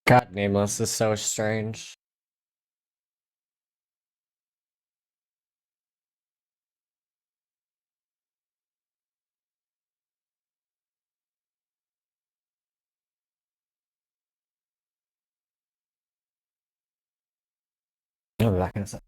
God, Nameless is so strange. I'll be back in a sec.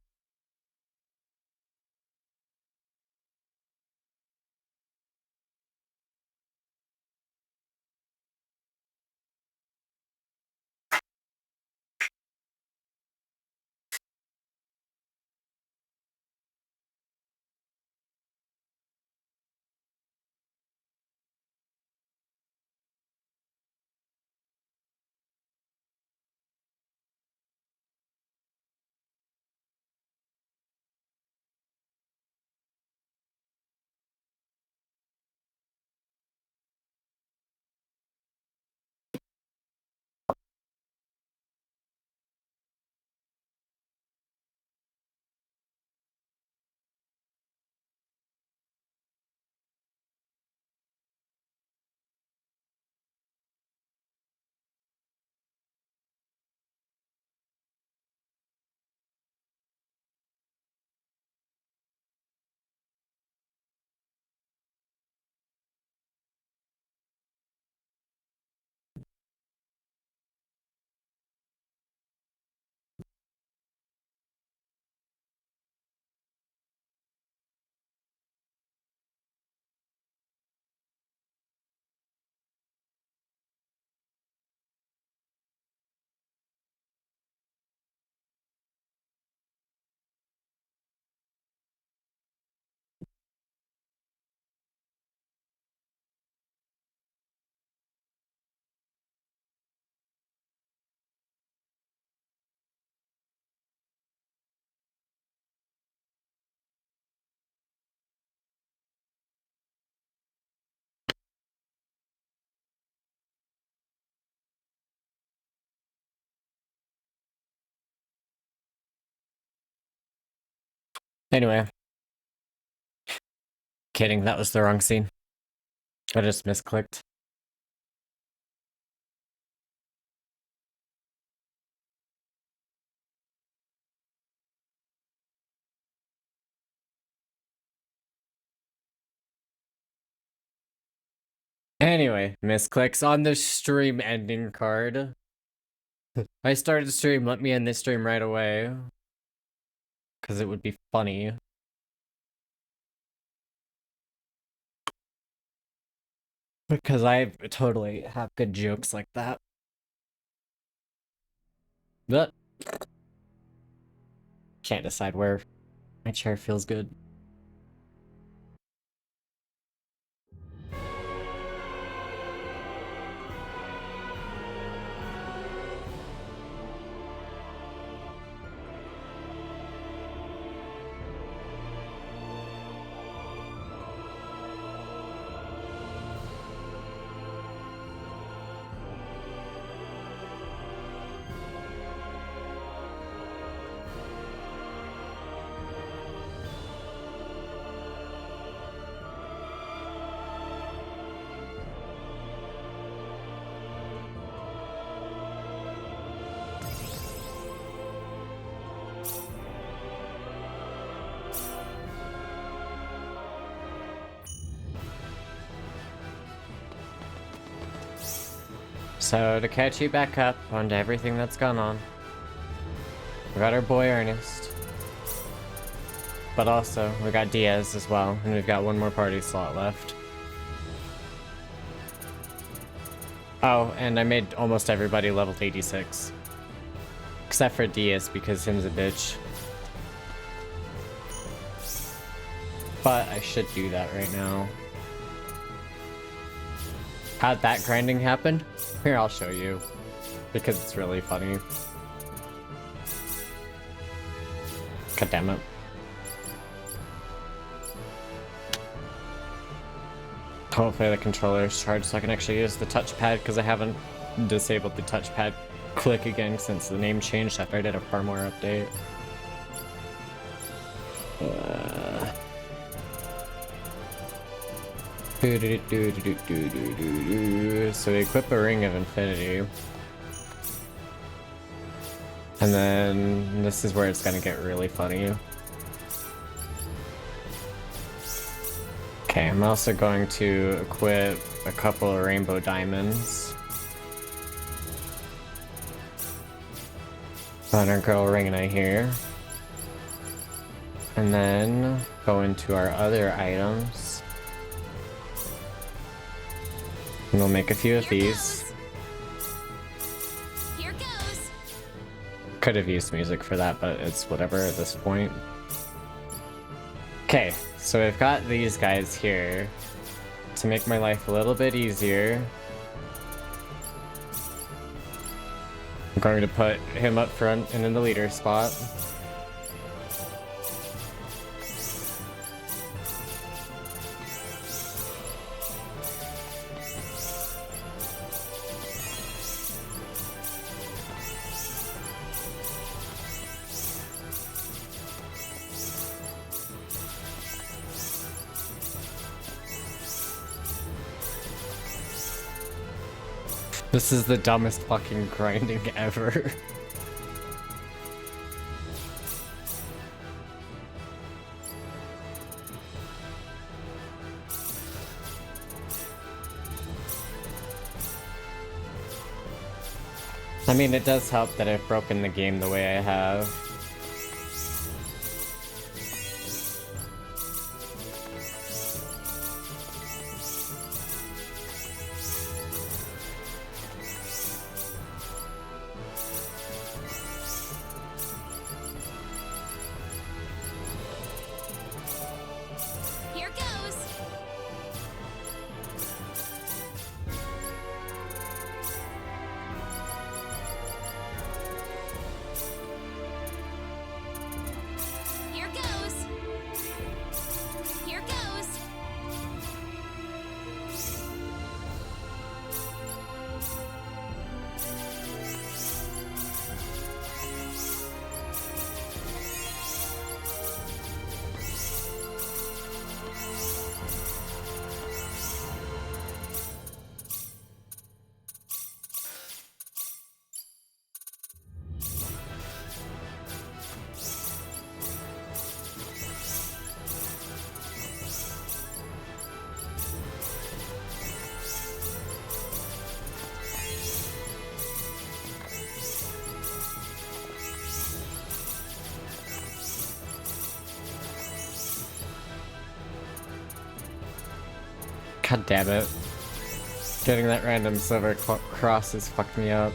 Anyway. Kidding, that was the wrong scene. I just misclicked. Anyway, misclicks on the stream ending card. I started the stream, let me end this stream right away. Because it would be funny. Because I totally have good jokes like that. But can't decide where my chair feels good. So, to catch you back up onto everything that's gone on, we got our boy Ernest. But also, we got Diaz as well, and we've got one more party slot left. Oh, and I made almost everybody level 86. Except for Diaz, because him's a bitch. But I should do that right now. How'd that grinding happen? Here, I'll show you. Because it's really funny. God damn it. Hopefully the controller is charged so I can actually use the touchpad, because I haven't disabled the touchpad click again since the name changed after I did a firmware update. So we equip a Ring of Infinity. And then this is where it's gonna get really funny. Okay, I'm also going to equip a couple of rainbow diamonds. Thunder Girl Ringna here. And then go into our other items. And we'll make a few of these. Here goes. Could have used music for that, but it's whatever at this point. Okay, so we've got these guys here to make my life a little bit easier. I'm going to put him up front and in the leader spot. This is the dumbest fucking grinding ever. I mean, it does help that I've broken the game the way I have. Here goes. Here goes. Here goes. God damn it. Getting that random silver cross has fucked me up.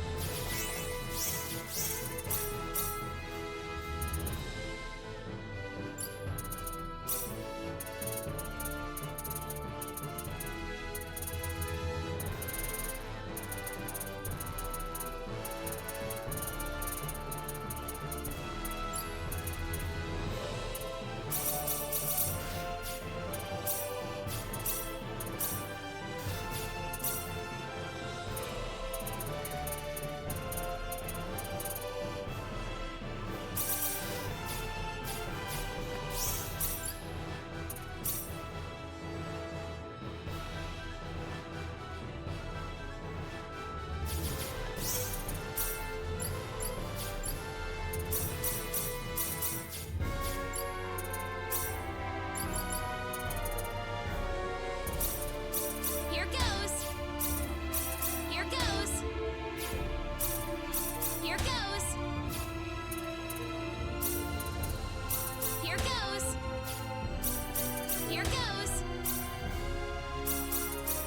Here goes. Here goes. Here goes. Here goes. Here goes.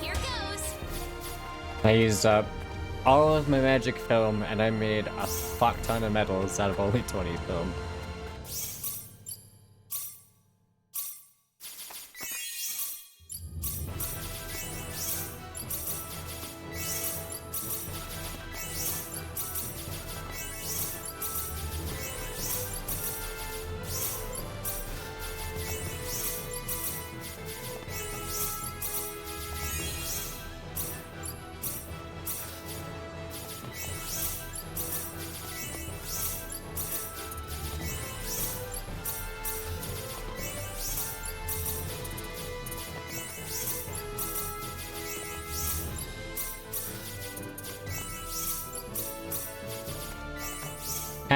Here goes. I used up all of my magic film and I made a fuck ton of medals out of only 20 film.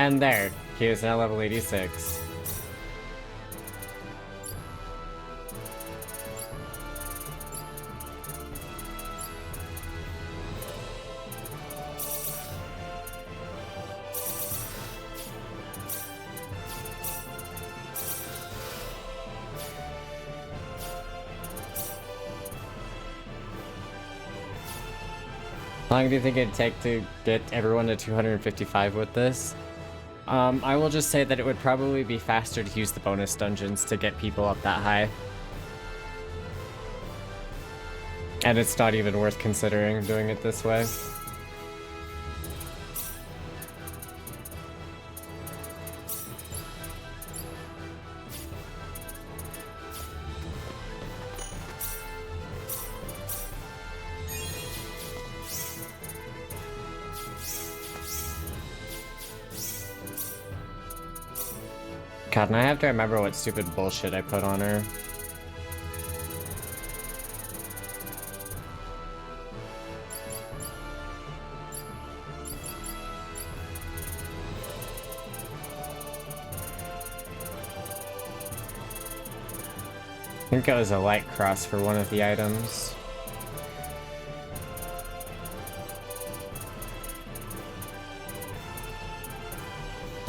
And there, he is now level 86. How long do you think it'd take to get everyone to 255 with this? I will just say that it would probably be faster to use the bonus dungeons to get people up that high. And it's not even worth considering doing it this way. God, and I have to remember what stupid bullshit I put on her. I think it was a light cross for one of the items.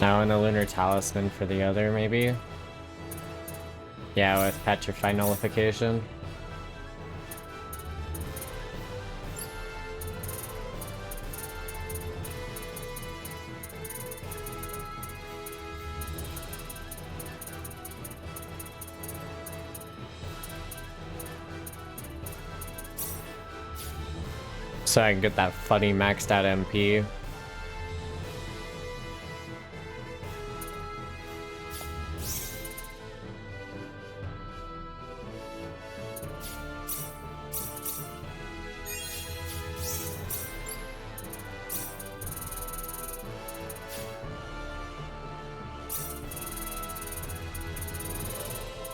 Oh, and a lunar talisman for the other, maybe? Yeah, with Petrify Nullification. So I can get that funny maxed out MP.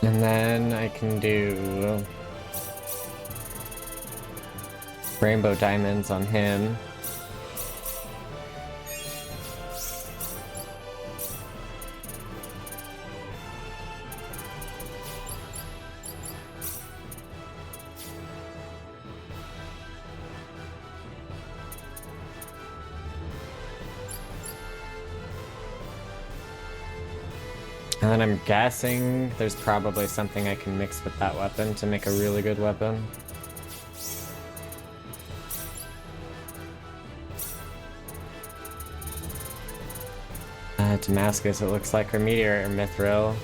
And then I can do rainbow diamonds on him. And then I'm guessing there's probably something I can mix with that weapon to make a really good weapon. Damascus, it looks like, or Meteor, or Mithril.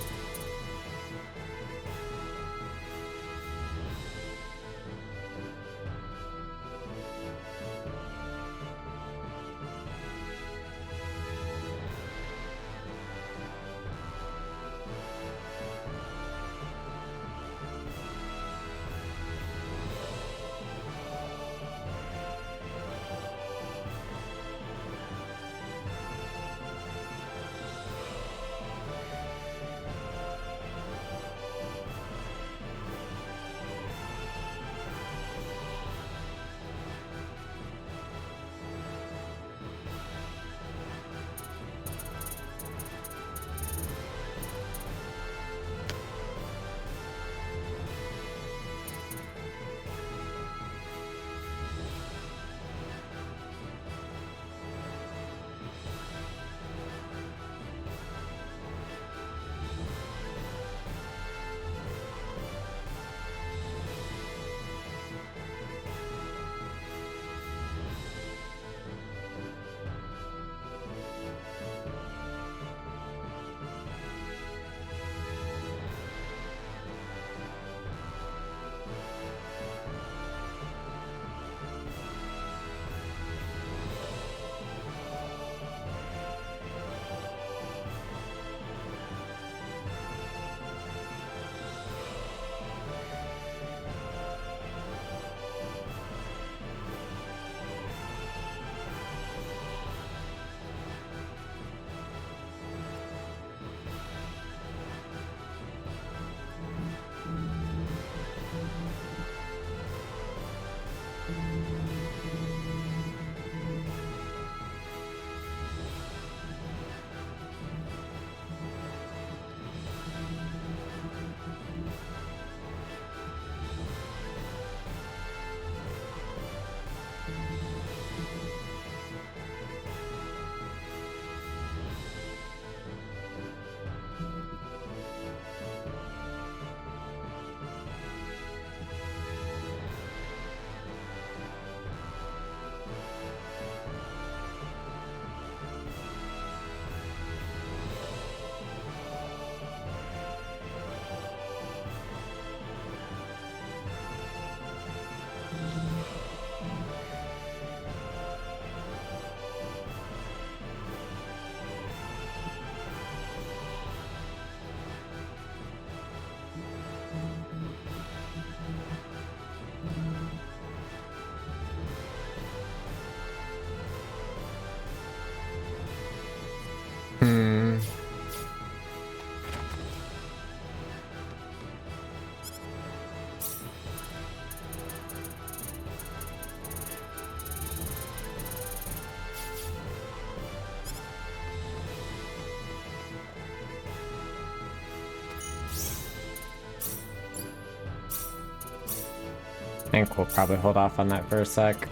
I think we'll probably hold off on that for a sec.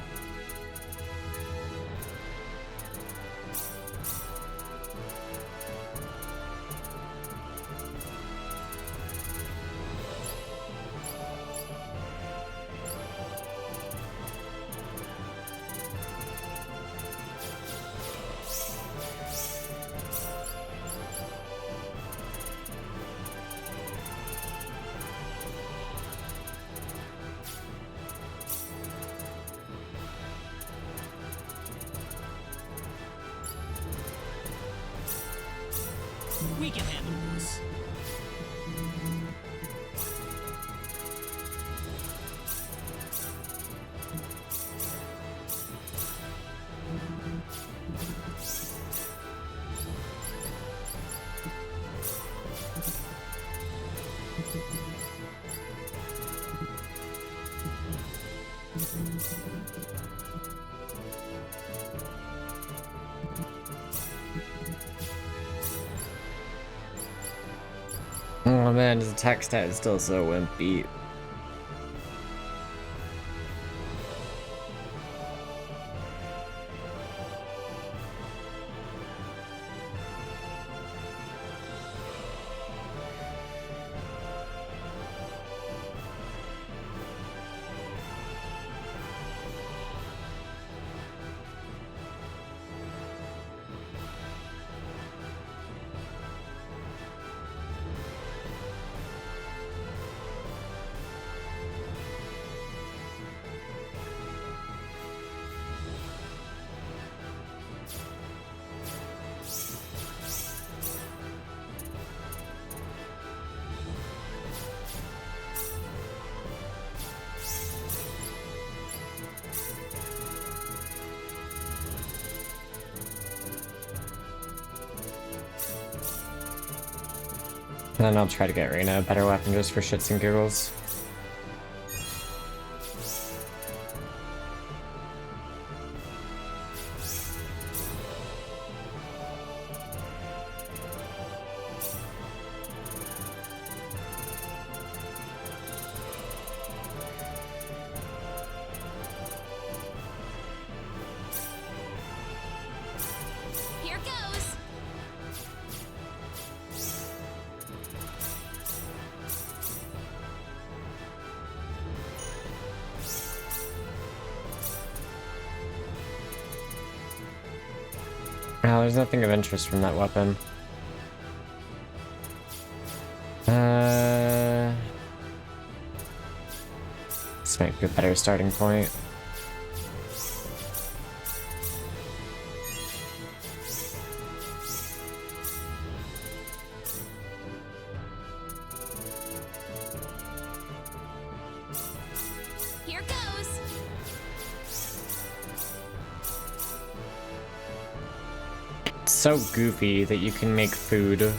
We can handle this. Oh man, his attack stat is still so wimpy. And then I'll try to get Reyna a better weapon just for shits and giggles. Here goes. Oh, there's nothing of interest from that weapon. This might be a better starting point. Here goes. It's so goofy that you can make food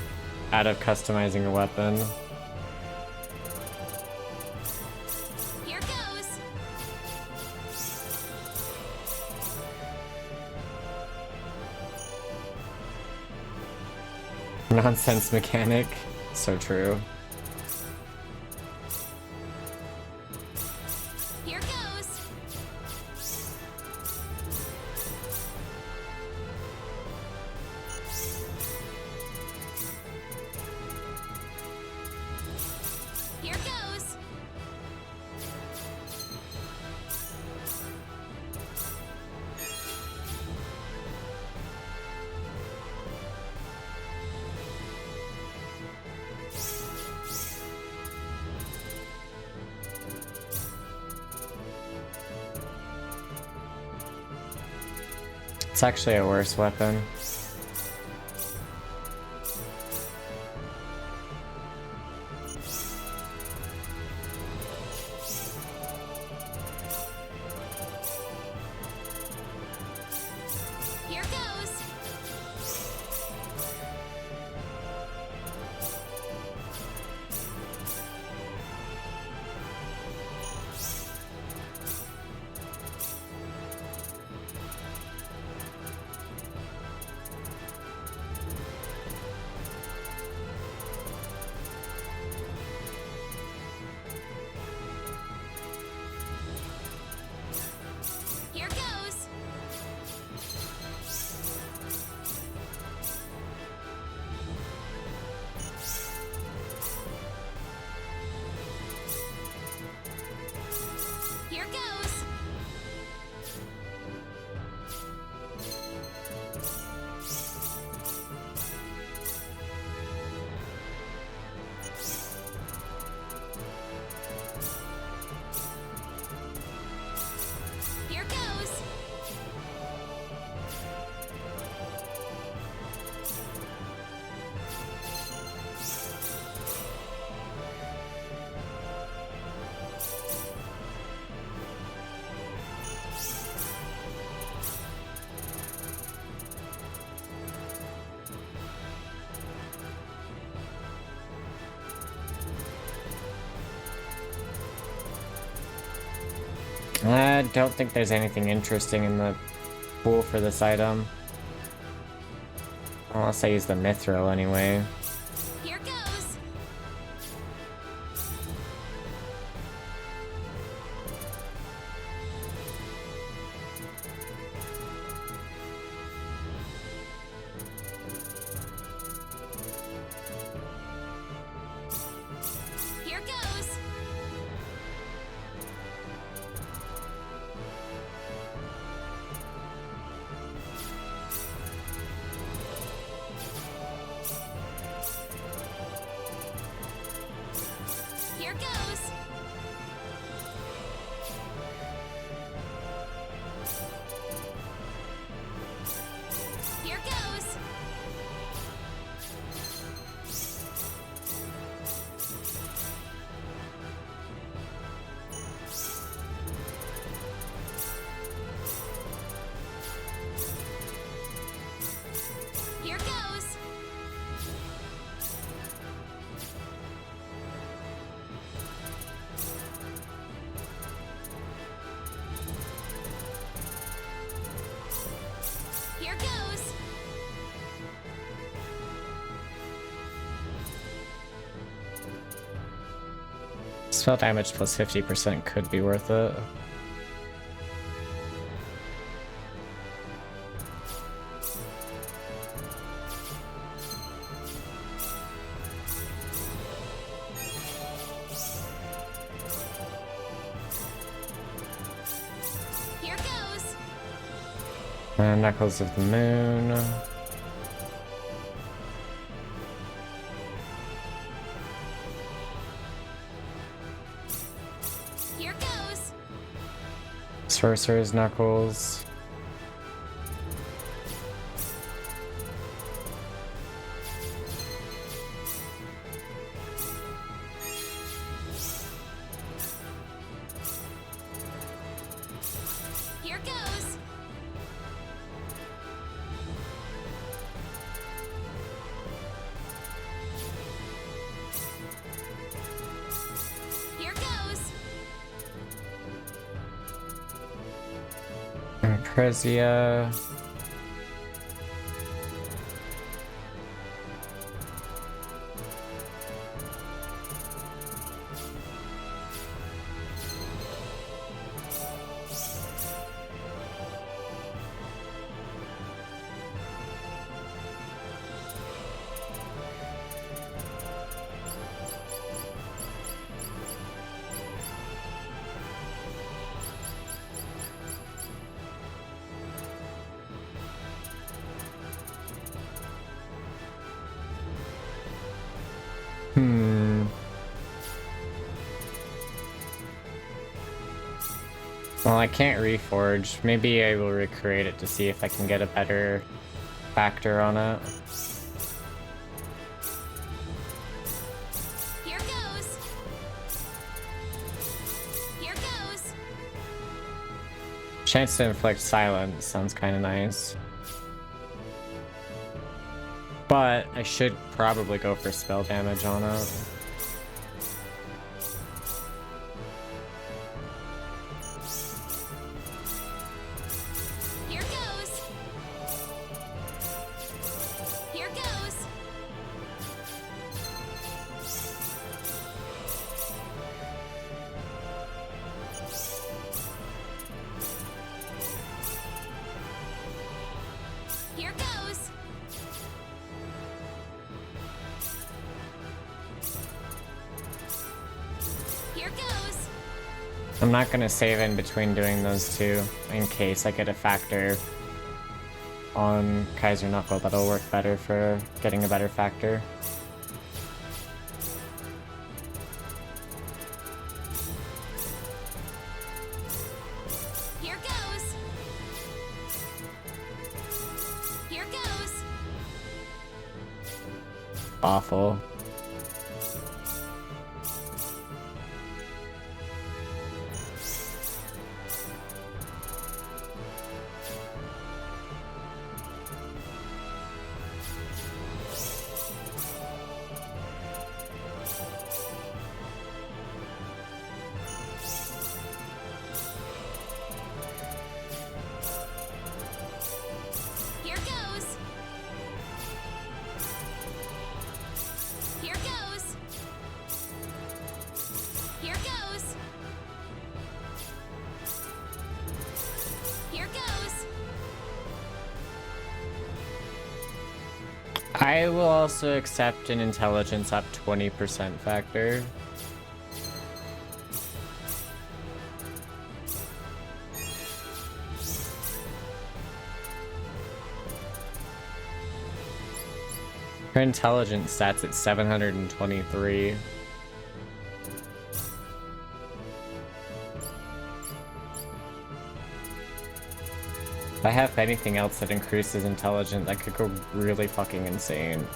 out of customizing a weapon. Here goes. Nonsense mechanic. So true. Here goes. Here goes. It's actually a worse weapon. Here goes. I don't think there's anything interesting in the pool for this item. Unless I use the Mithril anyway. Here goes. Here goes. Here goes. Here goes. Here goes. Here goes. Spell damage plus 50% could be worth it. Here goes. Knuckles of the Moon. Here goes. Sorcerer's Knuckles. Here goes. Here goes. Impresia. Well, I can't reforge. Maybe I will recreate it to see if I can get a better factor on it. Here goes. Here goes. Chance to inflict silence sounds kind of nice. But I should probably go for spell damage on it. Here goes. Here goes. Here goes. Here goes. I'm not gonna save in between doing those two in case I get a factor on Kaiser Knuckle that'll work better for getting a better factor. Here goes. Here goes. Awful. I will also accept an intelligence up 20% factor. Her intelligence stats at 723. If I have anything else that increases intelligence, that could go really fucking insane.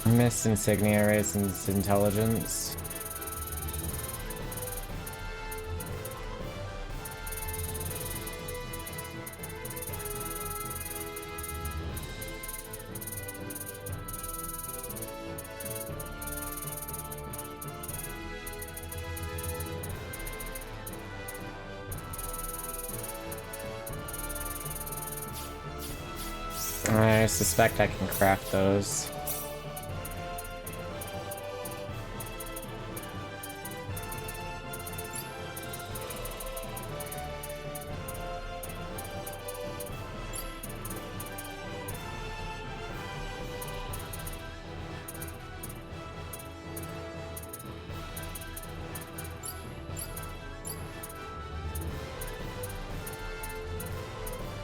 Miss Insignia raises intelligence. I suspect I can craft those.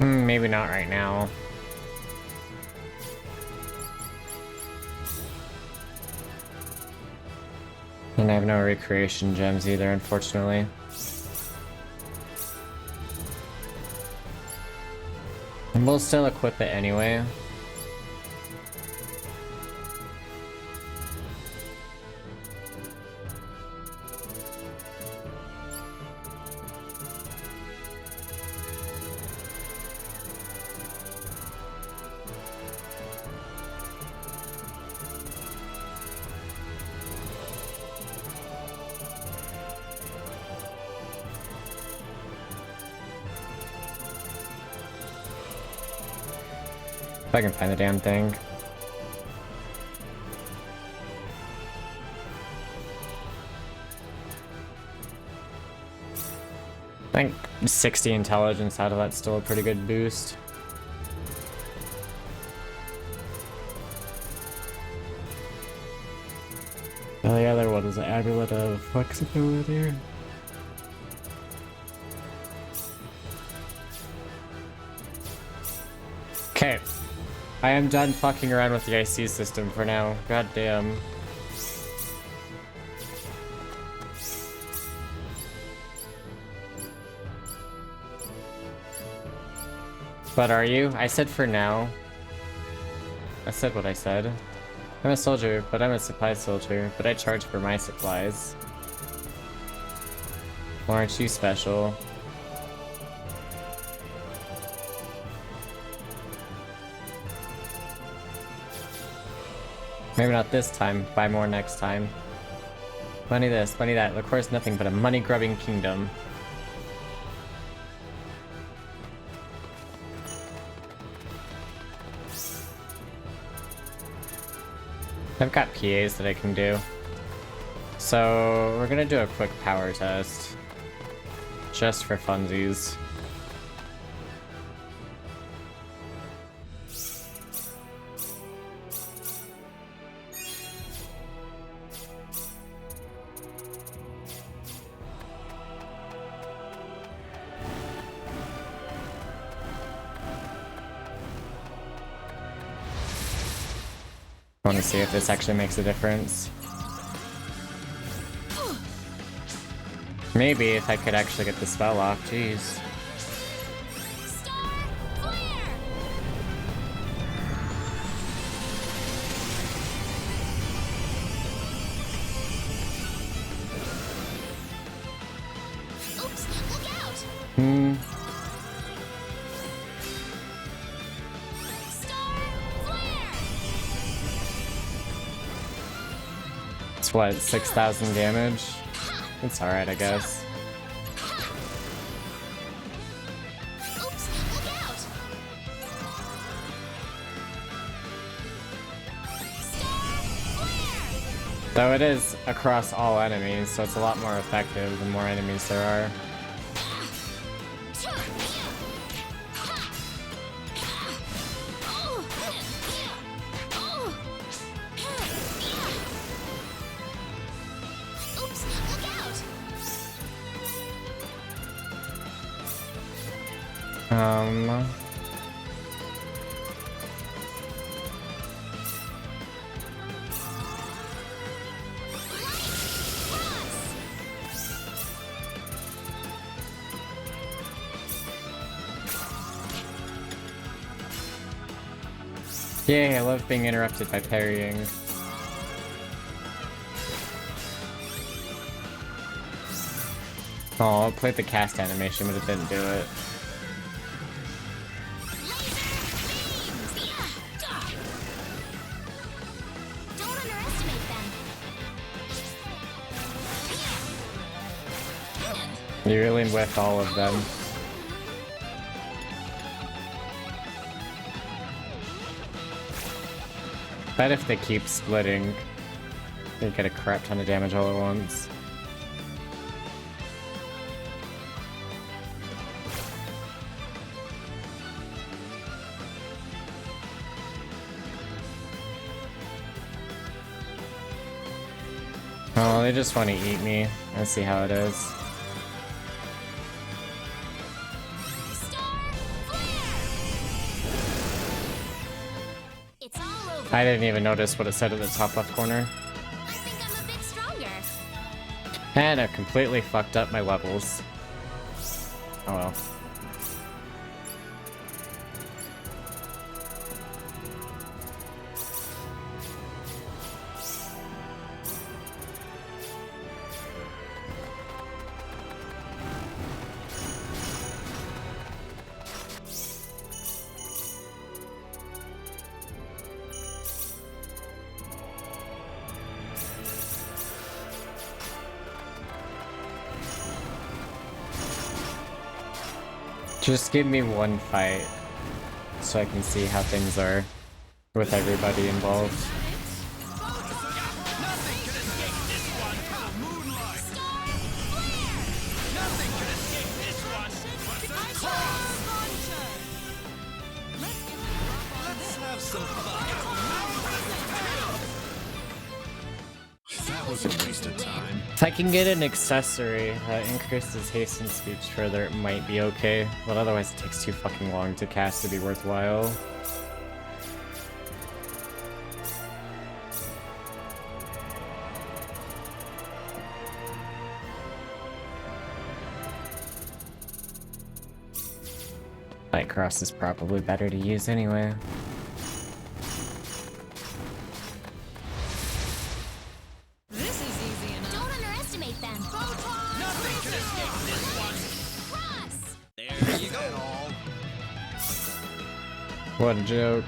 Maybe not right now. And I have no recreation gems either, unfortunately. And we'll still equip it anyway. If I can find the damn thing. I think 60 intelligence out of that's still a pretty good boost. Oh, the other one is an amulet of flexibility. Okay. I am done fucking around with the IC system for now. God damn. But are you? I said for now. I said what I said. I'm a soldier, but I'm a supply soldier, but I charge for my supplies. Or aren't you special? Maybe not this time, buy more next time. Money this, money that. Of course, nothing but a money-grubbing kingdom. I've got PAs that I can do. So, we're gonna do a quick power test. Just for funsies. I want to see if this actually makes a difference. Maybe if I could actually get the spell off, jeez. Star flare. Star flare. It's what, 6,000 damage? It's alright, I guess. Oops, look out. Star flare. Though it is across all enemies, so it's a lot more effective the more enemies there are. Oops, look out. Yay, I love being interrupted by parrying. Oh, I played the cast animation, but it didn't do it. Don't underestimate them. You really whiff all of them. Bet if they keep splitting, they get a crap ton of damage all at once. Oh, they just want to eat me. Let's see how it is. Star flare. It's all over. I didn't even notice what it said at the top left corner. I think I'm a bit stronger. And I completely fucked up my levels. Oh well. Just give me one fight so I can see how things are with everybody involved. That was a waste of time. If I can get an accessory that increases haste and speech further, it might be okay, but otherwise it takes too fucking long to cast to be worthwhile. Light Cross is probably better to use anyway. This is easy enough. Don't underestimate them. Nothing can escape this one. Cross. There you go. What a joke.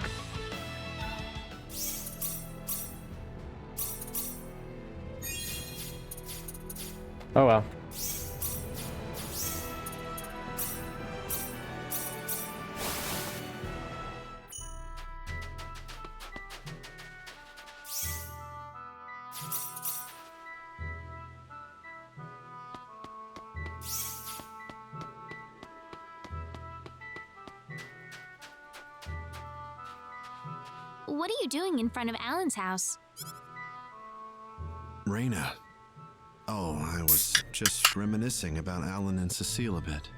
Oh well. What are you doing in front of Alan's house? Raina. Oh, I was just reminiscing about Alan and Cecile a bit.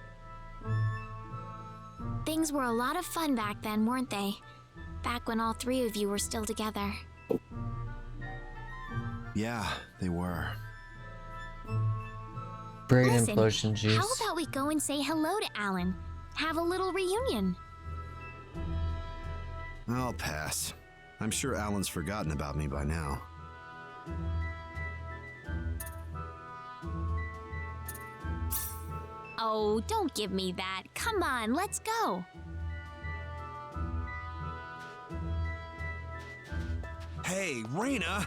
Things were a lot of fun back then, weren't they? Back when all three of you were still together. Yeah, they were. Brain Listen, implosion juice. how about we go and say hello to Alan? Have a little reunion. I'll pass. I'm sure Alan's forgotten about me by now. Oh, don't give me that. Come on, let's go. Hey, Reina!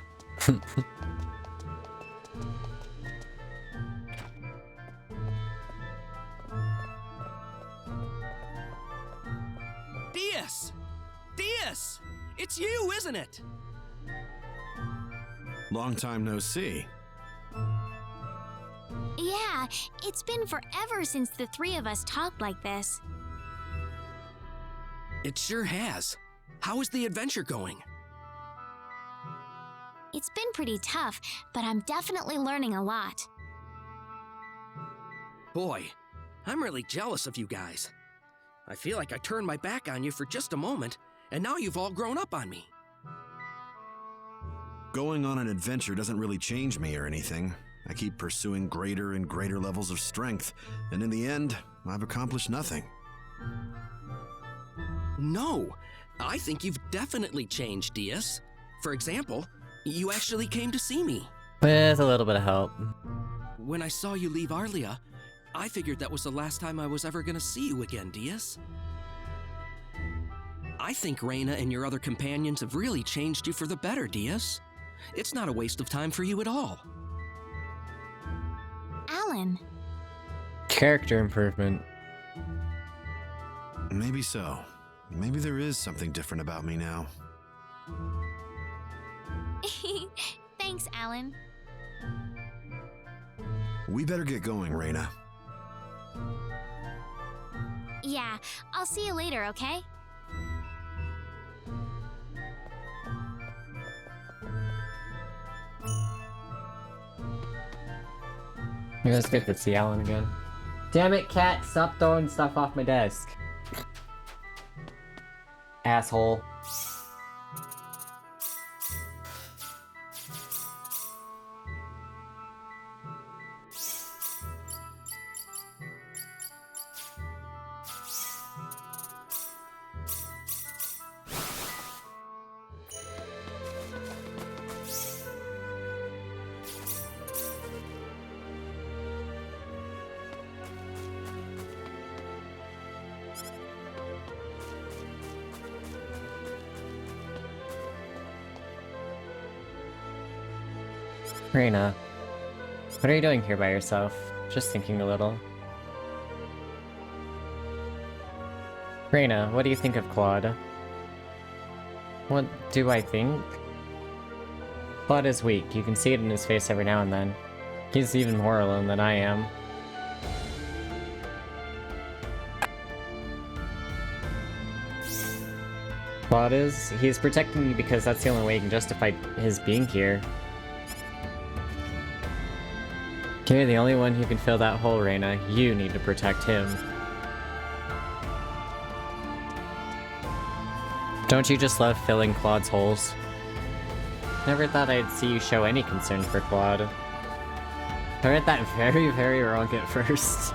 Diaz! Diaz! It's you, isn't it? Long time no see. Yeah, it's been forever since the three of us talked like this. It sure has. How is the adventure going? It's been pretty tough, but I'm definitely learning a lot. Boy, I'm really jealous of you guys. I feel like I turned my back on you for just a moment, and now you've all grown up on me. Going on an adventure doesn't really change me or anything. I keep pursuing greater and greater levels of strength, and in the end, I've accomplished nothing. No, I think you've definitely changed, Diaz. For example, you actually came to see me. With a little bit of help. When I saw you leave Arlia, I figured that was the last time I was ever gonna see you again, Diaz. I think Reina and your other companions have really changed you for the better, Diaz. It's not a waste of time for you at all. Alan. Character improvement. Maybe so. Maybe there is something different about me now. Thanks, Alan. We better get going, Reina. Yeah, I'll see you later, okay? Let's get to see Alan again. Damn it, cat! Stop throwing stuff off my desk. Asshole. Reina, what are you doing here by yourself? Just thinking a little. Reina, what do you think of Claude? What do I think? Claude is weak. You can see it in his face every now and then. He's even more alone than I am. Claude is? He's protecting me because that's the only way he can justify his being here. You're the only one who can fill that hole, Reina. You need to protect him. Don't you just love filling Claude's holes? Never thought I'd see you show any concern for Claude. I read that very, very wrong at first.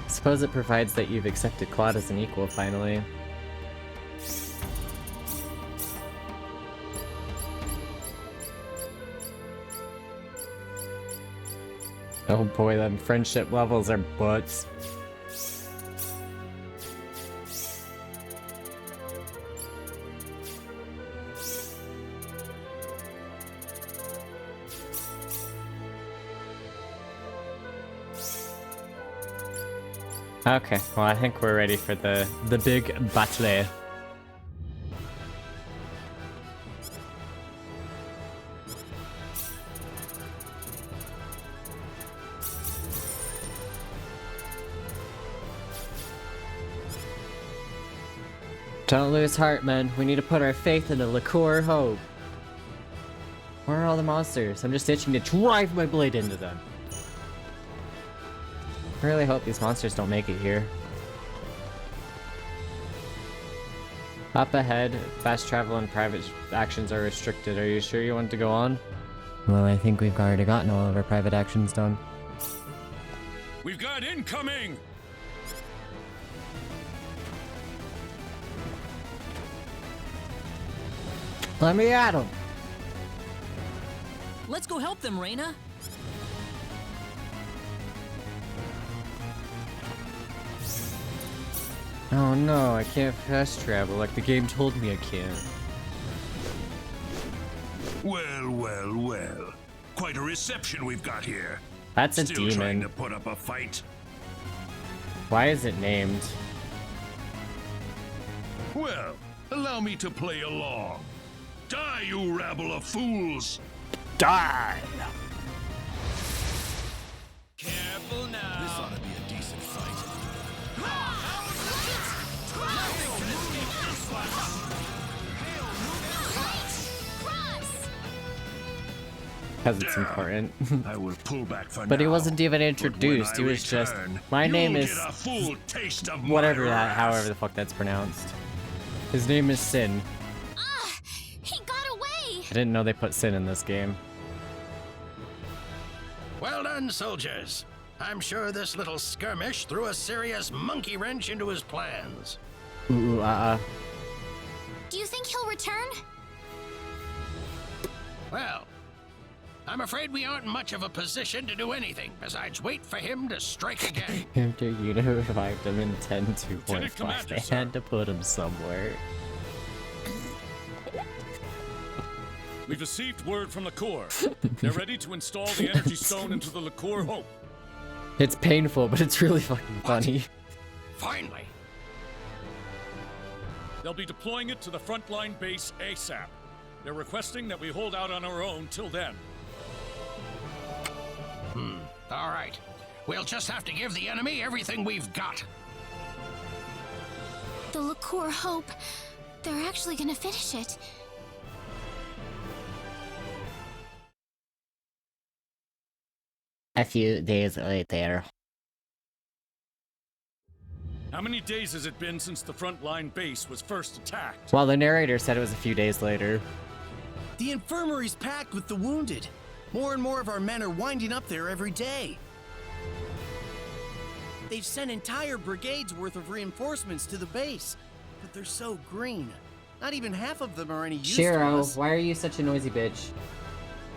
Suppose it provides that you've accepted Claude as an equal, finally. Oh boy, them friendship levels are butts. Okay, well I think we're ready for the big battle. Don't lose heart, men. We need to put our faith in the liqueur hope. Where are all the monsters? I'm just itching to drive my blade into them. I really hope these monsters don't make it here. Up ahead, fast travel and private actions are restricted. Are you sure you want to go on? Well, I think we've already gotten all of our private actions done. We've got incoming! Let me at him! Let's go help them, Reina. Oh no, I can't fast travel like the game told me I can't. Well, well, well. Quite a reception we've got here. That's a Still trying to demon. put up a fight? Why is it named? Well, allow me to play along. Die, you rabble of fools! Die! Careful now. This ought to be a decent fight. Because it's important. I will pull back for But now. he wasn't even But when introduced. I He was just, return, my name you'll is get a full taste of whatever my that, wrath. however the fuck that's pronounced. His name is Sin. Ah! He got away! I didn't know they put Sin in this game. Well done, soldiers. I'm sure this little skirmish threw a serious monkey wrench into his plans. Ooh, Do you think he'll return? Well, I'm afraid we aren't in much of a position to do anything besides wait for him to strike again. After you revived him in 10.2.5, Commander, they sir. had to put him somewhere. We've received word from the Core. They're ready to install the energy stone into the Liqueur Hope. It's painful, but it's really fucking funny. Finally. They'll be deploying it to the frontline base ASAP. They're requesting that we hold out on our own till then. All right. We'll just have to give the enemy everything we've got. The Liqueur Hope. They're actually gonna finish it. A few days later. How many days has it been since the frontline base was first attacked? Well, the narrator said it was a few days later. The infirmary's packed with the wounded. More and more of our men are winding up there every day. They've sent entire brigades worth of reinforcements to the base, but they're so green. Not even half of them are any use to us. why are you such a noisy bitch?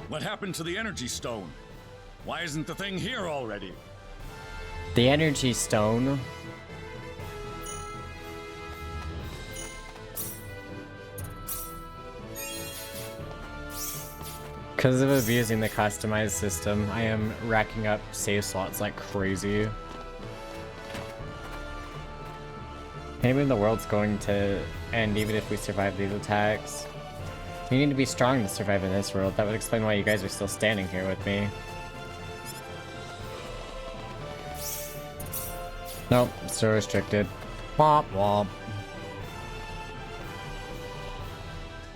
What happened to the energy stone? Why isn't the thing here already? The energy stone. Because of abusing the customized system, I am racking up save slots like crazy. Maybe the world's going to end even if we survive these attacks. We need to be strong to survive in this world. That would explain why you guys are still standing here with me. Nope, still restricted. Womp womp.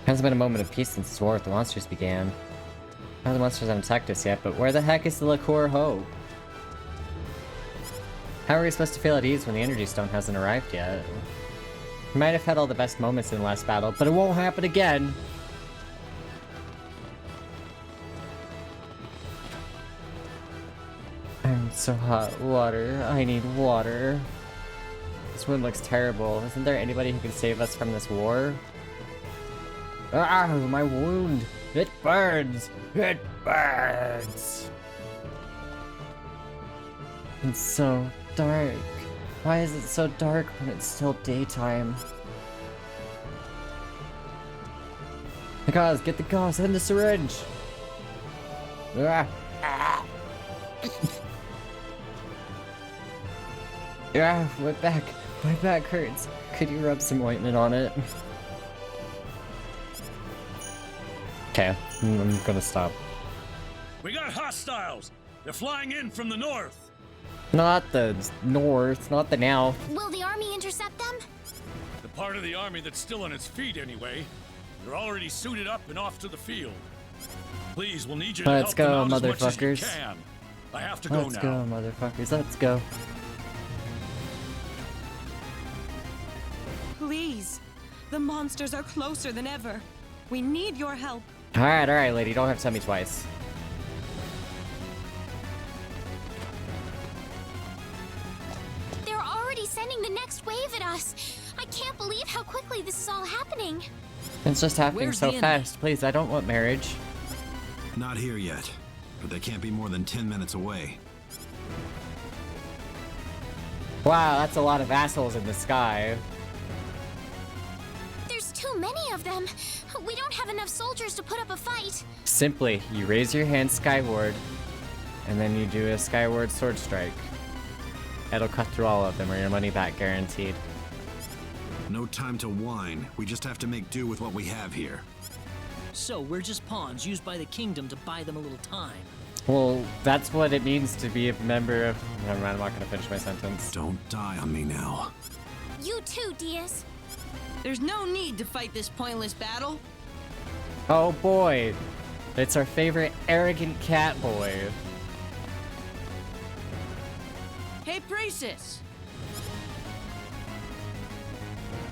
Hasn't been a moment of peace since this war with the monsters began. None of the monsters haven't attacked us yet, but where the heck is the Liqueur Hope? How are we supposed to feel at ease when the energy stone hasn't arrived yet? We might have had all the best moments in the last battle, but it won't happen again! I'm so hot. Water. I need water. This wound looks terrible. Isn't there anybody who can save us from this war? Ah, my wound! It burns! It burns! It's so dark. Why is it so dark when it's still daytime? The gauze! Get the gauze and the syringe! Ah! Ah! Ah, my back! My back hurts. Could you rub some ointment on it? Okay, I'm gonna stop. We got hostiles! They're flying in from the north! Not the north, not the now. Will the army intercept them? The part of the army that's still on its feet anyway. They're already suited up and off to the field. Please, we'll need you to Let's help them go, out as much as you motherfuckers. can. I have to go Let's now. go, motherfuckers, let's go. Please. The monsters are closer than ever. We need your help. Alright, lady, you don't have to tell me twice. They're already sending the next wave at us. I can't believe how quickly this is all happening. It's just happening Where's so the enemy? fast. Please, I don't want marriage. Not here yet, but they can't be more than 10 minutes away. Wow, that's a lot of assholes in the sky. There's too many of them. We don't have enough soldiers to put up a fight. Simply, you raise your hand skyward, and then you do a skyward sword strike. It'll cut through all of them, or your money back guaranteed. No time to whine. We just have to make do with what we have here. So we're just pawns used by the kingdom to buy them a little time. Well, that's what it means to be a member of... Never mind, I'm not gonna finish my sentence. Don't die on me now. You too, Diaz. There's no need to fight this pointless battle. Oh boy! It's our favorite arrogant cat boy. Hey, Praesus!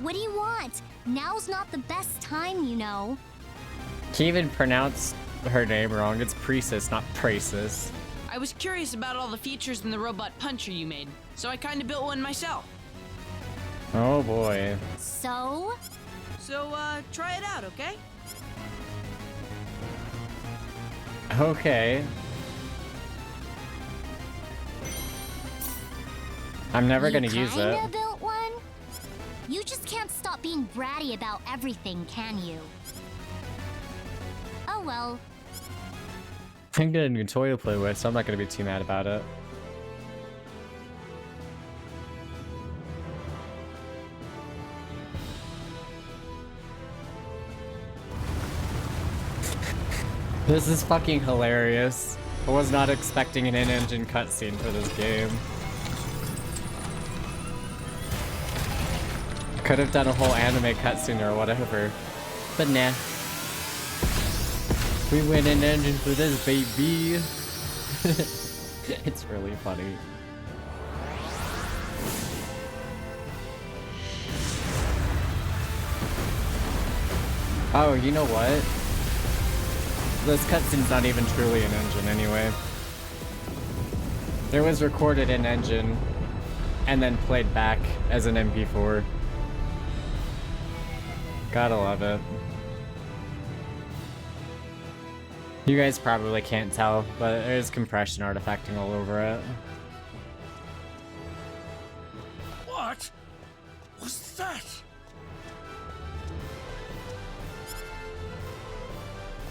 What do you want? Now's not the best time, you know. He even pronounced her name wrong. It's Praesus, not Praesus. I was curious about all the features in the robot puncher you made, so I kinda built one myself. Oh boy. So? So, try it out, okay? Okay. I'm never gonna use it. You kinda built one? You just can't stop being bratty about everything, can you? Oh well. I'm getting a new toy to play with, so I'm not gonna be too mad about it. This is fucking hilarious. I was not expecting an in-engine cutscene for this game. Could have done a whole anime cutscene or whatever, but nah. We went in-engine for this, baby. It's really funny. Oh, you know what? This cutscene's not even truly an engine anyway. It was recorded in engine and then played back as an MP4. Gotta love it. You guys probably can't tell, but there's compression artifacting all over it. What was that?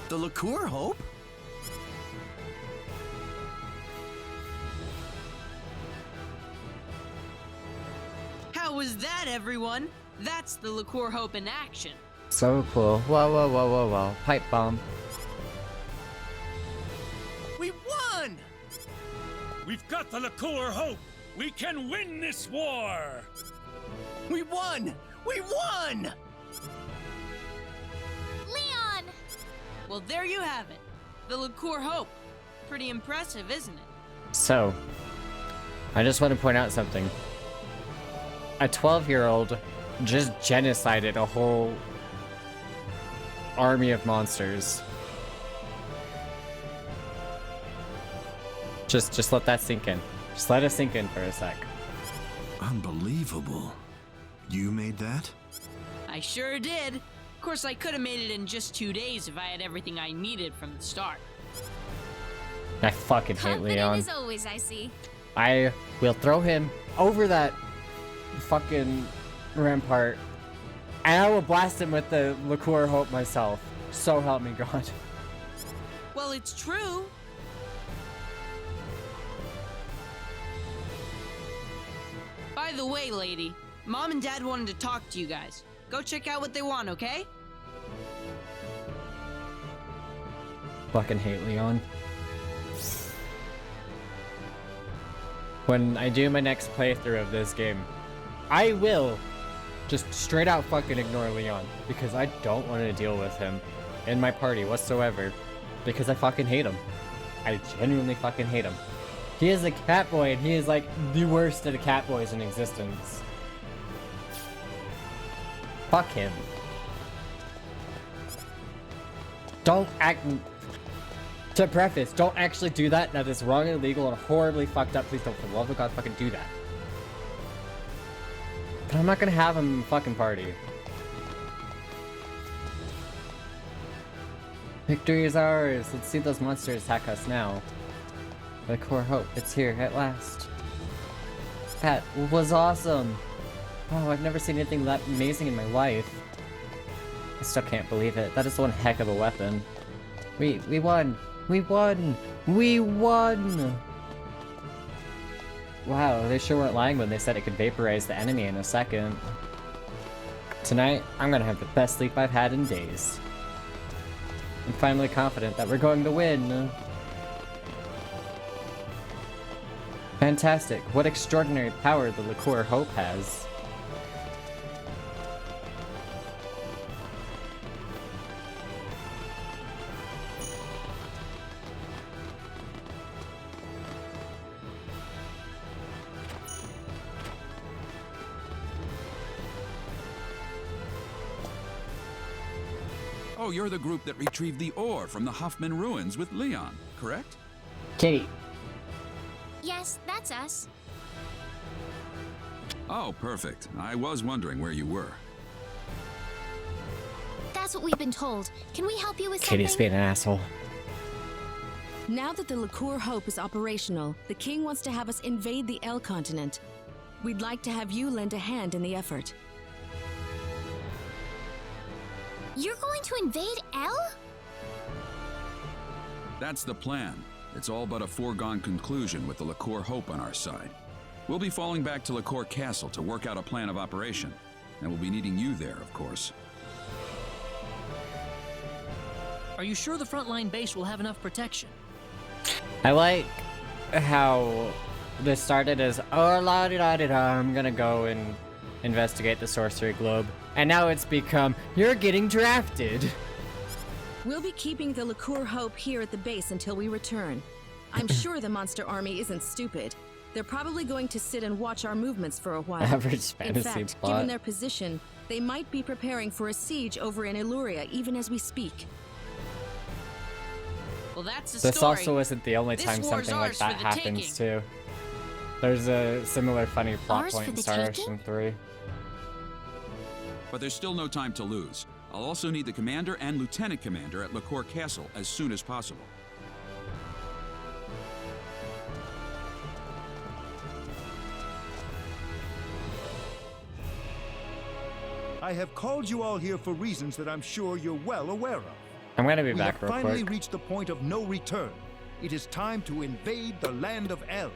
The liqueur, Hope? How was that, everyone? That's the Liqueur Hope in action. So cool. Whoa, whoa, whoa, whoa, whoa. Pipe bomb. We won! We've got the Liqueur Hope. We can win this war. We won! We won! Leon! Well, there you have it. The Liqueur Hope. Pretty impressive, isn't it? So, I just want to point out something. A 12-year-old just genocided a whole army of monsters. Just let that sink in. Just let it sink in for a sec. Unbelievable. You made that? I sure did. Of course, I could have made it in just 2 days if I had everything I needed from the start. I fucking hate Confident Leon. as always, I see. I will throw him over that fucking rampart, and I will blast him with the Liqueur Hope myself. So help me God. Well, it's true. By the way, lady, Mom and Dad wanted to talk to you guys. Go check out what they want, okay? Fucking hate Leon. When I do my next playthrough of this game, I will just straight out fucking ignore Leon, because I don't want to deal with him in my party whatsoever, because I fucking hate him. I genuinely fucking hate him. He is a cat boy, and he is like the worst of the cat boys in existence. Fuck him. Don't act... To preface, don't actually do that. That is wrong and illegal and horribly fucked up. Please don't, for the love of God, fucking do that. But I'm not gonna have him in the fucking party. Victory is ours. Let's see those monsters attack us now. The Core Hope, it's here at last. pad was awesome. Oh, I've never seen anything that amazing in my life. I still can't believe it. That is one heck of a weapon. We won! We won! We won! Wow, they sure weren't lying when they said it could vaporize the enemy in a second. Tonight, I'm gonna have the best sleep I've had in days. I'm finally confident that we're going to win. Fantastic. What extraordinary power the Liqueur Hope has. Oh, you're the group that retrieved the ore from the Huffman ruins with Leon, correct? Kitty. Yes, that's us. Oh, perfect. I was wondering where you were. That's what we've been told. Can we help you with Kitty's something? being an asshole. Now that the Liqueur Hope is operational, the king wants to have us invade the El continent. We'd like to have you lend a hand in the effort. You're going to invade El? That's the plan. It's all but a foregone conclusion with the Liqueur Hope on our side. We'll be falling back to Liqueur Castle to work out a plan of operation, and we'll be needing you there, of course. Are you sure the frontline base will have enough protection? I like how this started as, oh la di da di da, I'm gonna go and investigate the sorcery globe. And now it's become, you're getting drafted. We'll be keeping the Liqueur Hope here at the base until we return. I'm sure the monster army isn't stupid. They're probably going to sit and watch our movements for a while. Average In fantasy fact, plot. given their position, they might be preparing for a siege over in Illuria even as we speak. Well, that's the This story. also isn't the only This time war's something like ours that for the happens taking. too. There's a similar funny plot Ours point for in the Star taking? Ocean 3. But there's still no time to lose. I'll also need the commander and lieutenant commander at Liqueur Castle as soon as possible. I have called you all here for reasons that I'm sure you're well aware of. I'm gonna be We back have real finally quick. reached the point of no return. It is time to invade the land of El.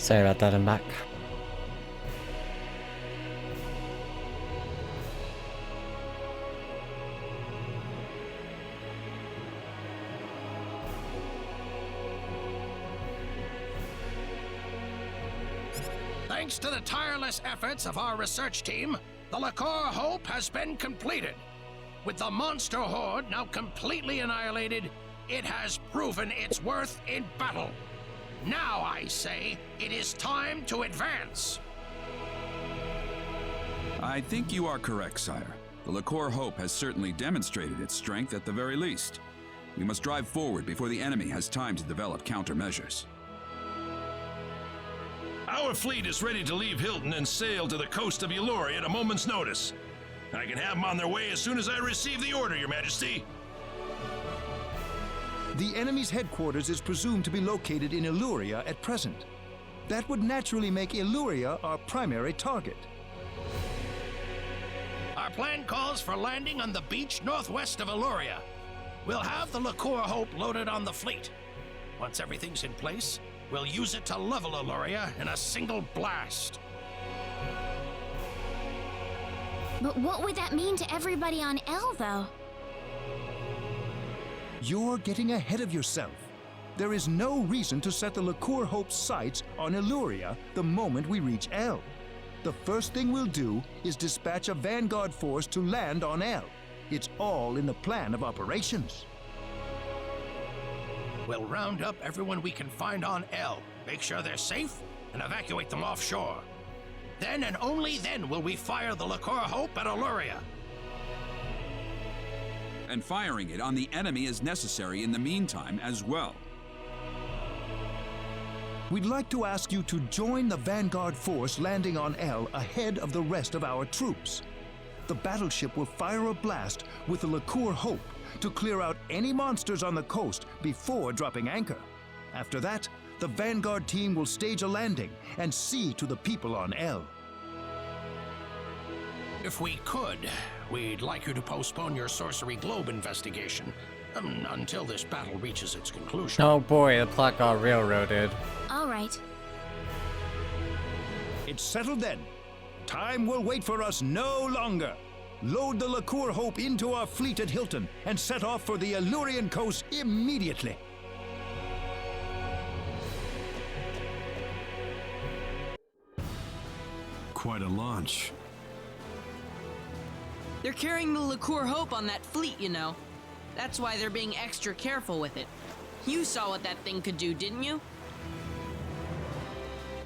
Sorry about that, I'm back. Thanks to the tireless efforts of our research team, the Liqueur Hope has been completed. With the monster horde now completely annihilated, it has proven its worth in battle. Now, I say, it is time to advance. I think you are correct, sire. The Liqueur Hope has certainly demonstrated its strength at the very least. We must drive forward before the enemy has time to develop countermeasures. Our fleet is ready to leave Hilton and sail to the coast of Eluria at a moment's notice. I can have them on their way as soon as I receive the order, Your Majesty. The enemy's headquarters is presumed to be located in Eluria at present. That would naturally make Eluria our primary target. Our plan calls for landing on the beach northwest of Eluria. We'll have the Liqueur Hope loaded on the fleet. Once everything's in place, we'll use it to level Eluria in a single blast. But what would that mean to everybody on El, though? You're getting ahead of yourself. There is no reason to set the Liqueur Hope's sights on Eluria the moment we reach El. The first thing we'll do is dispatch a vanguard force to land on El. It's all in the plan of operations. We'll round up everyone we can find on El, make sure they're safe, and evacuate them offshore. Then and only then will we fire the Liqueur Hope at Eluria. And firing it on the enemy is necessary in the meantime as well. We'd like to ask you to join the vanguard force landing on El ahead of the rest of our troops. The battleship will fire a blast with the Liqueur Hope to clear out any monsters on the coast before dropping anchor. After that, the vanguard team will stage a landing and see to the people on El. If we could, we'd like you to postpone your Sorcery Globe investigation until this battle reaches its conclusion. Oh boy, the plot got railroaded. All right. It's settled then. Time will wait for us no longer. Load the Liqueur Hope into our fleet at Hilton and set off for the Elurian coast immediately. Quite a launch. They're carrying the Liqueur Hope on that fleet, you know. That's why they're being extra careful with it. You saw what that thing could do, didn't you?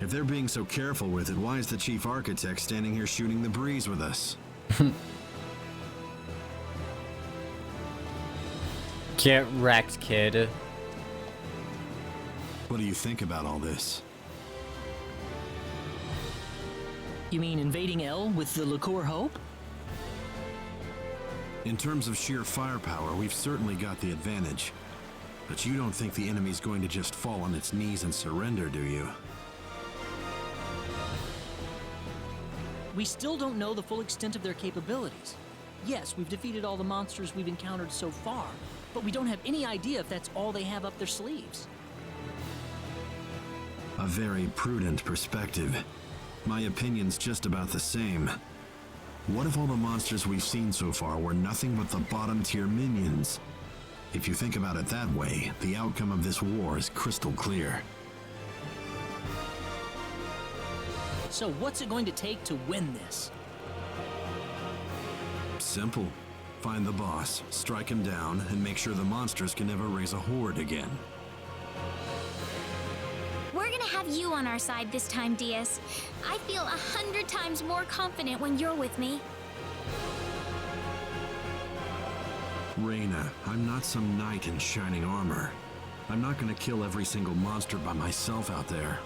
If they're being so careful with it, why is the chief architect standing here shooting the breeze with us? Get wrecked, kid. What do you think about all this? You mean invading El with the Liqueur Hope? In terms of sheer firepower, we've certainly got the advantage. But you don't think the enemy's going to just fall on its knees and surrender, do you? We still don't know the full extent of their capabilities. Yes, we've defeated all the monsters we've encountered so far, but we don't have any idea if that's all they have up their sleeves. A very prudent perspective. My opinion's just about the same. What if all the monsters we've seen so far were nothing but the bottom-tier minions? If you think about it that way, the outcome of this war is crystal clear. So what's it going to take to win this? Simple. Find the boss, strike him down, and make sure the monsters can never raise a horde again. We're gonna have you on our side this time, Diaz. I feel 100 times more confident when you're with me. Reyna, I'm not some knight in shining armor. I'm not gonna kill every single monster by myself out there.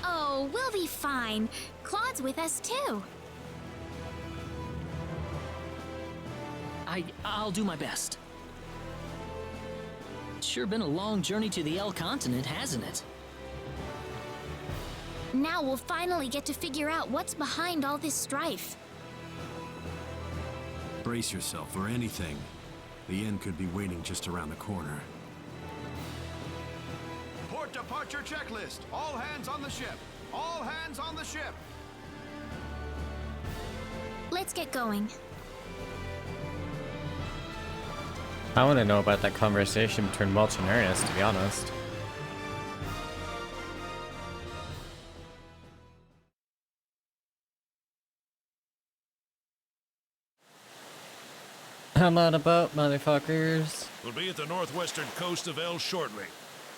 Oh, we'll be fine. Claude's with us too. I'll do my best. It's sure been a long journey to the El continent, hasn't it? Now we'll finally get to figure out what's behind all this strife. Brace yourself for anything. The end could be waiting just around the corner. Port departure checklist. All hands on the ship. All hands on the ship. Let's get going. I want to know about that conversation between Welch and Ernest, to be honest. I'm on a boat, motherfuckers. We'll be at the northwestern coast of El shortly.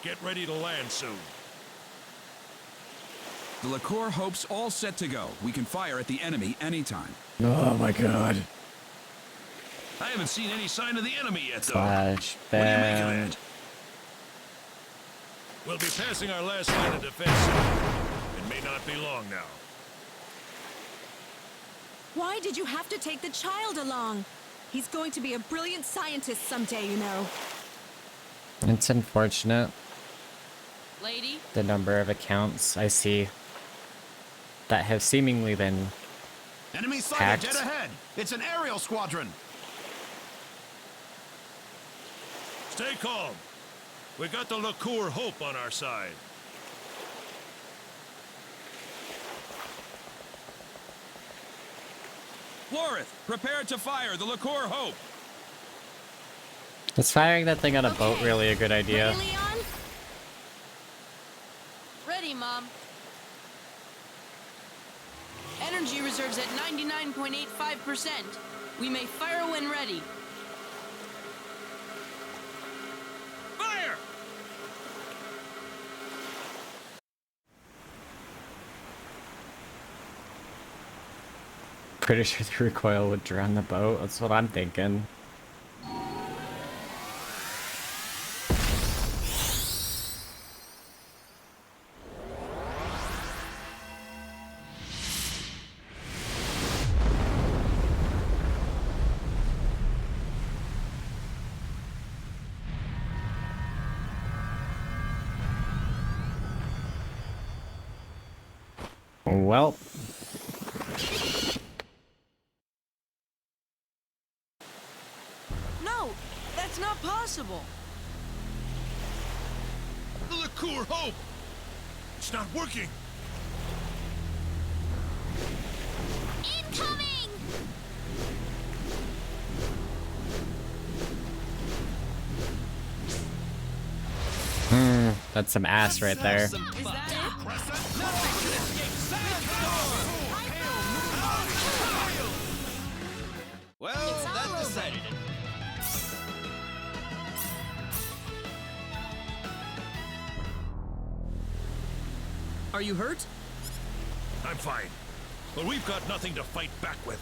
Get ready to land soon. The Liqueur Hope's all set to go. We can fire at the enemy anytime. Oh my god. I haven't seen any sign of the enemy yet, though. Slash What do you make bam. of that? We'll be passing our last line of defense soon. It may not be long now. Why did you have to take the child along? He's going to be a brilliant scientist someday, you know. It's unfortunate. Lady? The number of accounts I see that have seemingly been Enemy sighted hacked. dead ahead. It's an aerial squadron. Stay calm. We got the Liqueur Hope on our side. Lorith, prepare to fire the Liqueur Hope. Is firing that thing on a boat really a good idea? Ready, Leon? Ready, Mom. Energy reserves at 99.85%. We may fire when ready. Fire! Pretty sure the recoil would drown the boat. That's what I'm thinking. Well, No, that's not possible. The Liqueur Hope! It's not working! Incoming! that's some ass right there. Is that it? Well, It's all that over. decided it. Are you hurt? I'm fine. But we've got nothing to fight back with.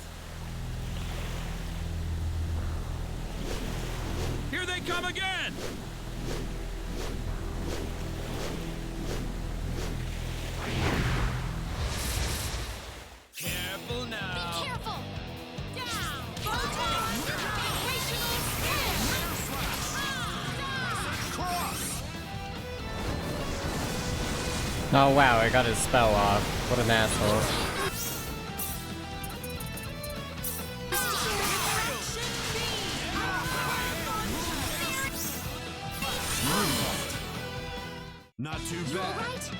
Here they come again! Careful now. Be careful! Down! Photon! Vibrational spin! Oh wow, I got his spell off. What an asshole. Not too You bad. alright?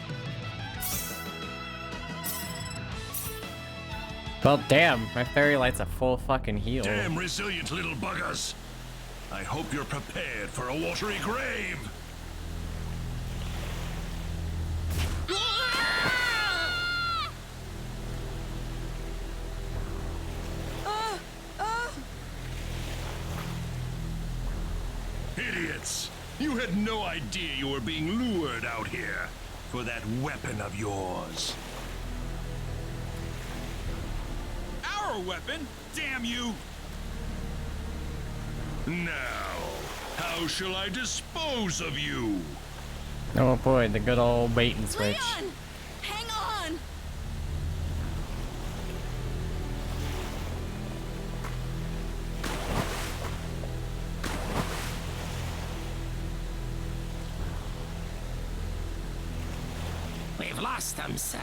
Well, damn, my fairy light's a full fucking heal. Damn resilient little buggers. I hope you're prepared for a watery grave. Idiots! You had no idea you were being lured out here for that weapon of yours. Our weapon? Damn you! Now, how shall I dispose of you? Oh boy, the good old bait and switch. Leon! Hang on! We've lost them, sir.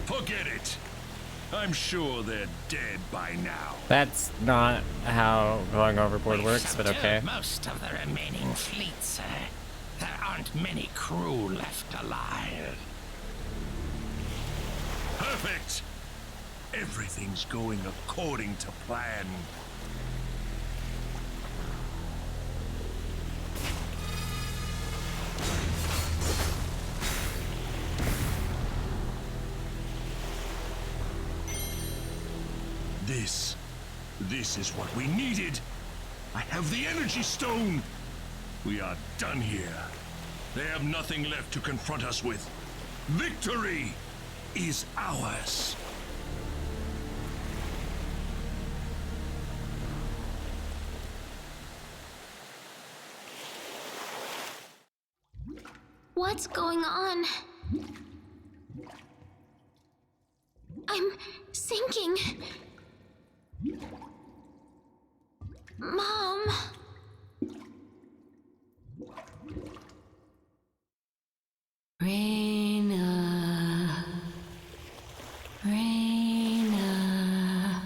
Forget it. I'm sure they're dead by now. That's not how going overboard We've works, but subdued okay. most of the remaining fleet, sir. There aren't many crew left alive. Perfect! Everything's going according to plan. This is what we needed. I have the energy stone. We are done here. They have nothing left to confront us with. Victory is ours. What's going on? I'm sinking. Mom. Reina. Reina.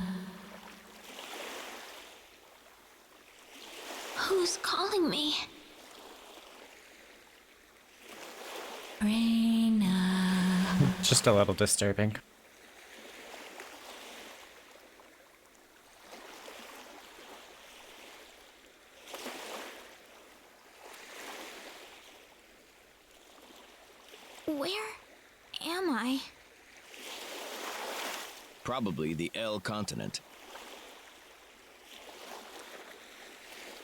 Who's calling me? Reina. Just a little disturbing. Where am I? Probably the L continent.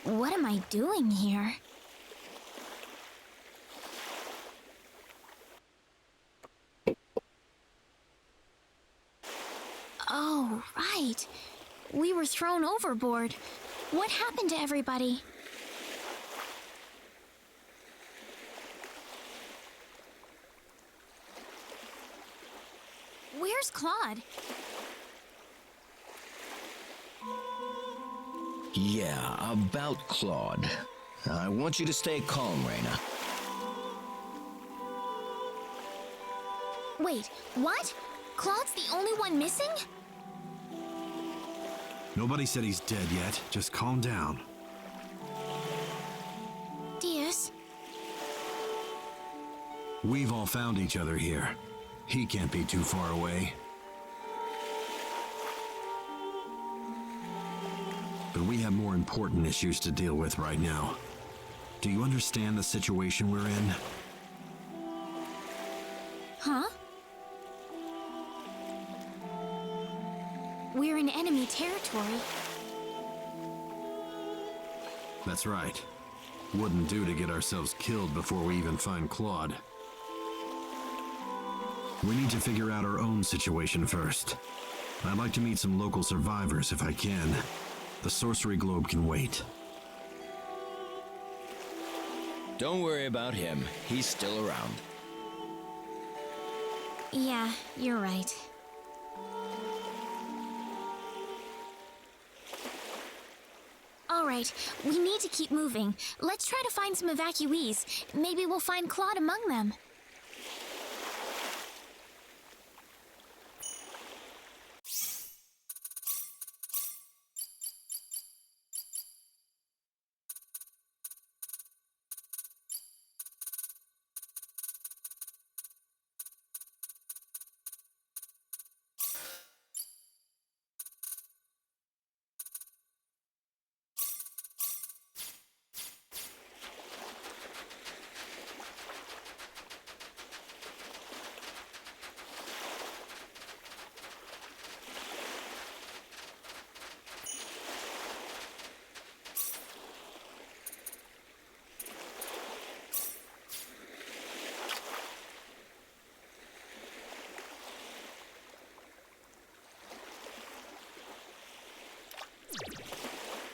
What am I doing here? Oh, right. We were thrown overboard. What happened to everybody? Where's Claude? Yeah, about Claude. I want you to stay calm, Reina. Wait, what? Claude's the only one missing? Nobody said he's dead yet. Just calm down. Diaz? We've all found each other here. He can't be too far away. But we have more important issues to deal with right now. Do you understand the situation we're in? Huh? We're in enemy territory. That's right. Wouldn't do to get ourselves killed before we even find Claude. We need to figure out our own situation first. I'd like to meet some local survivors if I can. The sorcery globe can wait. Don't worry about him. He's still around. Yeah, you're right. All right, we need to keep moving. Let's try to find some evacuees. Maybe we'll find Claude among them.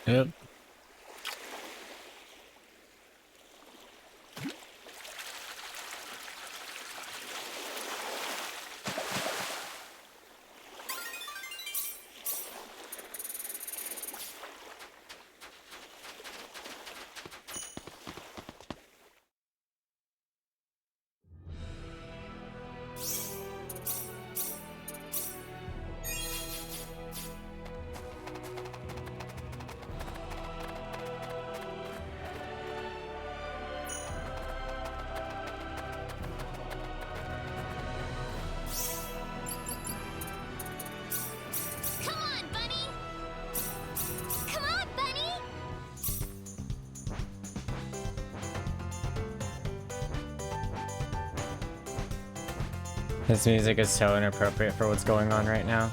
Yep. This music is so inappropriate for what's going on right now.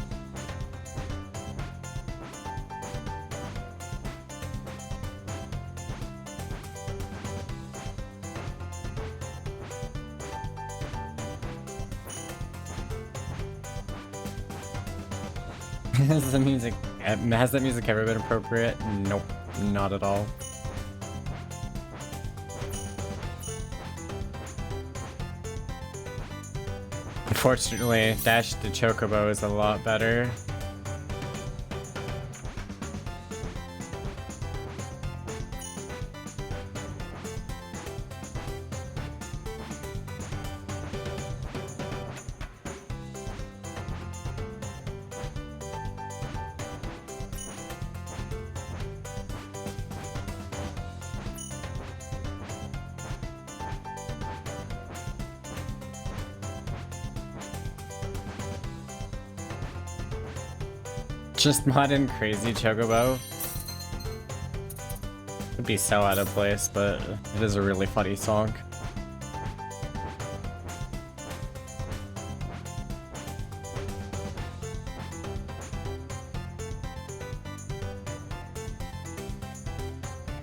Has the music ever been appropriate? Nope, not at all. Unfortunately, Dash the Chocobo is a lot better. Just modern crazy Chocobo would be so out of place, but it is a really funny song.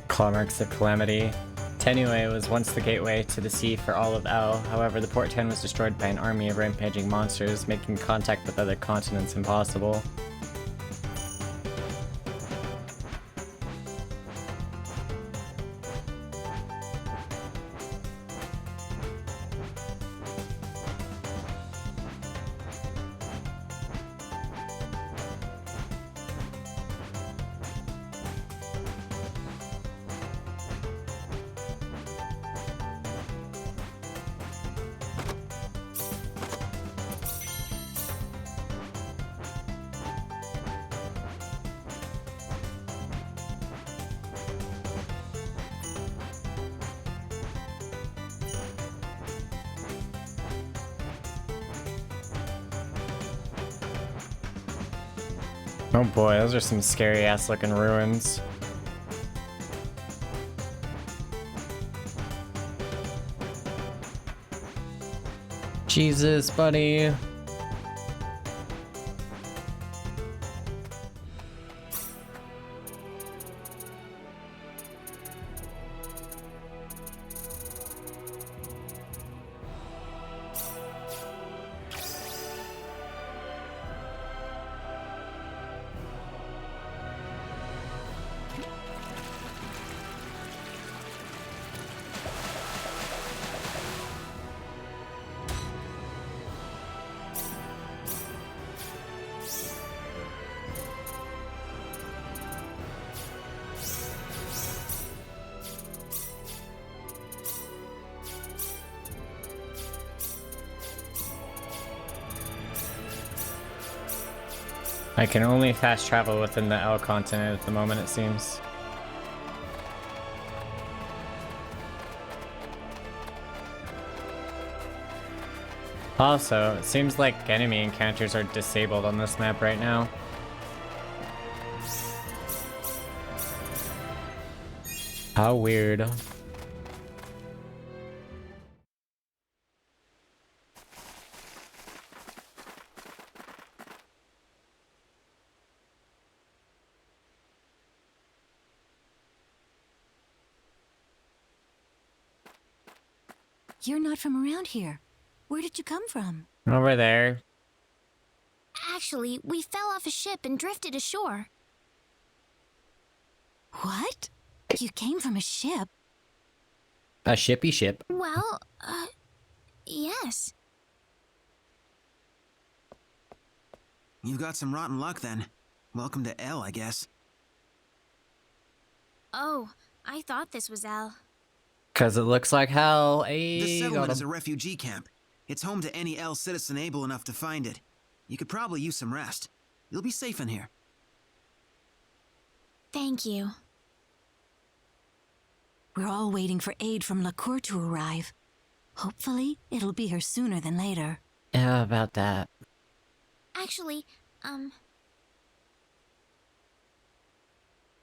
Claw marks the Calamity. Tenue was once the gateway to the sea for all of El. However, the port town was destroyed by an army of rampaging monsters, making contact with other continents impossible. Oh boy, those are some scary ass looking ruins. Jesus, buddy. I can only fast travel within the El continent at the moment, it seems. Also, it seems like enemy encounters are disabled on this map right now. How weird. You're not from around here. Where did you come from? Over there. Actually, we fell off a ship and drifted ashore. What? You came from a ship? A shippy ship. Well, yes. You've got some rotten luck then. Welcome to El, I guess. Oh, I thought this was El. Cause it looks like hell. This settlement is a refugee camp. It's home to any El citizen able enough to find it. You could probably use some rest. You'll be safe in here. Thank you. We're all waiting for aid from LaCour to arrive. Hopefully, it'll be here sooner than later. Yeah, about that. Actually,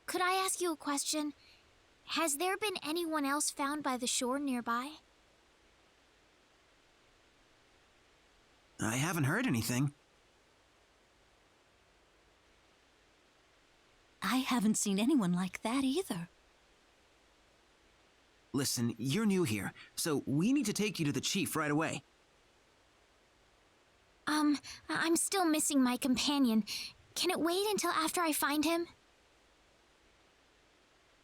could I ask you a question? Has there been anyone else found by the shore nearby? I haven't heard anything. I haven't seen anyone like that either. Listen, you're new here, so we need to take you to the chief right away. I'm still missing my companion. Can it wait until after I find him?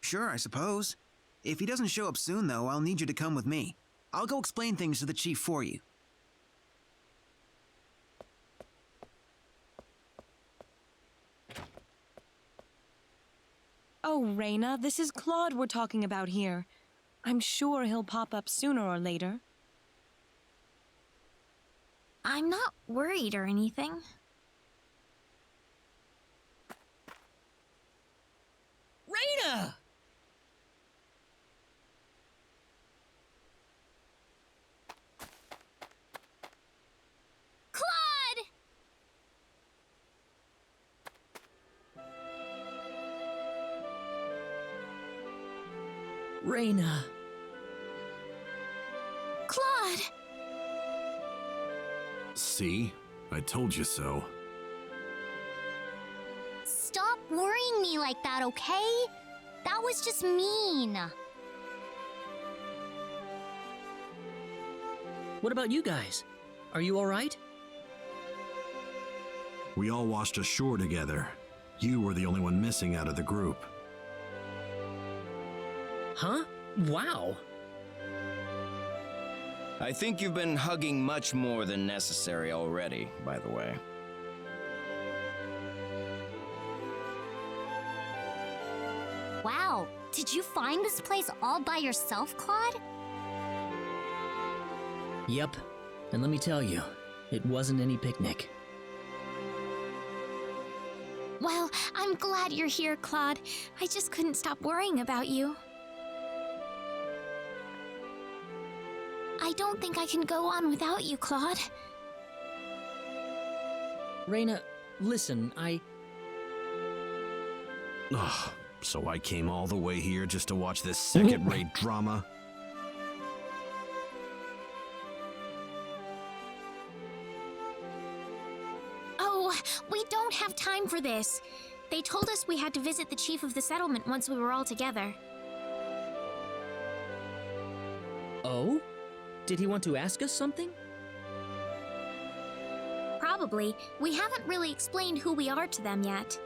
Sure, I suppose. If he doesn't show up soon, though, I'll need you to come with me. I'll go explain things to the chief for you. Oh, Reyna, this is Claude we're talking about here. I'm sure he'll pop up sooner or later. I'm not worried or anything. Reyna! Claude! Reyna. Claude! See? I told you so. Stop worrying me like that, okay? That was just mean. What about you guys? Are you alright? We all washed ashore together. You were the only one missing out of the group. Huh? Wow. I think you've been hugging much more than necessary already, by the way. Wow, did you find this place all by yourself, Claude? Yep. And let me tell you, it wasn't any picnic. Well, I'm glad you're here, Claude. I just couldn't stop worrying about you. I don't think I can go on without you, Claude. Reyna, listen, Ugh, so I came all the way here just to watch this second-rate drama? Oh, we don't have time for this. They told us we had to visit the chief of the settlement once we were all together. Oh? Did he want to ask us something? Probably. We haven't really explained who we are to them yet.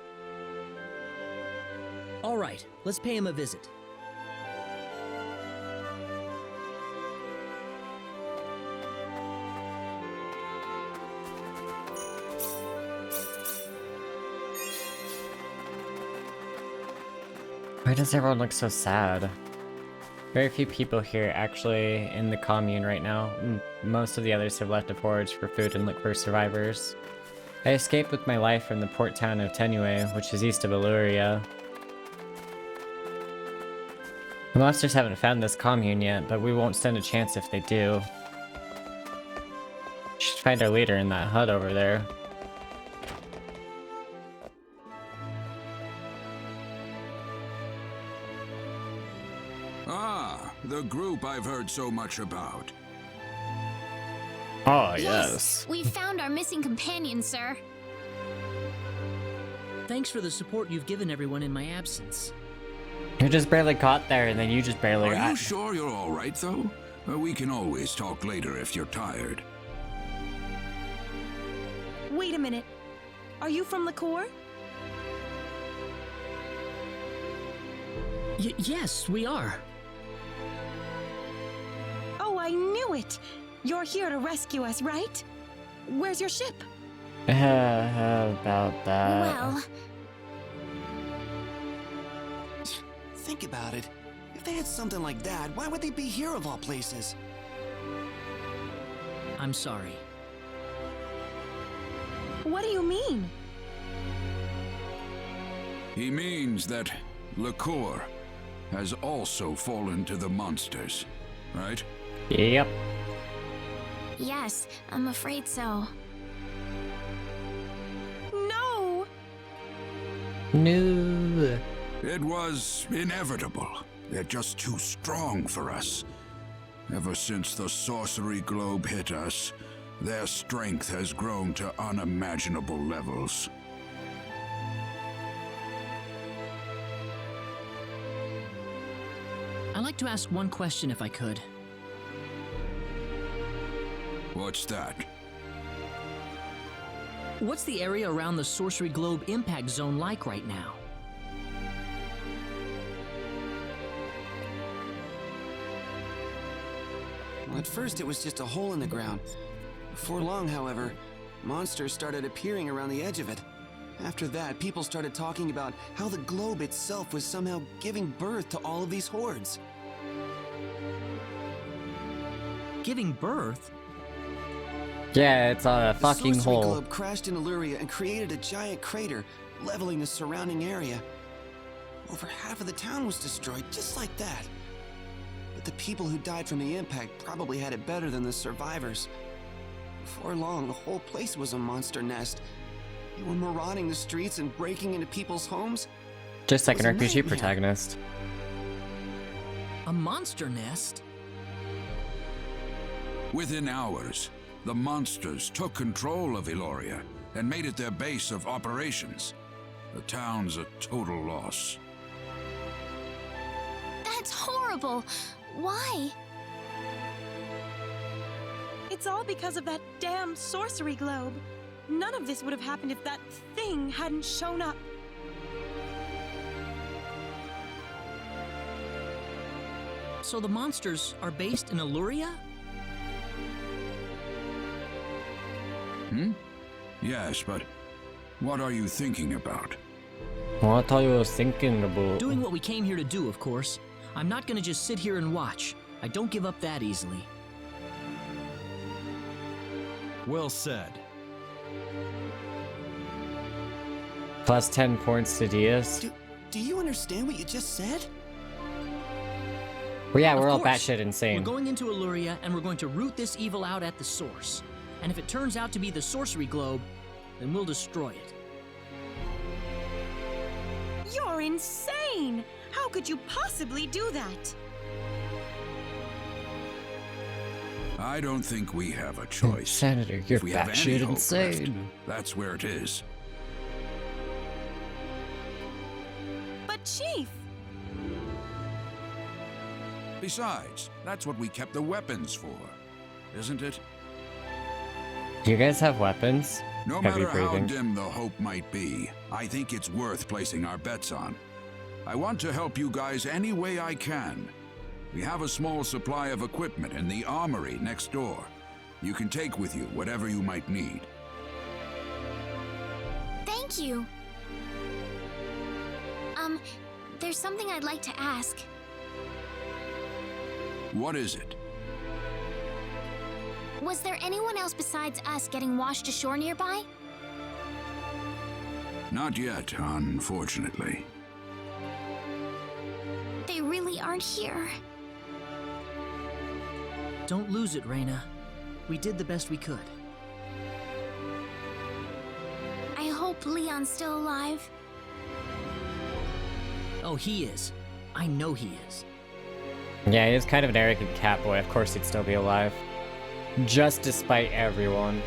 Alright, let's pay him a visit. Why does everyone look so sad? Very few people here actually in the commune right now. Most of the others have left to forage for food and look for survivors. I escaped with my life from the port town of Tenue, which is east of Illyria. The monsters haven't found this commune yet, but we won't stand a chance if they do. Should find our leader in that hut over there. Ah, the group I've heard so much about. Oh, Yes, we found our missing companion, sir. Thanks for the support you've given everyone in my absence. You're just barely caught there, and then you just barely Are got... you sure you're all right, though? We can always talk later if you're tired. Wait a minute. Are you from Liqueur? Yes, we are. Oh, I knew it! You're here to rescue us, right? Where's your ship? How about that? Well... Think about it. If they had something like that, why would they be here of all places? I'm sorry. What do you mean? He means that Liqueur has also fallen to the monsters, right? Yep. Yes, I'm afraid so. No! No. It was inevitable. They're just too strong for us. Ever since the sorcery globe hit us, Their strength has grown to unimaginable levels. I'd like to ask one question if I could. What's that? What's the area around the Sorcery Globe impact zone like right now? Well, at first it was just a hole in the ground. Before long, however, monsters started appearing around the edge of it. After that, people started talking about how the globe itself was somehow giving birth to all of these hordes. Giving birth? Yeah, it's a fucking The Sorcery hole. Globe crashed in Illyria and created a giant crater, leveling the surrounding area. Over half of the town was destroyed, just like that. But the people who died from the impact probably had it better than the survivors. Before long, the whole place was a monster nest. They were marauding the streets and breaking into people's homes. Just like It an was a RPG nightmare. protagonist. A monster nest? Within hours, the monsters took control of Eloria and made it their base of operations. The town's a total loss. That's horrible. Why? It's all because of that damn sorcery globe. None of this would have happened if that thing hadn't shown up. So the monsters are based in Illyria? Yes, but what are you thinking about? What are you thinking about? Doing what we came here to do, of course. I'm not gonna just sit here and watch. I don't give up that easily. Well said. Plus 10 points to Diaz. Do you understand what you just said? Well, yeah, we're Of all course. batshit insane. We're going into Illyria, and we're going to root this evil out at the source. And if it turns out to be the Sorcery Globe, then we'll destroy it. You're insane! How could you possibly do that? I don't think we have a choice. Senator, you're If we have any batshit hope insane. left, that's where it is. But Chief! Besides, that's what we kept the weapons for, isn't it? Do you guys have weapons? No Heavy matter how breathing. dim the hope might be, I think it's worth placing our bets on. I want to help you guys any way I can. We have a small supply of equipment in the armory next door. You can take with you whatever you might need. Thank you. There's something I'd like to ask. What is it? Was there anyone else besides us getting washed ashore nearby? Not yet, unfortunately. They really aren't here. Don't lose it, Reyna. We did the best we could. I hope Leon's still alive. Oh, he is. I know he is. Yeah, he's kind of an arrogant cat boy. Of course he'd still be alive. Just despite everyone.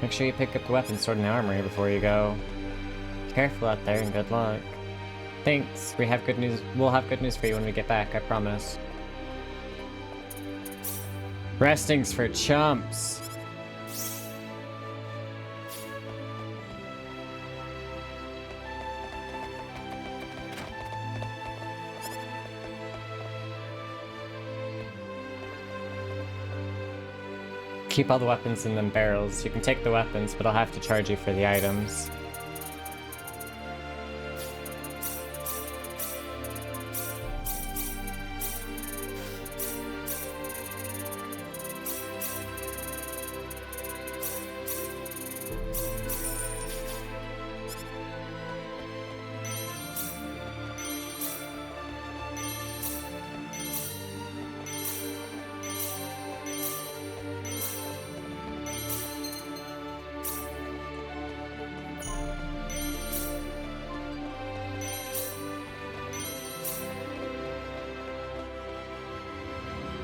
Make sure you pick up the weapon, sword, and the armory before you go. Careful out there and good luck. Thanks. We have good news. We'll have good news for you when we get back, I promise. Resting's for chumps. Keep all the weapons in them barrels. You can take the weapons, but I'll have to charge you for the items.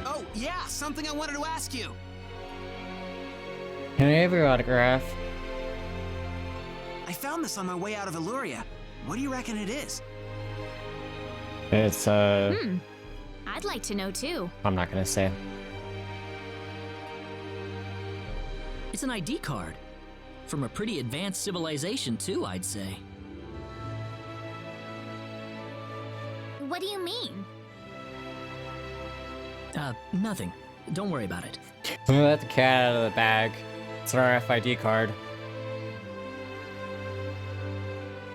Oh, yeah, something I wanted to ask you. Can I have your autograph? I found this on my way out of Illuria. What do you reckon it is? It's I'd like to know too. I'm not gonna say. It's an ID card. From a pretty advanced civilization, too, I'd say. What do you mean? Nothing. Don't worry about it. Let the cat out of the bag. It's our RFID card.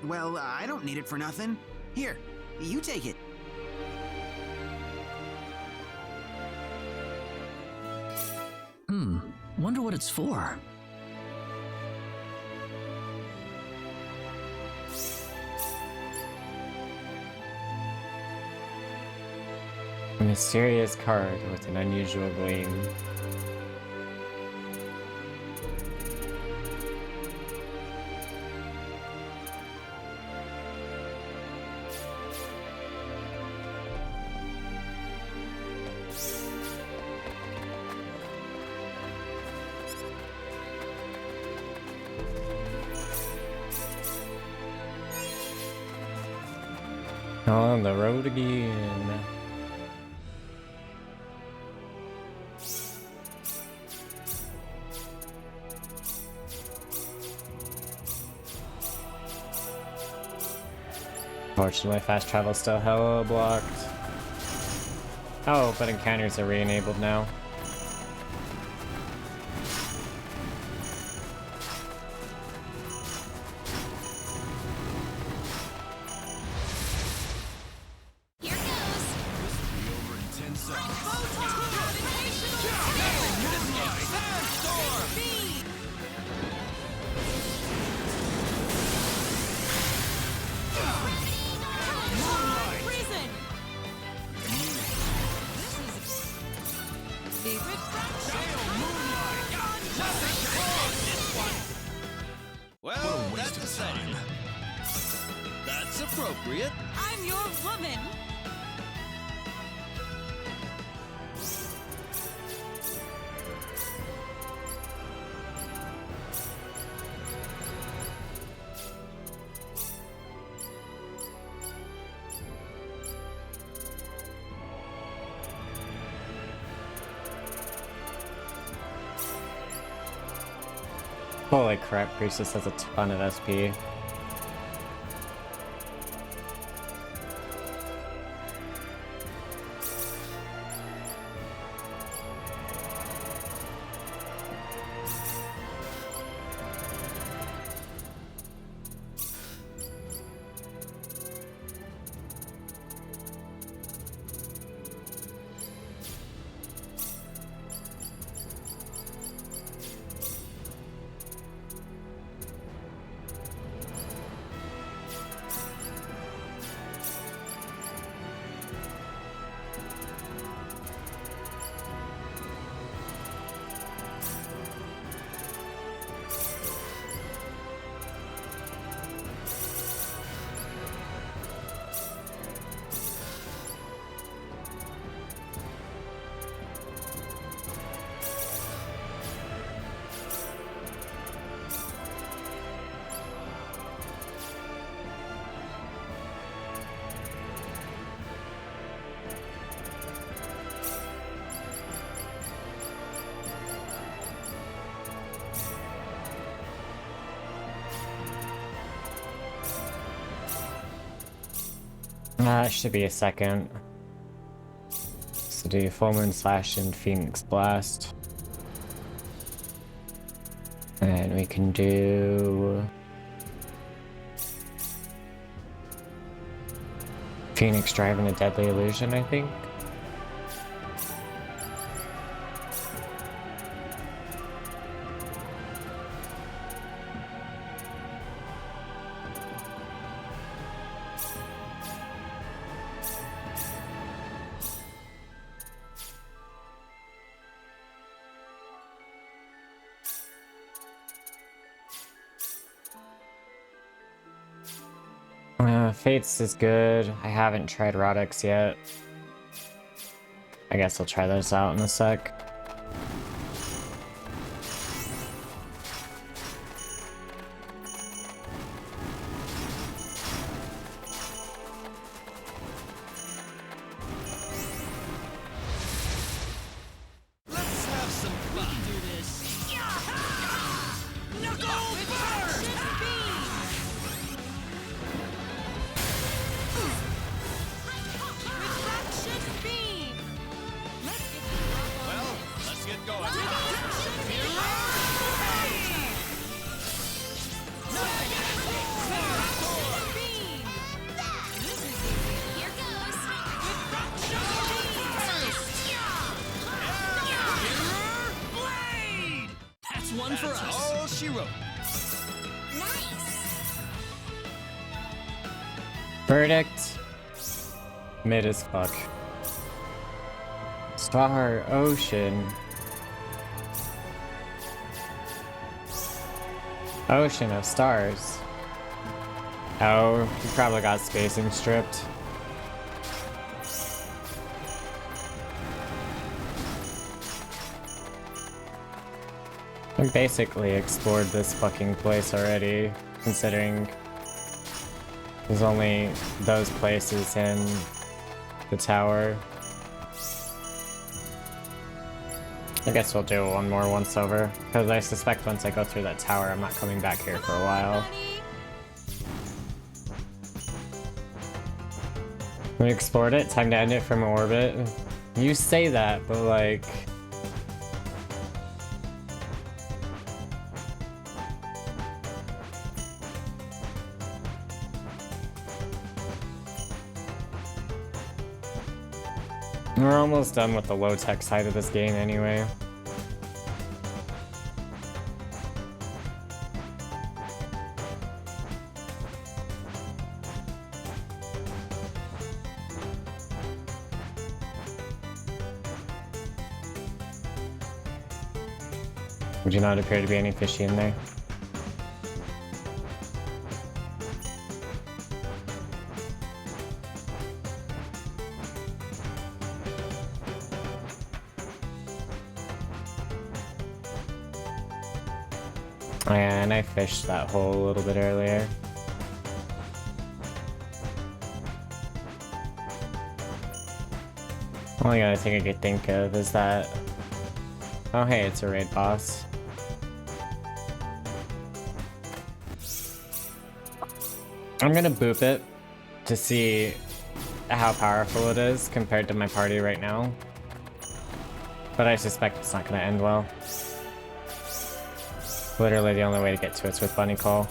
Well, I don't need it for nothing. Here, you take it. Wonder what it's for. A mysterious card with an unusual gleam. On the road again. Unfortunately, fast travel's still hella blocked. Oh, but encounters are re-enabled now. Well, that's the same. That's appropriate. I'm your woman. Holy crap, Priestess has a ton of SP. It should be a second. So do Full Moon Slash and Phoenix Blast. And we can do Phoenix Drive and a Deadly Illusion, I think. Fates is good. I haven't tried Radix yet. I guess I'll try those out in a sec. she wrote. Verdict. Mid as fuck. Star Ocean. Ocean of stars. Oh, you probably got spacing stripped. I basically explored this fucking place already, considering there's only those places in the tower. I guess we'll do one more once over, because I suspect once I go through that tower, I'm not coming back here for a while. We explored it, time to end it from orbit. You say that, but like... We're almost done with the low-tech side of this game anyway. Would you not appear to be any fishy in there? Oh yeah, and I fished that hole a little bit earlier. Only other thing I could think of is that... Oh hey, it's a raid boss. I'm gonna boop it to see how powerful it is compared to my party right now. But I suspect it's not gonna end well. Literally the only way to get to it's with Bunny Call.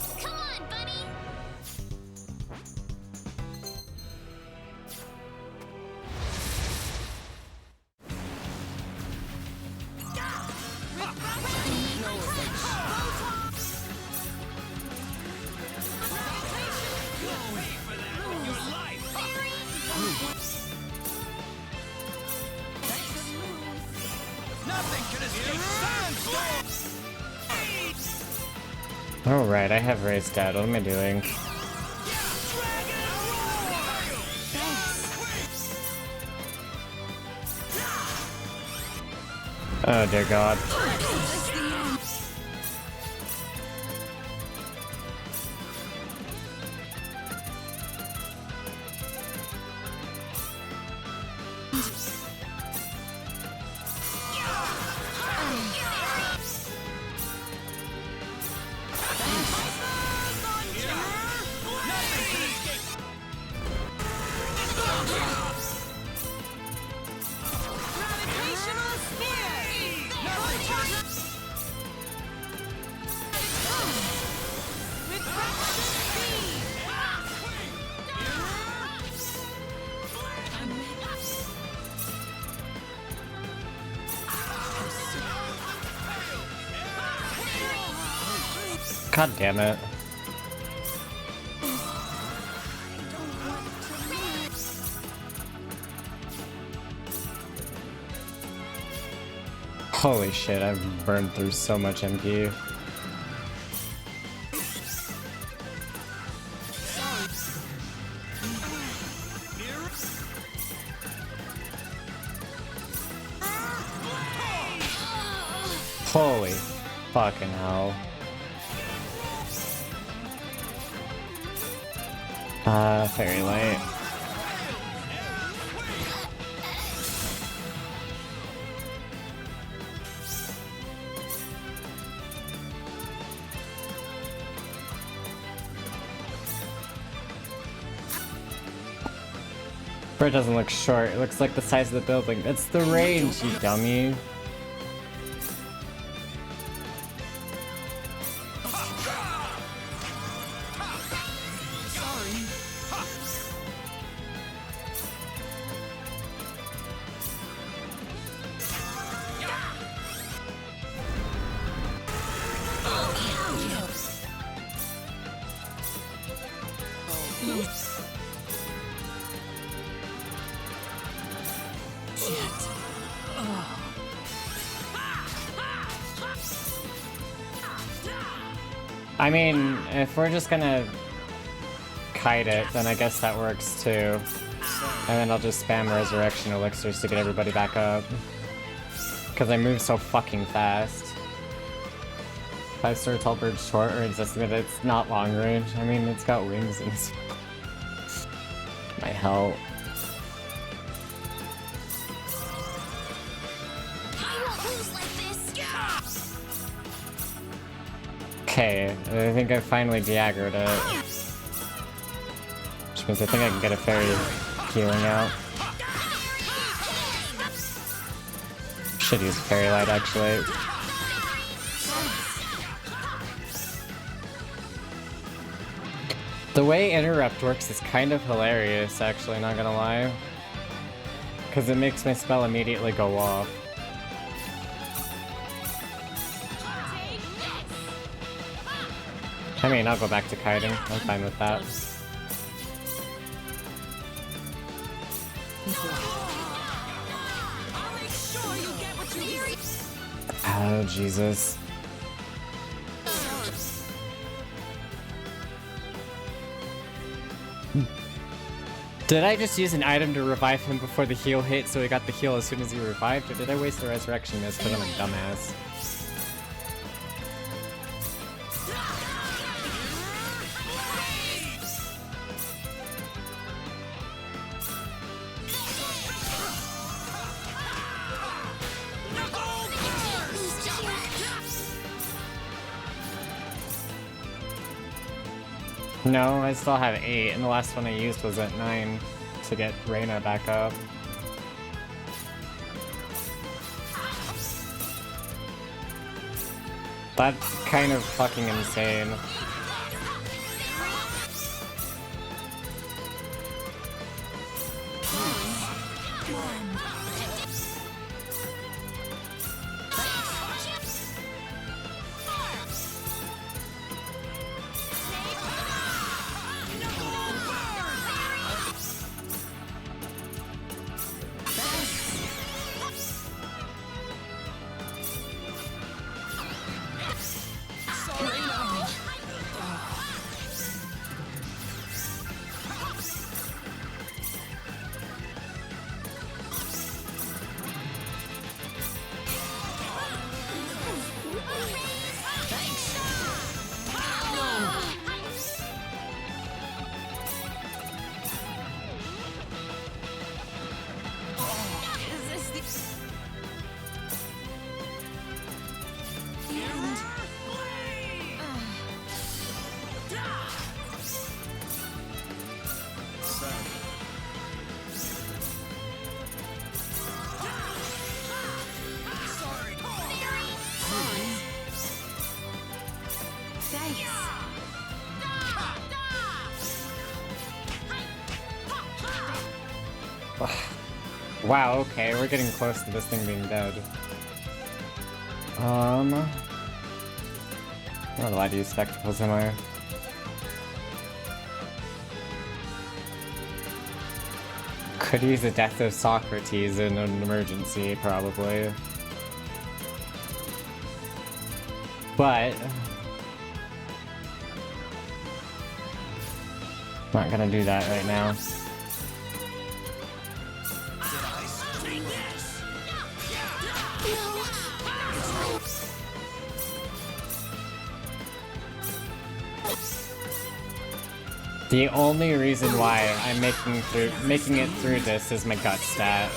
Oh right, I have raised dead. What am I doing? Oh dear God. God damn it. Holy shit, I've burned through so much MP. Holy fucking hell. Fairy light. It doesn't look short, it looks like the size of the building. It's the range, you dummy. I mean, if we're just gonna kite it, then I guess that works too. And then I'll just spam resurrection elixirs to get everybody back up. Because I move so fucking fast. 5-star tall bird short range, that's good. It's not long range. I mean, it's got wings and it's... Might help. Okay, I think I finally de-aggroed it. Which means I think I can get a fairy healing out. Should use fairy light actually. The way interrupt works is kind of hilarious, actually, not gonna lie. Because it makes my spell immediately go off. I mean, I'll go back to kiting. I'm fine with that. Oh, Jesus. Did I just use an item to revive him before the heal hit so he got the heal as soon as he revived? Or did I waste the resurrection miss because I'm a dumbass? No, I still have 8, and the last one I used was at 9 to get Reyna back up. That's kind of fucking insane. Wow, okay, we're getting close to this thing being dead. I'm not allowed to use spectacles, am I? Could use the death of Socrates in an emergency, probably. But... not gonna do that right now. The only reason why I'm making it through this is my gut stat.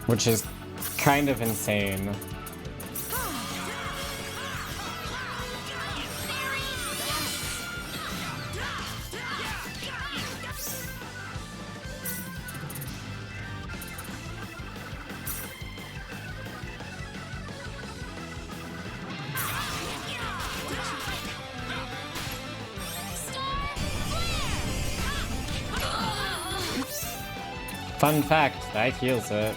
Which is kind of insane. Fun fact, that heals it.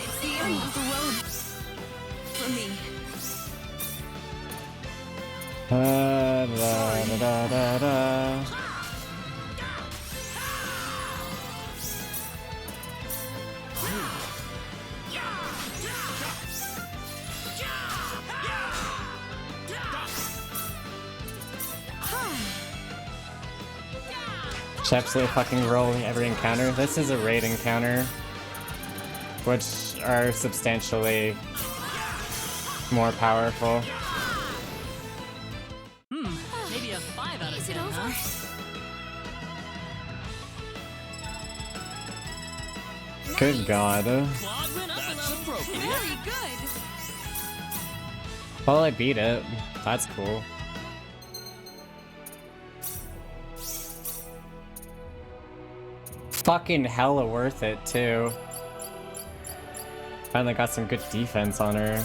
It's the end of the road. Just absolutely fucking roll every encounter. This is a raid encounter, which are substantially more powerful. Maybe a 5 out of 10, huh? Good God. That's appropriate. Very good. Well, I beat it. That's cool. Fucking hella worth it, too. Finally got some good defense on her.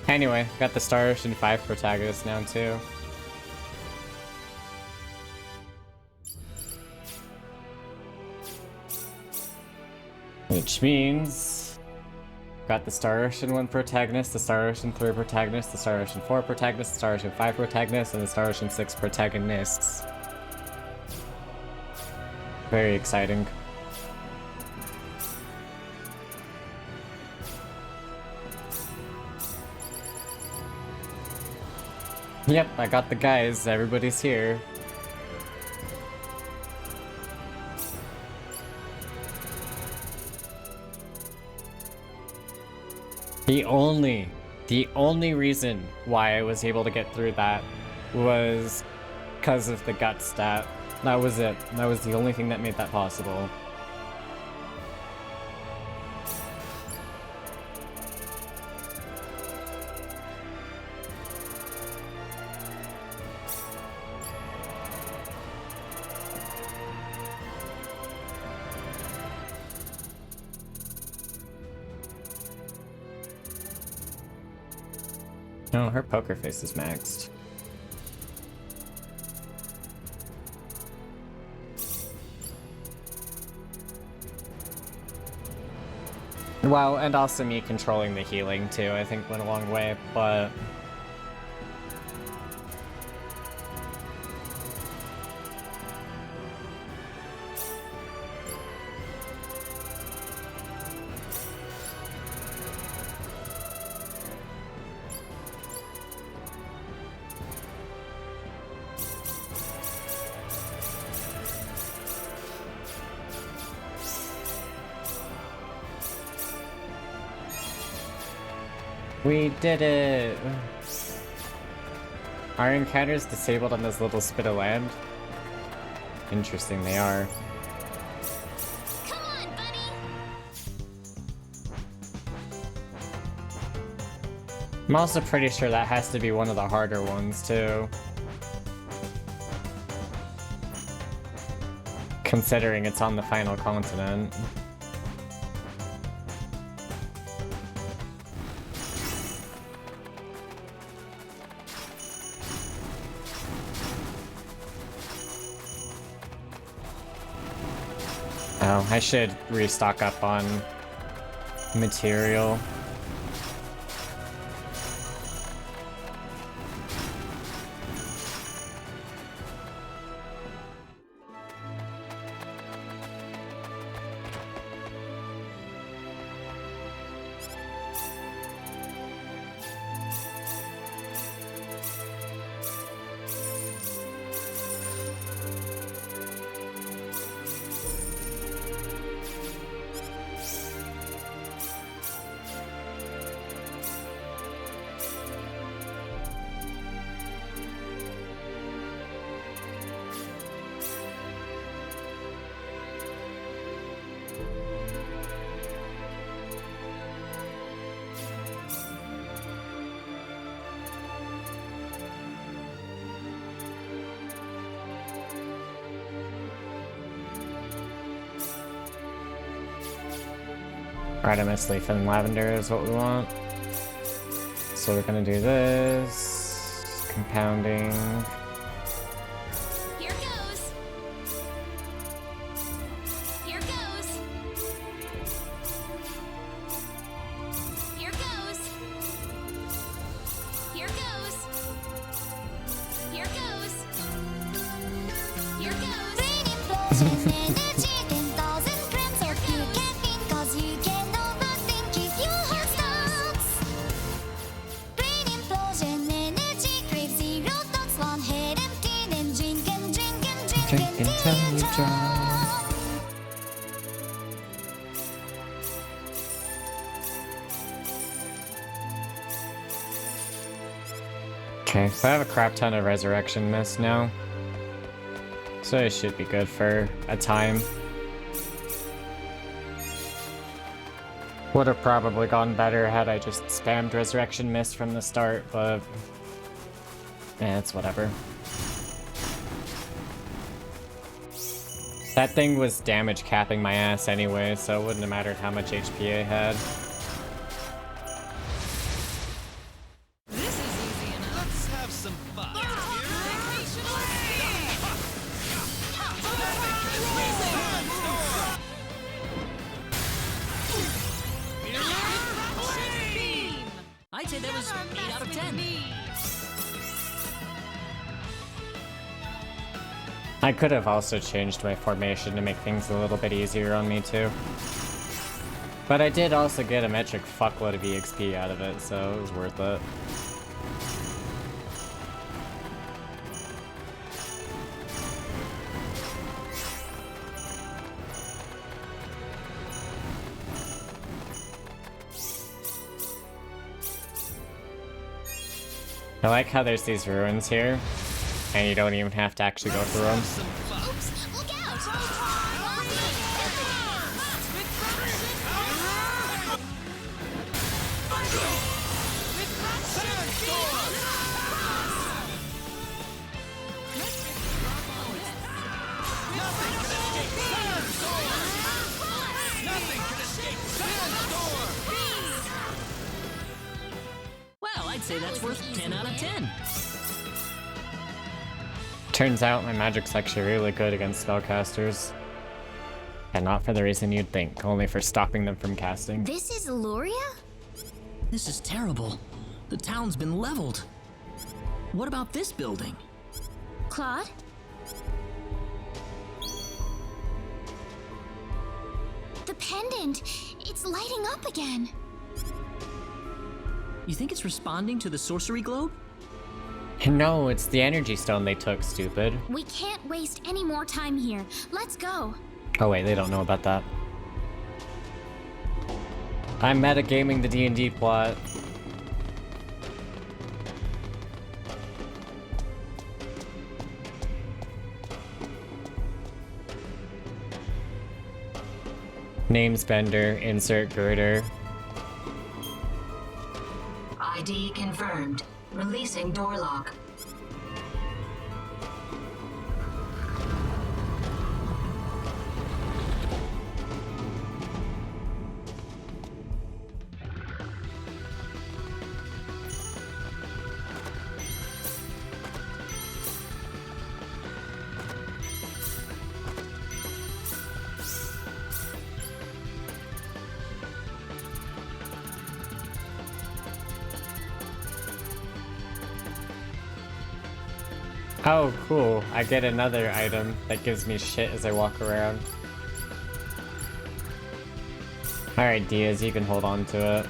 Anyway, got the Star Ocean 5 protagonist now, too. Which means got the Star Ocean 1 protagonist, the Star Ocean 3 protagonist, the Star Ocean 4 protagonist, the Star Ocean 5 protagonist, and the Star Ocean 6 protagonists. Very exciting. Yep, I got the guys. Everybody's here. The only reason why I was able to get through that was because of the gut stat. That was it. That was the only thing that made that possible. No, her poker face is maxed. Well, and also me controlling the healing too, I think went a long way, but... We did it! Are encounters disabled on this little spit of land? Interesting, they are. Come on, buddy. I'm also pretty sure that has to be one of the harder ones, too. Considering it's on the final continent. Oh, I should restock up on material. Artemis Leaf and Lavender is what we want. So we're gonna do this. Compounding. Here goes. Here goes. Here goes. Here goes. Here goes. Here goes. Drink until you drop. Okay, so I have a crap ton of Resurrection Mist now. So it should be good for a time. Would have probably gone better had I just spammed Resurrection Mist from the start, but it's whatever. That thing was damage capping my ass anyway, so it wouldn't have mattered how much HP I had. Let's have some fun. I'd say that was 8 out of 10. I could have also changed my formation to make things a little bit easier on me too. But I did also get a metric fuckload of EXP out of it, so it was worth it. I like how there's these ruins here, and you don't even have to actually go through them. Oops, look out! Well, I'd say that's worth 10 out of 10. Turns out my magic's actually really good against spellcasters. And not for the reason you'd think, only for stopping them from casting. This is Luria? This is terrible. The town's been leveled. What about this building? Claude? The pendant! It's lighting up again! You think it's responding to the sorcery globe? No, it's the energy stone they took, stupid. We can't waste any more time here. Let's go. Oh wait, they don't know about that. I'm metagaming the D&D plot. Namesbender, insert girder. ID confirmed. Releasing door lock. Oh, cool. I get another item that gives me shit as I walk around. Alright, Diaz, you can hold on to it.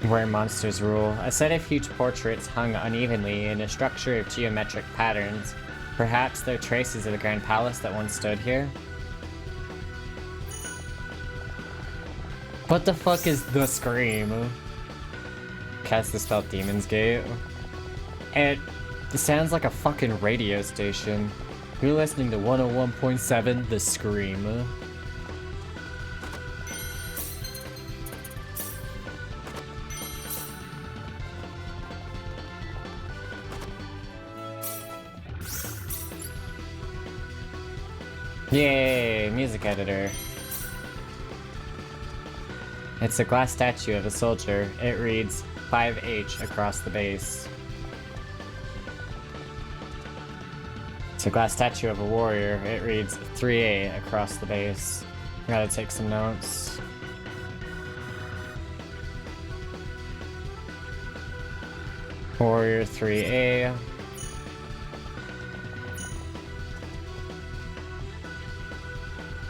Where monsters rule. A set of huge portraits hung unevenly in a structure of geometric patterns. Perhaps they're traces of the Grand Palace that once stood here? What the fuck is the Scream? Cast the spell Demon's Gate. It sounds like a fucking radio station. You're listening to 101.7 The Scream. Yay, music editor. It's a glass statue of a soldier. It reads 5H across the base. It's a glass statue of a warrior. It reads 3A across the base. Gotta take some notes. Warrior 3A.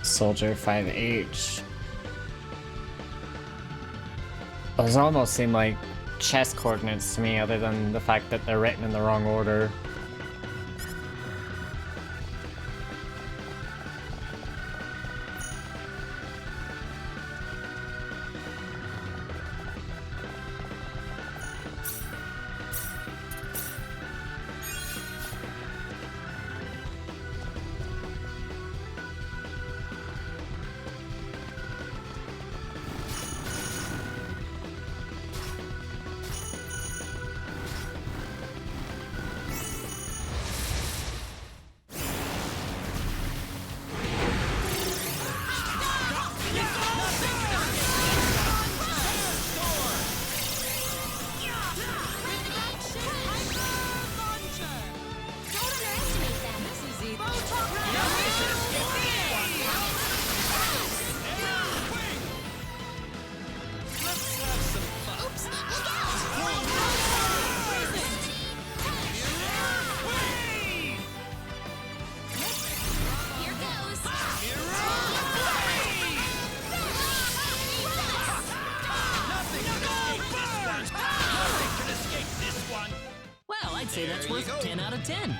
Soldier 5H. Those almost seem like chess coordinates to me, other than the fact that they're written in the wrong order. Well, I'd say that's worth 10 out of 10.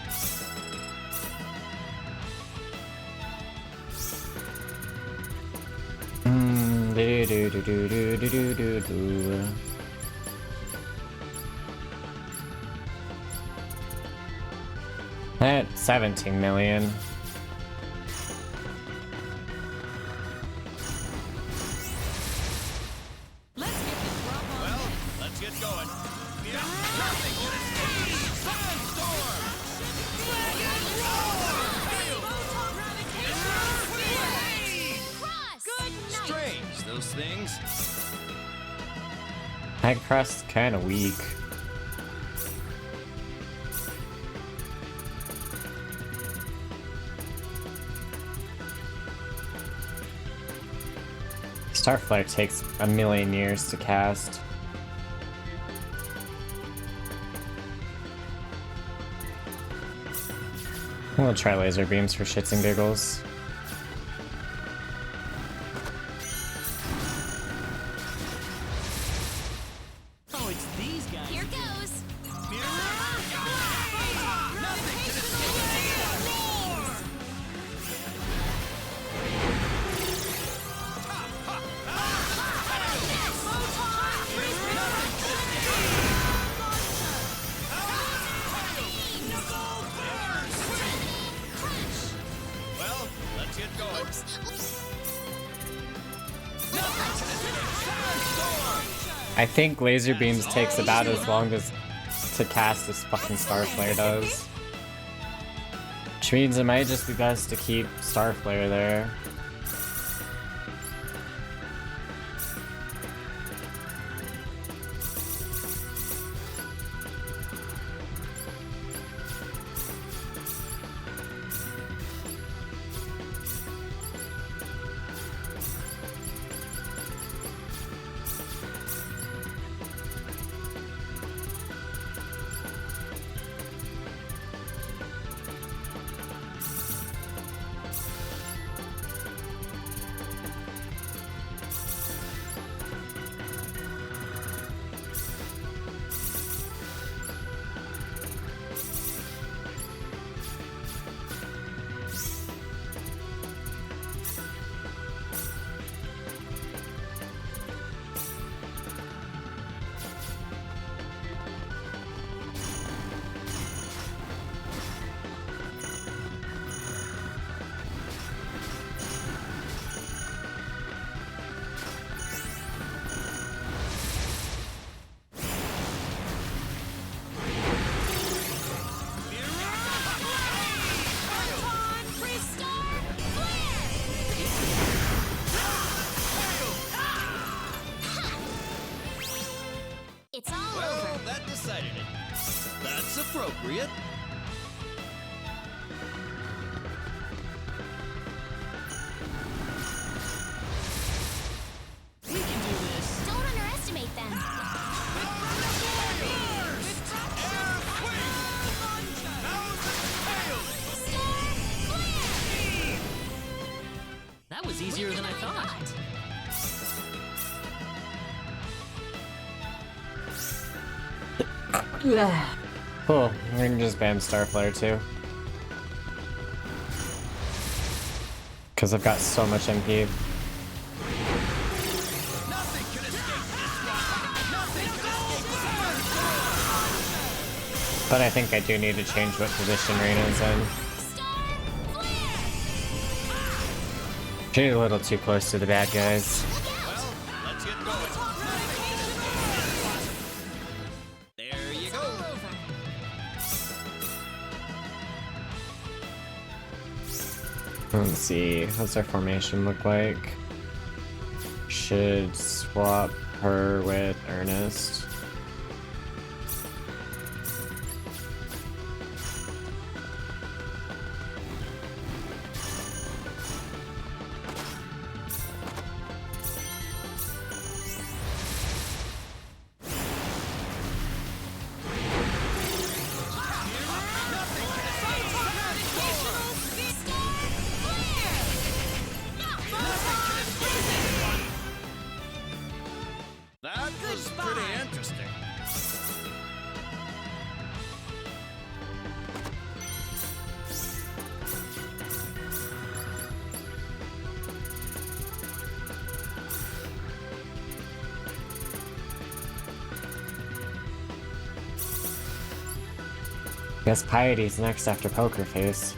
At 17 million. Let's get going. Nothing can escape. Sandstorm! Strange, those things. Head crust's kinda weak. Starflare takes a million years to cast. We'll try laser beams for shits and giggles. Oh, it's these guys. Here goes. Well, let's get going. I think laser beams takes about as long as to cast as fucking Starflare does. Which means it might just be best to keep Starflare there. It's all Well, over. that decided it. That's appropriate. We can do this. Don't underestimate them. Cool. We can just ban Starflare too. Because I've got so much MP. But I think I do need to change what position Reina's in. She's a little too close to the bad guys. There you go. Let's see, what's our formation look like? Should swap her with Ernest. That was pretty interesting. Guess Piety's next after Poker Face.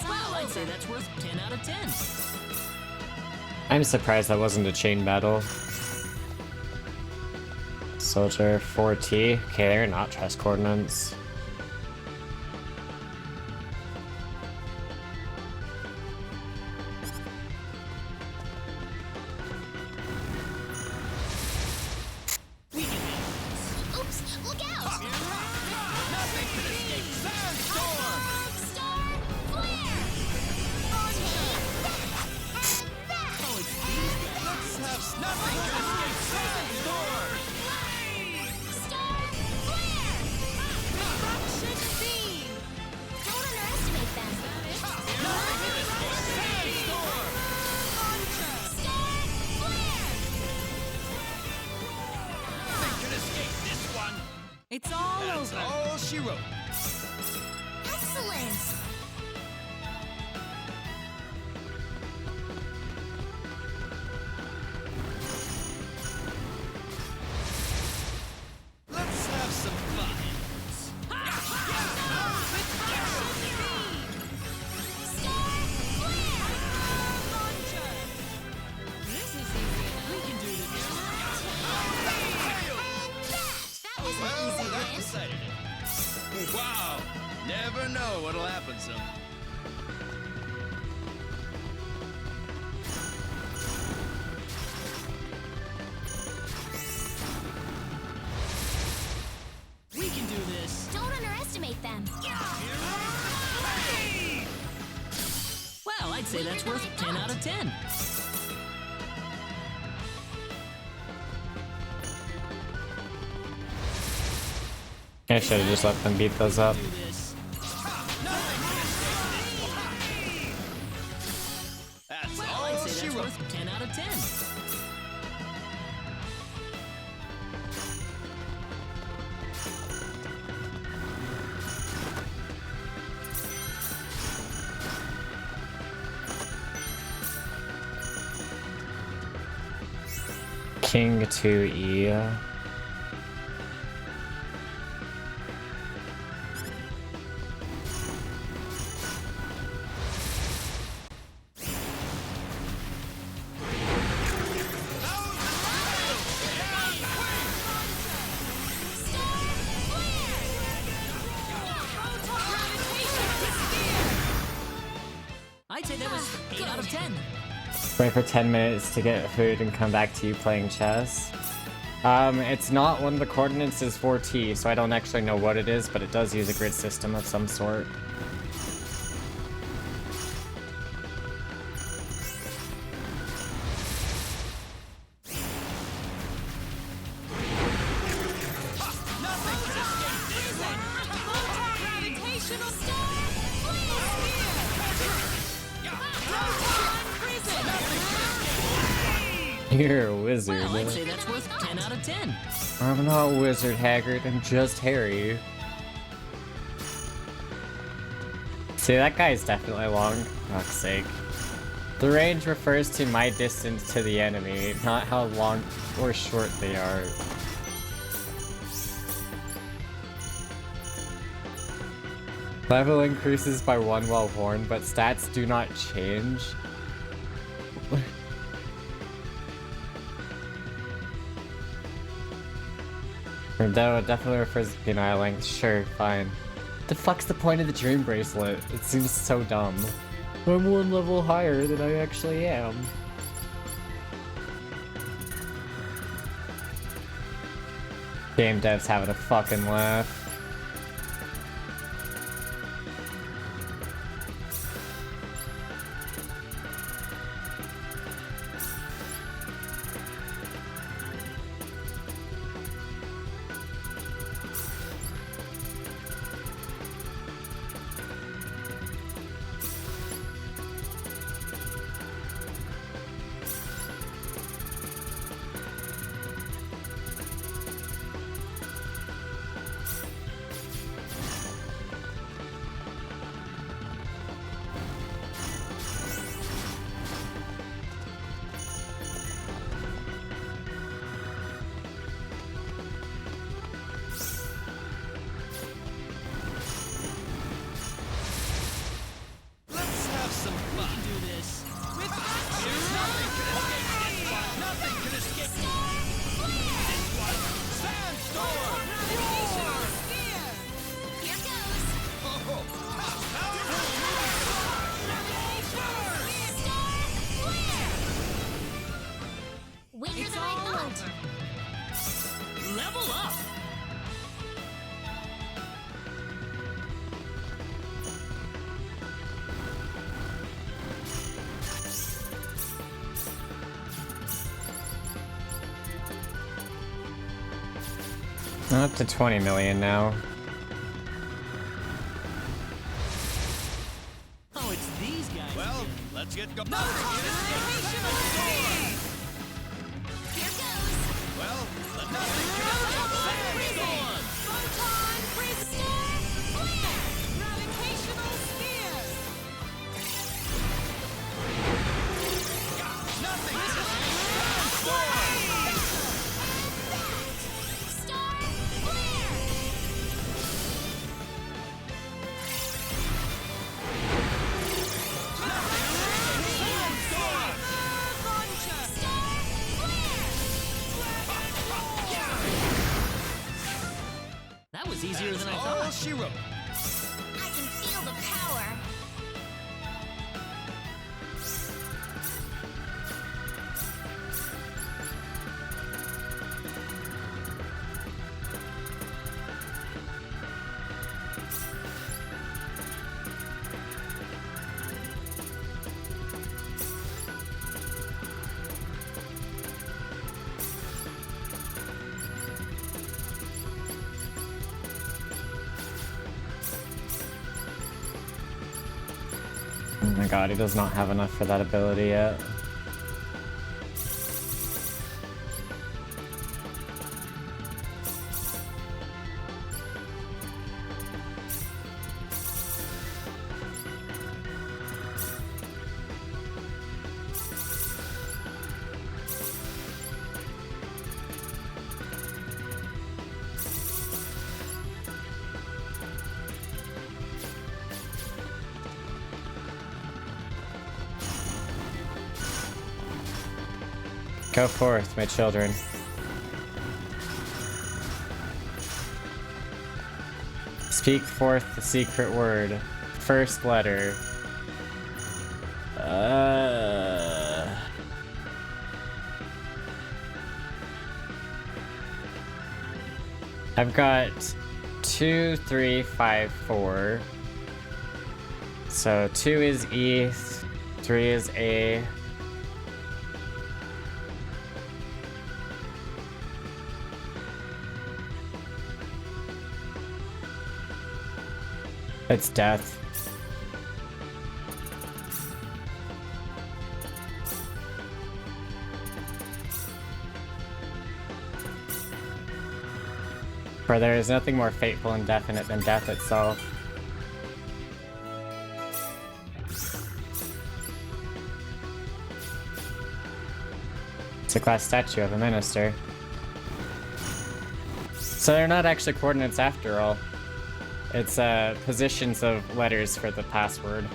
Well, I'd say that's worth 10 out of 10. I'm surprised that wasn't a chain battle. Soldier 4T. Okay, they're not trust coordinates. Oops, look out! Nothing can escape Sandstorm! Let's have nothing can escape Sandstorm! Don't underestimate them. Nothing can escape Sandstorm! Nothing can escape this one! It's all That's over. all she wrote. Excellent! Let's have some fun. This is easy enough. We can do this. That was an Well, easy that win. decided it. Wow! Never know what'll happen, son. We can do this. Don't underestimate them. Well, I'd say that's worth 10 out of 10. I should have just let them beat those up. That's Well, all I'd say she that's wrote. worth 10 out of 10. King 2E. 10 out of 10. Wait for 10 minutes to get food and come back to you playing chess. It's not one of the coordinates is 4T, so I don't actually know what it is, but it does use a grid system of some sort. You're a wizard. Well, I'd say that's worth 10 out of 10. I'm not a wizard, Haggard. I'm just Harry. See, that guy's definitely long. For fuck's sake. The range refers to my distance to the enemy, not how long or short they are. Level increases by 1 while horn, but stats do not change. That definitely refers to penile length. Sure, fine. The fuck's the point of the dream bracelet? It seems so dumb. I'm 1 level higher than I actually am. Game devs having a fucking laugh. It's all over. Level up. Up to 20 million now. Oh, it's these guys. Well, let's get going. Well, Nothing can escape Sandstorm! Photon Crystal Flare! Gravitational Sphere! Nothing can escape Sandstorm! Star Flare! That was easier than I All thought. she wrote. I can feel the power. Oh my god, he does not have enough for that ability yet. Go forth, my children. Speak forth the secret word. First letter. I've got 2, 3, 5, 4. So 2 is E, 3 is A. It's death. For there is nothing more fateful and definite than death itself. It's a glass statue of a minister. So they're not actually coordinates after all. It's positions of letters for the password.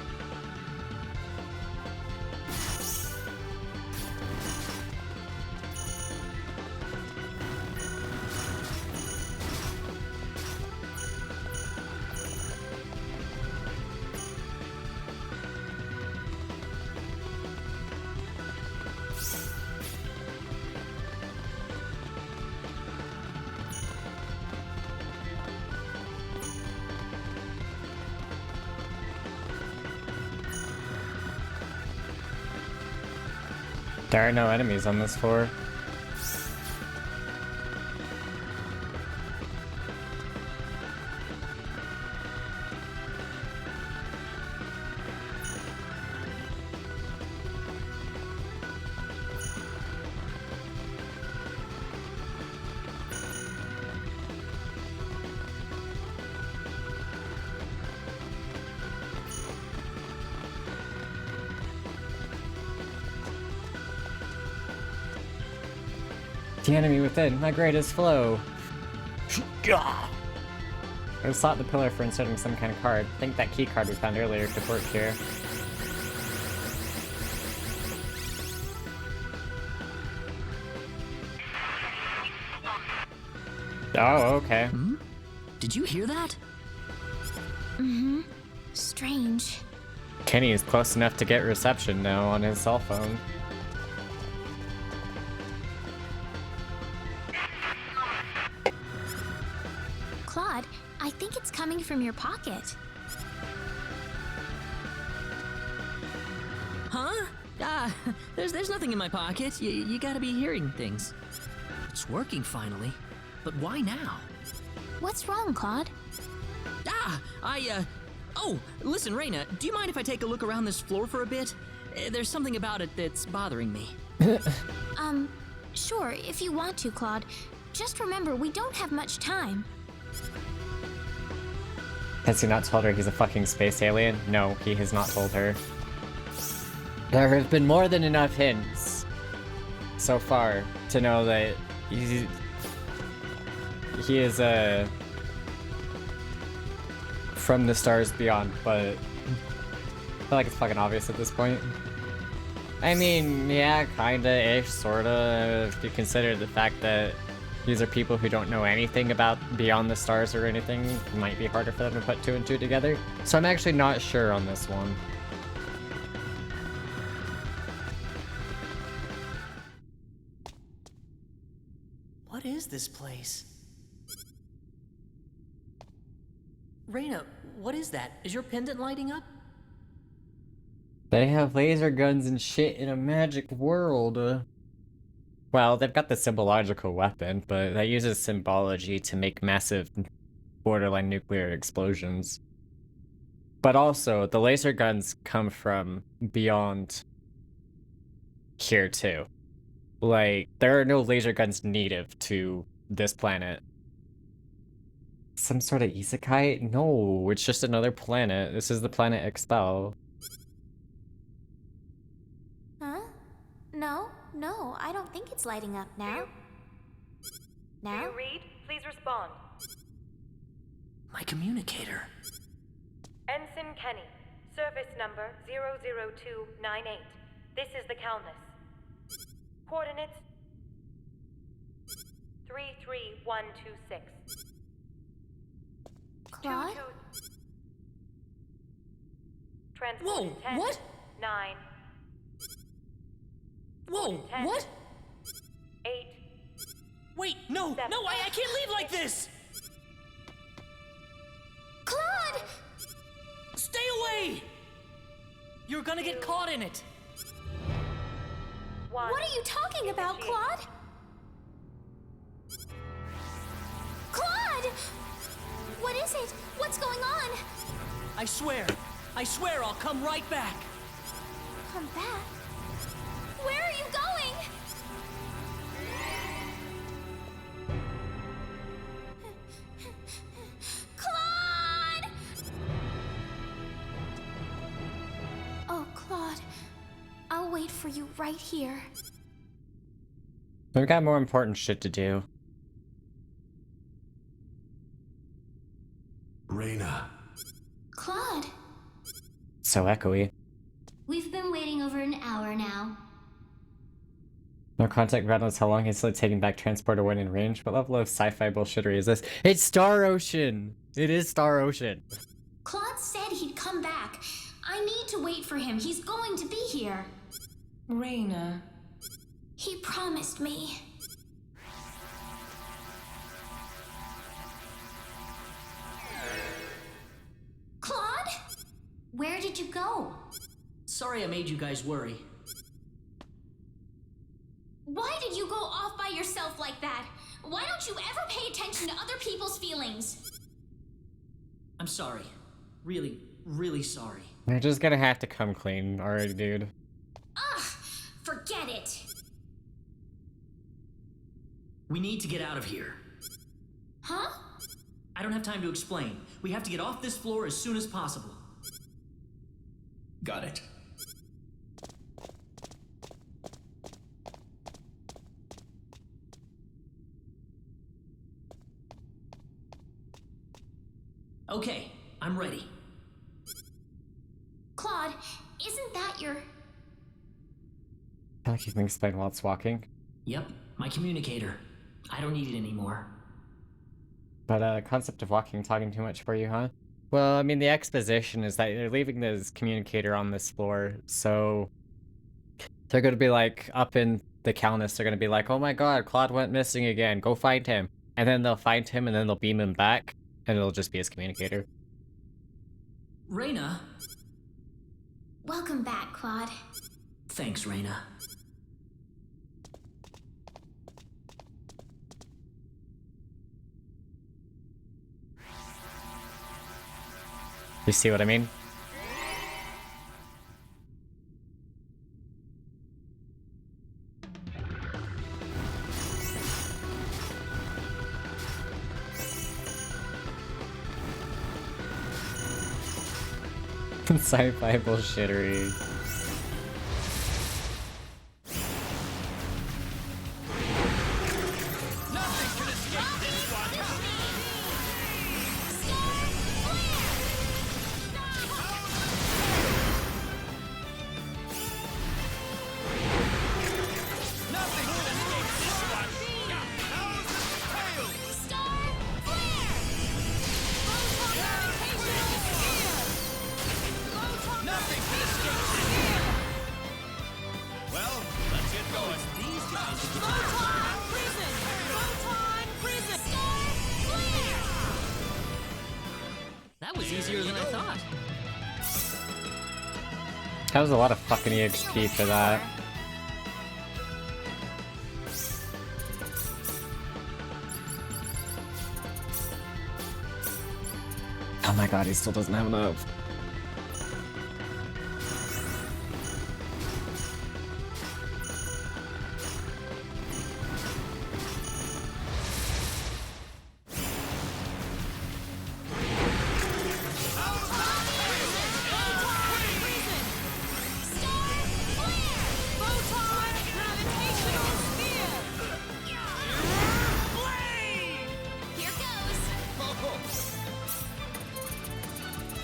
There are no enemies on this floor. The enemy within, my greatest flow. I sought the pillar for inserting some kind of card. I think that key card we found earlier could work here. Oh, okay. Hmm? Did you hear that? Mm-hmm. Strange. Kenny is close enough to get reception now on his cell phone. Claude, I think it's coming from your pocket. Huh? There's nothing in my pocket. You gotta be hearing things. It's working finally. But why now? What's wrong, Claude? Oh, listen, Reyna, do you mind if I take a look around this floor for a bit? There's something about it that's bothering me. Sure, if you want to, Claude. Just remember, we don't have much time. Has he not told her he's a fucking space alien? No, he has not told her. There have been more than enough hints so far to know that he is from the stars beyond, but I feel like it's fucking obvious at this point. I mean, yeah, kinda-ish, sorta, if you consider the fact that these are people who don't know anything about Beyond the Stars or anything. It might be harder for them to put 2 and 2 together. So I'm actually not sure on this one. What is this place? Reyna, what is that? Is your pendant lighting up? They have laser guns and shit in a magic world. Well, they've got the symbological weapon, but that uses symbology to make massive borderline nuclear explosions. But also, the laser guns come from beyond here too. Like, there are no laser guns native to this planet. Some sort of isekai? No, it's just another planet. This is the planet Expel. Huh? No, I don't think it's lighting up now. Now? Do you read? Please respond. My communicator. Ensign Kenny, service number 00298. This is the Calnus. Coordinates 33126. Claude? Transport Whoa, 10, what? 9, Whoa, 10, what? 8. Wait, no, no, I can't leave like this! Claude! Stay away! You're gonna get caught in it. What are you talking about, Claude? Claude! What is it? What's going on? I swear I'll come right back. Come back? Where are you going? Claude! Oh, Claude. I'll wait for you right here. We've got more important shit to do. Reyna. Claude, So echoey. we've been waiting over an hour now. No contact rattles how long it's taking back transporter when in range. What level of sci-fi bullshittery is this? It's Star Ocean! It is Star Ocean. Claude said he'd come back. I need to wait for him. He's going to be here. Reyna. He promised me. Claude? Where did you go? Sorry I made you guys worry. Why did you go off by yourself like that? Why don't you ever pay attention to other people's feelings? I'm sorry. Really, really sorry. You're just gonna have to come clean already, dude. Ugh! Forget it! We need to get out of here. Huh? I don't have time to explain. We have to get off this floor as soon as possible. Got it. Okay, I'm ready. Claude, isn't that your... I feel like you can explain while it's walking. Yep, my communicator. I don't need it anymore. But concept of walking talking too much for you, huh? Well, I mean, the exposition is that they're leaving this communicator on this floor, so they're gonna be like, up in the Calnus, they're gonna be like, oh my god, Claude went missing again, go find him. And then they'll find him, and then they'll beam him back, and it'll just be his communicator. Reyna? Welcome back, Claude. Thanks, Reyna. You see what I mean? Sci-fi bullshittery. That was easier than I thought. That was a lot of fucking EXP for that. Oh my god, he still doesn't have enough.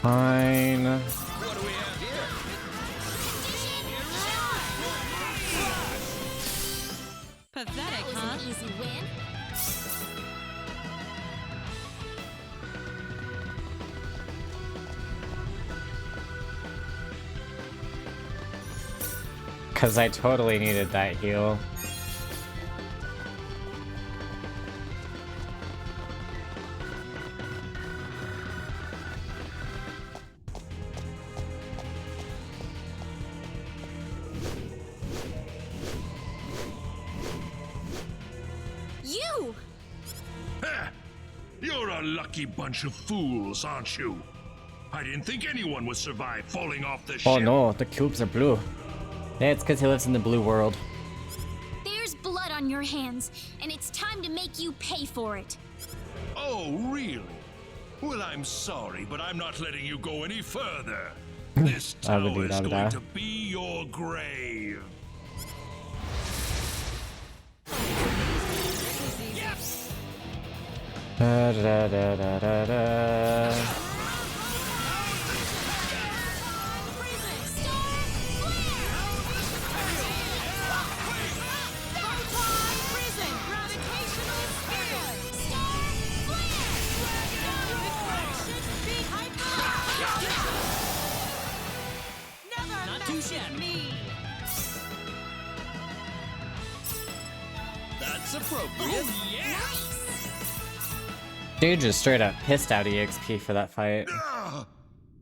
Fine. What do we have here? Pathetic, That was huh? an easy win. Because I totally needed that heal. You! You're a lucky bunch of fools, aren't you? I didn't think anyone would survive falling off the ship. Oh no, the cubes are blue. Yeah, it's because he lives in the blue world. There's blood on your hands, and it's time to make you pay for it. Oh, really? Well, I'm sorry, but I'm not letting you go any further. This tower is going to be your grave. Da, da, da, da, da, da. Not too shabby. That's appropriate. Oh, yeah. Dude just straight up pissed out EXP for that fight.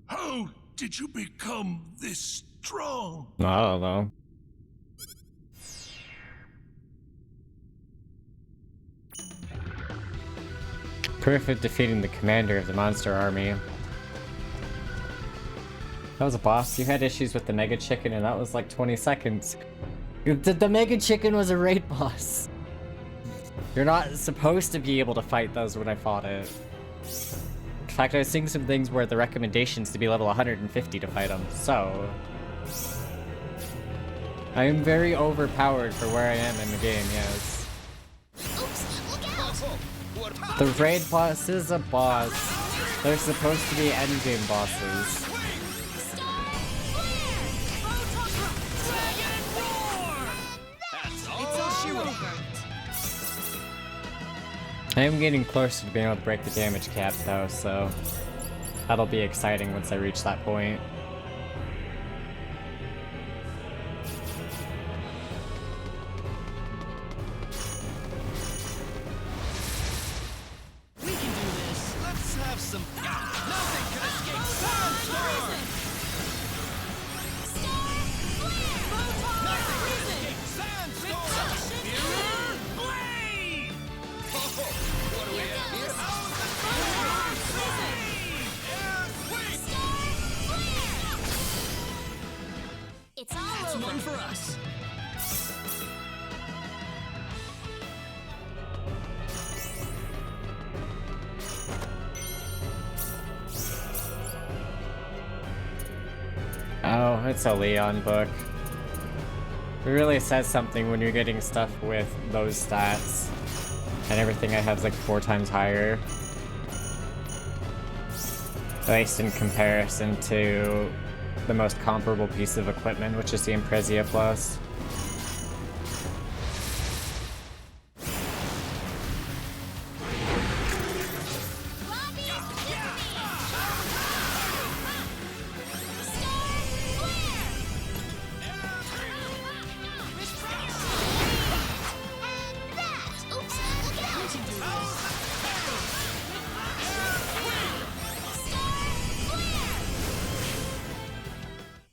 How did you become this strong? I don't know. Proof of defeating the commander of the monster army. That was a boss. You had issues with the Mega Chicken and that was like 20 seconds. The Mega Chicken was a raid boss. You're not supposed to be able to fight those when I fought it. In fact, I was seeing some things where the recommendations to be level 150 to fight them, so... I am very overpowered for where I am in the game, yes. Oops, look out! The raid boss is a boss. They're supposed to be endgame bosses. I am getting closer to being able to break the damage cap though, so that'll be exciting once I reach that point. We can do this. Let's have some. Nothing can escape Sandstorm. Nothing can escape Sandstorm. Mirror Blade. What do we have here? It's all That's over. one for us. Oh, it's a Leon book. It really says something when you're getting stuff with those stats. And everything I have is like 4 times higher. At least in comparison to the most comparable piece of equipment, which is the Imprezia Plus.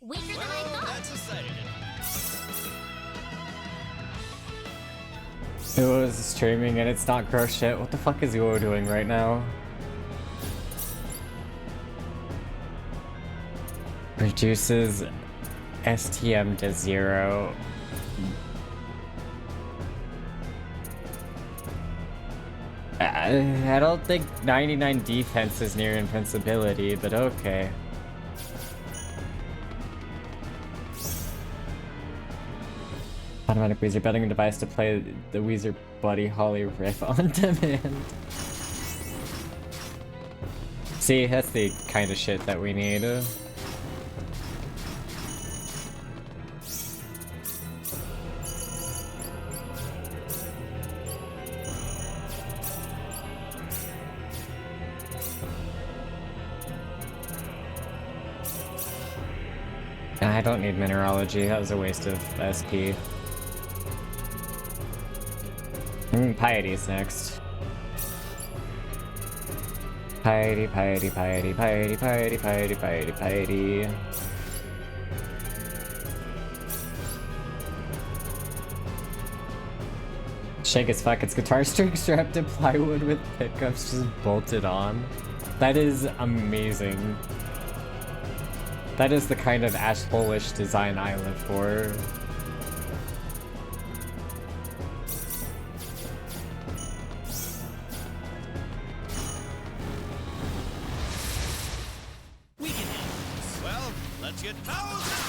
Weaker than I thought. That's exciting. Uo is streaming and it's not gross shit. What the fuck is Uo doing right now? Reduces STM to 0. I don't think 99 defense is near invincibility, but okay. Automatic Weezer betting device to play the Weezer Buddy Holly riff on demand. See, that's the kind of shit that we need. I don't need mineralogy, that was a waste of SP. Piety's next. Piety, piety, piety, piety, piety, piety, piety, piety. Shake as fuck, its guitar string strapped to plywood with pickups just bolted on. That is amazing. That is the kind of asshole-ish design I live for. We can handle this. Well, let's get powers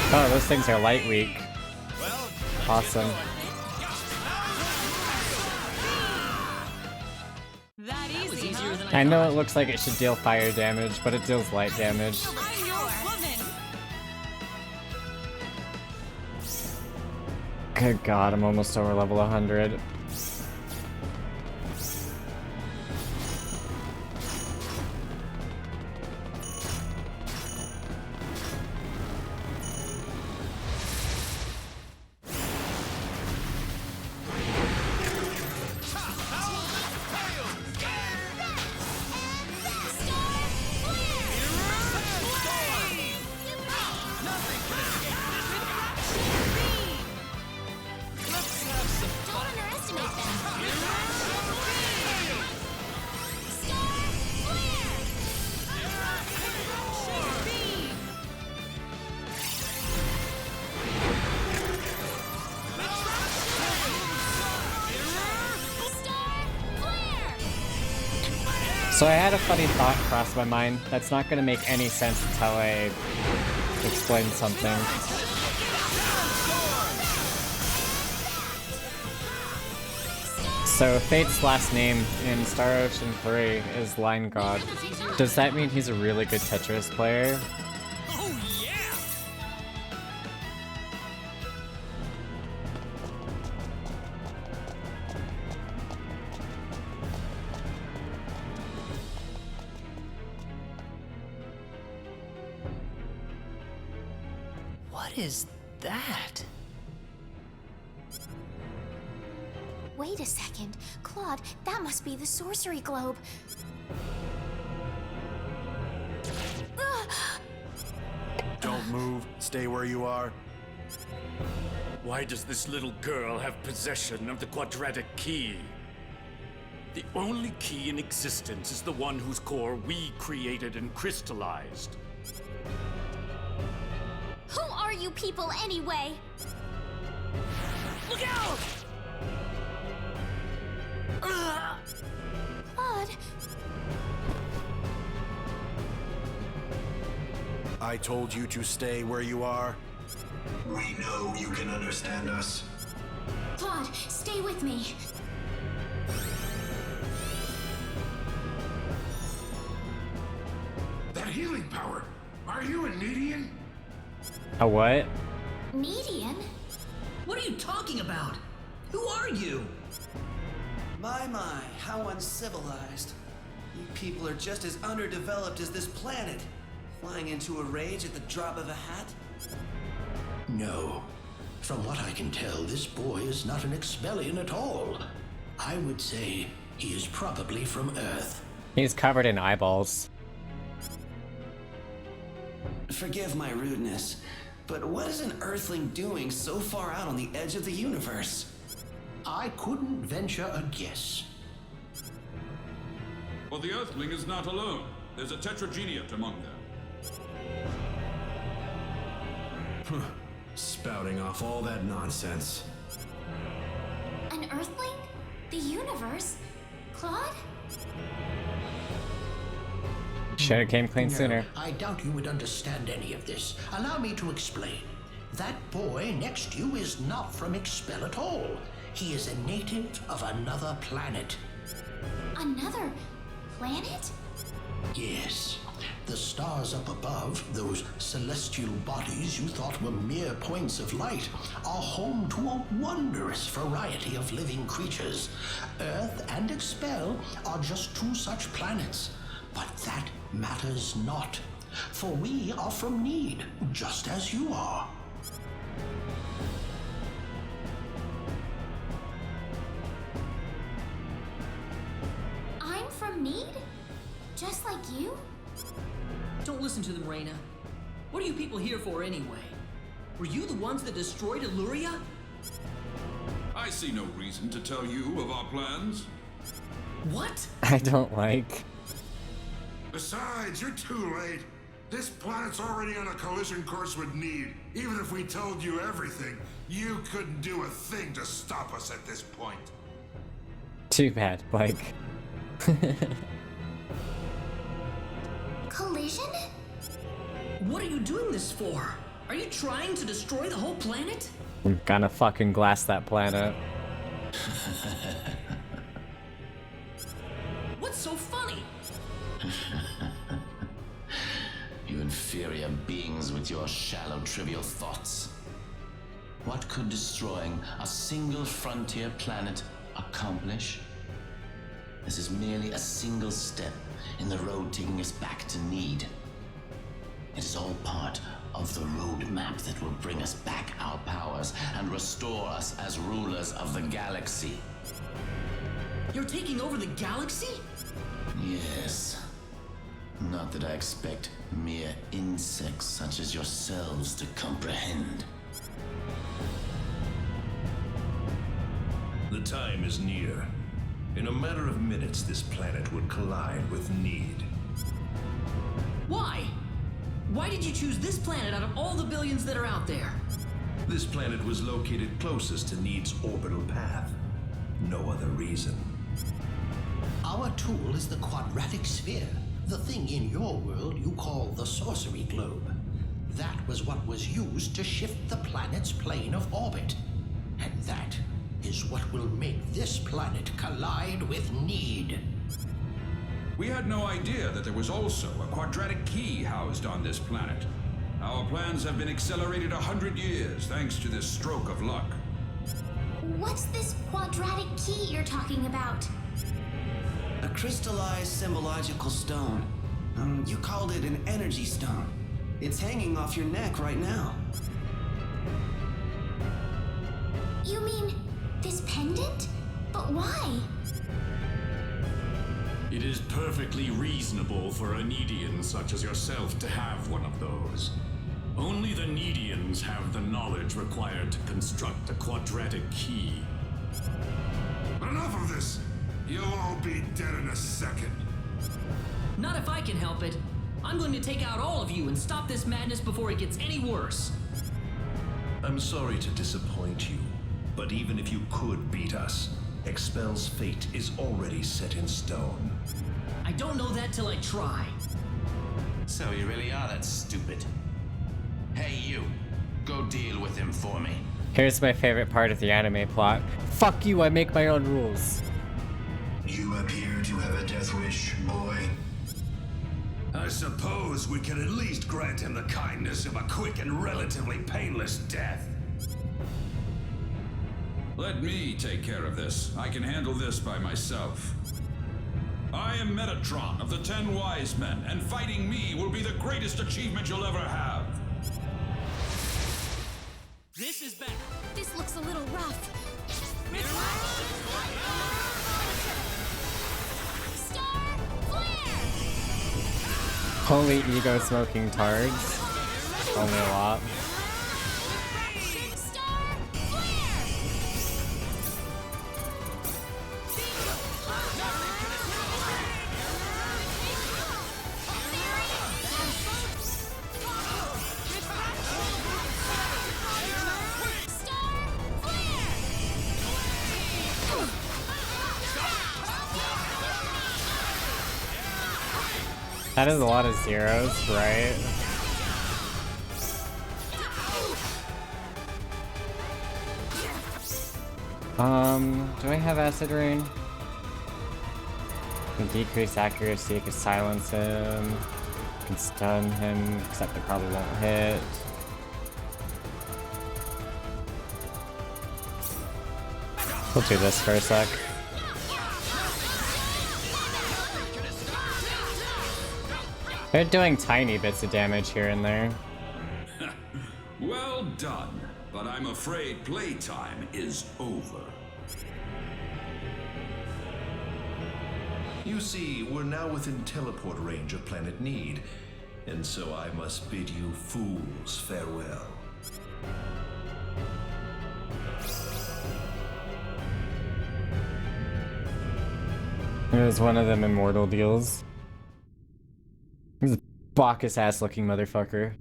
Oh, those things are light weak. Awesome. That easy, huh? I know it looks like it should deal fire damage, but it deals light damage. I'm your woman. Good god, I'm almost over level 100. So I had a funny thought cross my mind that's not going to make any sense until I explain something. So Fate's last name in Star Ocean 3 is Line God. Does that mean he's a really good Tetris player? What is that? Wait a second. Claude, that must be the sorcery globe. Don't move. Stay where you are. Why does this little girl have possession of the quadratic key? The only key in existence is the one whose core we created and crystallized. Who are you people anyway? Look out! Claude. I told you to stay where you are. We know you can understand us. Claude, stay with me. That healing power! Are you a Nedian? A what? Nedian? What are you talking about? Who are you? My, how uncivilized. You people are just as underdeveloped as this planet. Flying into a rage at the drop of a hat? No. From what I can tell, this boy is not an Expellion at all. I would say he is probably from Earth. He's covered in eyeballs. Forgive my rudeness, but what is an Earthling doing so far out on the edge of the universe? I couldn't venture a guess. Well, the Earthling is not alone. There's a Tetrageniate among them. Spouting off all that nonsense. An Earthling? The universe? Claude? Should have came clean sooner. I doubt you would understand any of this. Allow me to explain. That boy next to you is not from Expel at all. He is a native of another planet. Another planet? Yes. The stars up above, those celestial bodies you thought were mere points of light, are home to a wondrous variety of living creatures. Earth and Expel are just two such planets. But that matters not, for we are from Need, just as you are. I'm from Need? Just like you? Don't listen to them, Reyna. What are you people here for anyway? Were you the ones that destroyed Illuria? I see no reason to tell you of our plans. What? I don't like. Besides, you're too late. This planet's already on a collision course with Need. Even if we told you everything, you couldn't do a thing to stop us at this point. Too bad, like. Collision? What are you doing this for? Are you trying to destroy the whole planet? I'm gonna fucking glass that planet. What's so funny? You inferior beings with your shallow, trivial thoughts. What could destroying a single frontier planet accomplish? This is merely a single step in the road taking us back to Need. It is all part of the roadmap that will bring us back our powers and restore us as rulers of the galaxy. You're taking over the galaxy? Yes. Not that I expect mere insects such as yourselves to comprehend. The time is near. In a matter of minutes, this planet would collide with Need. Why? Why did you choose this planet out of all the billions that are out there? This planet was located closest to Need's orbital path. No other reason. Our tool is the quadratic sphere, the thing in your world you call the sorcery globe. That was what was used to shift the planet's plane of orbit. And that is what will make this planet collide with Need. We had no idea that there was also a quadratic key housed on this planet. Our plans have been accelerated 100 years thanks to this stroke of luck. What's this quadratic key you're talking about? A crystallized symbological stone. You called it an energy stone. It's hanging off your neck right now. You mean this pendant? But why? It is perfectly reasonable for a Needian such as yourself to have one of those. Only the Needians have the knowledge required to construct a quadratic key. Enough of this! You'll all be dead in a second. Not if I can help it. I'm going to take out all of you and stop this madness before it gets any worse. I'm sorry to disappoint you, but even if you could beat us, Expel's fate is already set in stone. I don't know that till I try. So you really are that stupid. Hey you, go deal with him for me. Here's my favorite part of the anime plot. Fuck you, I make my own rules. You appear to have a death wish, boy. I suppose we can at least grant him the kindness of a quick and relatively painless death. Let me take care of this. I can handle this by myself. I am Metatron of the 10 Wise Men, and fighting me will be the greatest achievement you'll ever have. This is better. This looks a little rough. Star Flare! Holy ego smoking tards. Only a lot. That is a lot of zeros, right? Do I have Acid Rain? Can decrease accuracy, can silence him, can stun him, except it probably won't hit. We'll do this for a sec. They're doing tiny bits of damage here and there. Well done, but I'm afraid playtime is over. You see, we're now within teleport range of Planet Need, and so I must bid you fools farewell. It was one of them immortal deals. He's a Bacchus ass looking motherfucker.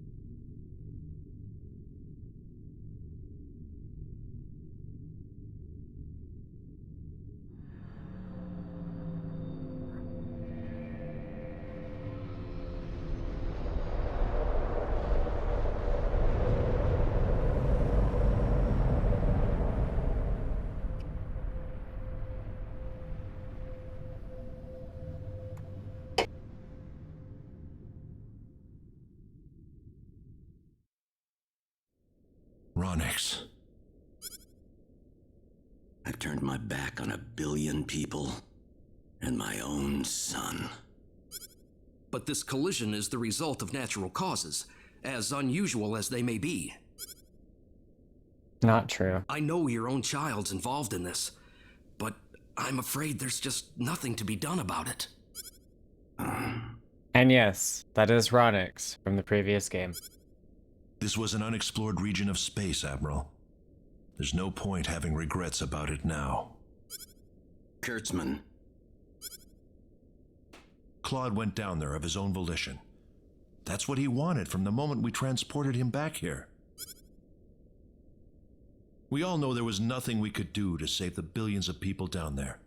Ronix. I've turned my back on 1 billion people and my own son. But this collision is the result of natural causes, as unusual as they may be. Not true. I know your own child's involved in this, but I'm afraid there's just nothing to be done about it. And yes, that is Ronix from the previous game. This was an unexplored region of space, Admiral. There's no point having regrets about it now. Kurtzman. Claude went down there of his own volition. That's what he wanted from the moment we transported him back here. We all know there was nothing we could do to save the billions of people down there.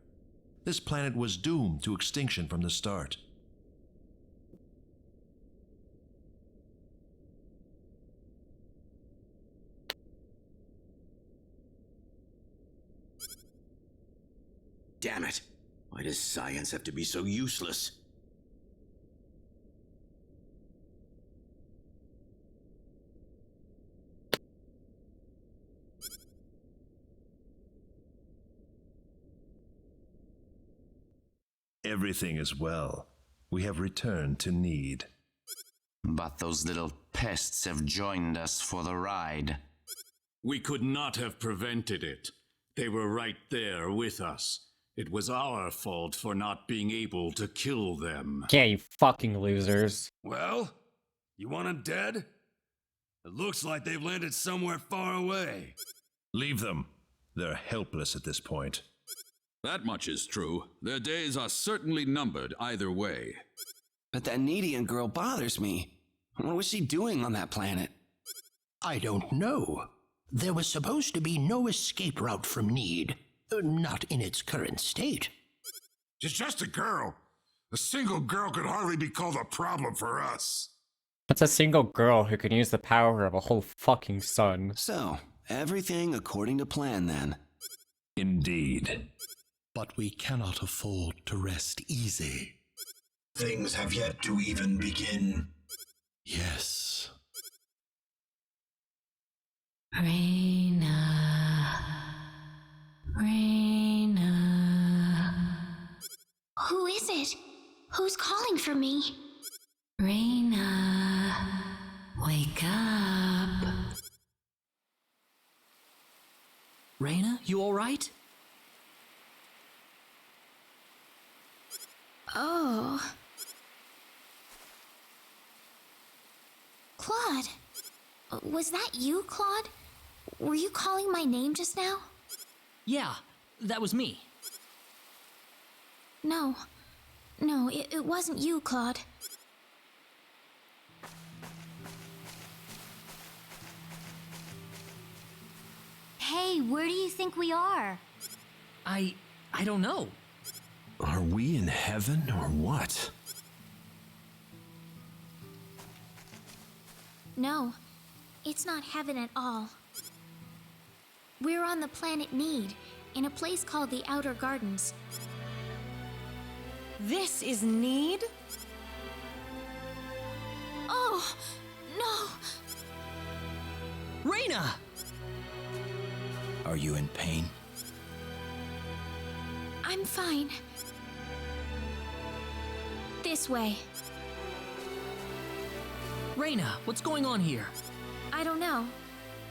This planet was doomed to extinction from the start. Damn it! Why does science have to be so useless? Everything is well. We have returned to Need. But those little pests have joined us for the ride. We could not have prevented it. They were right there with us. It was our fault for not being able to kill them. Yeah, you fucking losers. Well, you want them dead? It looks like they've landed somewhere far away. Leave them. They're helpless at this point. That much is true. Their days are certainly numbered either way. But that Needian girl bothers me. What was she doing on that planet? I don't know. There was supposed to be no escape route from Need. Not in its current state. She's just a girl. A single girl could hardly be called a problem for us. That's a single girl who can use the power of a whole fucking sun. So, everything according to plan then. Indeed. But we cannot afford to rest easy. Things have yet to even begin. Yes. Reyna. Who is it? Who's calling for me? Reyna, wake up. Reyna, you alright? Oh. Claude. Was that you, Claude? Were you calling my name just now? Yeah, that was me. No, it wasn't you, Claude. Hey, where do you think we are? I don't know. Are we in heaven or what? No, it's not heaven at all. We're on the planet Need, in a place called the Outer Gardens. This is Need? Oh, no! Reyna! Are you in pain? I'm fine. This way. Reyna, what's going on here? I don't know.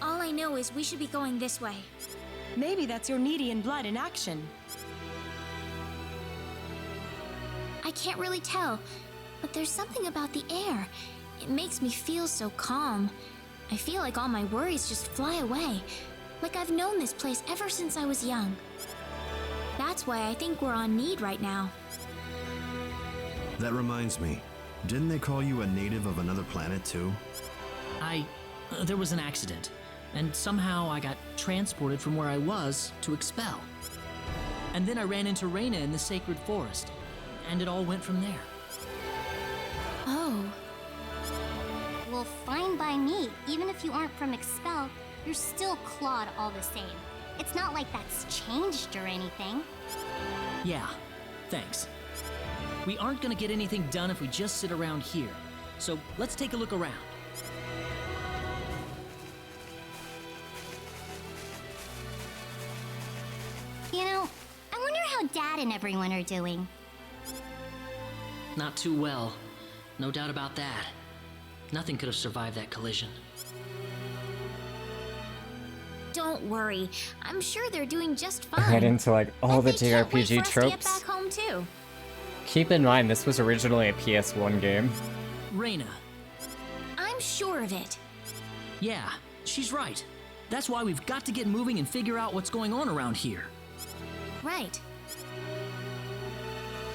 All I know is we should be going this way. Maybe that's your Needian blood in action. I can't really tell, but there's something about the air. It makes me feel so calm. I feel like all my worries just fly away, like I've known this place ever since I was young. That's why I think we're on Need right now. That reminds me. Didn't they call you a native of another planet too? There was an accident, and somehow I got transported from where I was to Expel. And then I ran into Reyna in the Sacred Forest, and it all went from there. Oh. Well, fine by me. Even if you aren't from Expel, you're still Claude all the same. It's not like that's changed or anything. Yeah, thanks. We aren't gonna get anything done if we just sit around here. So let's take a look around. You know, I wonder how Dad and everyone are doing. Not too well. No doubt about that. Nothing could have survived that collision. Don't worry. I'm sure they're doing just fine. Head into like all the Can't wait for JRPG us to get tropes. back home too. Keep in mind, this was originally a PS1 game. Reyna. I'm sure of it. Yeah, she's right. That's why we've got to get moving and figure out what's going on around here. Right.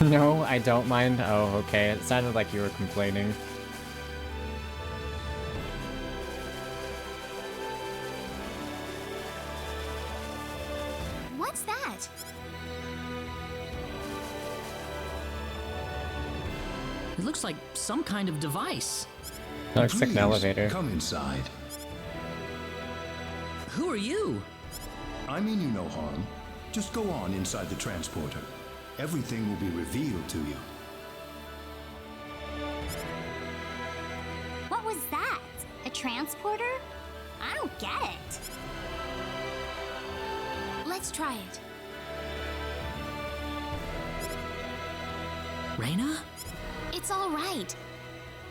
No, I don't mind. Oh, okay. It sounded like you were complaining. What's that? It looks like some kind of device. Looks like an elevator. Come inside. Who are you? I mean you no harm. Just go on inside the transporter. Everything will be revealed to you. What was that? A transporter? I don't get it. Let's try it. Reyna? It's all right.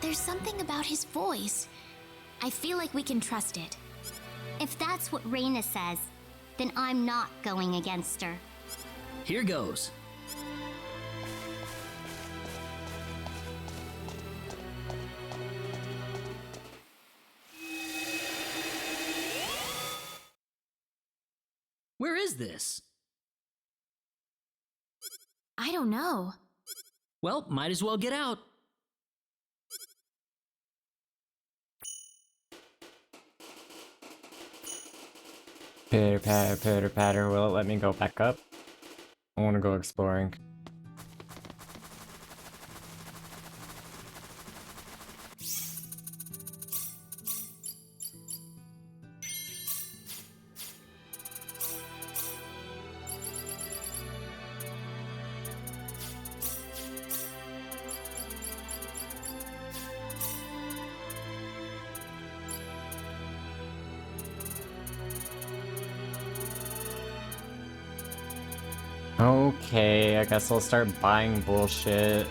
There's something about his voice. I feel like we can trust it. If that's what Reyna says, then I'm not going against her. Here goes. Where is this? I don't know. Well, might as well get out. Pitter patter, will it let me go back up? I want to go exploring. Okay, I guess I'll start buying bullshit.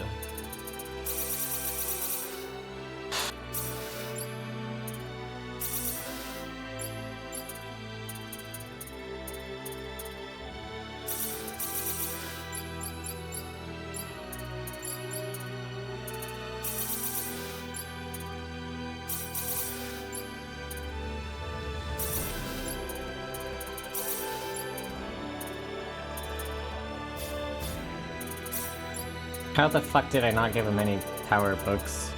How the fuck did I not give him any power books?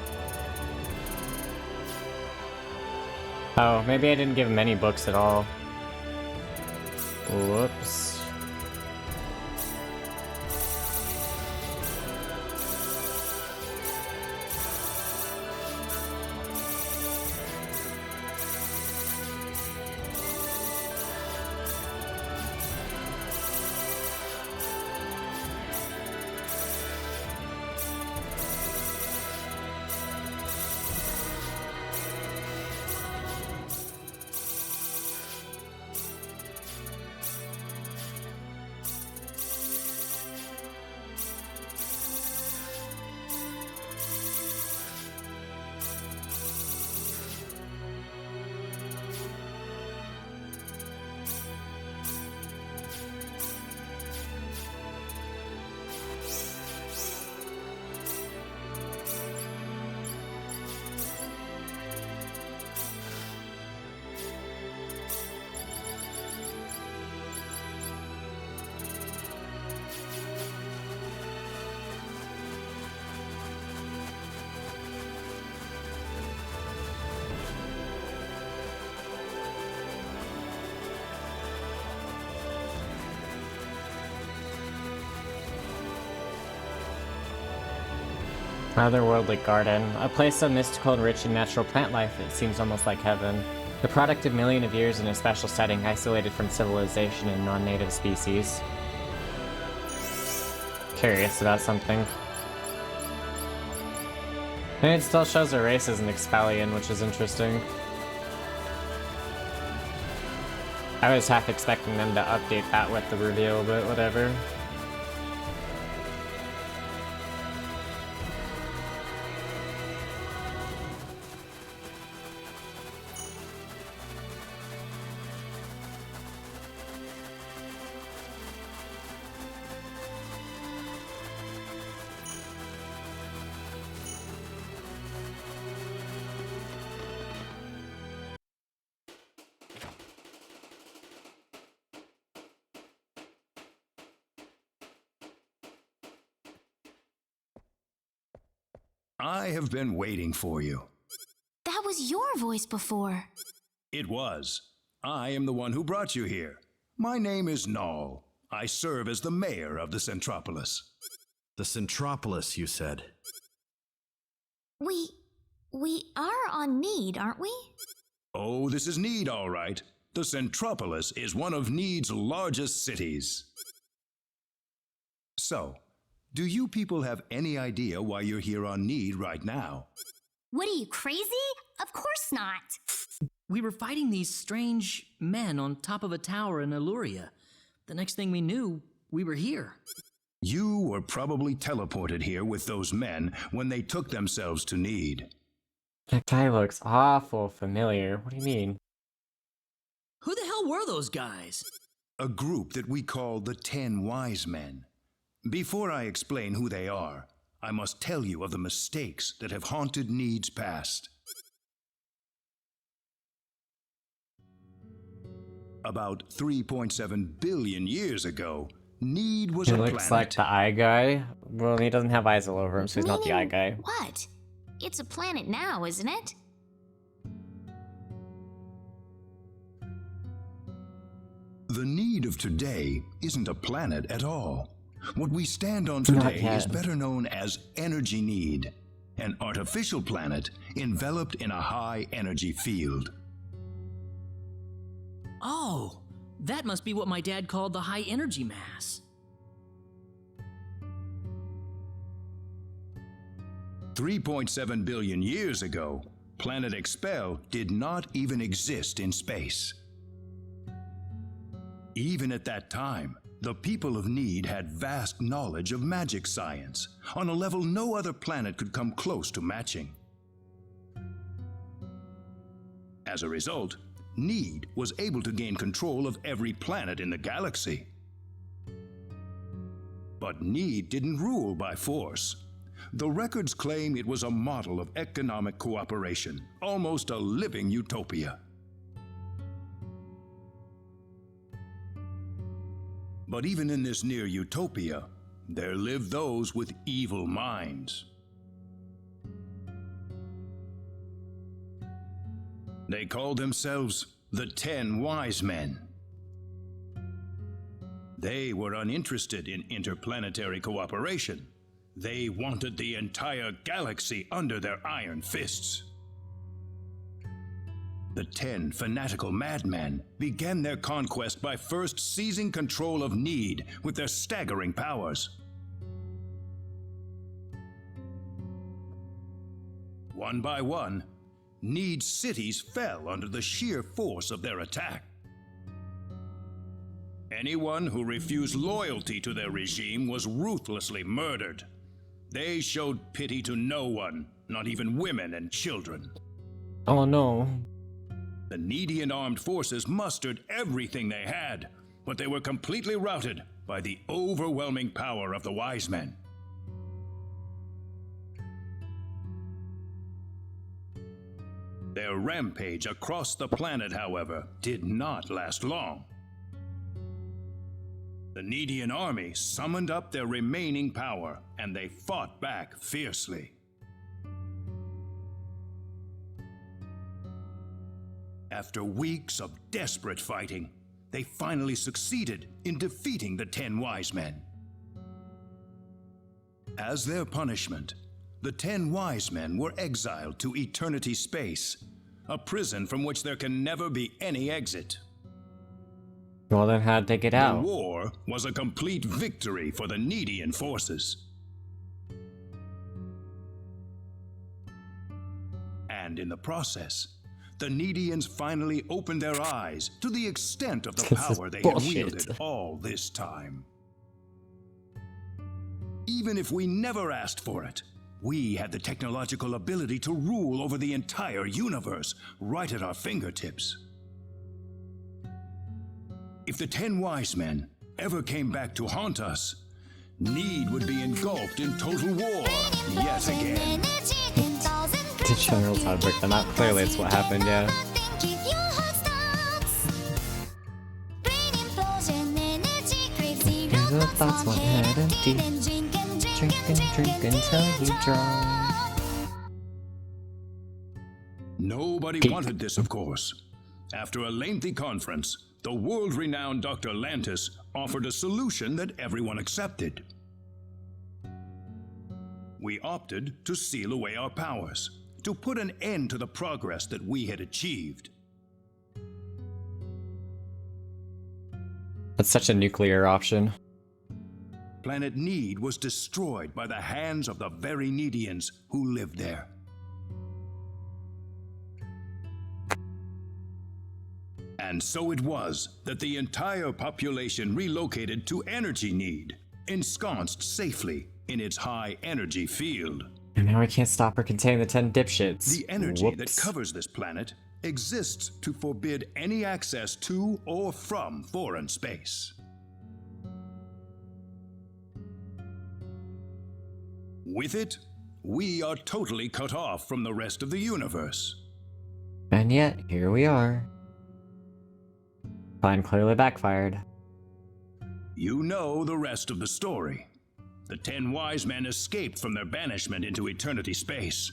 Oh, maybe I didn't give him any books at all. Whoops. Otherworldly garden. A place so mystical and rich in natural plant life, it seems almost like heaven. The product of millions of years in a special setting, isolated from civilization and non-native species. Curious about something. And it still shows a race as an Expellion, which is interesting. I was half expecting them to update that with the reveal, but whatever. I have been waiting for you. That was your voice before. It was. I am the one who brought you here. My name is Null. I serve as the mayor of the Centropolis. The Centropolis, you said? We are on Need, aren't we? Oh, this is Need, all right. The Centropolis is one of Need's largest cities. So, do you people have any idea why you're here on Need right now? What are you, crazy? Of course not. We were fighting these strange men on top of a tower in Illuria. The next thing we knew, we were here. You were probably teleported here with those men when they took themselves to Need. That guy looks awful familiar. What do you mean? Who the hell were those guys? A group that we call the 10 Wise Men. Before I explain who they are, I must tell you of the mistakes that have haunted Need's past. About 3.7 billion years ago, Need was He a looks planet. like the eye guy. Well, he doesn't have eyes all over him, so he's not the eye guy. What? It's a planet now, isn't it? The Need of today isn't a planet at all. What we stand on Not today yet. is better known as Energy Need, an artificial planet enveloped in a high energy field. Oh, that must be what my dad called the high energy mass. 3.7 billion years ago, Planet Expel did not even exist in space. Even at that time, the people of Need had vast knowledge of magic science, on a level no other planet could come close to matching. As a result, Need was able to gain control of every planet in the galaxy. But Need didn't rule by force. The records claim it was a model of economic cooperation, almost a living utopia. But even in this near utopia, there lived those with evil minds. They called themselves the 10 Wise Men. They were uninterested in interplanetary cooperation. They wanted the entire galaxy under their iron fists. The 10 fanatical madmen began their conquest by first seizing control of Need with their staggering powers. One by one, Need's cities fell under the sheer force of their attack. Anyone who refused loyalty to their regime was ruthlessly murdered. They showed pity to no one, not even women and children. Oh no. The Needian armed forces mustered everything they had, but they were completely routed by the overwhelming power of the Wise Men. Their rampage across the planet, however, did not last long. The Needian army summoned up their remaining power, and they fought back fiercely. After weeks of desperate fighting, they finally succeeded in defeating the 10 Wise Men. As their punishment, the 10 wise men were exiled to eternity space, a prison from which there can never be any exit. Well, then how'd they get The out? war was a complete victory for the Needian forces. And in the process, the Needians finally opened their eyes to the extent of the This is power they bullshit. had wielded all this time. Even if we never asked for it, we had the technological ability to rule over the entire universe right at our fingertips. If the 10 wise men ever came back to haunt us, Need would be engulfed in total war yet again. The generals had worked them out. Clearly, it's what happened, yeah. Your thoughts won't head empty. Drink and drink until you drop. Nobody wanted this, of course. After a lengthy conference, the world-renowned Dr. Lantis offered a solution that everyone accepted. We opted to seal away our powers, to put an end to the progress that we had achieved. That's such a nuclear option. Planet Need was destroyed by the hands of the very Needians who lived there. And so it was that the entire population relocated to Energy Need, ensconced safely in its high energy field. And now we can't stop or contain the 10 dipshits. The energy Whoops. that covers this planet exists to forbid any access to or from foreign space. With it, we are totally cut off from the rest of the universe. And yet, here we are. Plan clearly backfired. You know the rest of the story. The 10 wise men escaped from their banishment into eternity space.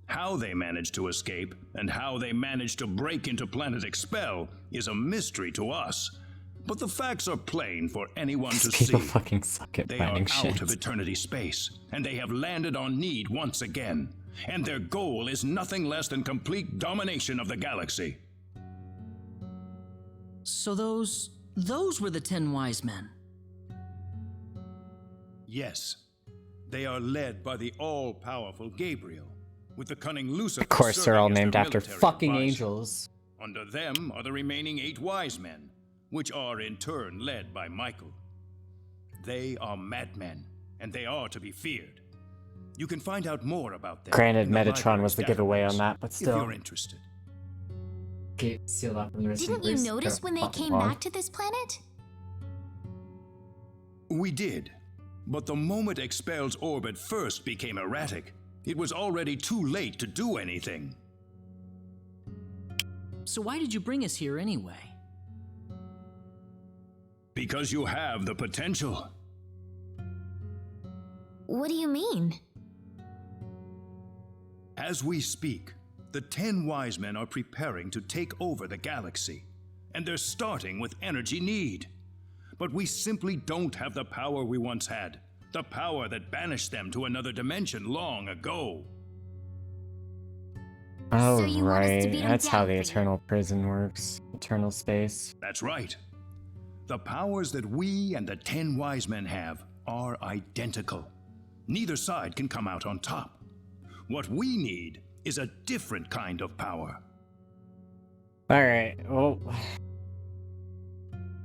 How they managed to escape and how they managed to break into Planet Expel is a mystery to us. But the facts are plain for anyone to see. People fucking suck at They are planning out shit. of eternity space, and they have landed on Need once again. And their goal is nothing less than complete domination of the galaxy. So those were the 10 wise men. Yes, they are led by the all-powerful Gabriel, with the cunning Lucifer. Of course, they're all serving as their named after military fucking advisor. angels. Under them are the remaining 8 wise men, which are in turn led by Michael. They are madmen, and they are to be feared. You can find out more about them. Granted, in the Metatron was the library's giveaway on database, that, but if still. you're interested. Get sealed off from the rest of Didn't the you groups. notice They're when they fucking came long. back to this planet? We did, but the moment Expel's orbit first became erratic, it was already too late to do anything. So why did you bring us here anyway? Because you have the potential. What do you mean? As we speak, the 10 wise men are preparing to take over the galaxy, and they're starting with Energy Need. But we simply don't have the power we once had, the power that banished them to another dimension long ago. Oh, So you want us to right. beat 'em That's how down the for you? eternal prison works. Eternal space. That's right. The powers that we and the 10 wise men have are identical. Neither side can come out on top. What we need is a different kind of power. Alright, well.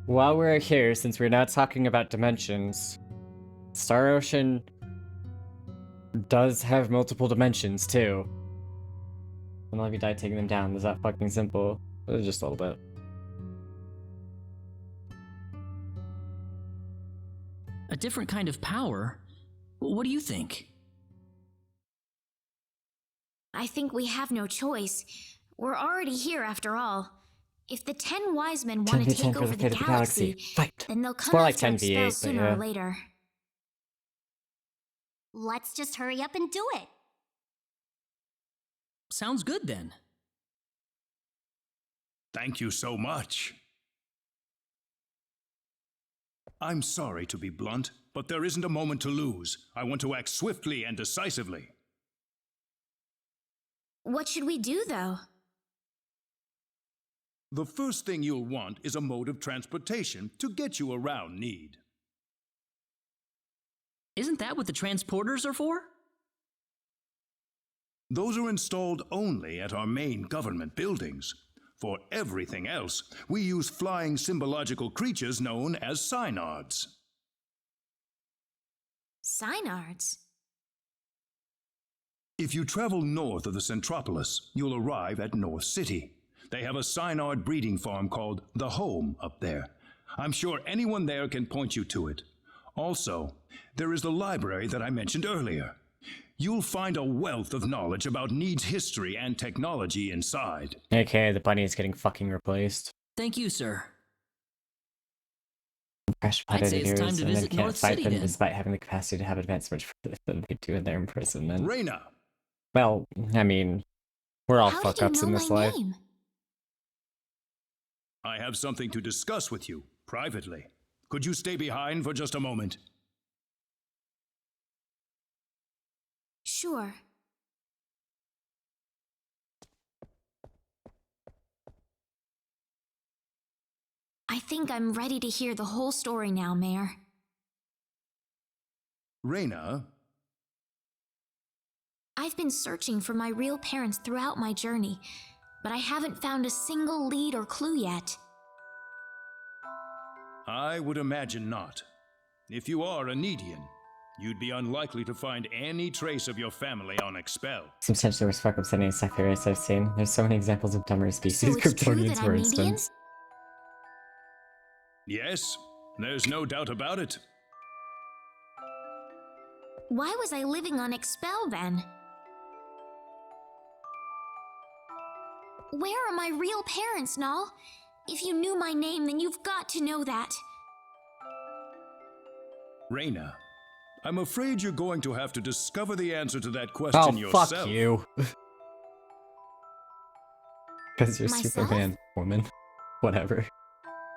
While we're here, since we're not talking about dimensions, Star Ocean does have multiple dimensions too. And let me die taking them down. Is that fucking simple? Just a little bit. A different kind of power? What do you think? I think we have no choice. We're already here after all. If the 10 wise men want to 10v10 take for over the the fate of the galaxy, galaxy. Fight. then they'll It's come more like after 10v8, Expel but sooner yeah. or later. Let's just hurry up and do it. Sounds good then. Thank you so much. I'm sorry to be blunt, but there isn't a moment to lose. I want to act swiftly and decisively. What should we do, though? The first thing you'll want is a mode of transportation to get you around Need. Isn't that what the transporters are for? Those are installed only at our main government buildings. For everything else, we use flying symbological creatures known as Synards. Synards? If you travel north of the Centropolis, you'll arrive at North City. They have a Synard breeding farm called The Home up there. I'm sure anyone there can point you to it. Also, there is the library that I mentioned earlier. You'll find a wealth of knowledge about Need's history and technology inside. AKA the bunny is getting fucking replaced. Thank you, sir. Crash I'd say it's heroes time to and then visit can't North fight City them then. despite having the capacity to have advanced much further than they do in their imprisonment. Reyna! Well, I mean, we're all How fuck did you ups know in this my life. name? I have something to discuss with you, privately. Could you stay behind for just a moment? Sure. I think I'm ready to hear the whole story now, Mayor. Reyna? I've been searching for my real parents throughout my journey, but I haven't found a single lead or clue yet. I would imagine not. If you are a Needian, you'd be unlikely to find any trace of your family on Expel. Some potentially worse fuck ups than any Cypherius I've seen. There's so many examples of dumber species, So it's true Kryptonians that for I'm instance. Yes, there's no doubt about it. Why was I living on Expel then? Where are my real parents, Null? If you knew my name, then you've got to know that. Reyna, I'm afraid you're going to have to discover the answer to that question yourself. Fuck you. Because you're Myself? Superman, woman. Whatever.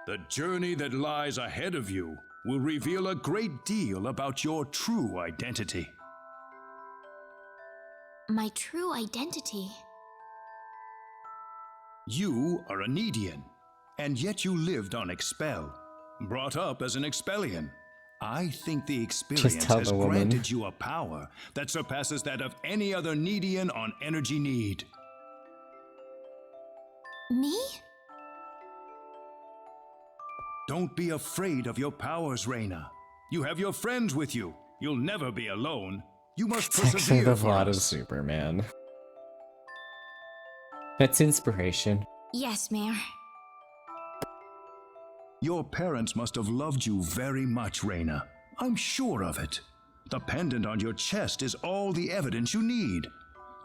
The journey that lies ahead of you will reveal a great deal about your true identity. My true identity. You are a Needian, and yet you lived on Expel, brought up as an Expellian. I think the experience tell has the woman. granted you a power that surpasses that of any other Needian on Energy Need. Me? Don't be afraid of your powers, Reyna. You have your friends with you. You'll never be alone. You must It's actually persevere the for plot of us. Superman. It's inspiration. Yes, Mayor. Your parents must have loved you very much, Reyna. I'm sure of it. The pendant on your chest is all the evidence you need.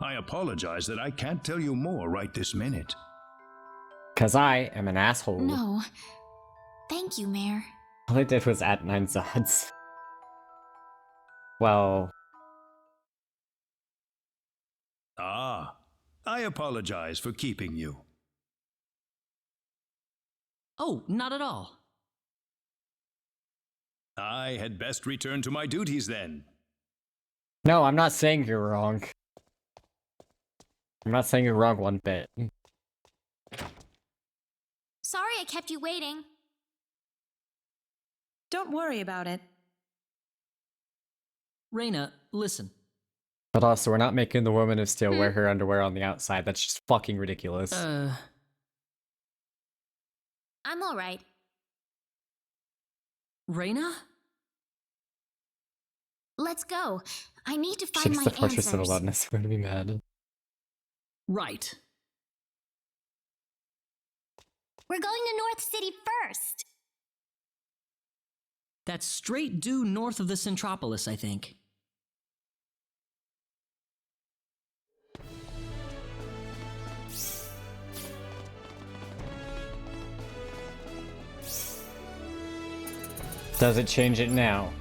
I apologize that I can't tell you more right this minute. Because I am an asshole. No. Thank you, Mayor. All I did was add 9 Zods. Well, Ah, I apologize for keeping you. Oh, not at all. I had best return to my duties then. no, I'm not saying you're wrong. I'm not saying you're wrong one bit. Sorry I kept you waiting. Don't worry about it. Reyna, listen. But also, we're not making the Woman of Steel wear her underwear on the outside. That's just fucking ridiculous. I'm alright. Reyna? Let's go. I need to find Shakes my the Fortress of answers. Alumnus. I'm gonna be mad. Right. We're going to North City first. That's straight due north of the Centropolis, I think. Does it change it now?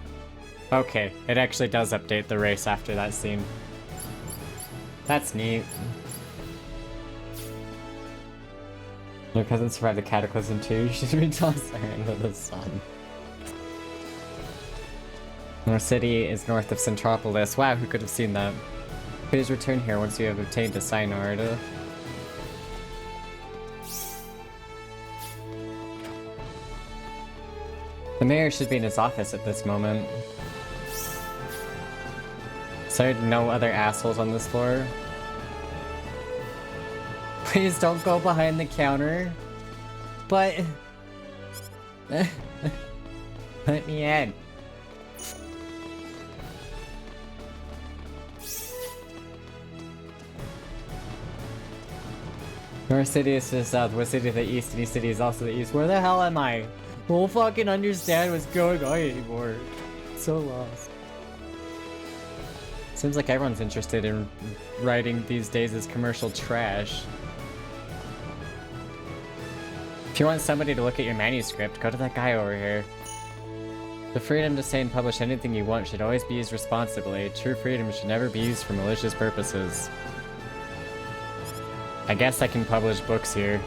Okay, it actually does update the race after that scene. That's neat. Your cousin survived the Cataclysm too. You should be tossed her into the sun. North City is north of Centropolis. Wow, who could have seen that? Please return here once you have obtained a Synard. The mayor should be in his office at this moment. So no other assholes on this floor. Please don't go behind the counter. But... let me in. North City is to the south, West City to the east, and East City is also the east. Where the hell am I? Won't fucking understand what's going on anymore. So lost. Seems like everyone's interested in writing these days as commercial trash. If you want somebody to look at your manuscript, go to that guy over here. The freedom to say and publish anything you want should always be used responsibly. True freedom should never be used for malicious purposes. I guess I can publish books here.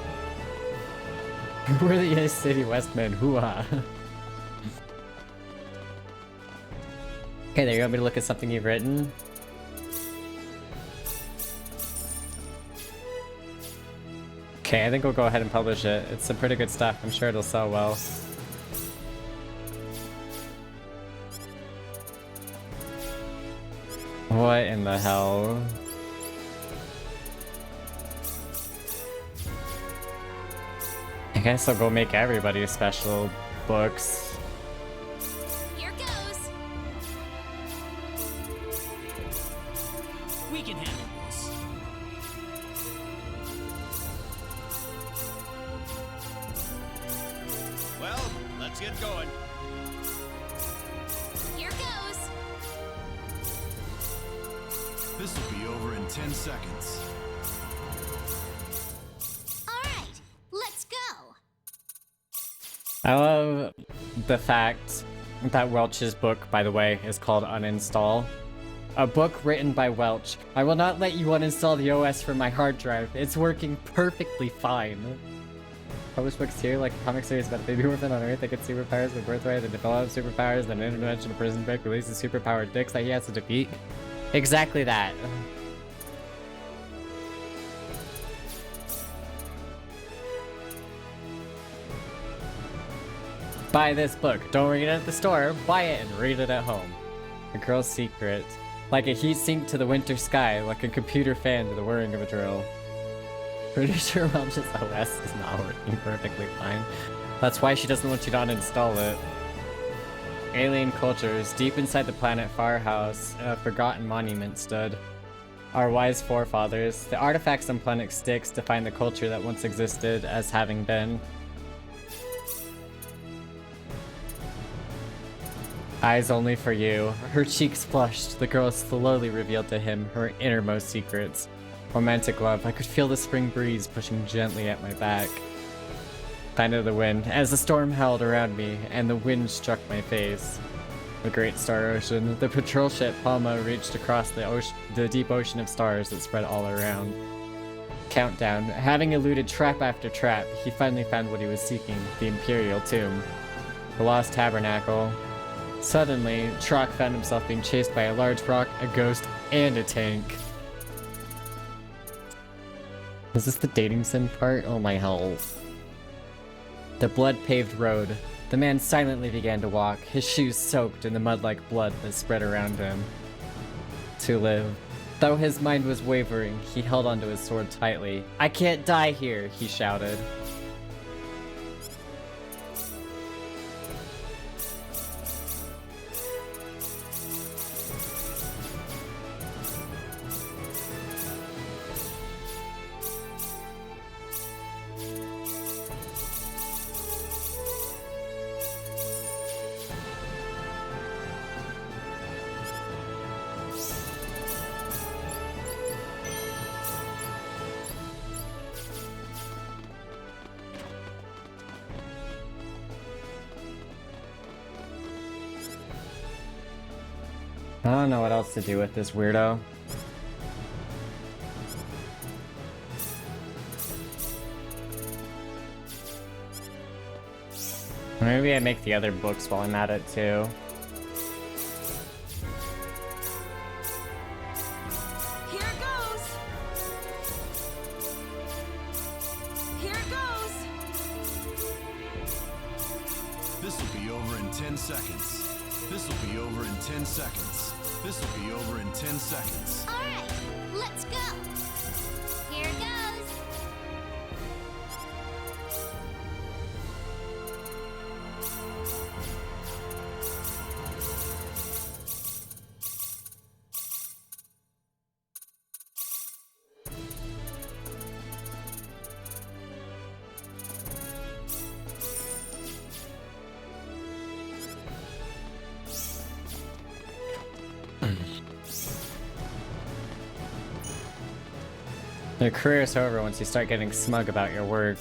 We're the East City Westmen, hoo-ha. Okay, there you want me to look at something you've written? Okay, I think we'll go ahead and publish it. It's some pretty good stuff. I'm sure it'll sell well. What in the hell? I guess I'll go make everybody special books. Here goes. We can handle this. Well, let's get going. Here goes. This will be over in 10 seconds. Let's go. I love the fact that Welch's book, by the way, is called Uninstall. A book written by Welch. I will not let you uninstall the OS from my hard drive. It's working perfectly fine. Published books here, like a comic series about a baby orphan on Earth that gets superpowers with birthright, that develops superpowers, then an interdimensional prison break releases superpowered dicks that he has to defeat. Exactly that. Buy this book. Don't read it at the store. Buy it and read it at home. A Girl's Secret. Like a heat sink to the winter sky. Like a computer fan to the whirring of a drill. Pretty sure Welch's OS is not working perfectly fine. That's why she doesn't want you to uninstall it. Alien cultures. Deep inside the planet Firehouse, a forgotten monument stood. Our wise forefathers. The artifacts on planet Styx define the culture that once existed as having been. Eyes only for you. Her cheeks flushed. The girl slowly revealed to him her innermost secrets. Romantic love. I could feel the spring breeze pushing gently at my back. Kind of the wind, as the storm howled around me, and the wind struck my face. The great star ocean. The patrol ship Palma reached across the deep ocean of stars that spread all around. Countdown. Having eluded trap after trap, he finally found what he was seeking, the Imperial Tomb. The Lost Tabernacle. Suddenly, Trock found himself being chased by a large rock, a ghost, and a tank. Was this the dating sim part? Oh my hell. The blood-paved road. The man silently began to walk, his shoes soaked in the mud like blood that spread around him. To live. Though his mind was wavering, he held onto his sword tightly. "I can't die here," he shouted. I don't know what else to do with this weirdo. Maybe I make the other books while I'm at it too. Here 10 seconds. This'll be over in 10 seconds. This'll be over in 10 seconds. All right, let's go. Here goes. Your career's over once you start getting smug about your work.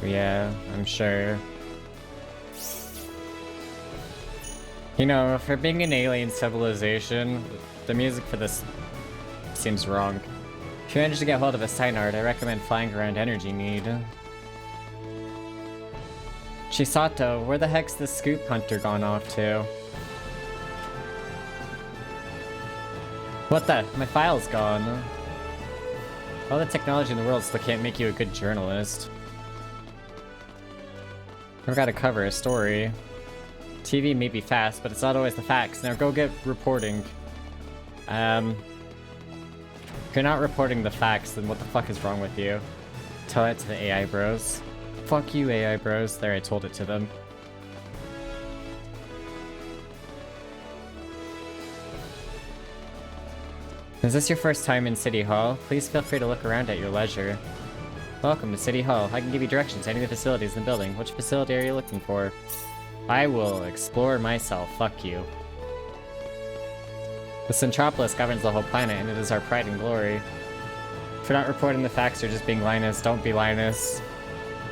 Yeah, I'm sure. You know, for being an alien civilization, the music for this seems wrong. If you manage to get hold of a Synard, I recommend flying around Energy Need. Chisato, where the heck's the scoop hunter gone off to? What the? My file's gone. All the technology in the world still can't make you a good journalist. I've got to cover a story. TV may be fast, but it's not always the facts. Now go get reporting. If you're not reporting the facts, then what the fuck is wrong with you? Tell that to the AI bros. Fuck you, AI bros. There, I told it to them. Is this your first time in City Hall? Please feel free to look around at your leisure. Welcome to City Hall. I can give you directions to any of the facilities in the building. Which facility are you looking for? I will explore myself. Fuck you. The Centropolis governs the whole planet, and it is our pride and glory. If you're not reporting the facts, you're just being Linus. Don't be Linus.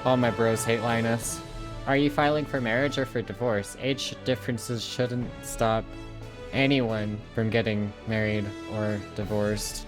All my bros hate Linus. Are you filing for marriage or for divorce? Age differences shouldn't stop anyone from getting married or divorced.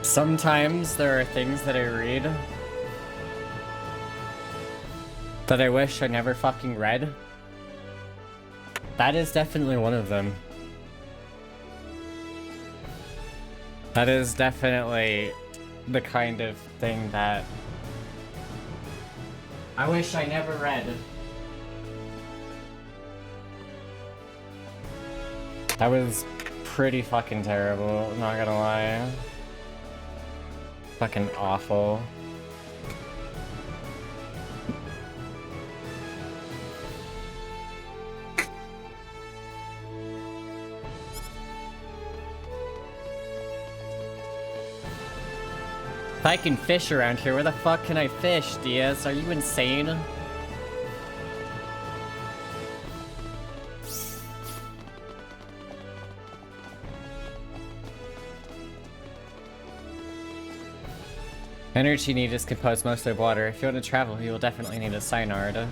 Sometimes there are things that I read that I wish I never fucking read. That is definitely one of them. That is definitely the kind of thing that I wish I never read. That was pretty fucking terrible, not gonna lie. Fucking awful. If I can fish around here, where the fuck can I fish, Diaz? Are you insane? Energy need is composed mostly of water. If you want to travel, you will definitely need a Synard.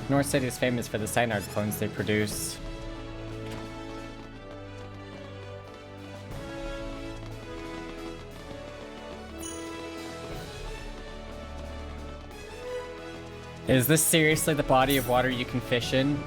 North City is famous for the Synard clones they produce. Is this seriously the body of water you can fish in?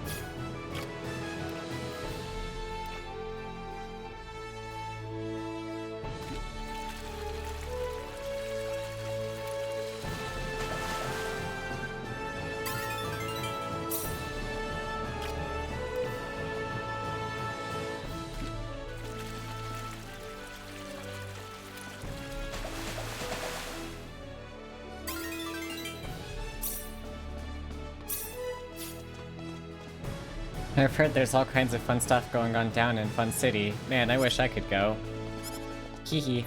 I've heard there's all kinds of fun stuff going on down in Fun City. Man, I wish I could go. Hehe.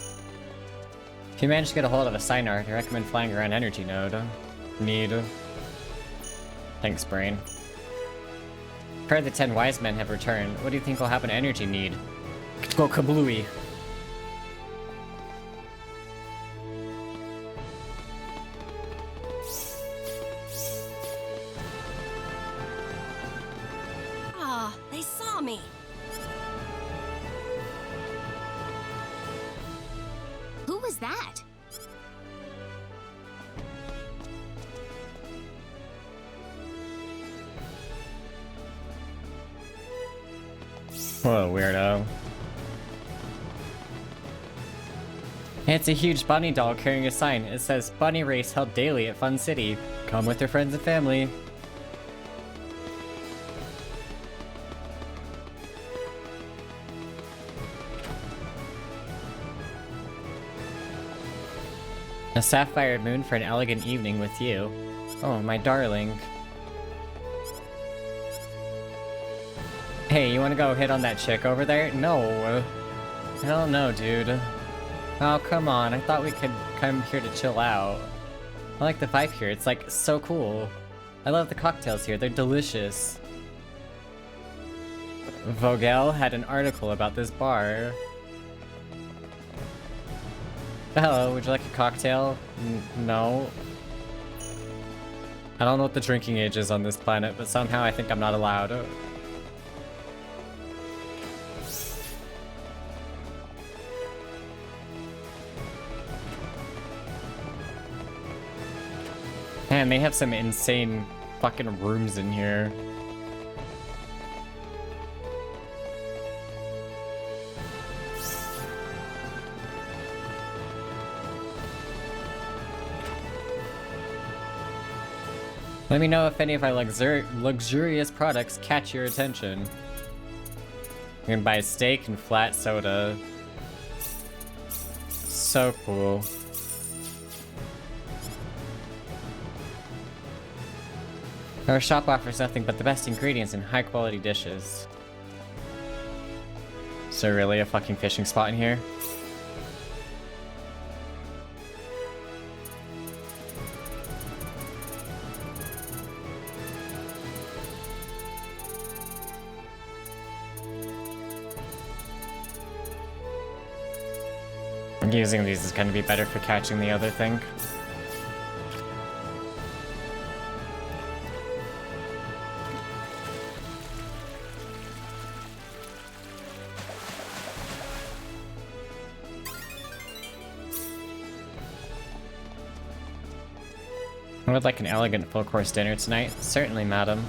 If you manage to get a hold of a Synard, I recommend flying around Energy Node. Need. Thanks, Brain. Heard the 10 wise men have returned. What do you think will happen to Energy Need? Go kablooey. Ah, they saw me. Who was that? Whoa, weirdo. It's a huge bunny doll carrying a sign. It says, "Bunny race held daily at Fun City. Come with your friends and family." A sapphire moon for an elegant evening with you. Oh, my darling. Hey, you wanna go hit on that chick over there? No. Hell no, dude. Oh, come on. I thought we could come here to chill out. I like the vibe here. It's like so cool. I love the cocktails here. They're delicious. Vogel had an article about this bar. Hello, would you like a cocktail? No. I don't know what the drinking age is on this planet, but somehow I think I'm not allowed. Man, they have some insane fucking rooms in here. Let me know if any of my luxurious products catch your attention. You can buy steak and flat soda. So cool. Our shop offers nothing but the best ingredients and high quality dishes. Is there really a fucking fishing spot in here? Using these is going to be better for catching the other thing. I would like an elegant full-course dinner tonight. Certainly, madam.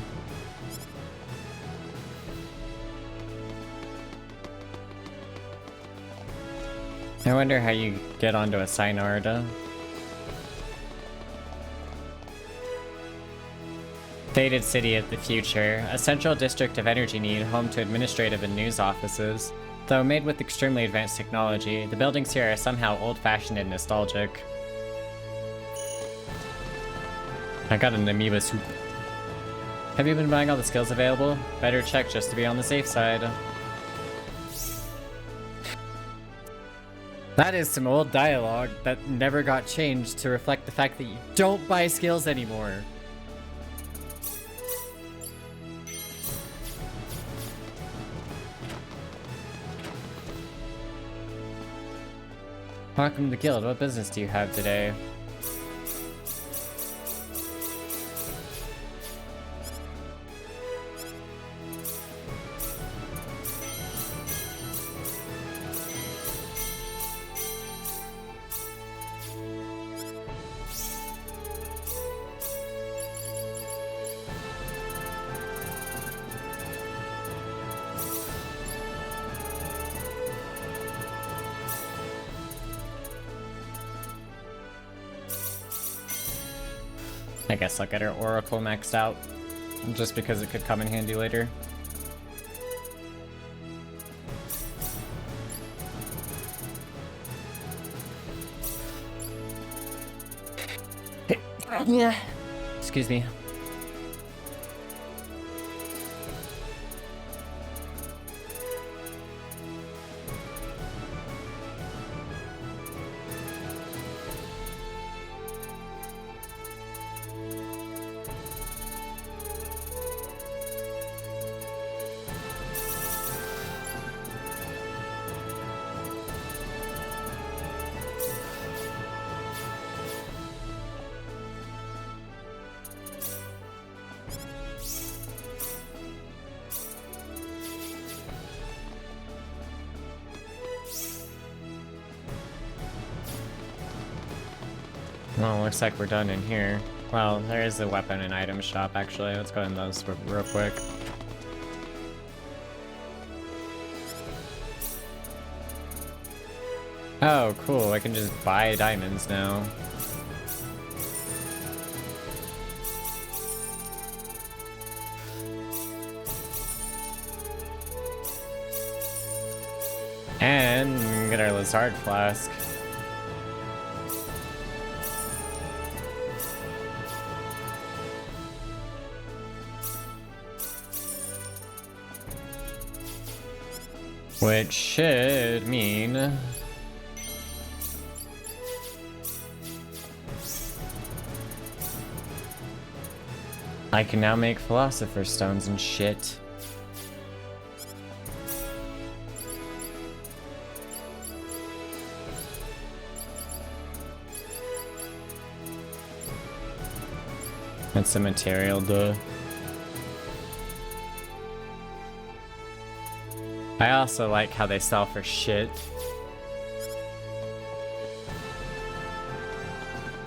I wonder how you get onto a Synard. Faded City of the Future, a central district of energy need, home to administrative and news offices. Though made with extremely advanced technology, the buildings here are somehow old-fashioned and nostalgic. I got an amoeba soup. Have you been buying all the skills available? Better check just to be on the safe side. That is some old dialogue that never got changed to reflect the fact that you don't buy skills anymore. Welcome to the guild. What business do you have today? I guess I'll get her Oracle maxed out, just because it could come in handy later. Yeah. Excuse me. Well, looks like we're done in here. Well, there is a weapon and item shop, actually. Let's go in those real quick. Oh, cool. I can just buy diamonds now. And get our Lizard Flask. Which should mean... I can now make Philosopher's Stones and shit. That's the material, duh. I also like how they sell for shit.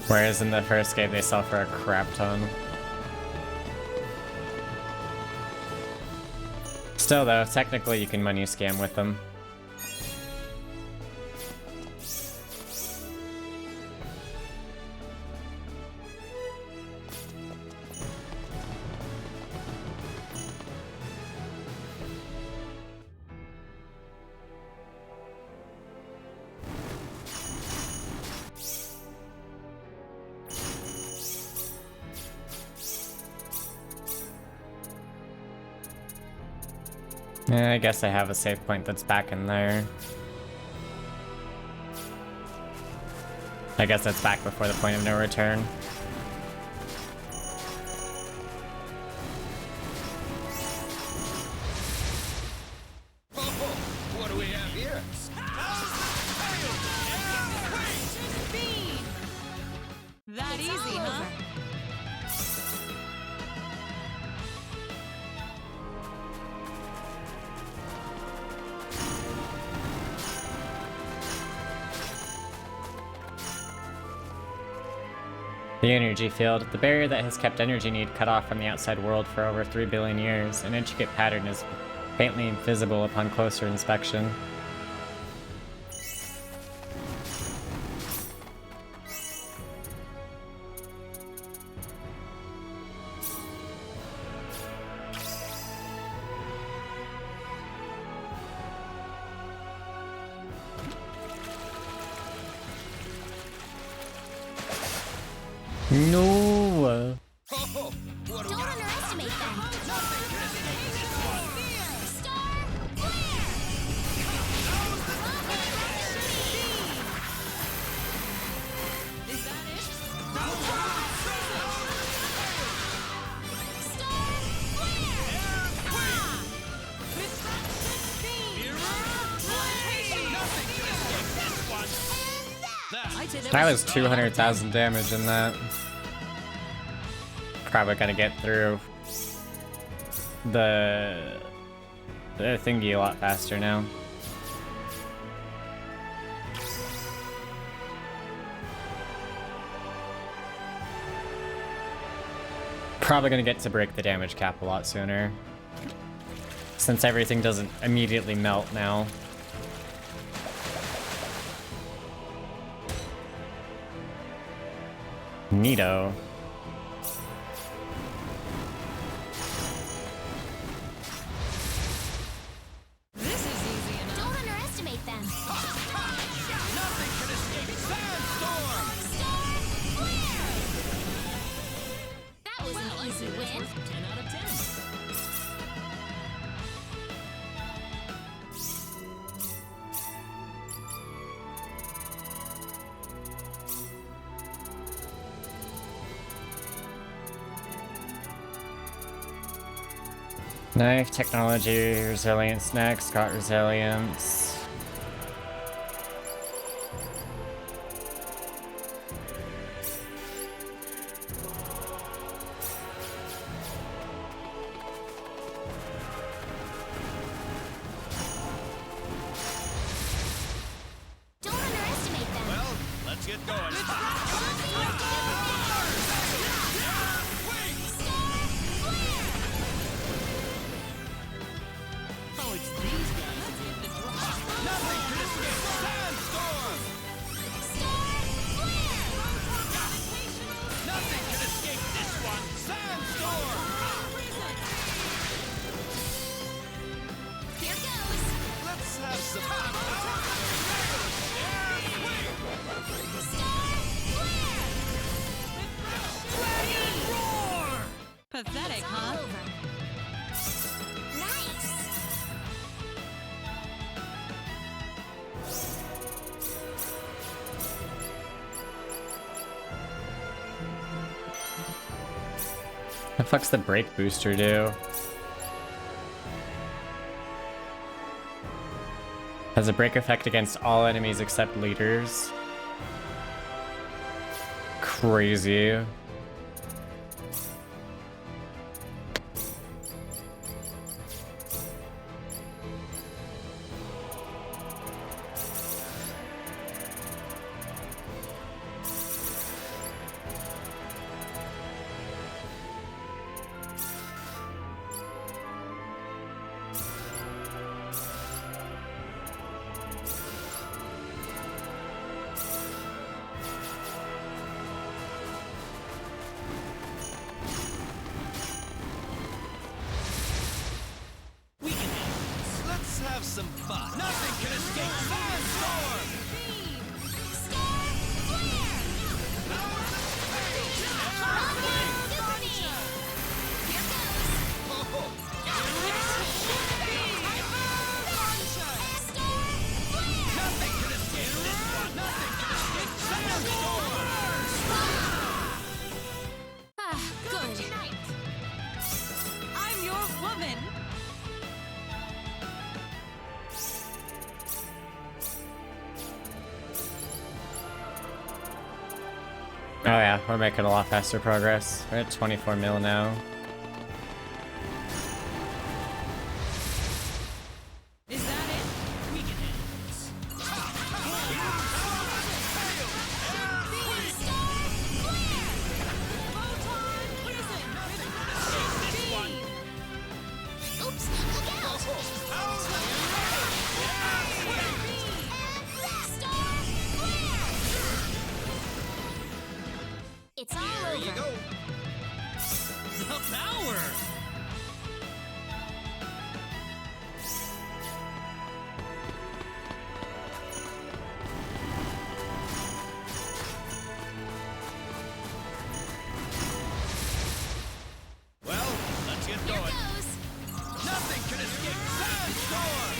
Whereas in the first game they sell for a crap ton. Still though, technically you can money scam with them. Yeah, I guess I have a save point that's back in there. I guess that's back before the point of no return. What do we have here? That easy, huh? The energy field, the barrier that has kept energy need cut off from the outside world for over 3 billion years. An intricate pattern is faintly visible upon closer inspection. No. Don't underestimate them. That was 200,000 damage in that. Probably gonna get through the thingy a lot faster now. Probably gonna get to break the damage cap a lot sooner, since everything doesn't immediately melt now. Neato. Don't underestimate them. Nothing can escape Sandstorm! That was an easy win. 10 out of 10. Knife, technology, resilience next, got resilience. Don't underestimate them. Well, let's get going. Pathetic, huh? Nice! The fuck's the break booster do? Has a break effect against all enemies except leaders. Crazy. Let's have some fun. Nothing can escape Sandstorm! Nothing can escape this one! Nothing can escape Sandstorm! Ah, good. I'm your woman. Oh yeah, we're making a lot faster progress. We're at 24 mil now. Is that it? We can handle this. Oops, look out! It's all over. There you go. The power! Well, let's get going. Nothing can escape Sandstorm!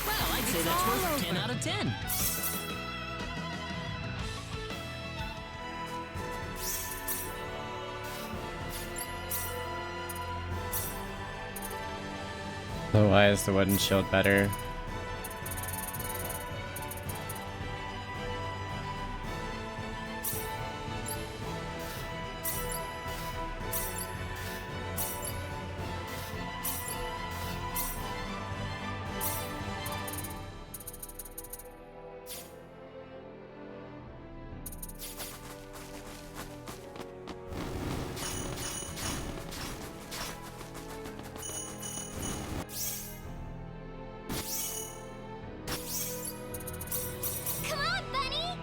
Well, I'd say that's worth 10 out of 10. So why is the wooden shield better? Come on, Bunny!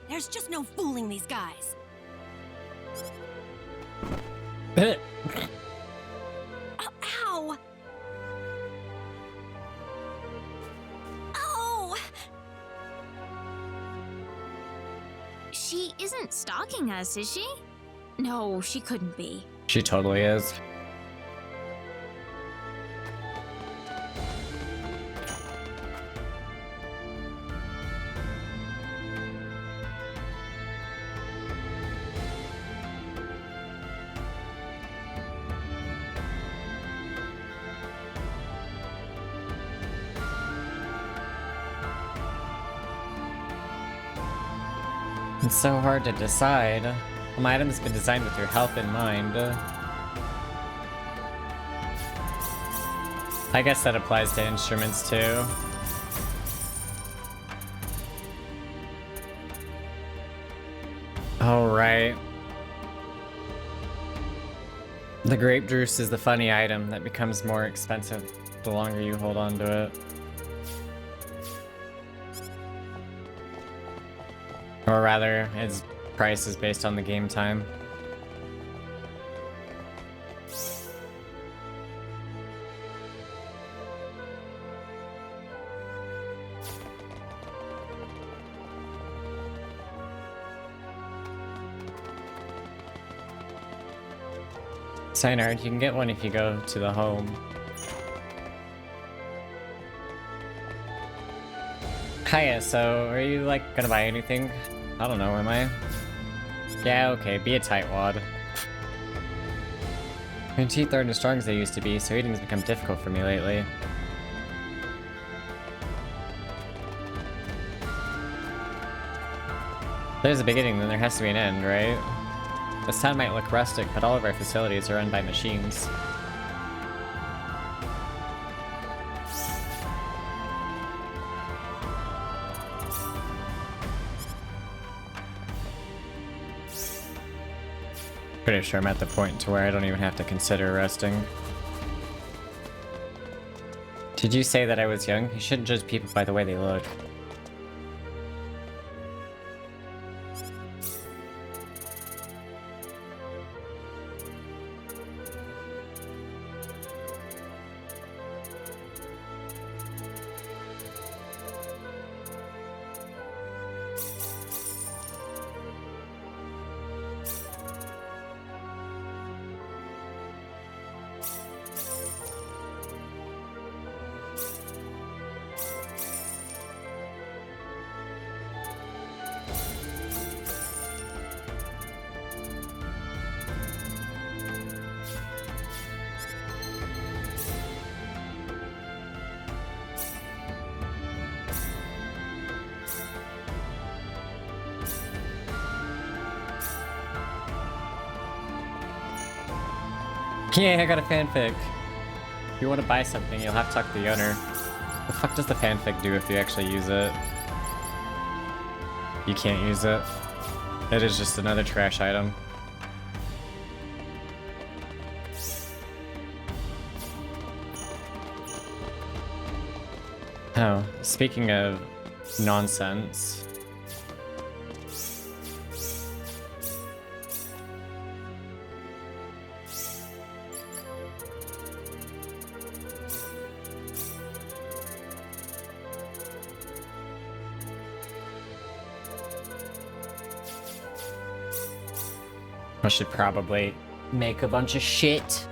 There's just no fooling these guys. Oh, ow! Oh! She isn't stalking us, is she? No, she couldn't be. She totally is. It's so hard to decide. My item's been designed with your health in mind. I guess that applies to instruments too. Alright. The grape juice is the funny item that becomes more expensive the longer you hold on to it. Or rather, its price is based on the game time. Cyanide, you can get one if you go to the home. Hiya, so are you like gonna buy anything? I don't know, am I? Yeah, okay, be a tightwad. My teeth aren't as strong as they used to be, so eating has become difficult for me lately. There's a beginning, then there has to be an end, right? This town might look rustic, but all of our facilities are run by machines. Pretty sure I'm at the point to where I don't even have to consider resting. Did you say that I was young? You shouldn't judge people by the way they look. Yeah, I got a fanfic. If you want to buy something, you'll have to talk to the owner. What the fuck does the fanfic do if you actually use it? You can't use it. It is just another trash item. Oh, speaking of nonsense. I should probably make a bunch of shit.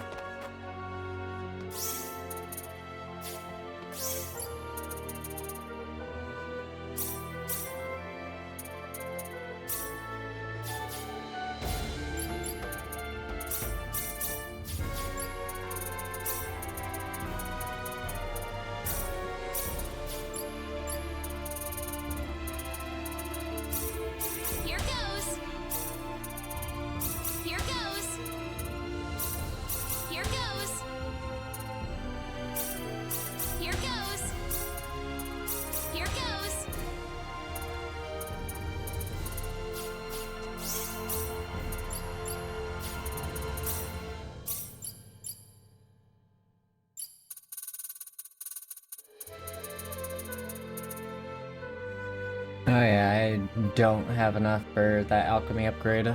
Here goes. Here goes. Here goes. Here goes. Here goes. Oh yeah, I don't have enough for that alchemy upgrade.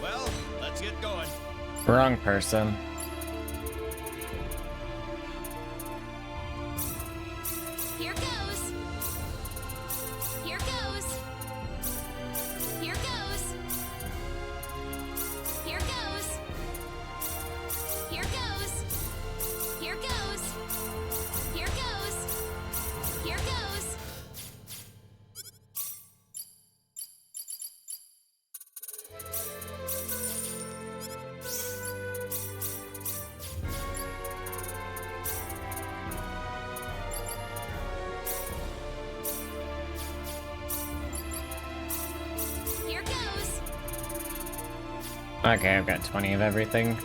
Well, let's get going. Wrong person. Here goes. Here goes. Here goes. Here goes. Here goes. Here goes. Here goes. Here goes. Here goes. Okay, I've got 20 of everything.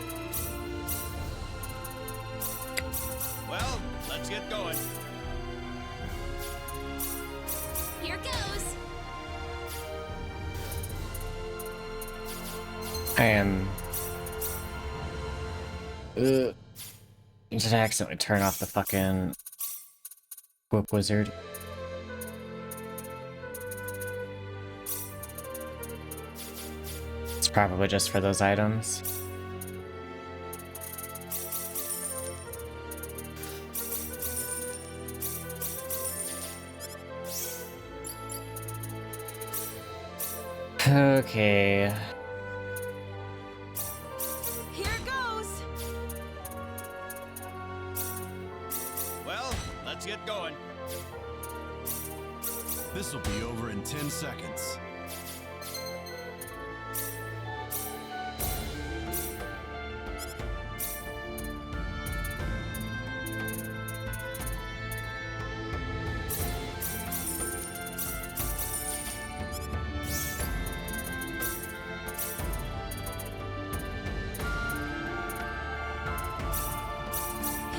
Well, let's get going. Here goes. I am... Did I accidentally turn off the fucking... Whoop Wizard? It's probably just for those items. Okay. Here goes. Well, let's get going. This'll be over in 10 seconds.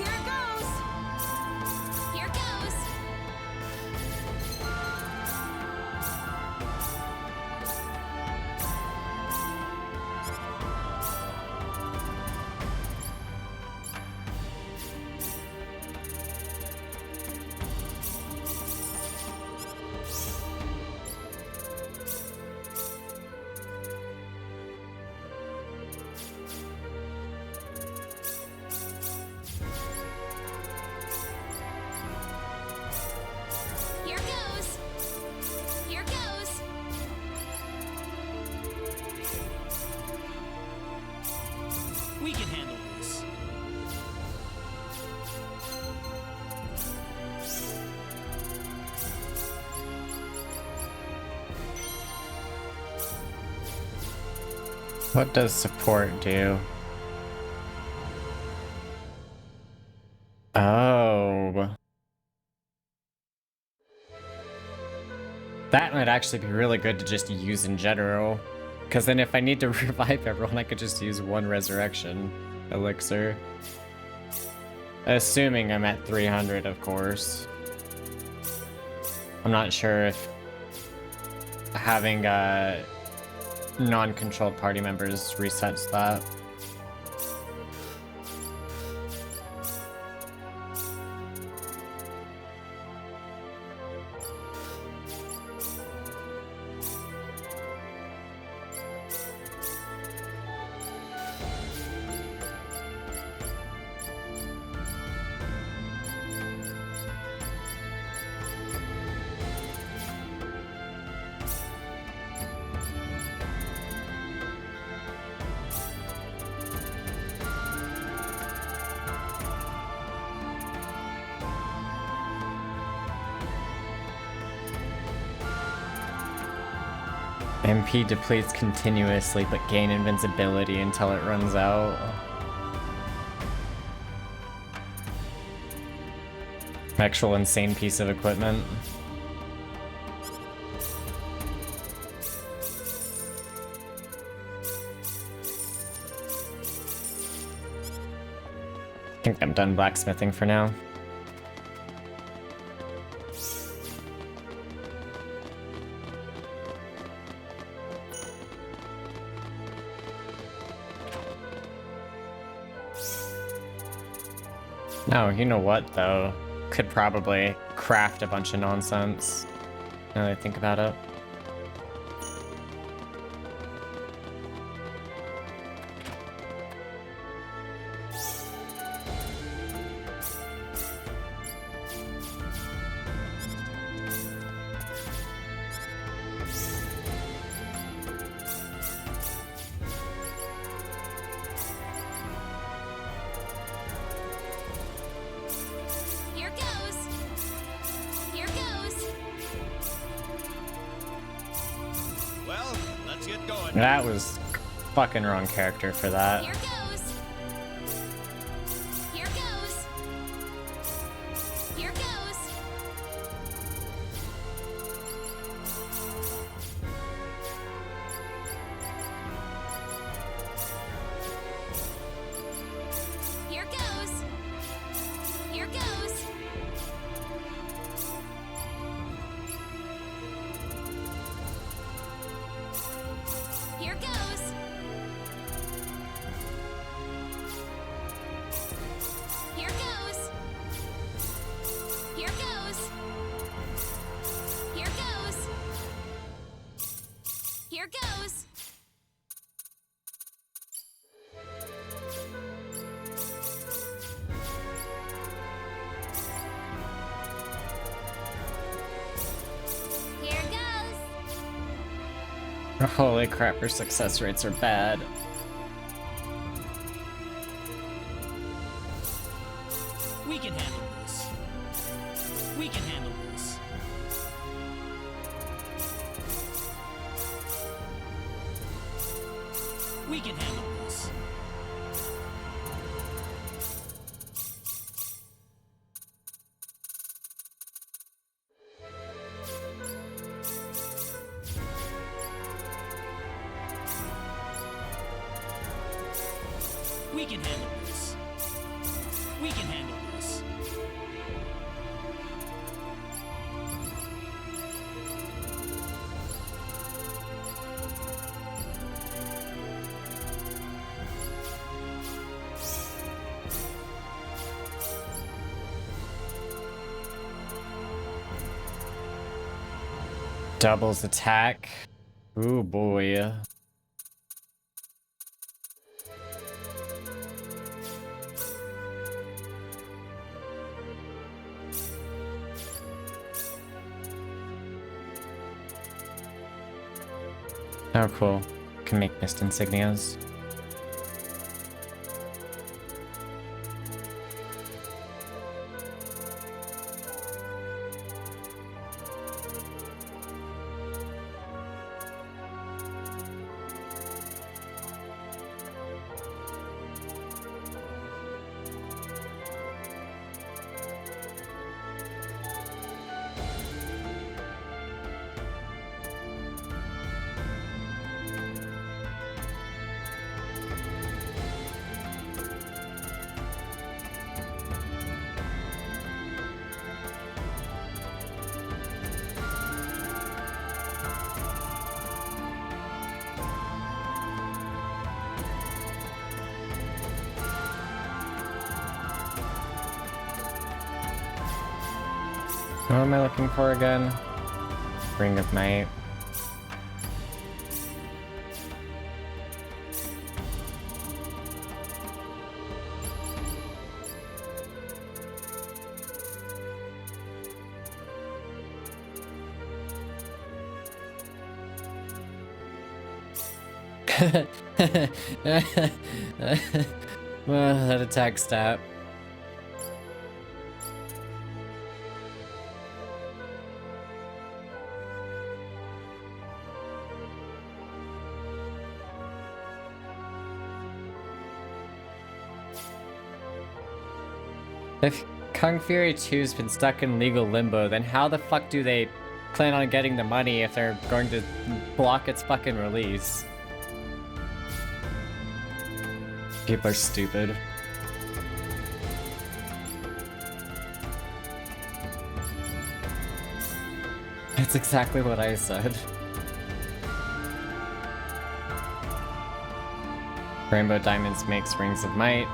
Here goes. Here goes. Here goes. Here goes. We can handle this. What does support do? Oh. That might actually be really good to just use in general. Because then if I need to revive everyone, I could just use one resurrection elixir. Assuming I'm at 300, of course. I'm not sure if having non-controlled party members resets that. MP depletes continuously, but gain invincibility until it runs out. Actual insane piece of equipment. I think I'm done blacksmithing for now. Oh, you know what, though? Could probably craft a bunch of nonsense, now that I think about it. going. That was fucking wrong character for that. Here goes. Here goes. Here goes. Here goes. Here goes. Here goes. Here goes. Here goes. Here goes. Here goes. Here goes. Holy crap, her success rates are bad. We can handle this. We can handle this. We can handle this. We can handle this. We can handle this. Doubles attack. Ooh boy. Oh cool. Can make mist insignias. What am I looking for again? Ring of Might. Well, that attack stat. If Kung Fury 2's been stuck in legal limbo, then how the fuck do they plan on getting the money if they're going to block its fucking release? People are stupid. That's exactly what I said. Rainbow Diamonds makes Rings of Might.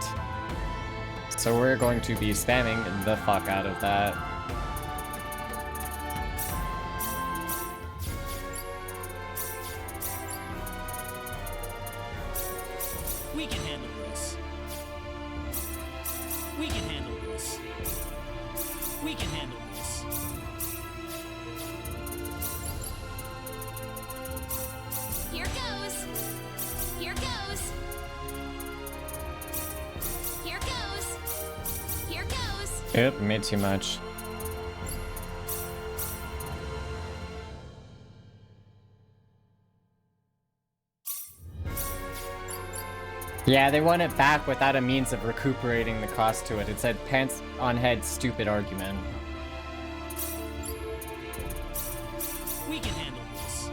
So we're going to be spamming the fuck out of that. We can handle this. We can handle this. We can handle this. Here goes. Here goes. Here goes. Here goes. Yep, made too much. Yeah, they want it back without a means of recuperating the cost to it. It said pants on head, stupid argument. We can handle this.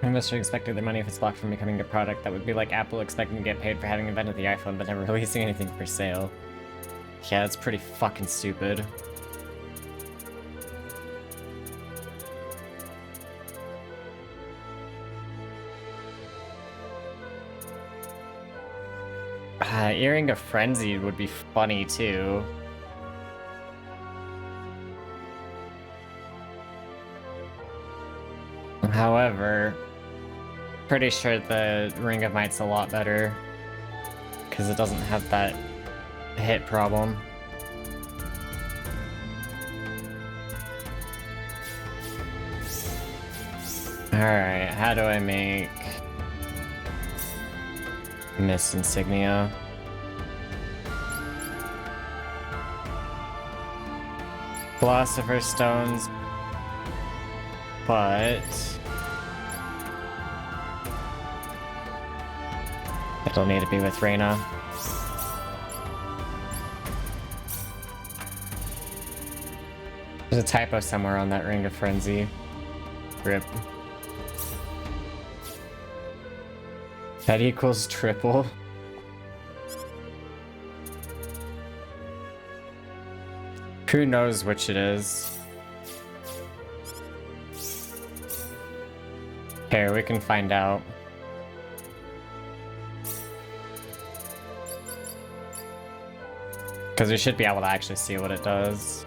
I must have expected their money if it's blocked from becoming a product. That would be like Apple expecting to get paid for having invented the iPhone but never releasing anything for sale. Yeah, that's pretty fucking stupid. Earring of Frenzy would be funny too. However, pretty sure the Ring of Might's a lot better because it doesn't have that hit problem. Alright, how do I make Mist Insignia? Philosopher's Stones, but it'll need to be with Reyna. There's a typo somewhere on that Ring of Frenzy. Rip. That equals triple. Who knows which it is? Here, we can find out. Because we should be able to actually see what it does.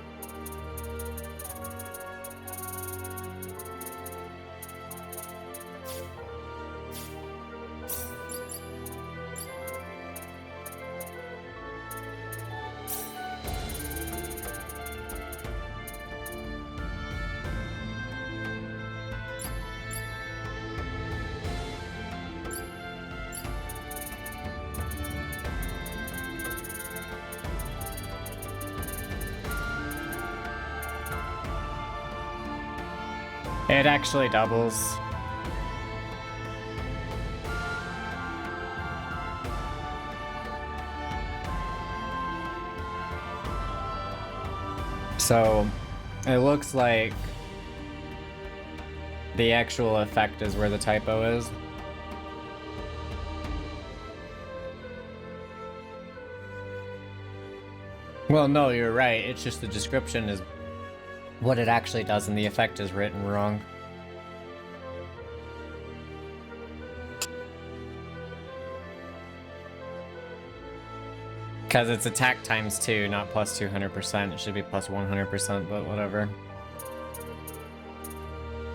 It actually doubles. So, it looks like the actual effect is where the typo is. Well, no, you're right. It's just the description is what it actually does and the effect is written wrong. Because it's attack times 2, not plus 200%. It should be plus 100%, but whatever.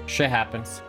Shit happens.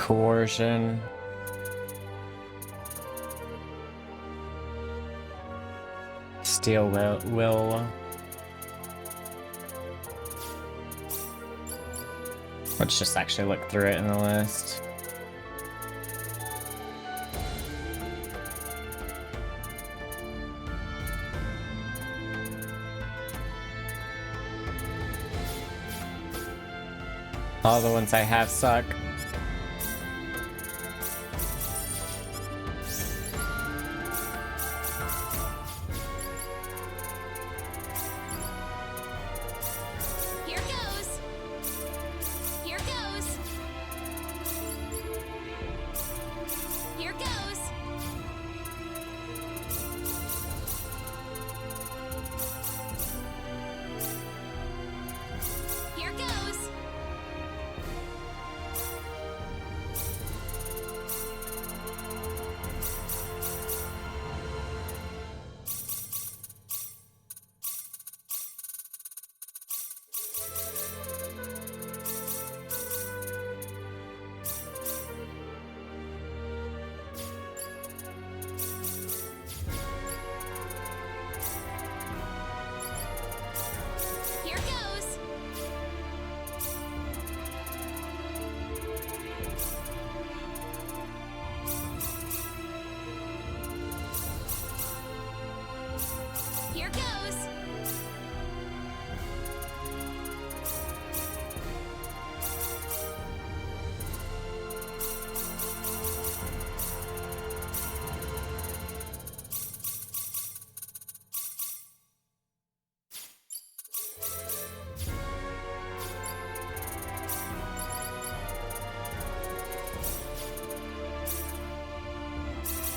Coercion. Steel will. Let's just actually look through it in the list. All the ones I have suck. Here goes. Here goes. Here goes. Here goes. Here goes. Here goes.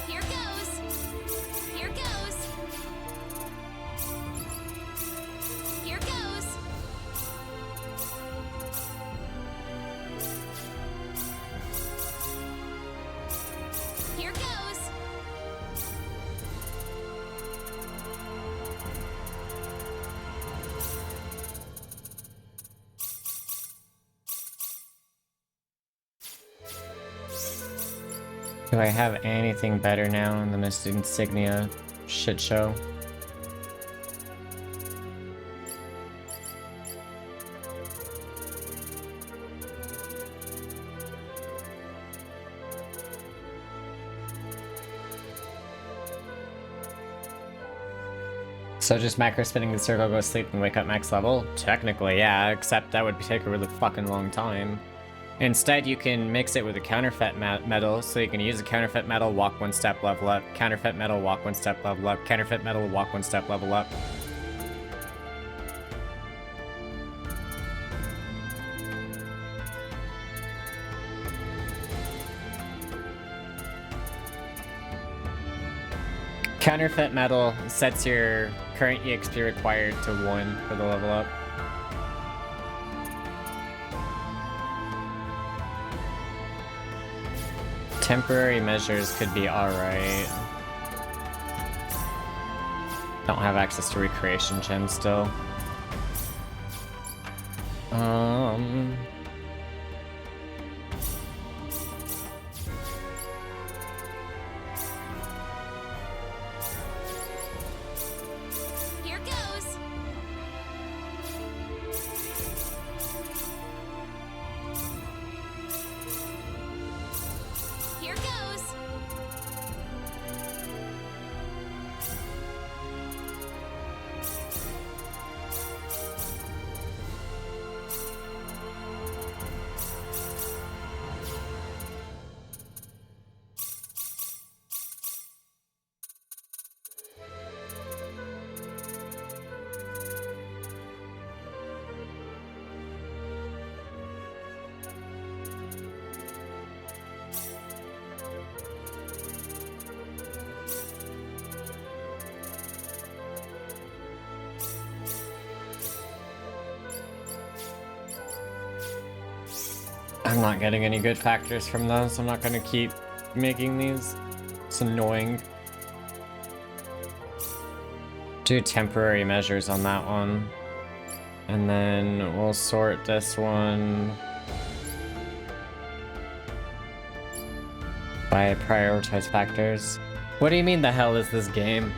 Here goes. Here goes. Here goes. Here goes. Do I have anything better now in the Mist Insignia shit show? So just macro spinning the circle, go sleep, and wake up max level? Technically, yeah, except that would take a really fucking long time. Instead, you can mix it with a counterfeit metal, so you can use a counterfeit metal, walk one step, level up, counterfeit metal, walk one step, level up, counterfeit metal, walk one step, level up. Counterfeit metal sets your current EXP required to 1 for the level up. Temporary measures could be alright. Don't have access to recreation gems still. Here goes. Here goes. I'm not getting any good factors from those. I'm not gonna keep making these. It's annoying. Do temporary measures on that one. And then we'll sort this one. By prioritize factors. What do you mean the hell is this game?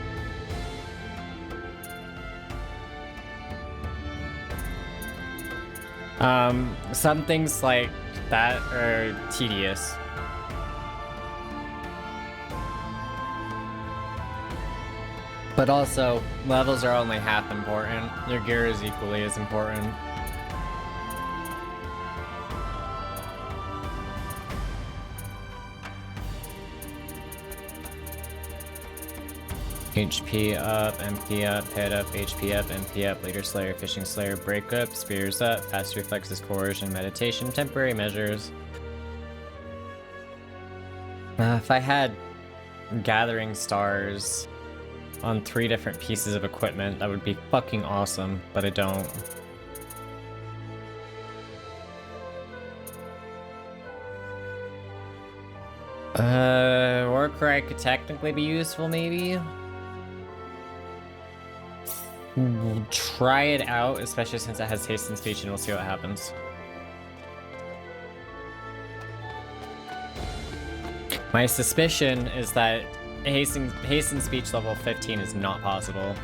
Some things like that are tedious. But also, levels are only half important. Your gear is equally as important. HP up, MP up, head up, HP up, MP up, Leader Slayer, Fishing Slayer, Break up, Spears up, Fast Reflexes, Coercion, Meditation, Temporary Measures. If I had Gathering Stars on 3 different pieces of equipment, that would be fucking awesome, but I don't. Warcry could technically be useful, maybe? We'll try it out, especially since it has haste and speech, and we'll see what happens. My suspicion is that haste and speech level 15 is not possible.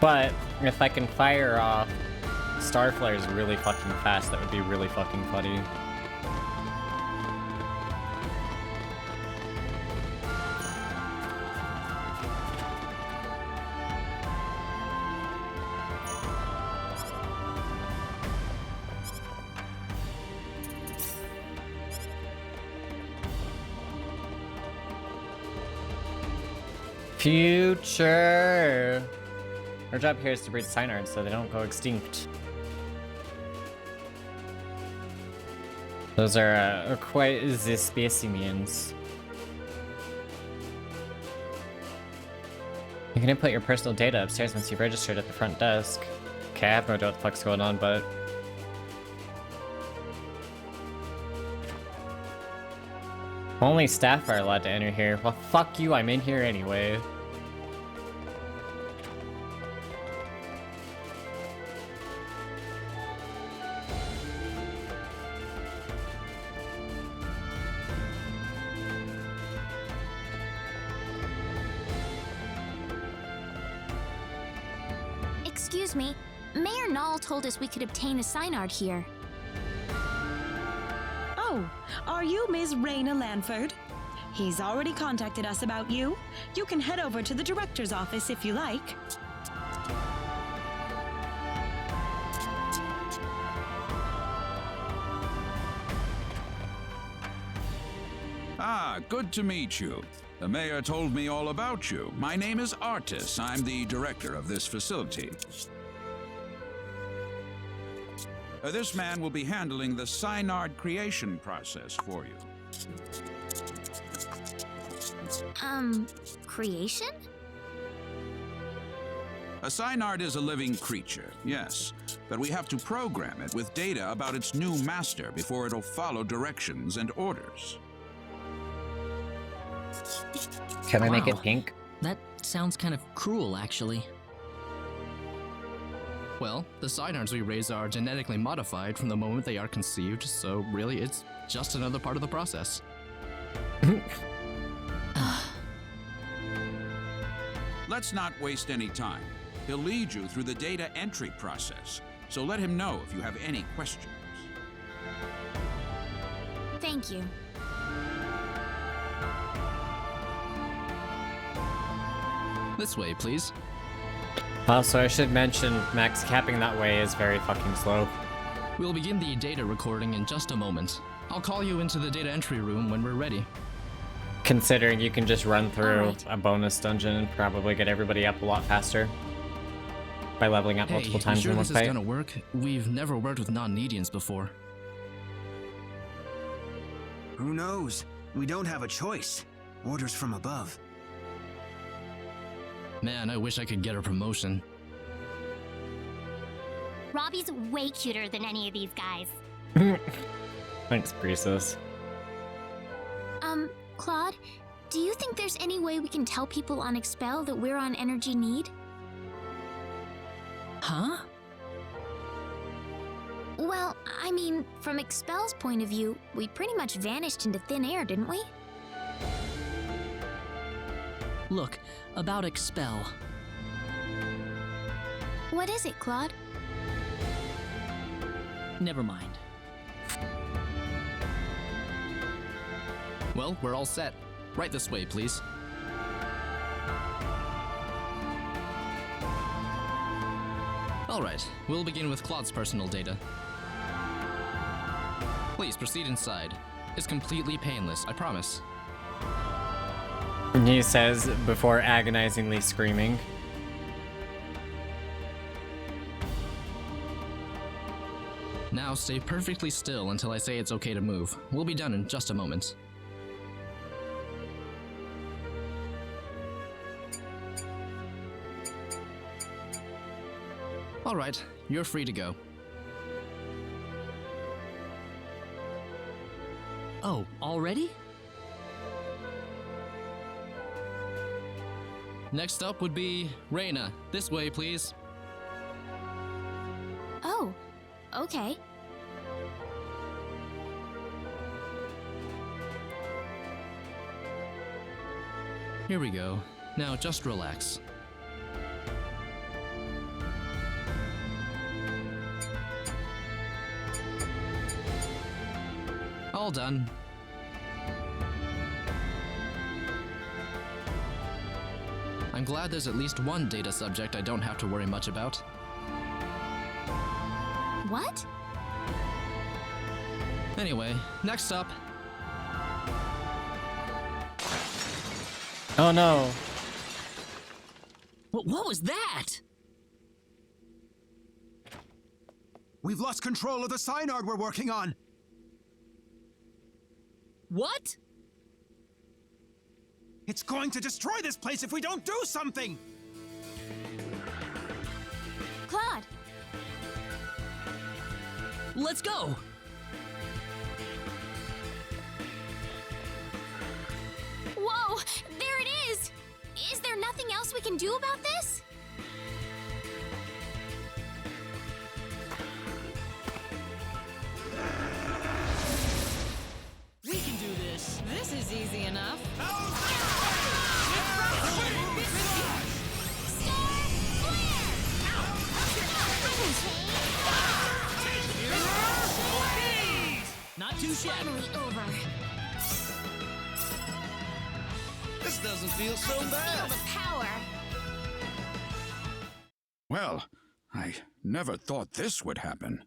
But if I can fire off Starflares really fucking fast, that would be really fucking funny. Future! Our job here is to breed Synards so they don't go extinct. Those are quite the specimens. You can input your personal data upstairs once you've registered at the front desk. Okay, I have no idea what the fuck's going on, but... Only staff are allowed to enter here. Well, fuck you, I'm in here anyway. Excuse me, Mayor Null told us we could obtain a Synard here. Oh, are you Ms. Raina Lanford? He's already contacted us about you. You can head over to the director's office if you like. Ah, good to meet you. The mayor told me all about you. My name is Artis. I'm the director of this facility. This man will be handling the Synard creation process for you. Creation? A Synard is a living creature, yes, but we have to program it with data about its new master before it'll follow directions and orders. Can I make it pink? That sounds kind of cruel, actually. Well, the Synards we raise are genetically modified from the moment they are conceived, so really it's just another part of the process. Let's not waste any time. He'll lead you through the data entry process, so let him know if you have any questions. Thank you. This way, please. Also, I should mention, max capping that way is very fucking slow. We'll begin the data recording in just a moment. I'll call you into the data entry room when we're ready. Considering you can just run through a bonus dungeon and probably get everybody up a lot faster by leveling up multiple times sure in one this fight. is gonna work? We've never worked with non-Nedians before. Who knows? We don't have a choice. Orders from above. Man, I wish I could get a promotion. Robbie's way cuter than any of these guys. Thanks, Breezes. Claude, do you think there's any way we can tell people on Expel that we're on energy need? Huh? Well, I mean, from Expel's point of view, we pretty much vanished into thin air, didn't we? Look, about Expel. What is it, Claude? Never mind. Well, we're all set. Right this way, please. Alright, we'll begin with Claude's personal data. Please proceed inside. It's completely painless, I promise. He says before agonizingly screaming. Now stay perfectly still until I say it's okay to move. We'll be done in just a moment. Alright, you're free to go. Oh, already? Next up would be Reyna. This way, please. Oh, okay. Here we go. Now just relax. All done. I'm glad there's at least one data subject I don't have to worry much about. What? Anyway, next up. Oh no. What was that? We've lost control of the Synard we're working on. What? It's going to destroy this place if we don't do something! Claude! Let's go! Whoa! There it is! Is there nothing else we can do about this? We can do this. This is easy enough. Not too shabby. Finally over. This doesn't feel so bad. Feel the power. Well, I never thought this would happen.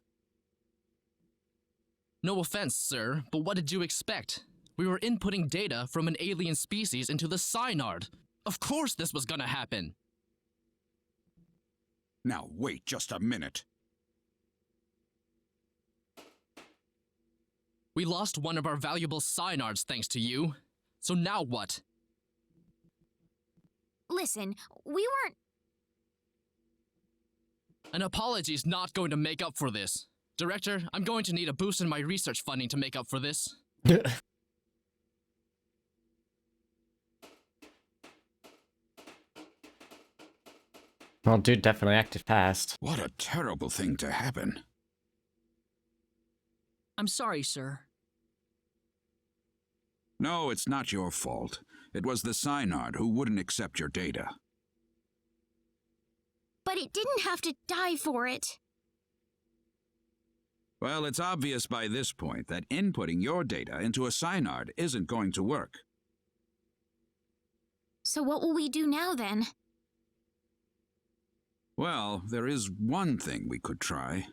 No offense, sir, but what did you expect? We were inputting data from an alien species into the Synard. Of course this was gonna happen. Now wait just a minute. We lost one of our valuable Synards thanks to you. So now what? Listen, we weren't... An apology's not going to make up for this. Director, I'm going to need a boost in my research funding to make up for this. Well, dude definitely acted fast. What a terrible thing to happen. I'm sorry, sir. No, it's not your fault. It was the Synard who wouldn't accept your data. But it didn't have to die for it. Well, it's obvious by this point that inputting your data into a Synard isn't going to work. So what will we do now, then? Well, there is one thing we could try.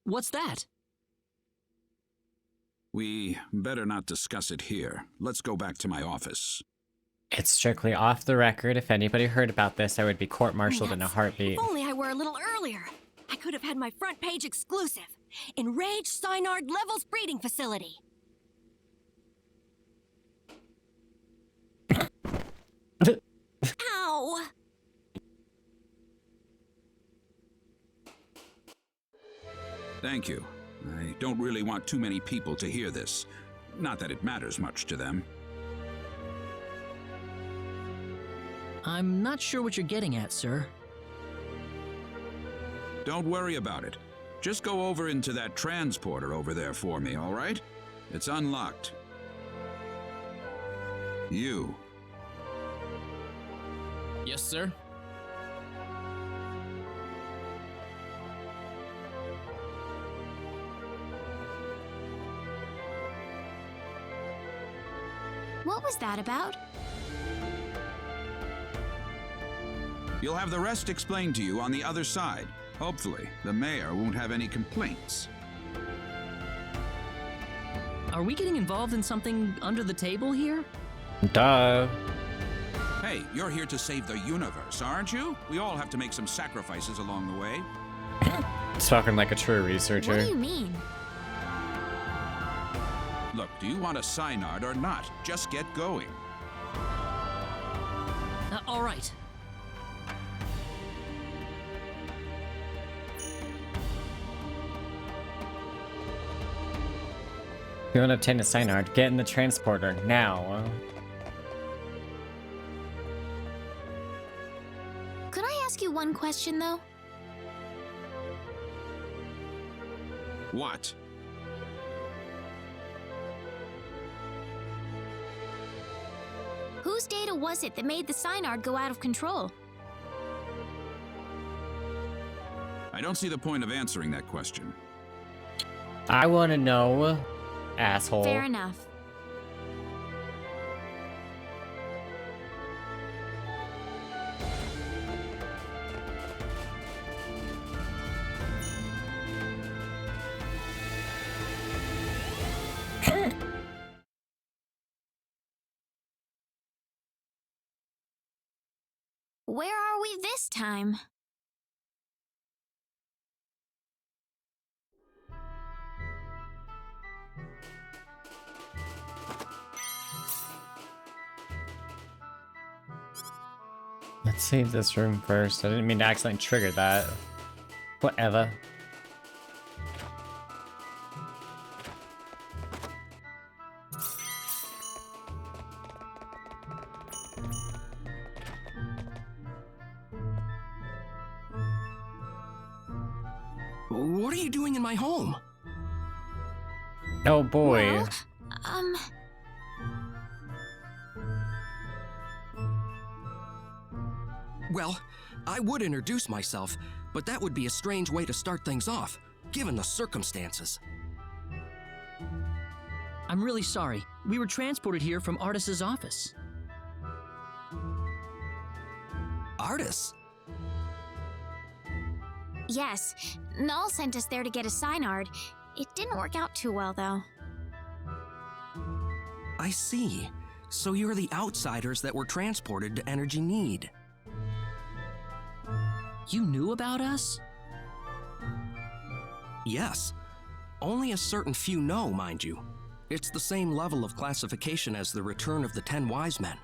What's that? We better not discuss it here. Let's go back to my office. It's strictly off the record. If anybody heard about this, I would be court-martialed in a heartbeat. If only I were a little earlier. I could have had my front page exclusive. Enraged Synard Levels Breeding Facility. Ow! Thank you. I don't really want too many people to hear this. Not that it matters much to them. I'm not sure what you're getting at, sir. Don't worry about it. Just go over into that transporter over there for me, all right? It's unlocked. You. Yes, sir. What was that about? You'll have the rest explained to you on the other side. Hopefully, the mayor won't have any complaints. Are we getting involved in something under the table here? Duh. Hey, you're here to save the universe, aren't you? We all have to make some sacrifices along the way. Talking like a true researcher. What do you mean? Look, do you want a Synard or not? Just get going. All right. If you want to obtain a Synard, get in the transporter now. Could I ask you one question, though? What? Whose data was it that made the Synard go out of control? I don't see the point of answering that question. I want to know, asshole. Fair enough. Where are we this time? Let's save this room first. I didn't mean to accidentally trigger that. Whatever. What are you doing in my home? Oh boy. Well, Well, I would introduce myself, but that would be a strange way to start things off, given the circumstances. I'm really sorry. We were transported here from Artus's office. Artus? yes. Null sent us there to get a Synard. It didn't work out too well, though. I see. So you're the outsiders that were transported to Energy Need. You knew about us? Yes. Only a certain few know, mind you. It's the same level of classification as the Return of the 10 Wise Men.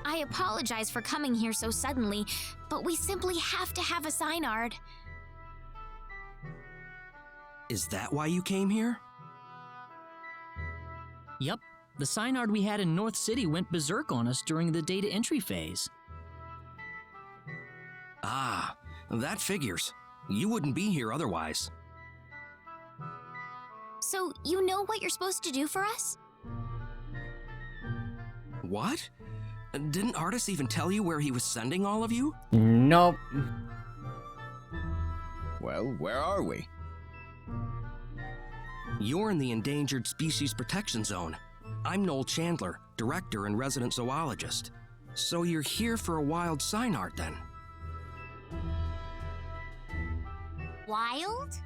I apologize for coming here so suddenly, but we simply have to have a Synard. Is that why you came here? Yep. The Synard we had in North City went berserk on us during the data entry phase. Ah, that figures. You wouldn't be here otherwise. So, you know what you're supposed to do for us? What? Didn't Artus even tell you where he was sending all of you? Nope. Well, where are we? You're in the Endangered Species Protection Zone. I'm Noel Chandler, Director and Resident Zoologist. So you're here for a wild Synard, then? Wild?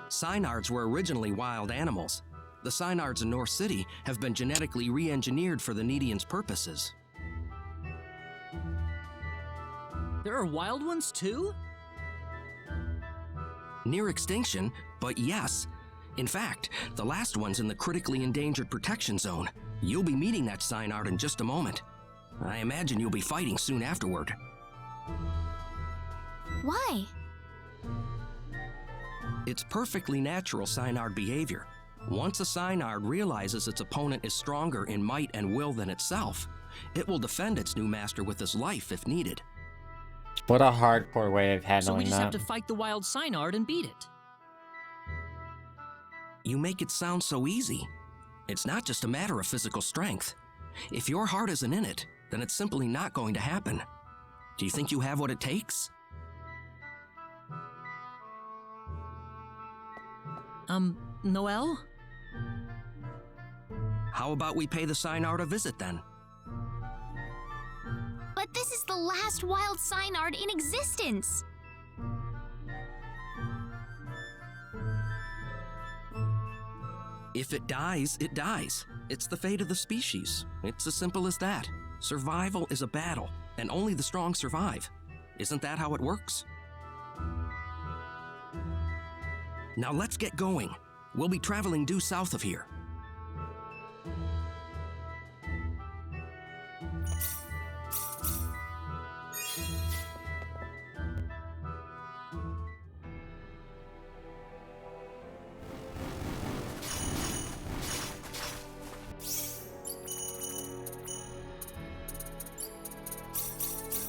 Synards were originally wild animals. The Synards in North City have been genetically re-engineered for the Needians' purposes. There are wild ones too? Near extinction, but yes. In fact, the last one's in the Critically Endangered Protection Zone. You'll be meeting that Synard in just a moment. I imagine you'll be fighting soon afterward. Why? It's perfectly natural Synard behavior. Once a Synard realizes its opponent is stronger in might and will than itself, it will defend its new master with its life if needed. What a hardcore way of So we handling just have that. to fight the wild Synard and beat it. You make it sound so easy. It's not just a matter of physical strength. If your heart isn't in it, then it's simply not going to happen. Do you think you have what it takes? Noelle? How about we pay the Synard a visit then? But this is the last wild Synard in existence. If it dies, it dies. It's the fate of the species. It's as simple as that. Survival is a battle, and only the strong survive. Isn't that how it works? Now let's get going. We'll be traveling due south of here.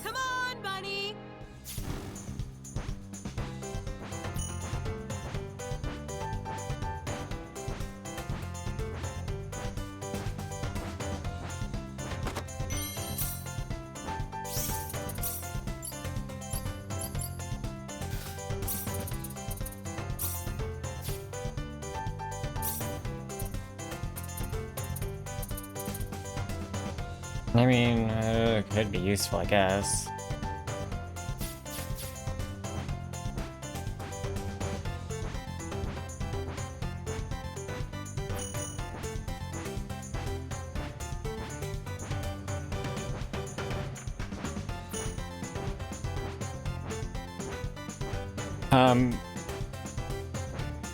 Come on, Bunny! I mean, it could be useful, I guess.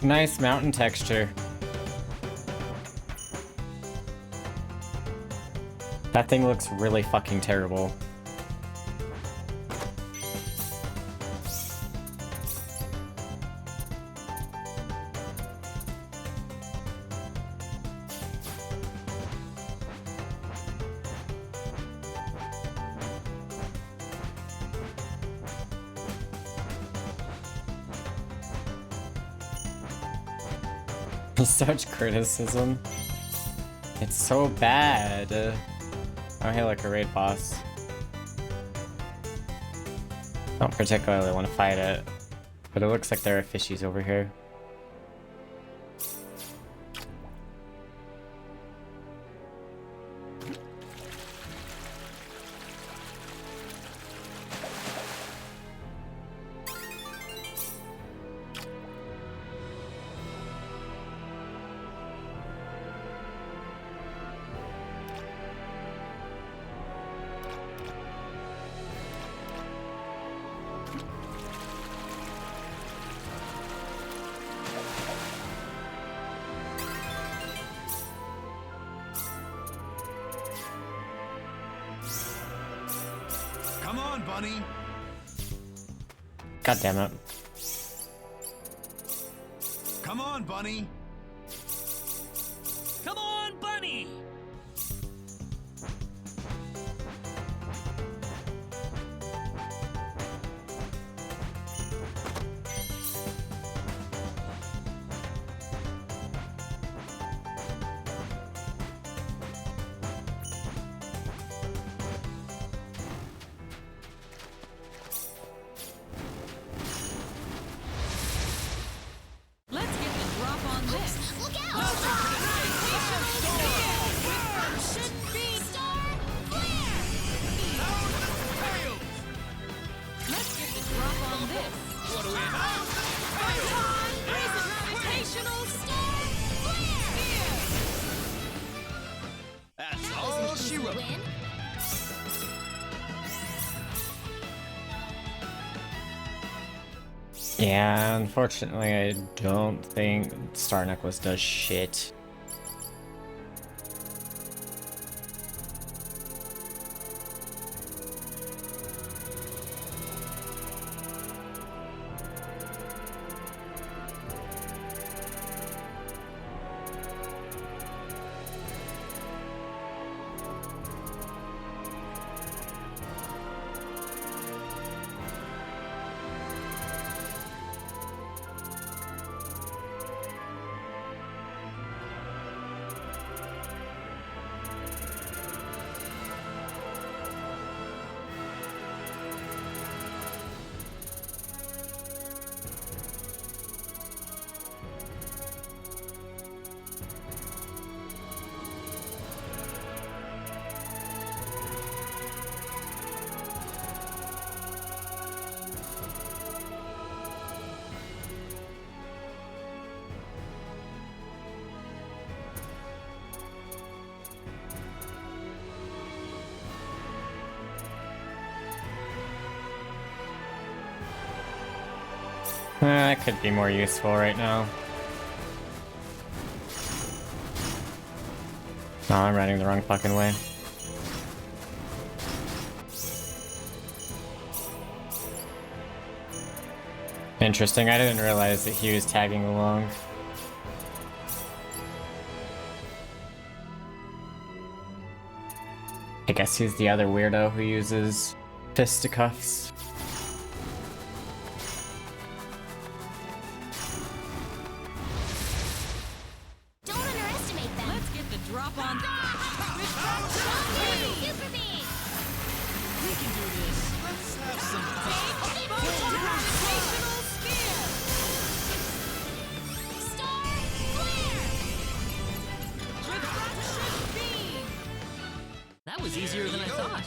Nice mountain texture. That thing looks really fucking terrible. Such criticism. It's so bad. Oh, hey, look, a raid boss. Don't particularly want to fight it, but it looks like there are fishies over here. Come on, Bunny. God damn it. Come on, Bunny. Come on, Bunny! Let's get the drop on this. Look out! Shouldn't be! Star flare! Let's get the drop on this. What do we have? Photon! Raise the gravitational Star flare! That's That all was an she easy wrote. win. Yeah, unfortunately, I don't think Star Necklace does shit. That could be more useful right now. No, I'm running the wrong fucking way. Interesting, I didn't realize that he was tagging along. I guess he's the other weirdo who uses fisticuffs. Don't underestimate them. Let's get the drop on. Super beam. We can do this. Let's have some fun. Gravitational sphere. Star flare. Refraction beam. That was easier than I thought.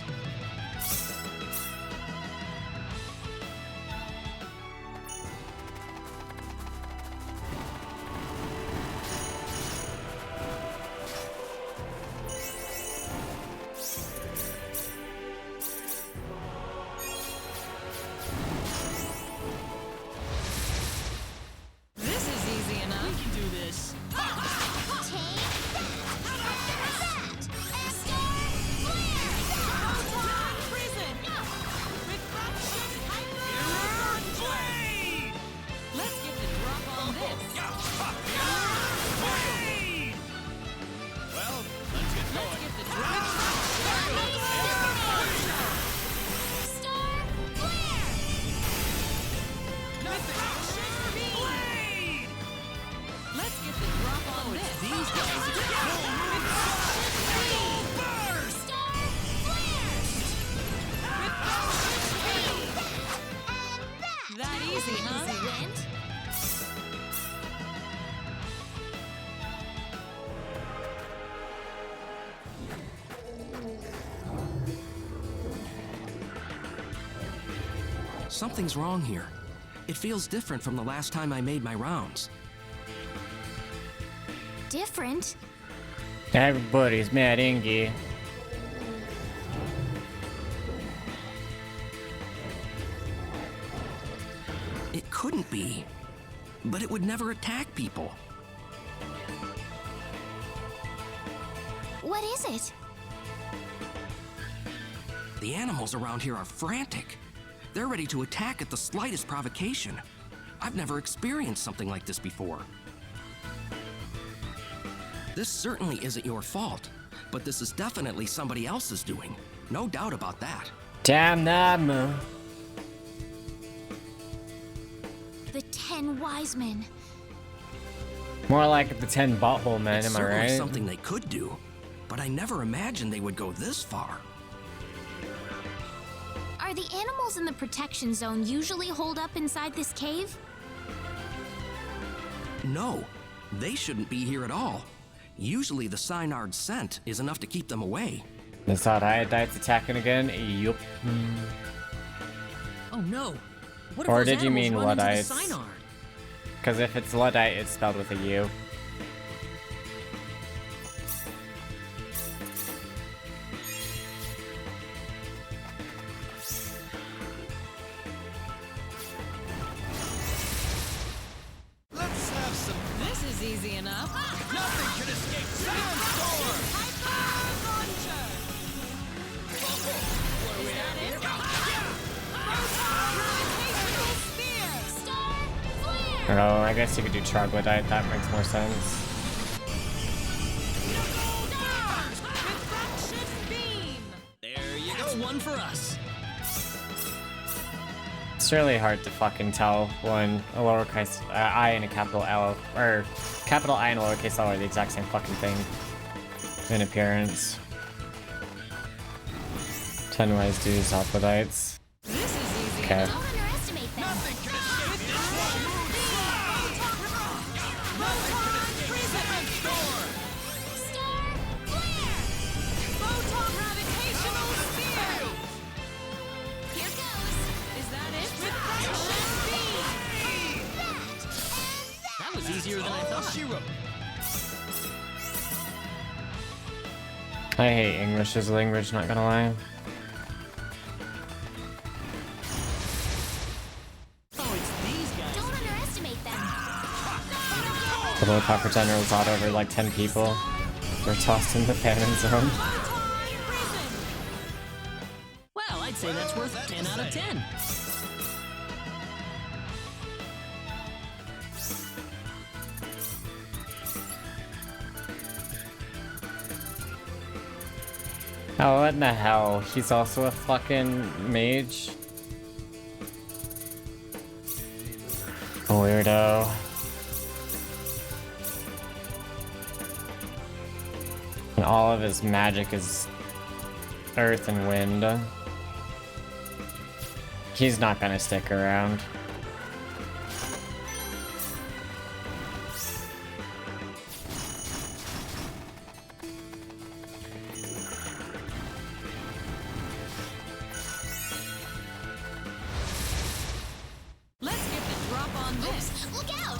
This is easy enough. We can do this. Let's get the drop on this. Well, let's get going. Let's get the drop. Let's get the drop on this. These guys. That easy, huh? Something's wrong here. It feels different from the last time I made my rounds. Different? Everybody's mad Ingy. It couldn't be. But it would never attack people. What is it? The animals around here are frantic. They're ready to attack at the slightest provocation. I've never experienced something like this before. This certainly isn't your fault, but this is definitely somebody else's doing. No doubt about that. Damn them. The 10 wise men. More like the 10 butthole men, It's am I certainly right? something they could do, but I never imagined they would go this far. Are the animals in the protection zone usually holed up inside this cave? No, they shouldn't be here at all. Usually the Synard scent is enough to keep them away. Is that Iodite's attacking again? Yup. Oh no. What if Or those did you animals mean run into the Luddites? Synard? Because if it's Luddite, it's spelled with a U. Let's have some. This is easy enough. Nothing can escape Sandstorm. Launcher. Is that it? Gravitational sphere. Star flare. Oh, I guess you could do Troglodyte, that makes more sense. Refraction beam. There you go. That's one for us. It's really hard to fucking tell when a lowercase I and a capital L, or capital I and a lowercase L are the exact same fucking thing in appearance. 10 wise dudes, Troglodytes. This is easy. Okay. Don't underestimate them. Nothing can escape this one. Star flare. Photon gravitational sphere. Here goes. Is that it? Refraction beam. That was easier than I thought. I hate English as a language, not gonna lie. Oh, it's these guys. Don't again. The little copper generals out over like 10 people. They're tossed in the famine zone. Well, I'd say that's worth 10 out of 10. Oh, what in the hell? He's also a fucking mage? Weirdo. And all of his magic is earth and wind. He's not gonna stick around. Let's get the drop on this. Look out!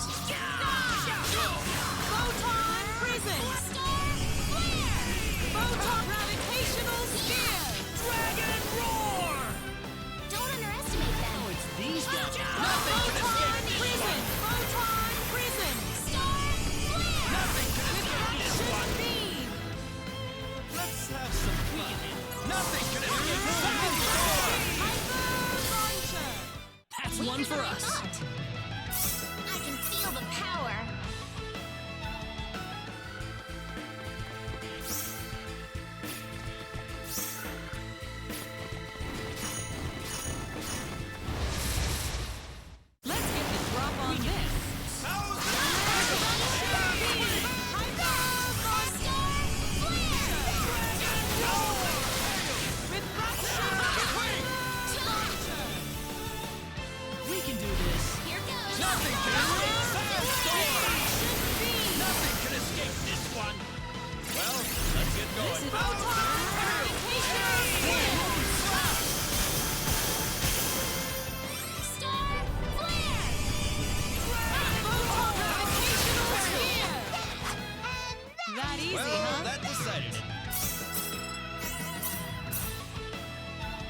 Photon prison. Photon gravitational spear. Dragon roar. Don't underestimate them. Oh, it's these guys. Photon prison. Photon prison. Star flare. Nothing can escape this one. Beam. Let's have some fun. Nothing can escape this one. That's one for us. I can feel the power. Let's get the drop on this. We can do this. Here goes. Nothing can escape Sandstorm. Nothing can escape this one. Well, let's get going. Star flare. That easy, Well, huh? that decided it.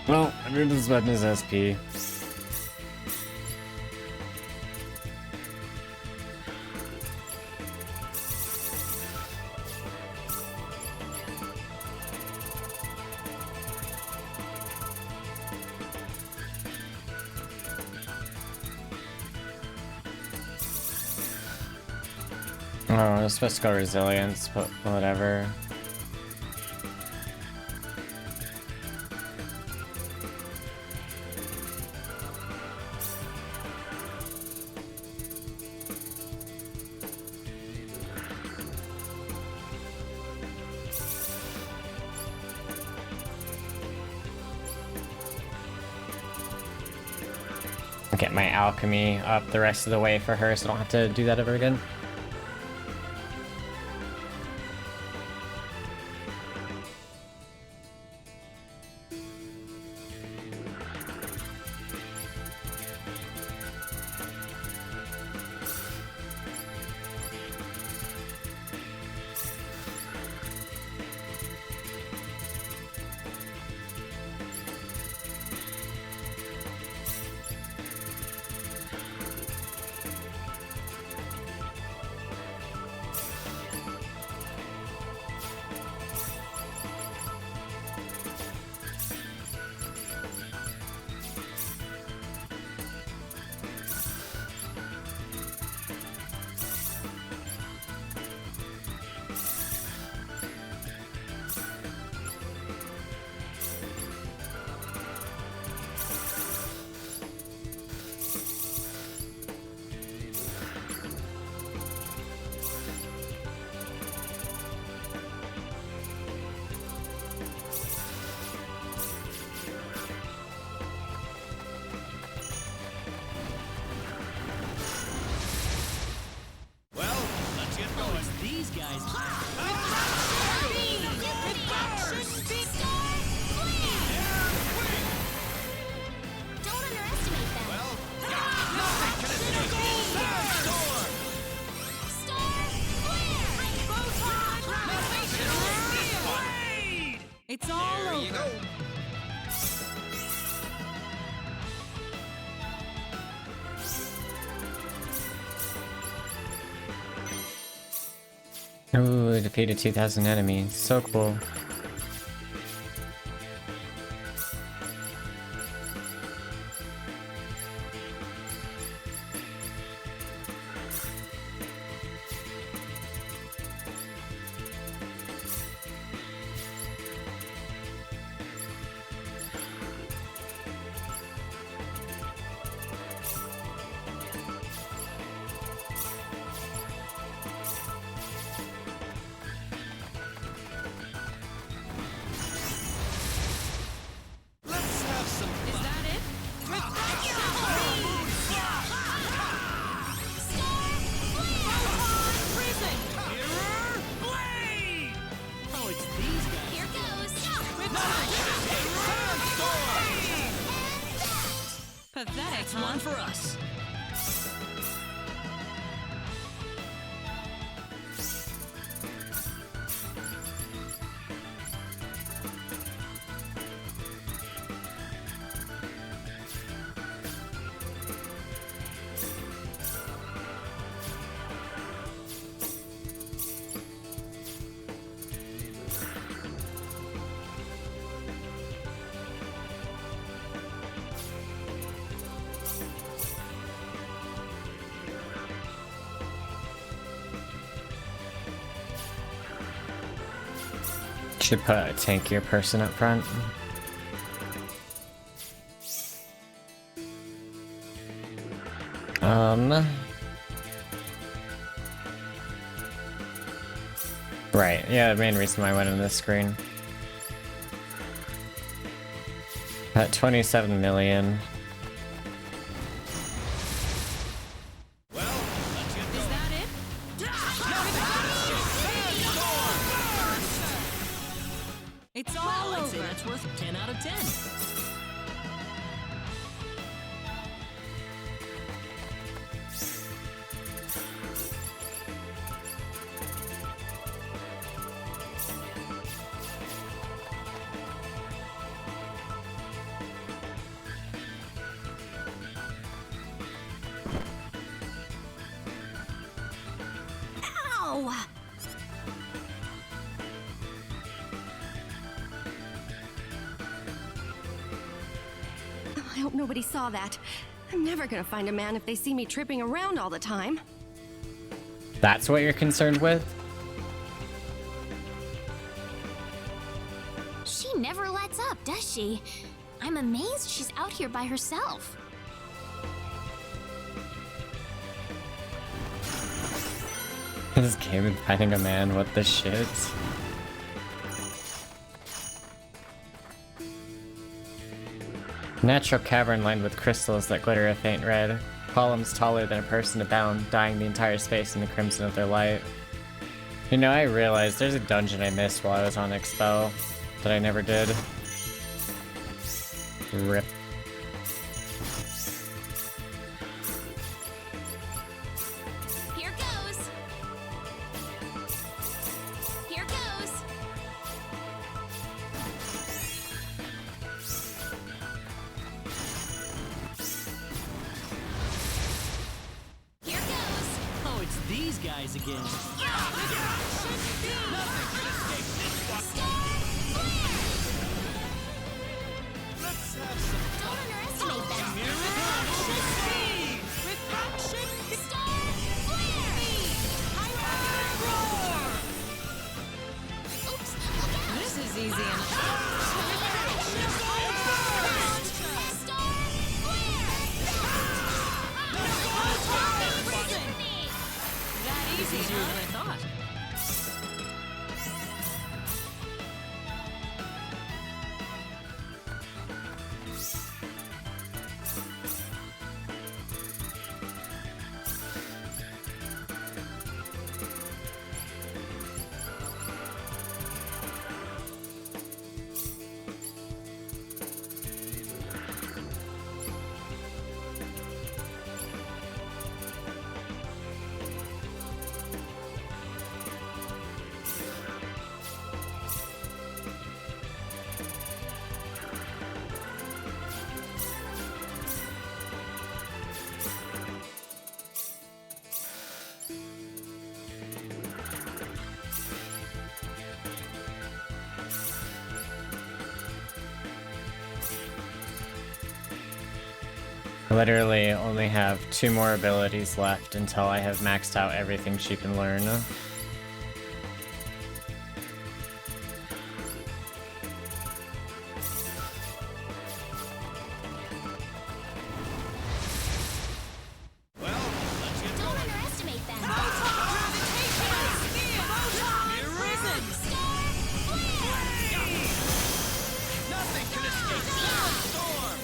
Well, I mean, this button is SP. Oh, I was supposed to go resilience, but whatever. Get my alchemy up the rest of the way for her so I don't have to do that ever again. Ooh, defeated 2,000 enemies. So cool. Let's have some fun. Is that it? Mirror blade! Oh, it's these guys. Here goes. Pathetic, That's huh? one for us. Should put a tankier person up front. Right, yeah, the main reason why I went on this screen. At 27 million. Is that it? It's all Well, I'd over. say that's worth 10 out of 10. Ow! I hope nobody saw that. I'm never gonna find a man if they see me tripping around all the time. That's what you're concerned with? She never lets up, does she? I'm amazed she's out here by herself. This game and finding a man, what the shit? Natural cavern lined with crystals that glitter a faint red. Columns taller than a person to bound, dyeing the entire space in the crimson of their light. You know, I realized there's a dungeon I missed while I was on Expel that I never did. Rip. Here goes. Here goes. Here goes. Oh, it's these guys again. Let's have some Don't underestimate them. refraction. Star flare. Oops, look out. This is easy enough. That It's easy, easier huh? than I thought. I literally only have 2 more abilities left until I have maxed out everything she can learn. Don't underestimate them. Nothing can escape Sandstorm!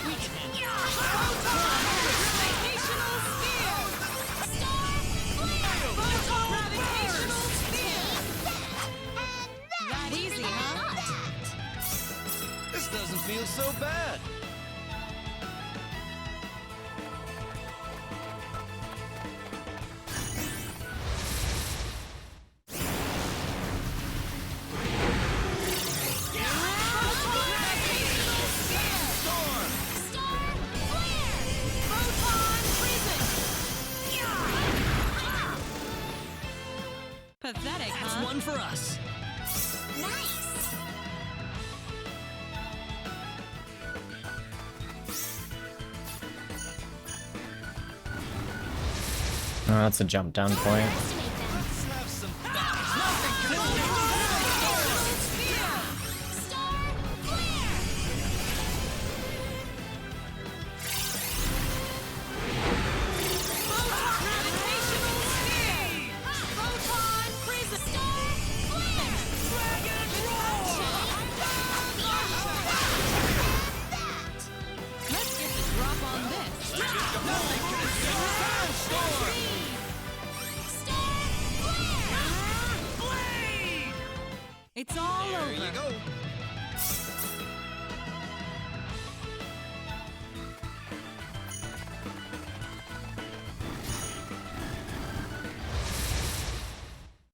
We can Gravitational sphere! Gravitational sphere! That easy, huh? This doesn't feel so bad. Pathetic, That's huh? one for us. Nice. Oh, that's a jump down point. Let's have some fun. Nothing can escape Let's get the drop on this. Nothing can escape Sandstorm! It's all There over. you go.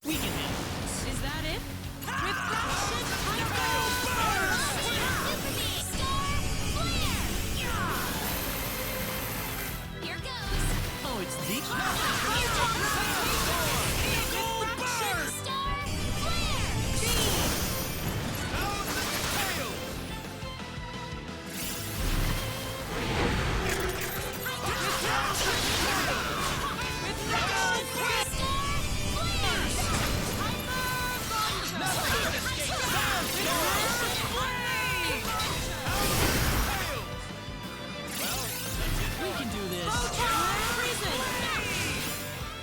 We can handle this. Is that it? Refraction Here goes. Oh, it's deep. We can do this.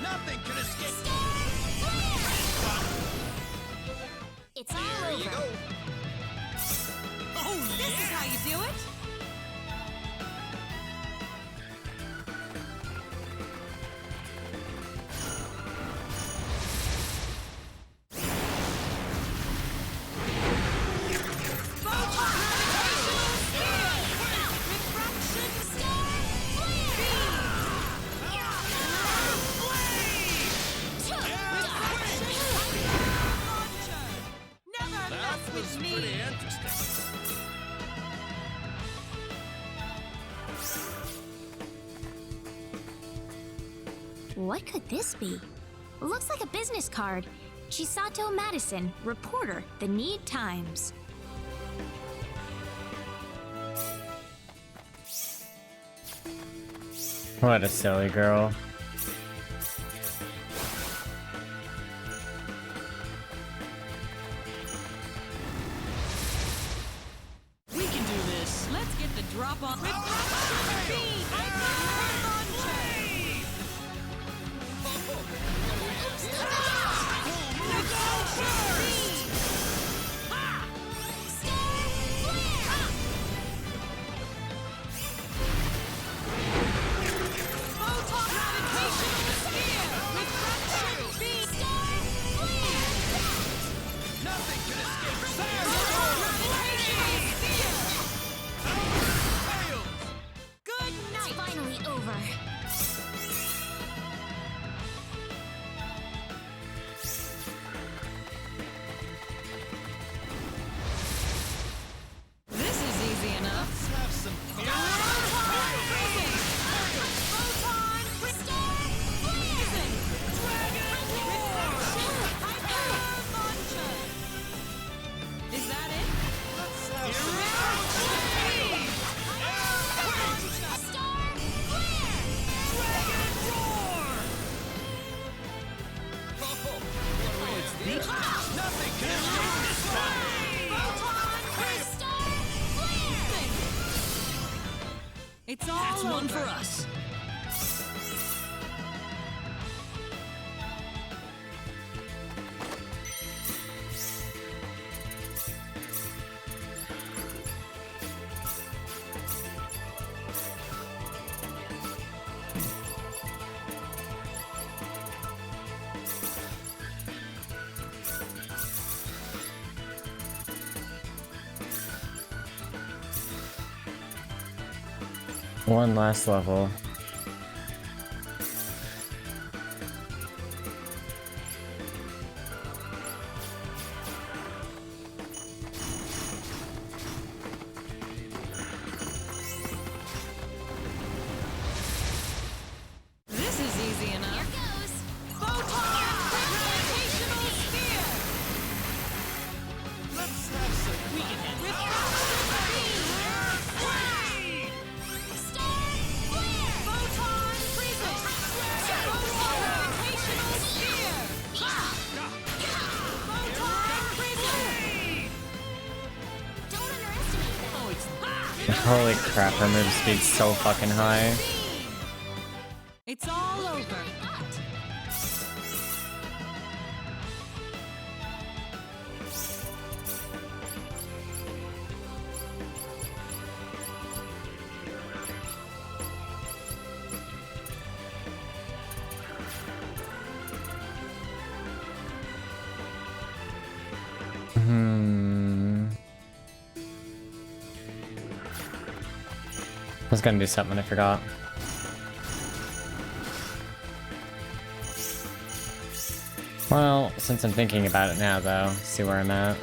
Nothing can escape. It's all There over. you go. Oh, this is how you do it. That was pretty interesting. What could this be? Looks like a business card. Chisato Madison, reporter, The Need Times. What a silly girl. We can do this. Let's get the drop on. Refraction beam. Photon One last level. This is easy enough. Here goes. Photon gravitational sphere. Let's have some fun. We can have Star flare. Photon prism. Photon gravitational sphere. Photon prism. Don't underestimate them. Oh, it's Holy crap, her move speed's so fucking high. It's all over. I was gonna do something, I forgot. Well, since I'm thinking about it now, though, see where I'm at.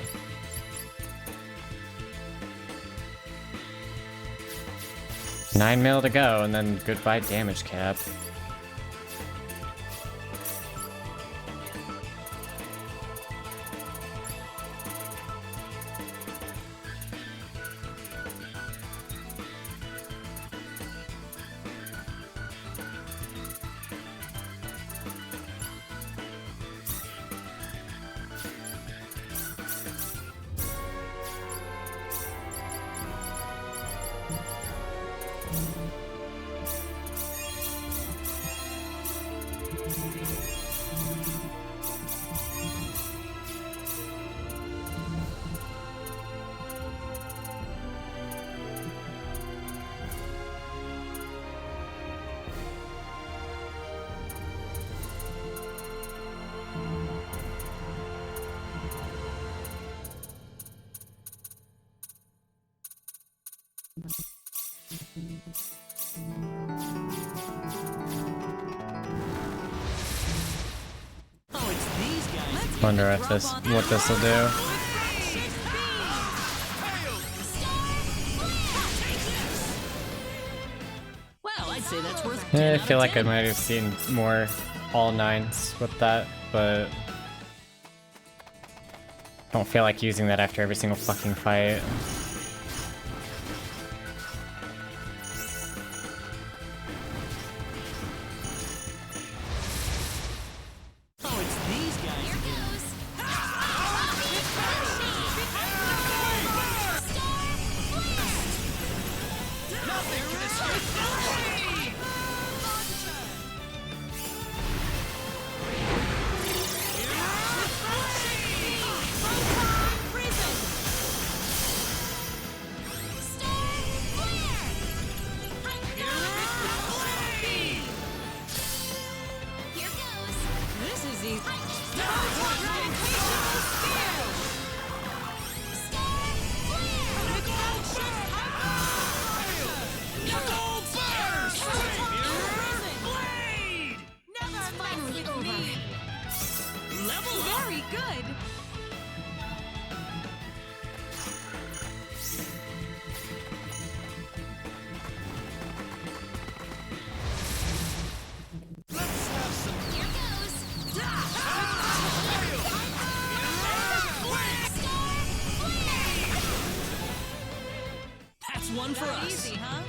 $9 mil to go, and then goodbye damage cap. Oh, it's these guys. Wonder if what this will do. Well, I'd say that's worth. I feel like I might have seen more all 9s with that, but I don't feel like using that after every single fucking fight. Oh, it's these guys. Here goes. Nothing can escape this one. This is easy. Finally over. Level very good. Let's have some Here goes. That's one for us. Easy, huh?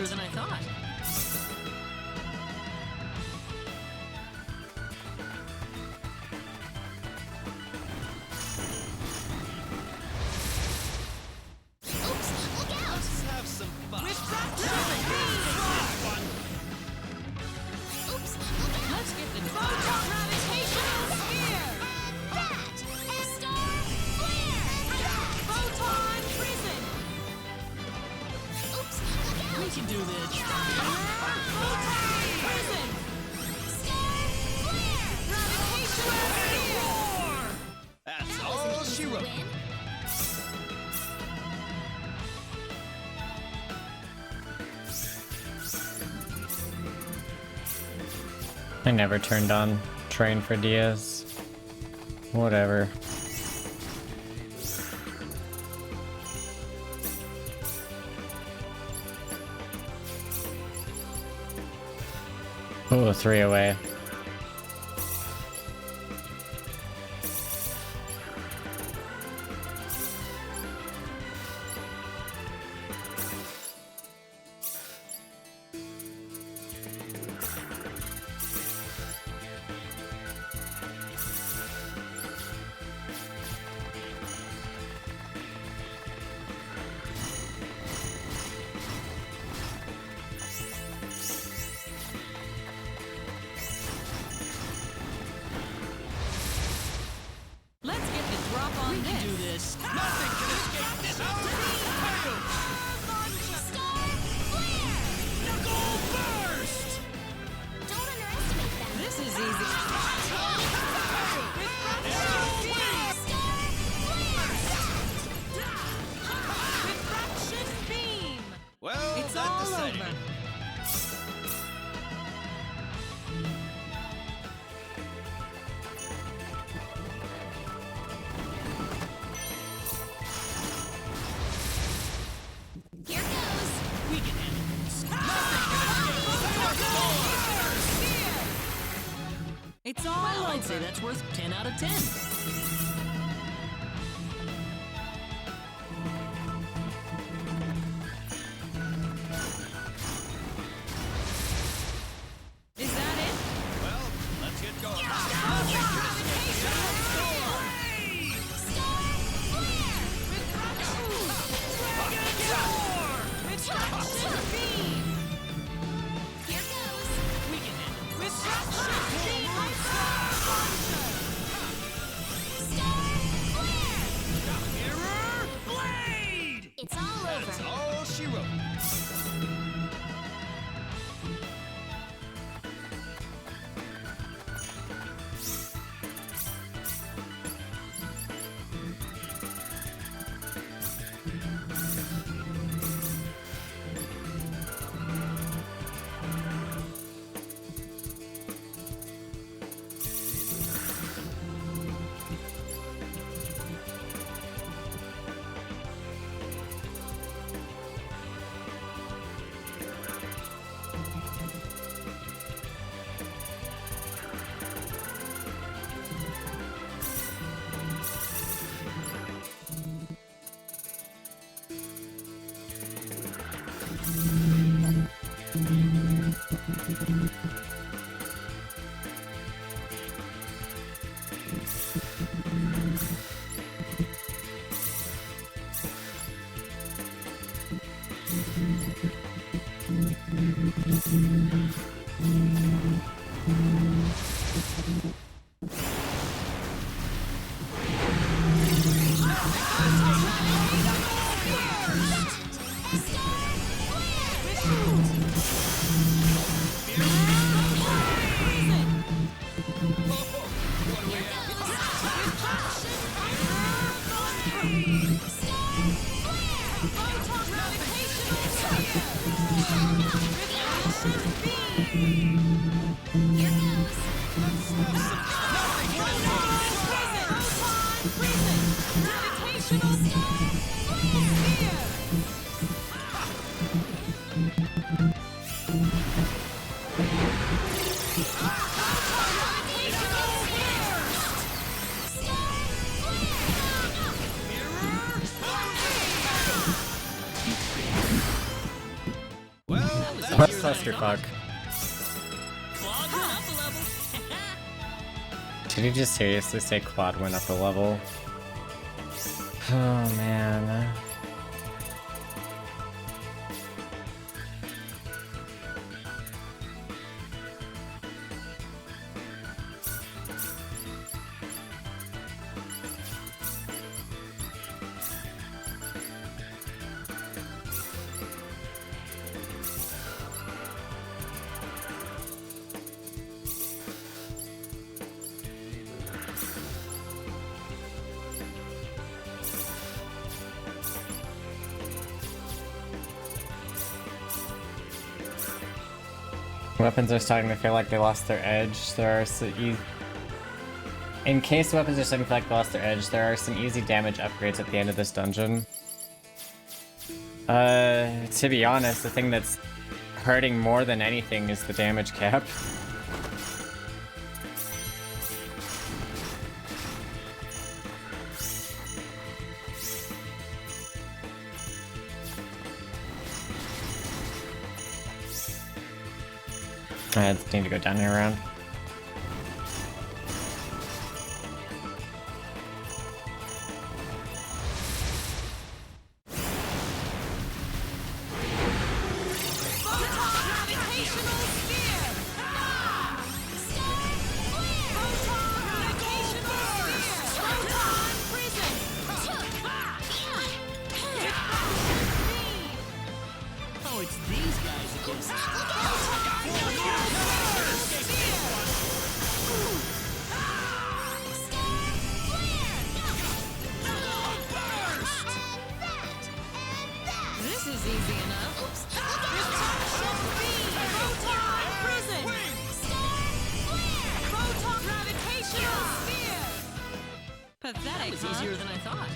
easier than I thought. Let's have some fun. Let's get the photon gravitational sphere. Star flare. Photon prison. We can do this. Photon prison. Star flare. Gravitational sphere. That's all she wrote. I never turned on Train for Diaz. Whatever. Oh, 3 away. Let's get the drop on We this. can do this. Nothing can escape this tornado. Star flare. Knuckle burst. Don't underestimate them. This is easy. Refraction beam. Well, It's that all decided over. it. Here goes. We can handle this. It's all Well, over. I'd say that's worth 10 out of 10. Is that it? Well, let's get going. Refraction beam. Here goes. We can handle this. Refraction beam. Star flare. Mirror blade. It's all That's over. all she wrote. Well, clusterfuck. Did he just seriously say Claude went up a level? Oh man. Weapons are starting to feel like they lost their edge. There are in case weapons are starting to feel like they lost their edge, there are some easy damage upgrades at the end of this dungeon. To be honest, the thing that's hurting more than anything is the damage cap. I need to go down here around. Oh, it's these guys against. This is easy enough. Refraction beam. Photon prison. Photon gravitational sphere. Pathetic. That was easier than I thought.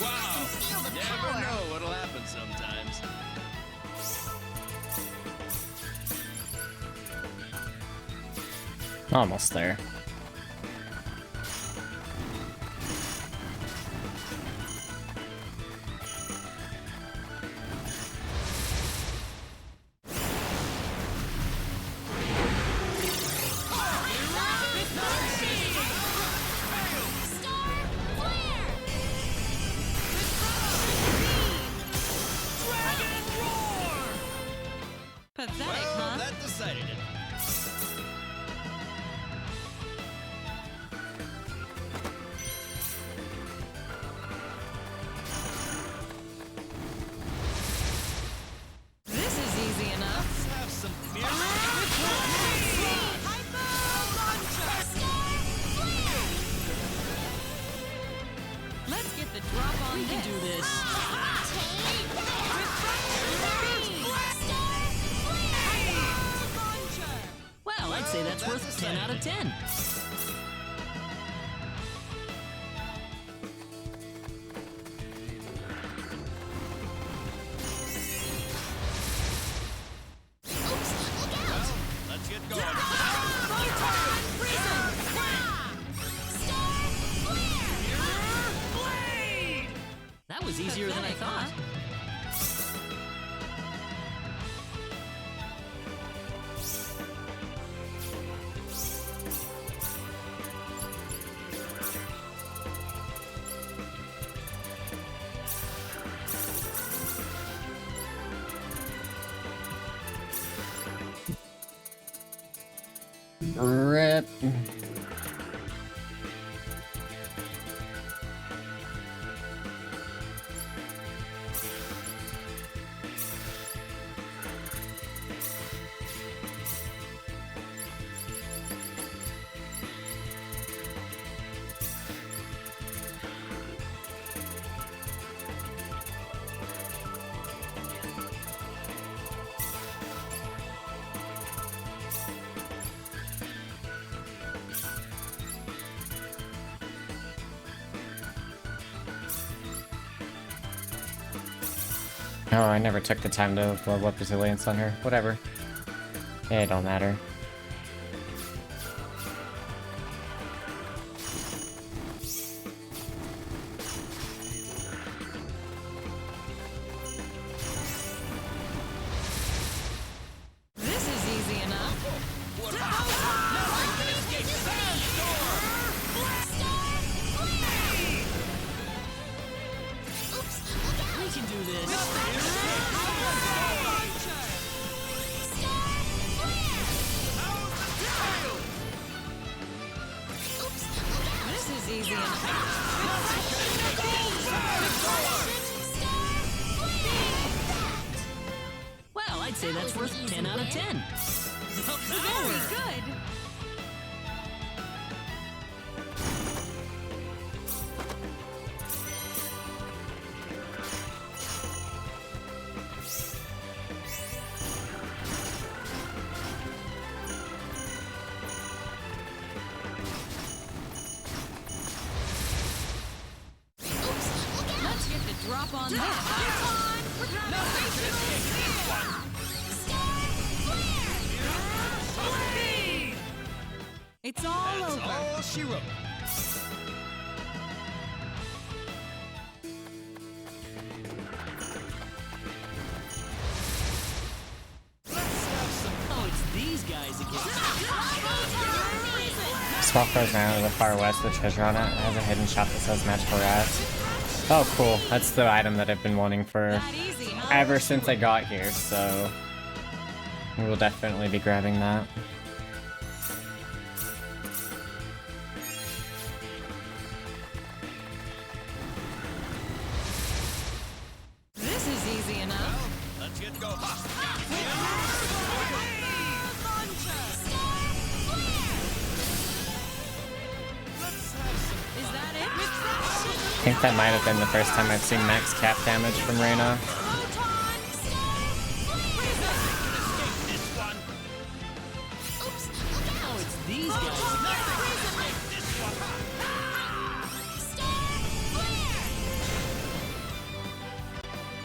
Wow! Never know what'll happen sometimes. Almost there. Pathetic, Well, huh? that decided it. This is easy enough. Let's have some mirror. Let's get the drop on We can do this. Well, I'd say that's worth 10 out of 10. Let's get going. That was easier than I thought. Rip. Oh, I never took the time to level up resilience on her. Whatever. It don't matter. say that's worth 10 out of 10. Very good. Let's get the drop on that. Nothing can escape this one. It's all That's over. all she wrote. Oh, it's these guys again. Swapper's now to the far west with treasure on it. It has a hidden shop that says magical rats. Oh, cool. That's the item that I've been wanting for ever since I got here, so we will definitely be grabbing that. This is easy enough. Let's get going. Is that it? I think that might have been the first time I've seen max cap damage from Reyna. Oh, it's these guys.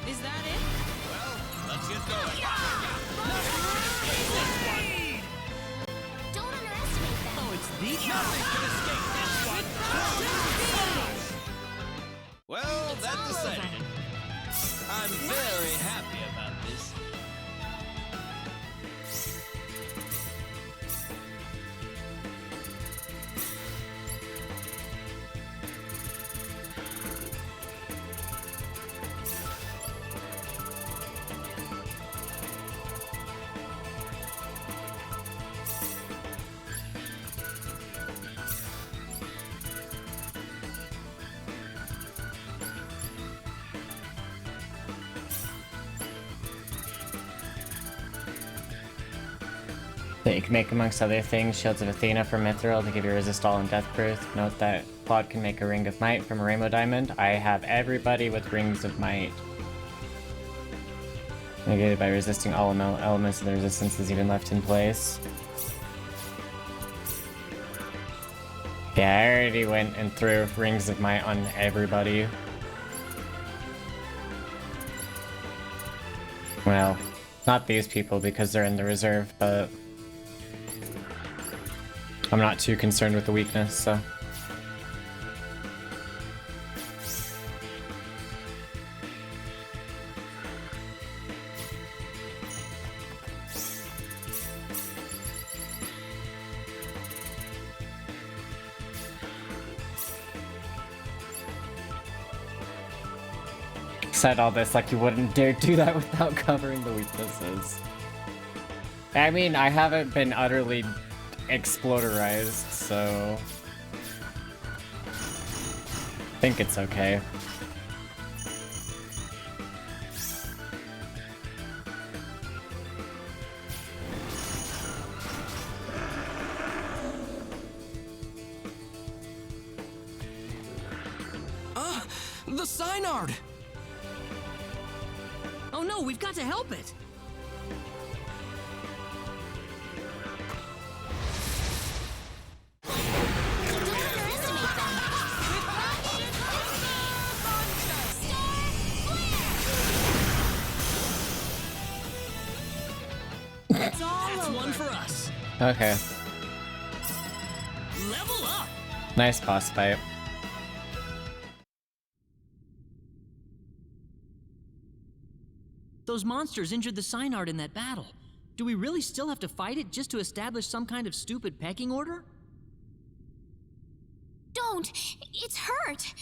Is that it? Let's get going. Don't underestimate them. Oh, it's these Nothing can escape this one. Well, that decided it. I'm very happy about this. That you can make, amongst other things, Shields of Athena from Mithril to give you resist all and death proof. Note that Claude can make a Ring of Might from a Rainbow Diamond. I have everybody with Rings of Might. Negated by resisting all elements of the resistance is even left in place. Yeah, I already went and threw Rings of Might on everybody. Well, not these people because they're in the reserve, but I'm not too concerned with the weakness, so. Said all this like you wouldn't dare do that without covering the weaknesses. I mean, I haven't been utterly exploderized, so I think it's okay. The Synard! Oh no, we've got to help it. It's all That's over. one for us. Okay. Level up. Nice boss fight. Those monsters injured the Synard in that battle. Do we really still have to fight it just to establish some kind of stupid pecking order? Don't! It's hurt!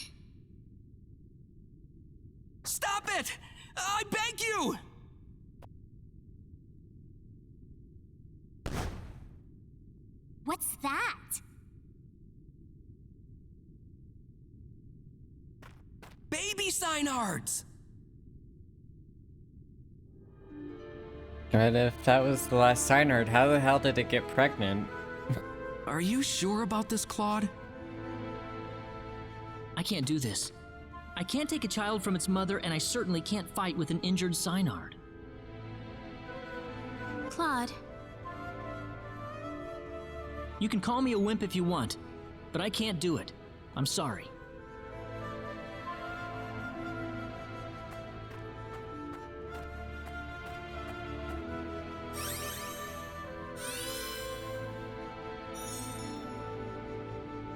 Stop it! I beg you! What's that? Baby Synards! But if that was the last Synard, how the hell did it get pregnant? Are you sure about this, Claude? I can't do this. I can't take a child from its mother, and I certainly can't fight with an injured Synard. Claude. You can call me a wimp if you want, but I can't do it. I'm sorry.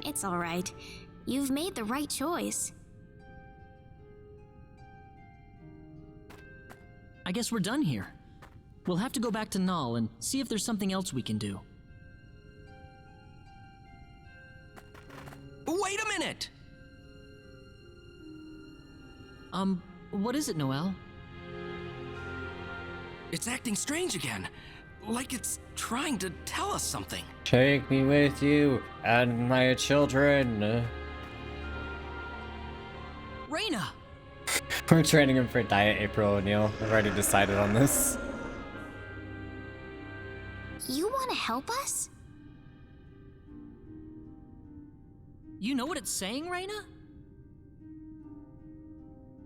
It's all right. You've made the right choice. I guess we're done here. We'll have to go back to Null and see if there's something else we can do. Wait a minute! What is it, Noel? It's acting strange again. Like it's trying to tell us something. Take me with you and my children. Reyna! We're training him for Diet April O'Neil. I've already decided on this. You want to help us? You know what it's saying, Reyna?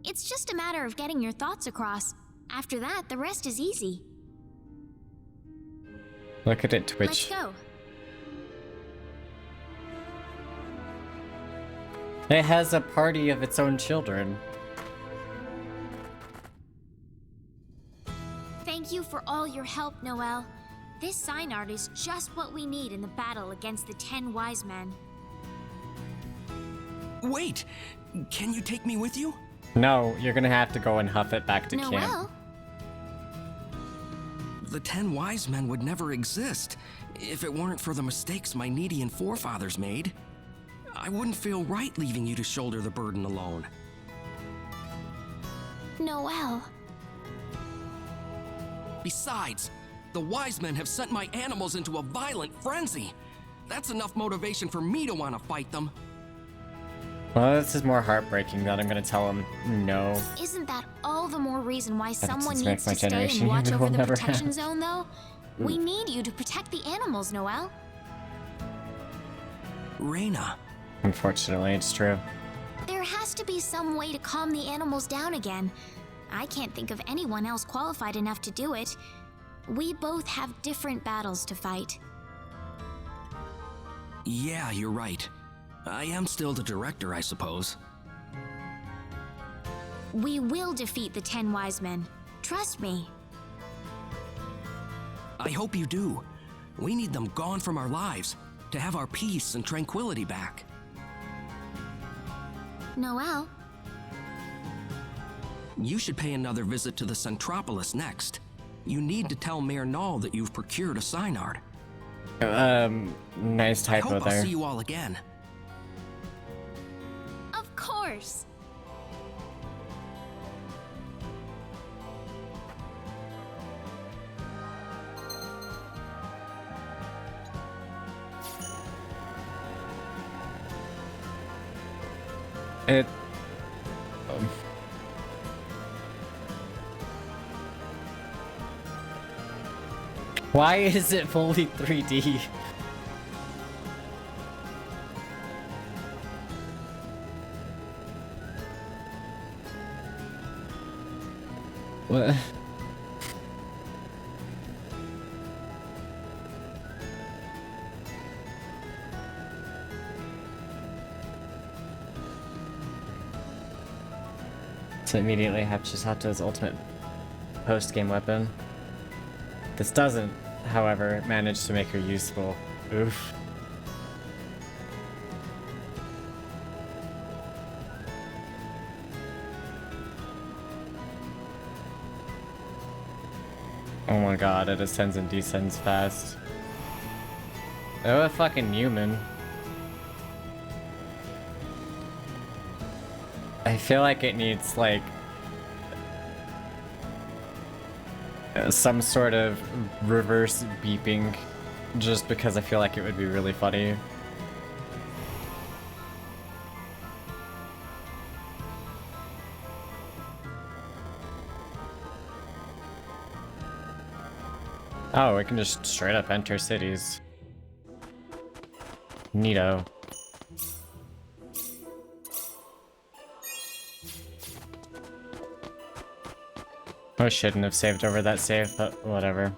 It's just a matter of getting your thoughts across. After that, the rest is easy. Look at it Let's twitch. go. It has a party of its own children. Thank you for all your help, Noel. This Synard is just what we need in the battle against the 10 Wise Men. Wait! Can you take me with you? No, you're gonna have to go and huff it back to camp. Noel? The 10 Wise Men would never exist if it weren't for the mistakes my Needian forefathers made. I wouldn't feel right leaving you to shoulder the burden alone. Noel. Besides, the Wise Men have sent my animals into a violent frenzy. That's enough motivation for me to want to fight them. Well, this is more heartbreaking that I'm gonna tell him no. Isn't that all the more reason why someone since needs my to stay generation, and watch we over will the never protection have. zone, though? We need you to protect the animals, Noel. Reyna. Unfortunately, it's true. There has to be some way to calm the animals down again. I can't think of anyone else qualified enough to do it. We both have different battles to fight. Yeah, you're right. I am still the director, I suppose. We will defeat the 10 Wise Men. Trust me. I hope you do. We need them gone from our lives to have our peace and tranquility back. Noel? You should pay another visit to the Centropolis next. You need to tell Mayor Null that you've procured a Synard. Nice I typo hope I'll there. see you all again. Of course. It... Why is it fully 3D? What? So immediately have Chisato's ultimate post-game weapon. This doesn't, however, manage to make her useful. Oof. Oh my god, it ascends and descends fast. Oh, a fucking human. I feel like it needs, like, some sort of reverse beeping, just because I feel like it would be really funny. Oh, we can just straight up enter cities. Neato. I shouldn't have saved over that save, but whatever.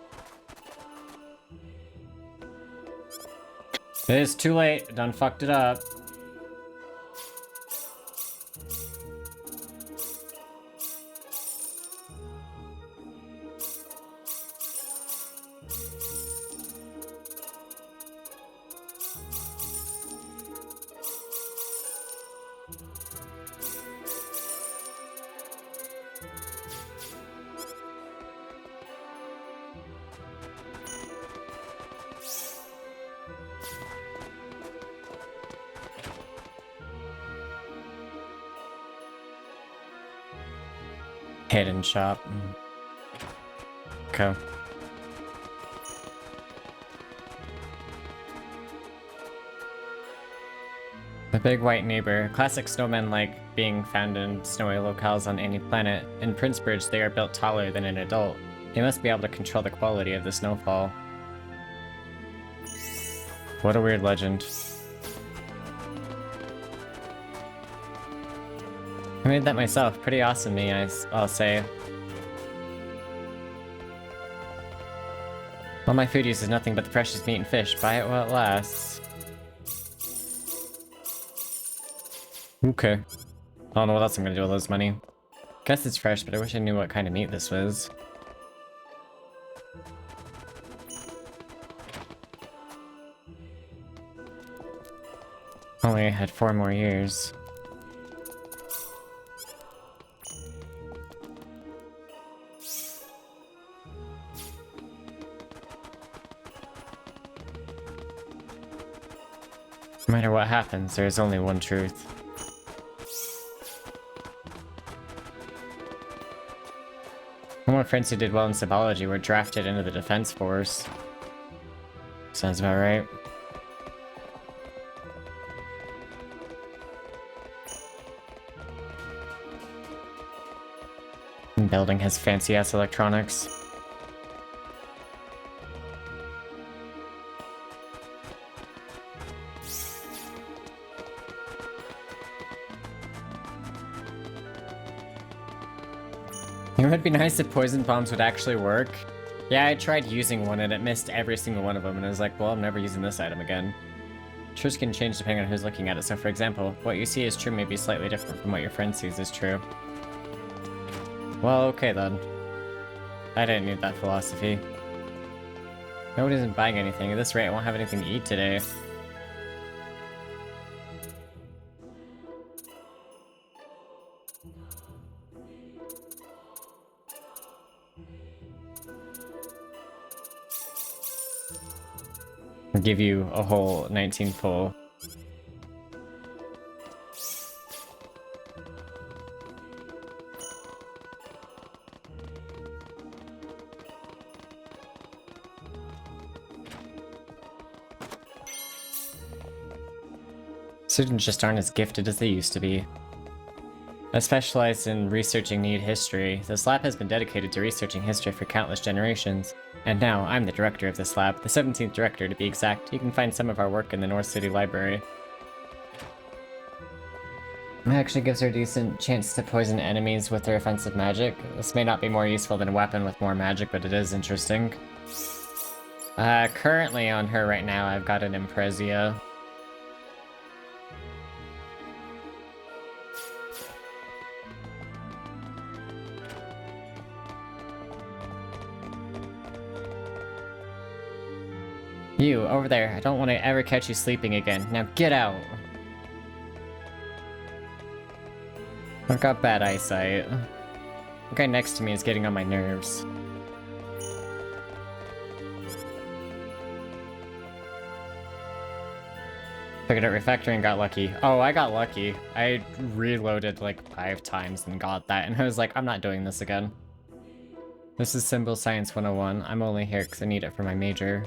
It is too late. Done fucked it up. Hidden shop. Okay. The Big White Neighbor. Classic snowmen like being found in snowy locales on any planet. In Princebridge, they are built taller than an adult. They must be able to control the quality of the snowfall. What a weird legend. I made that myself. Pretty awesome me, I'll say. All my food uses nothing but the precious meat and fish. Buy it while it lasts. Okay. I don't know what else I'm gonna do with this money. Guess it's fresh, but I wish I knew what kind of meat this was. Only had 4 more years. No matter what happens, there is only one truth. All my friends who did well in Sybology were drafted into the Defense Force. Sounds about right. Building has fancy-ass electronics. It would be nice if poison bombs would actually work. Yeah, I tried using one and it missed every single one of them, and I was like, well, I'm never using this item again. Truths can change depending on who's looking at it, so for example, what you see as true may be slightly different from what your friend sees as true. Well, okay then. I didn't need that philosophy. Nobody isn't buying anything. At this rate, I won't have anything to eat today. I'll give you a whole 19 full. Students just aren't as gifted as they used to be. I specialize in researching Need history. This lab has been dedicated to researching history for countless generations. And now, I'm the director of this lab, the 17th director to be exact. You can find some of our work in the North City Library. It actually gives her a decent chance to poison enemies with her offensive magic. This may not be more useful than a weapon with more magic, but it is interesting. Currently on her right now, I've got an Imprezia. You, over there. I don't want to ever catch you sleeping again. Now get out! I've got bad eyesight. The guy next to me is getting on my nerves. Figured out refactoring and got lucky. Oh, I got lucky. I reloaded like 5 times and got that, and I was like, I'm not doing this again. This is Symbol Science 101. I'm only here because I need it for my major.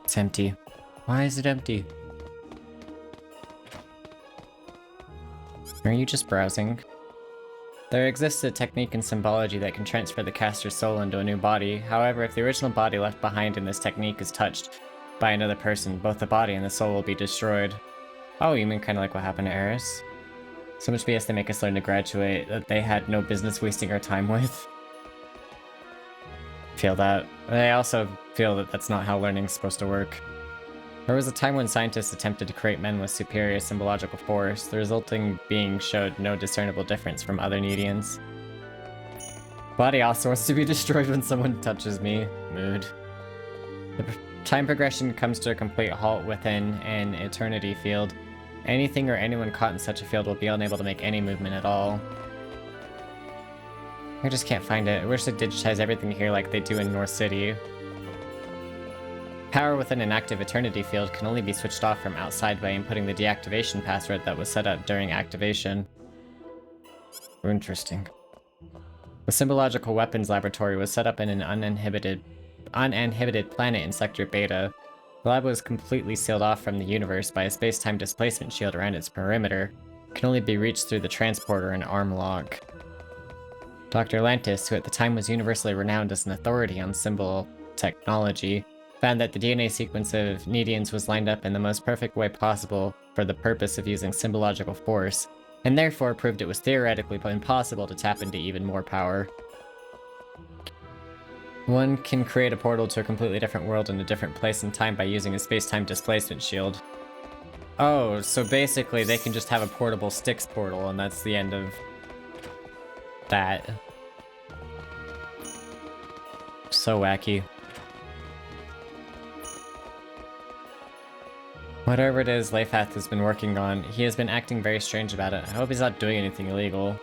It's empty. Why is it empty? Are you just browsing? There exists a technique in symbology that can transfer the caster's soul into a new body. However, if the original body left behind in this technique is touched by another person, both the body and the soul will be destroyed. Oh, you mean kind of like what happened to Eris? So much BS they make us learn to graduate that they had no business wasting our time with. Feel that. I also feel that that's not how learning's supposed to work. There was a time when scientists attempted to create men with superior symbological force. The resulting being showed no discernible difference from other Needians. Body also wants to be destroyed when someone touches me. Mood. The time progression comes to a complete halt within an eternity field. Anything or anyone caught in such a field will be unable to make any movement at all. I just can't find it. I wish they'd digitize everything here like they do in North City. Power within an active eternity field can only be switched off from outside by inputting the deactivation password that was set up during activation. Interesting. The Symbological Weapons Laboratory was set up in an uninhibited planet in Sector Beta. The lab was completely sealed off from the universe by a space-time displacement shield around its perimeter. It can only be reached through the transporter and arm lock. Dr. Lantis, who at the time was universally renowned as an authority on symbol technology, found that the DNA sequence of Needians was lined up in the most perfect way possible for the purpose of using symbological force, and therefore proved it was theoretically impossible to tap into even more power. One can create a portal to a completely different world in a different place and time by using a space-time displacement shield. Oh, so basically they can just have a portable Styx portal and that's the end of that. So wacky. Whatever it is Leifath has been working on, he has been acting very strange about it. I hope he's not doing anything illegal.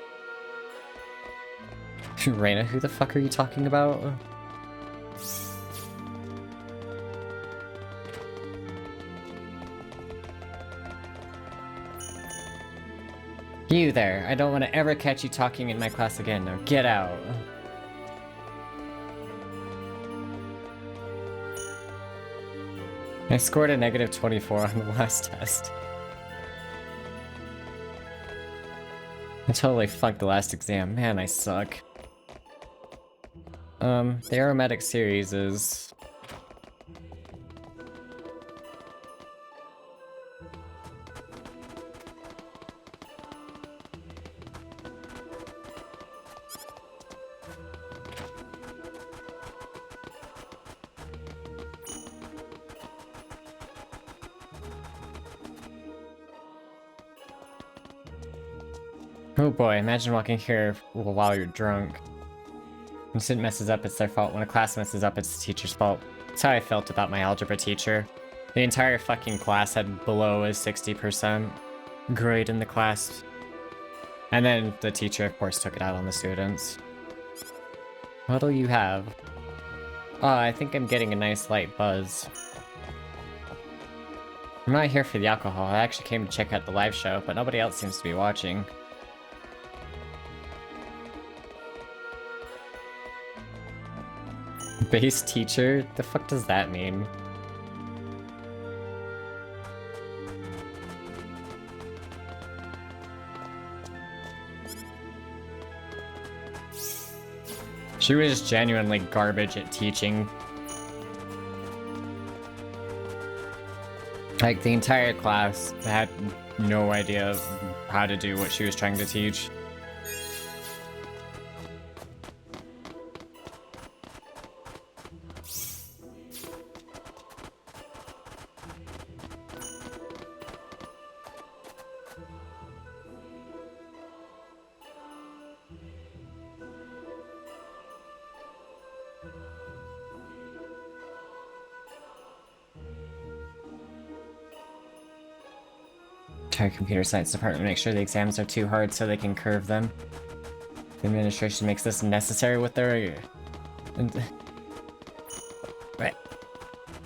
Reyna, who the fuck are you talking about? You there, I don't want to ever catch you talking in my class again, now get out. I scored a negative 24 on the last test. I totally fucked the last exam, man I suck. The aromatic series is... Oh boy, imagine walking here while you're drunk. When a student messes up, it's their fault. When a class messes up, it's the teacher's fault. That's how I felt about my algebra teacher. The entire fucking class had below a 60% grade in the class. And then the teacher, of course, took it out on the students. What'll you have? Oh, I think I'm getting a nice light buzz. I'm not here for the alcohol. I actually came to check out the live show, but nobody else seems to be watching. Base teacher? The fuck does that mean? She was genuinely garbage at teaching. Like, the entire class had no idea how to do what she was trying to teach. Computer science department make sure the exams are too hard so they can curve them. The administration makes this necessary with their...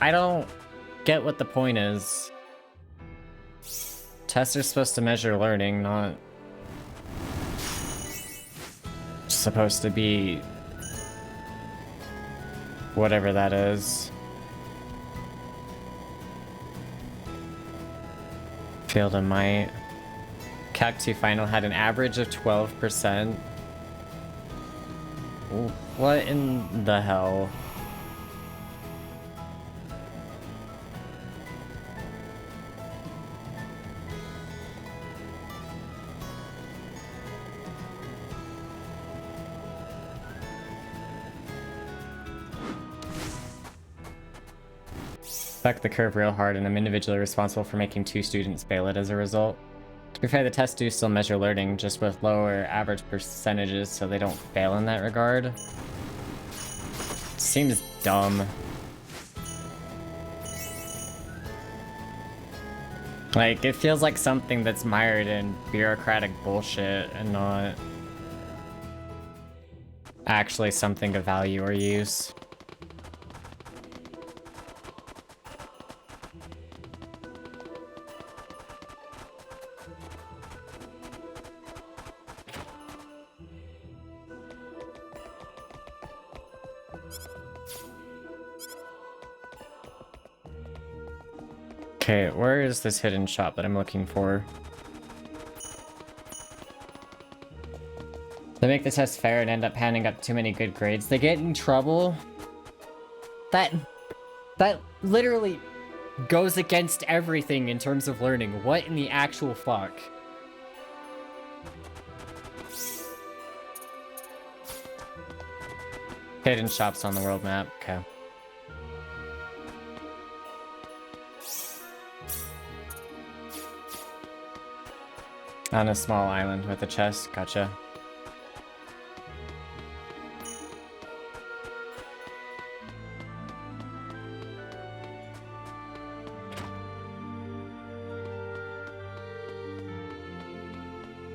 I don't get what the point is. Tests are supposed to measure learning, not... supposed to be... whatever that is. Field of Might. Cactu Final had an average of 12%. What in the hell? Stuck the curve real hard, and I'm individually responsible for making 2 students fail it as a result. To be fair, the tests do still measure learning, just with lower average percentages, so they don't fail in that regard. Seems dumb. Like, it feels like something that's mired in bureaucratic bullshit and not actually something of value or use. Okay, where is this hidden shop that I'm looking for? They make the test fair and end up handing up too many good grades. They get in trouble? That literally goes against everything in terms of learning. What in the actual fuck? Hidden shops on the world map, okay. On a small island with a chest, gotcha.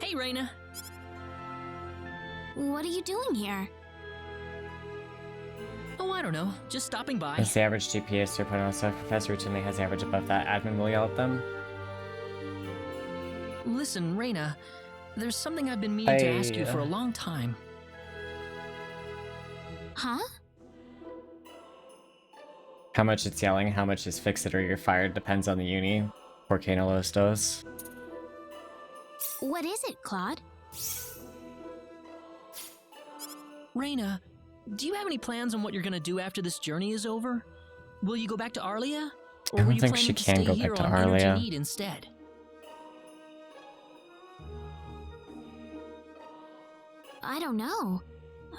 Hey, Reina. What are you doing here? Oh, I don't know. Just stopping by. It's the average GPA is 3.0, so if a professor routinely has the average above that, admin will yell at them. Listen, Reina, there's something I've been meaning to ask you for a long time. Huh? How much it's yelling, how much is fix it or you're fired depends on the uni. Volcano Los Dos. What is it, Claude? Reina, do you have any plans on what you're gonna do after this journey is over? Will you go back to Arlia? Or I were don't you think planning she to can stay go here back to on Energy Arlia. Need instead? I don't know.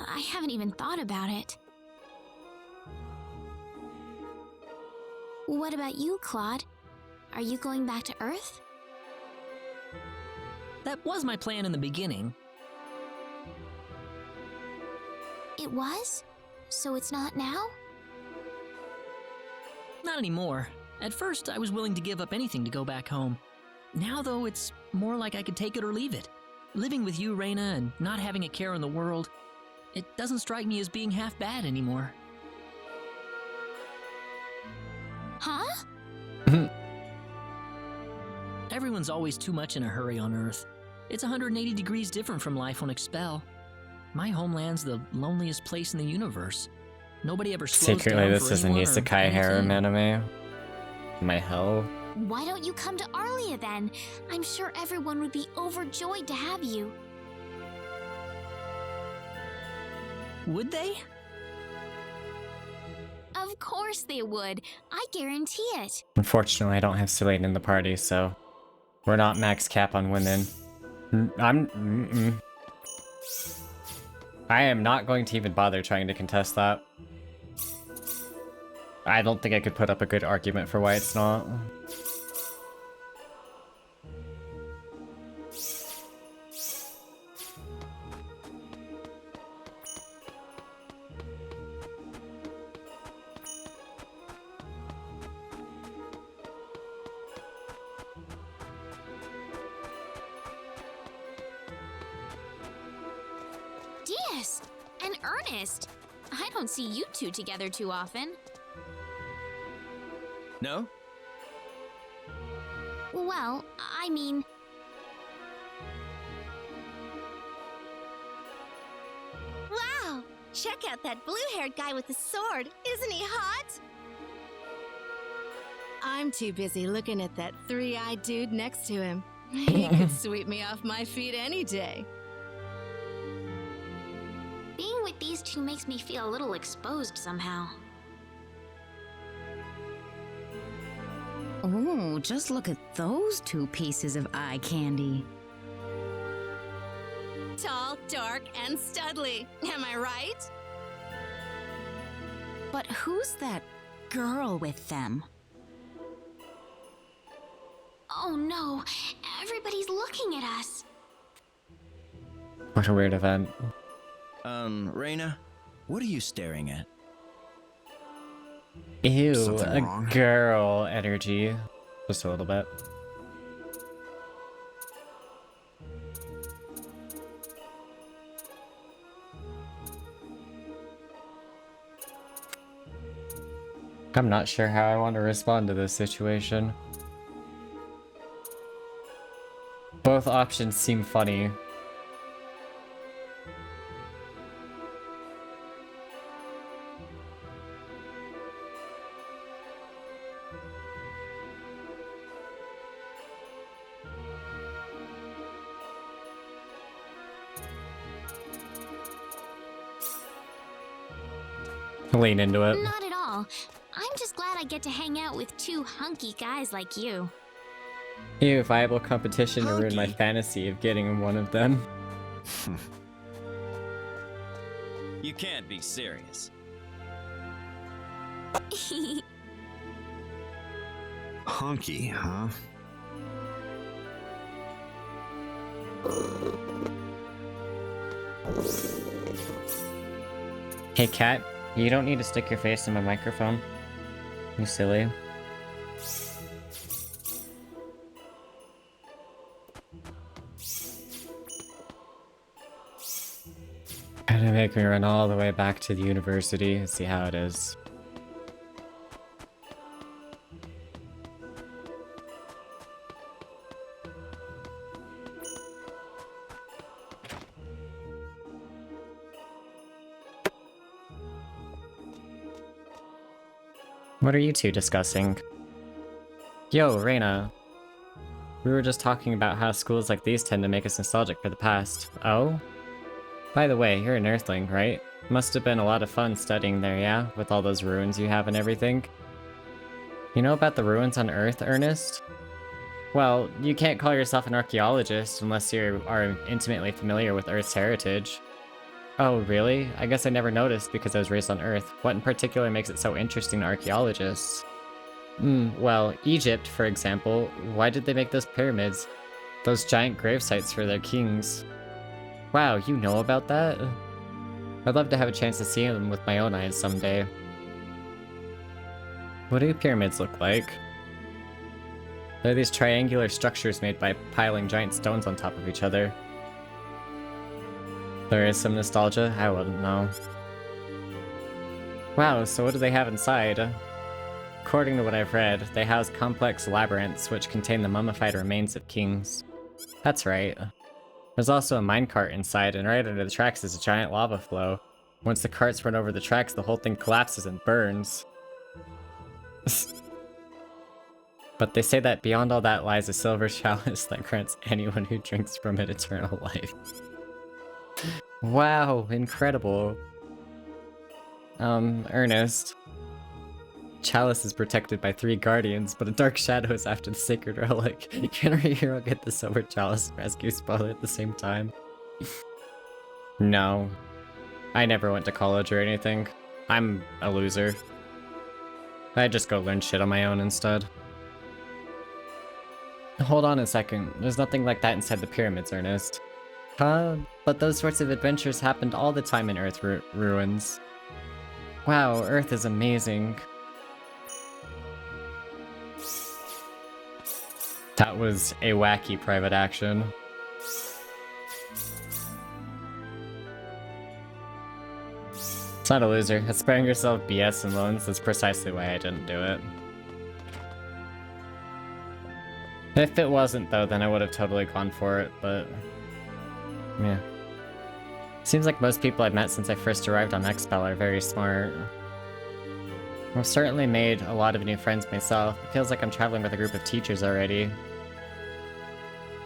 I haven't even thought about it. What about you, Claude? Are you going back to Earth? That was my plan in the beginning. It was? So it's not now? Not anymore. At first, I was willing to give up anything to go back home. Now, though, it's more like I could take it or leave it. Living with you, Reina, and not having a care in the world, it doesn't strike me as being half bad anymore. Huh? Everyone's always too much in a hurry on Earth. It's 180 degrees different from life on Expel. My homeland's the loneliest place in the universe. Nobody ever slows Secretly, down this for is an anyone or isekai harem anything. anime. My hell. Why don't you come to Arlia then? I'm sure everyone would be overjoyed to have you. Would they? Of course they would. I guarantee it. Unfortunately, I don't have Selene in the party, so we're not max cap on women. I am not going to even bother trying to contest that. I don't think I could put up a good argument for why it's not. Diaz and Ernest. I don't see you two together too often. No? Well, I mean... Wow! Check out that blue-haired guy with the sword. Isn't he hot? I'm too busy looking at that three-eyed dude next to him. He could sweep me off my feet any day. Being with these two makes me feel a little exposed somehow. Oh, just look at those two pieces of eye candy. Tall, dark, and studly. Am I right? But who's that girl with them? Oh no, everybody's looking at us. What a weird event. Reina, what are you staring at? Ew, Something a wrong? girl energy. Just a little bit. I'm not sure how I want to respond to this situation. Both options seem funny. Lean into it. Not at all. I'm just glad I get to hang out with two hunky guys like you. Ew, viable competition to ruin my fantasy of getting one of them. You can't be serious. Hunky, huh? Hey cat, you don't need to stick your face in my microphone. You silly. Gonna make me run all the way back to the university and see how it is. What are you two discussing? Yo, Reina. We were just talking about how schools like these tend to make us nostalgic for the past. Oh? By the way, you're an Earthling, right? Must have been a lot of fun studying there, yeah? With all those ruins you have and everything. You know about the ruins on Earth, Ernest? Well, you can't call yourself an archaeologist unless you are intimately familiar with Earth's heritage. Oh, really? I guess I never noticed because I was raised on Earth. What in particular makes it so interesting to archaeologists? Well, Egypt, for example. Why did they make those pyramids? Those giant grave sites for their kings. Wow, you know about that? I'd love to have a chance to see them with my own eyes someday. What do pyramids look like? They're these triangular structures made by piling giant stones on top of each other. There is some nostalgia? I wouldn't know. Wow, so what do they have inside? According to what I've read, they house complex labyrinths which contain the mummified remains of kings. That's right. There's also a minecart inside, and right under the tracks is a giant lava flow. Once the carts run over the tracks, the whole thing collapses and burns. But they say that beyond all that lies a silver chalice that grants anyone who drinks from it eternal life. Wow, incredible. Ernest. Chalice is protected by 3 guardians, but a dark shadow is after the sacred relic. Can our hero get the silver chalice and rescue Spoiler at the same time? No. I never went to college or anything. I'm a loser. I just go learn shit on my own instead. Hold on a second. There's nothing like that inside the pyramids, Ernest. Huh? But those sorts of adventures happened all the time in Earth ruins. Wow, Earth is amazing. That was a wacky private action. It's not a loser. It's sparing yourself BS and loans. That's precisely why I didn't do it. If it wasn't, though, then I would have totally gone for it, but... yeah. Seems like most people I've met since I first arrived on Expel are very smart. I've certainly made a lot of new friends myself. It feels like I'm traveling with a group of teachers already.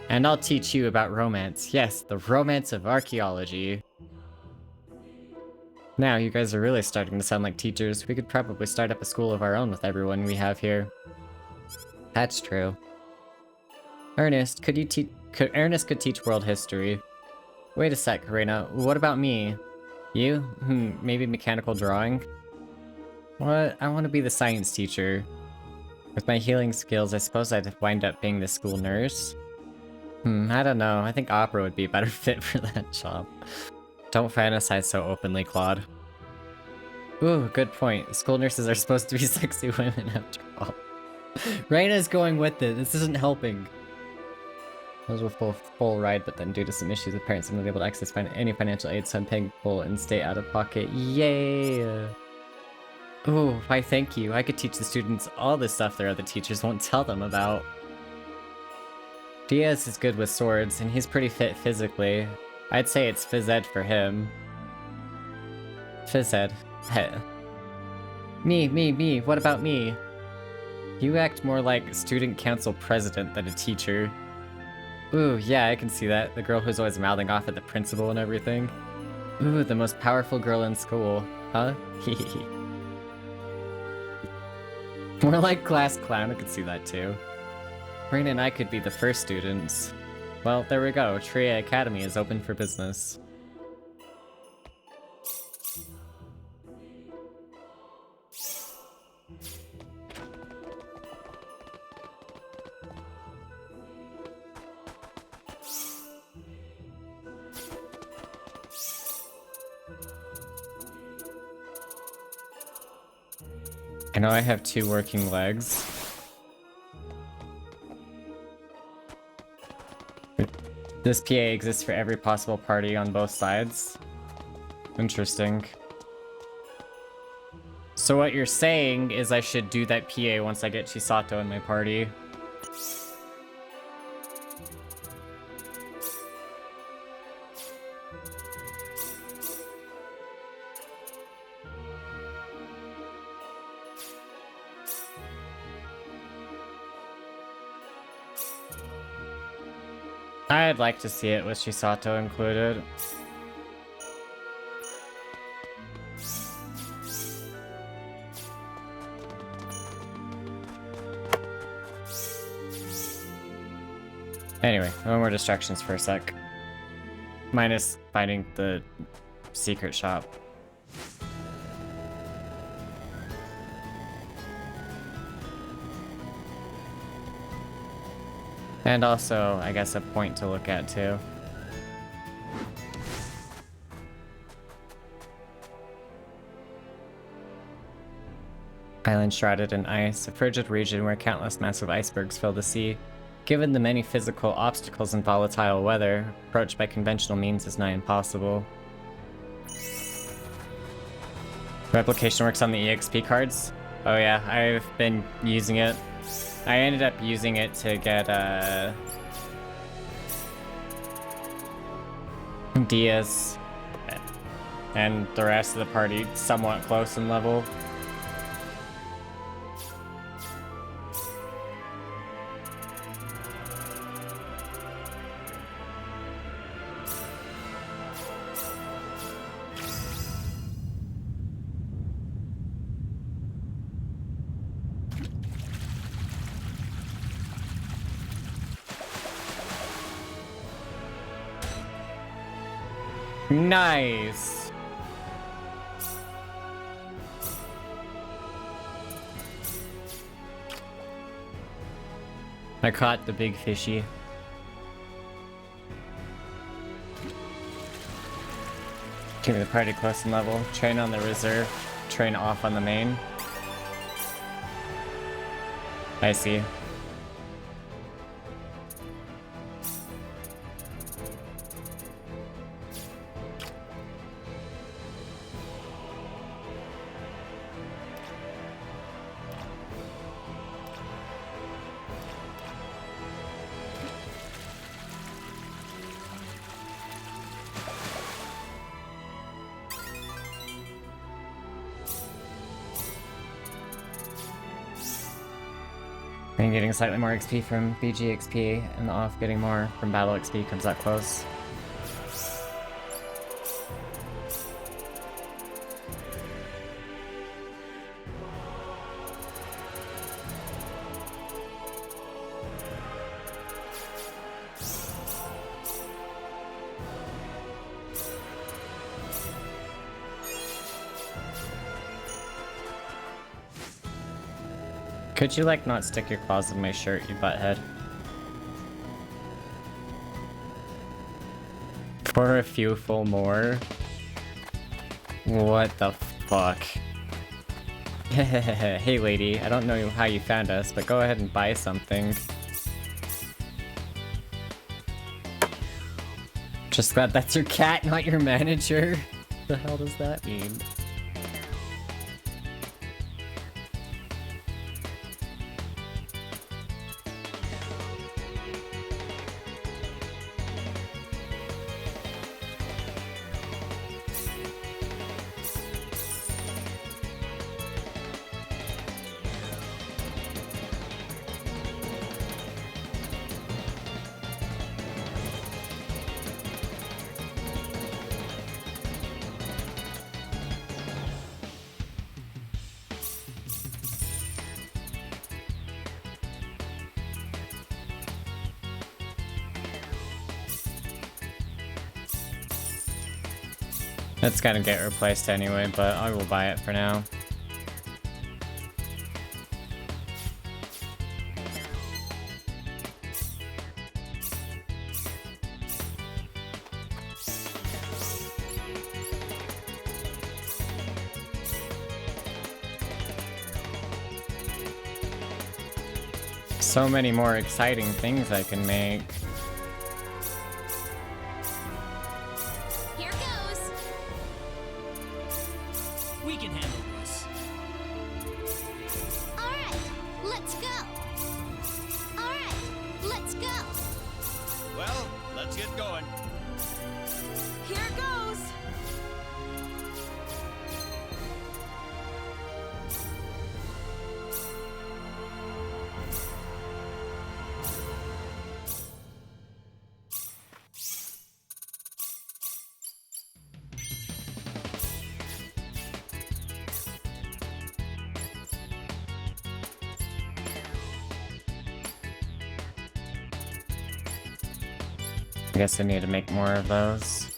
And I'll teach you about romance. Yes, the romance of archaeology. Now, you guys are really starting to sound like teachers. We could probably start up a school of our own with everyone we have here. That's true. Ernest, Ernest could teach world history. Wait a sec, Reina. What about me? You? Maybe mechanical drawing? What? I want to be the science teacher. With my healing skills, I suppose I'd wind up being the school nurse. I don't know. I think opera would be a better fit for that job. Don't fantasize so openly, Claude. Ooh, good point. School nurses are supposed to be sexy women after all. Reina's going with it. This isn't helping. I was with full ride, but then due to some issues with parents, I'm not able to access any financial aid, so I'm paying full and stay out of pocket. Yay! Ooh, why thank you. I could teach the students all the stuff their other teachers won't tell them about. Diaz is good with swords, and he's pretty fit physically. I'd say it's phys ed for him. Phys ed. Heh. Me, what about me? You act more like student council president than a teacher. Ooh, yeah, I can see that. The girl who's always mouthing off at the principal and everything. Ooh, the most powerful girl in school. Huh? Hehehe. More like class clown, I could see that too. Reina and I could be the first students. Well, there we go. Tria Academy is open for business. I know I have 2 working legs. This PA exists for every possible party on both sides. Interesting. So what you're saying is I should do that PA once I get Chisato in my party. I'd like to see it with Chisato included. Anyway, no more distractions for a sec. Minus finding the secret shop. And also, I guess, a point to look at, too. Island shrouded in ice, a frigid region where countless massive icebergs fill the sea. Given the many physical obstacles and volatile weather, approach by conventional means is nigh impossible. Replication works on the EXP cards? Oh yeah, I've been using it. I ended up using it to get, Diaz and the rest of the party somewhat close in level. Nice! I caught the big fishy. Keeping the party close in level. Train on the reserve. Train off on the main. I see. And getting slightly more XP from BG XP, and the off getting more from battle XP comes that close. Could you, like, not stick your claws in my shirt, you butthead? For a few full more? What the fuck? Hey lady, I don't know how you found us, but go ahead and buy something. Just glad that's your cat, not your manager. What the hell does that mean? It's gonna get replaced anyway, but I will buy it for now. So many more exciting things I can make. Here goes. We can handle this. All right, let's go. All right, let's go. Well, let's get going. Here goes. I guess I need to make more of those.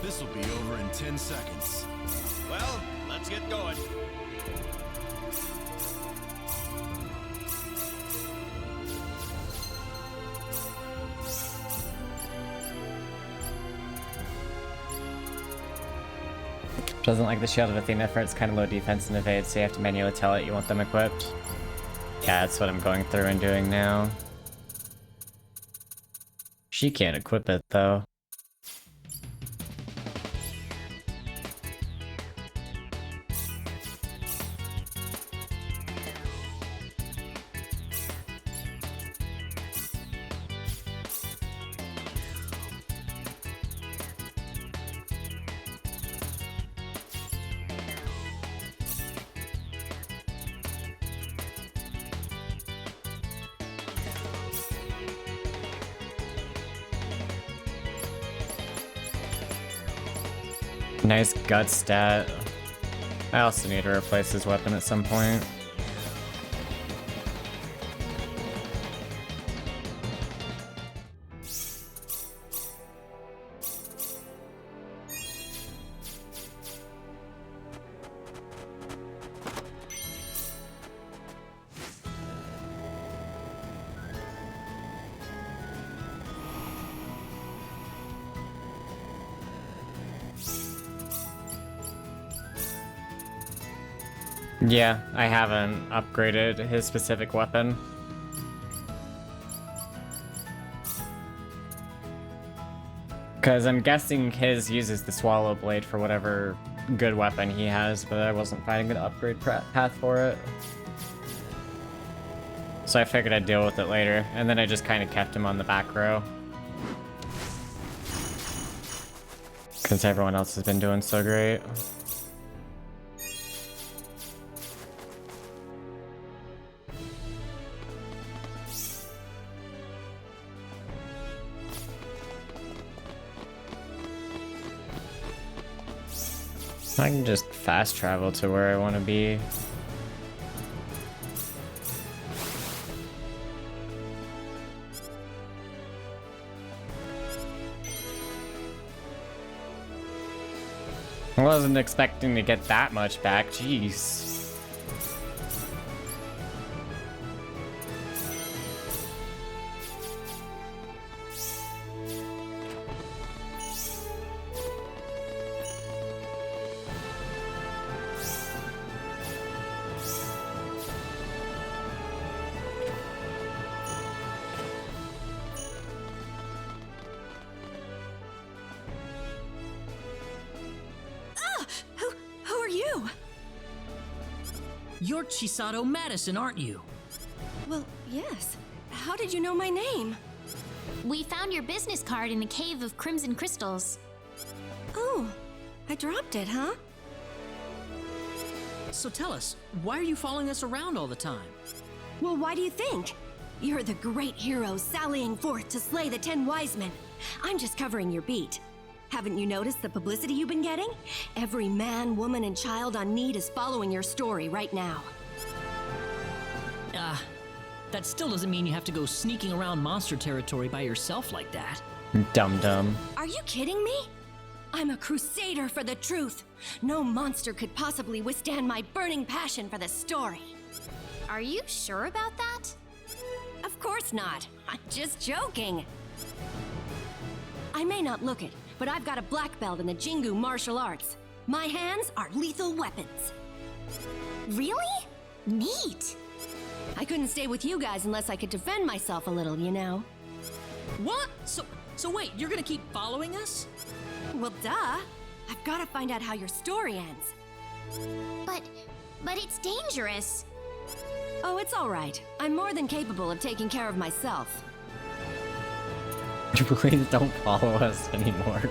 This will be over in 10 seconds. Well, let's get going. Doesn't like the Shield of Athena for its kind of low defense and evade, so you have to manually tell it you want them equipped. Yeah, that's what I'm going through and doing now. She can't equip it, though. Nice gut stat. I also need to replace his weapon at some point. Yeah, I haven't upgraded his specific weapon. Because I'm guessing his uses the Swallow Blade for whatever good weapon he has, but I wasn't finding an upgrade path for it. So I figured I'd deal with it later, and then I just kind of kept him on the back row. Because everyone else has been doing so great. I can just fast travel to where I want to be. I wasn't expecting to get that much back, jeez. You're Chisato Madison, aren't you? Well, yes. How did you know my name? We found your business card in the Cave of Crimson Crystals. Oh, I dropped it, huh? So tell us, why are you following us around all the time? Well, why do you think? You're the great hero sallying forth to slay the 10 wise men. I'm just covering your beat. Haven't you noticed the publicity you've been getting? Every man, woman, and child on Need is following your story right now. That still doesn't mean you have to go sneaking around monster territory by yourself like that. Dum-dum. Are you kidding me? I'm a crusader for the truth. No monster could possibly withstand my burning passion for the story. Are you sure about that? Of course not. I'm just joking. I may not look it, but I've got a black belt in the Jingu martial arts. My hands are lethal weapons. Really? Neat. I couldn't stay with you guys unless I could defend myself a little, you know. What? So wait, you're gonna keep following us? Well, duh. I've got to find out how your story ends. But it's dangerous. Oh, it's all right. I'm more than capable of taking care of myself. Please don't follow us anymore.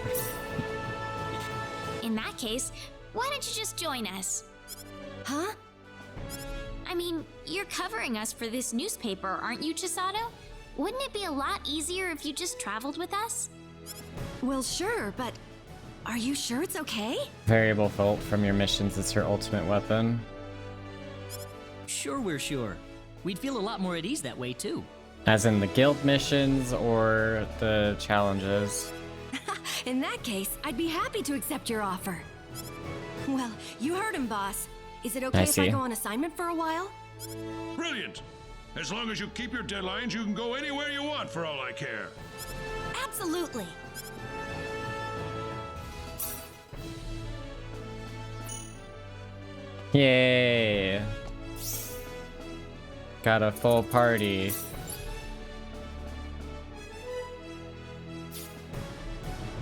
In that case, why don't you just join us? Huh? I mean, you're covering us for this newspaper, aren't you, Chisato? Wouldn't it be a lot easier if you just traveled with us? Well, sure, but are you sure it's okay? Variable Volt from your missions is her ultimate weapon. Sure, we're sure. We'd feel a lot more at ease that way, too. As in the guild missions or the challenges? In that case, I'd be happy to accept your offer. Well, you heard him, boss. Is it okay if I go on assignment for a while? Brilliant! As long as you keep your deadlines, you can go anywhere you want for all I care. Absolutely. Yay! Got a full party.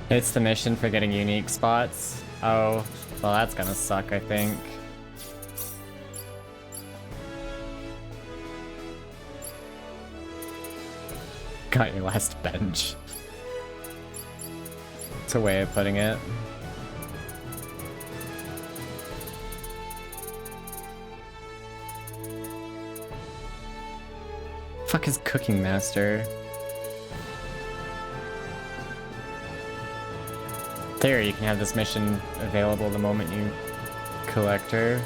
It's the mission for getting unique spots. Oh, well that's gonna suck, I think. Got your last bench. It's a way of putting it. Fuck is Cooking Master? There, you can have this mission available the moment you collect her.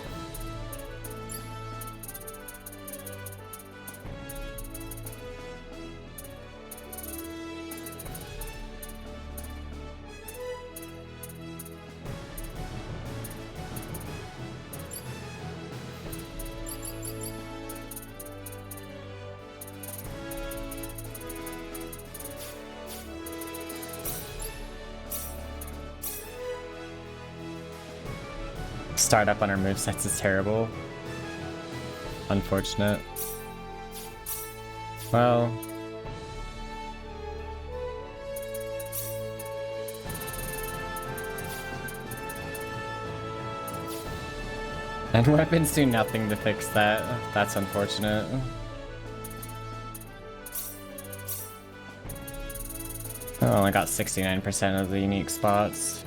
Startup on our movesets is terrible. Unfortunate. Well. And weapons do nothing to fix that. That's unfortunate. I only got 69% of the unique spots.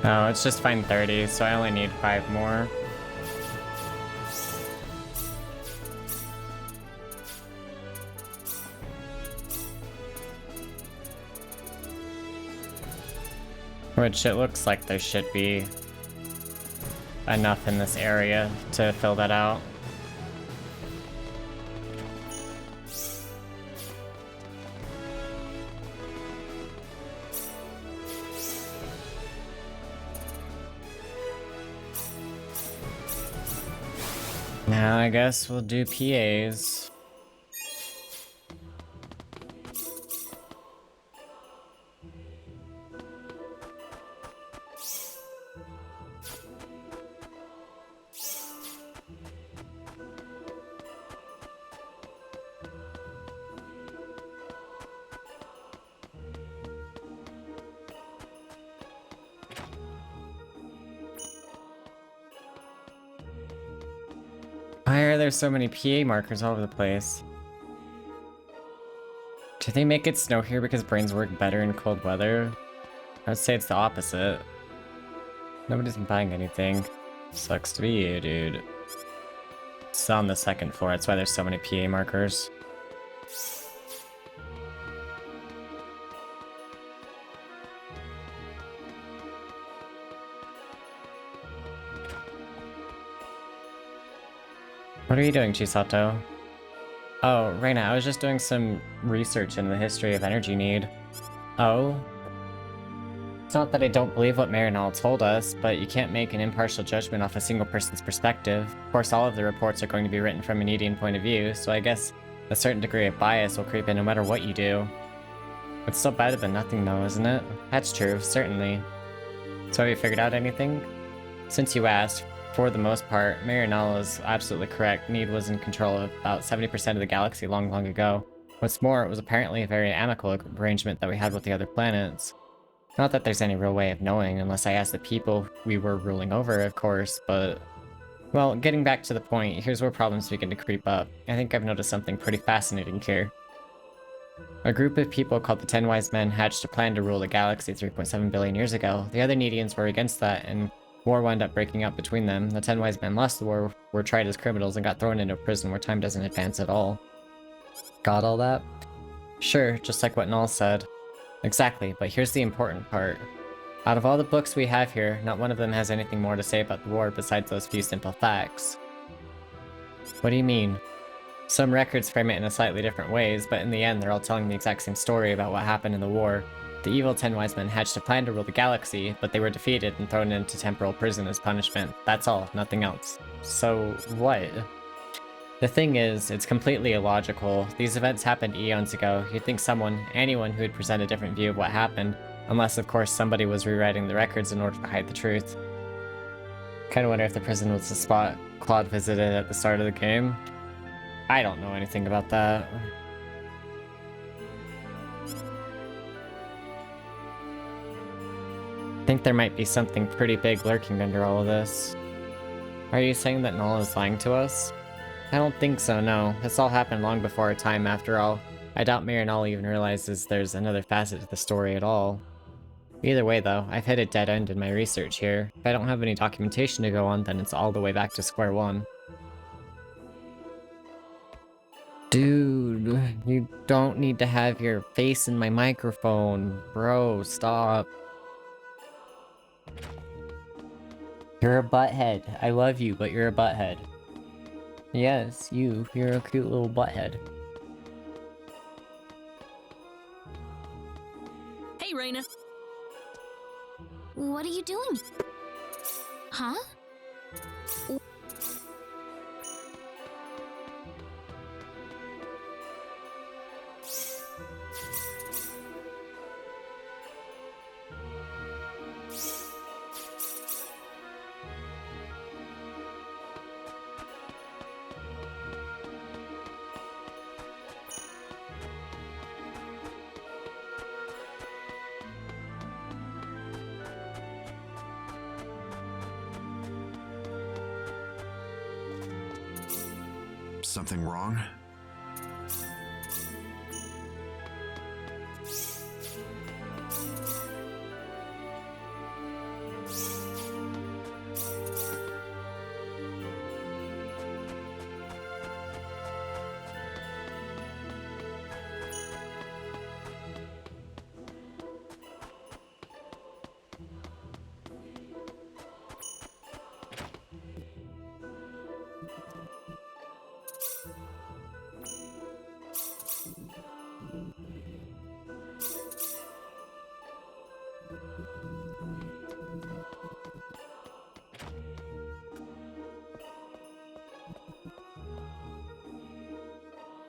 Oh, it's just fine 30, so I only need 5 more. Which it looks like there should be enough in this area to fill that out. Now I guess we'll do PAs. Why are there so many PA markers all over the place? Do they make it snow here because brains work better in cold weather? I would say it's the opposite. Nobody's buying anything. Sucks to be you, dude. It's on the second floor, that's why there's so many PA markers. What are you doing, Chisato? Oh, Reina, I was just doing some research in the history of energy need. Oh? It's not that I don't believe what Marinol told us, but you can't make an impartial judgment off a single person's perspective. Of course, all of the reports are going to be written from an Edian point of view, so I guess a certain degree of bias will creep in no matter what you do. It's still better than nothing though, isn't it? That's true, certainly. So have you figured out anything? Since you asked, for the most part, Marinol is absolutely correct. Need was in control of about 70% of the galaxy long ago. What's more, it was apparently a very amicable arrangement that we had with the other planets. Not that there's any real way of knowing, unless I ask the people we were ruling over, of course, but... Well, getting back to the point, here's where problems begin to creep up. I think I've noticed something pretty fascinating here. A group of people called the 10 Wise Men hatched a plan to rule the galaxy 3.7 billion years ago. The other Nedians were against that, and war wound up breaking up between them. The 10 Wise Men lost the war, were tried as criminals, and got thrown into a prison where time doesn't advance at all. Got all that? Sure, just like what Null said. Exactly, but here's the important part. Out of all the books we have here, not one of them has anything more to say about the war besides those few simple facts. What do you mean? Some records frame it in a slightly different ways, but in the end they're all telling the exact same story about what happened in the war. The evil 10 Wise Men hatched a plan to rule the galaxy, but they were defeated and thrown into temporal prison as punishment. That's all, nothing else. So, what? The thing is, it's completely illogical. These events happened eons ago. You'd think anyone who would present a different view of what happened, unless of course somebody was rewriting the records in order to hide the truth. Kinda wonder if the prison was the spot Claude visited at the start of the game. I don't know anything about that. I think there might be something pretty big lurking under all of this. Are you saying that Null is lying to us? I don't think so, no. This all happened long before our time, after all. I doubt Marinol even realizes there's another facet to the story at all. Either way, though, I've hit a dead end in my research here. If I don't have any documentation to go on, then it's all the way back to square one. Dude, you don't need to have your face in my microphone. Bro, stop. You're a butthead. I love you, but you're a butthead. Yes, you're a cute little butthead. Hey, Reina. What are you doing? Huh? something wrong?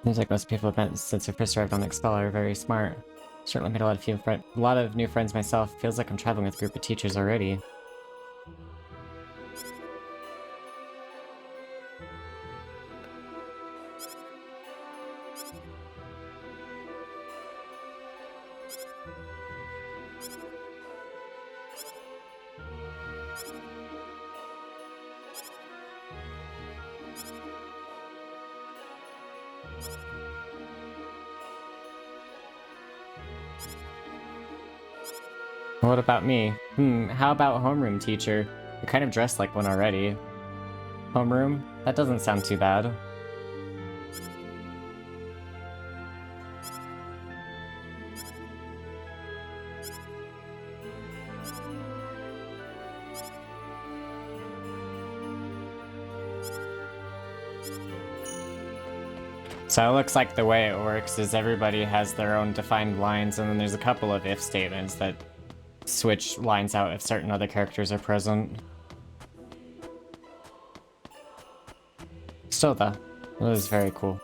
Seems like most people I've met since I first arrived on Expel are very smart. Certainly made a lot of new friends myself. Feels like I'm traveling with a group of teachers already. What about me? How about homeroom teacher? You're kind of dressed like one already. Homeroom? That doesn't sound too bad. So it looks like the way it works is everybody has their own defined lines, and then there's a couple of if statements that switch lines out if certain other characters are present. Still though, it was very cool.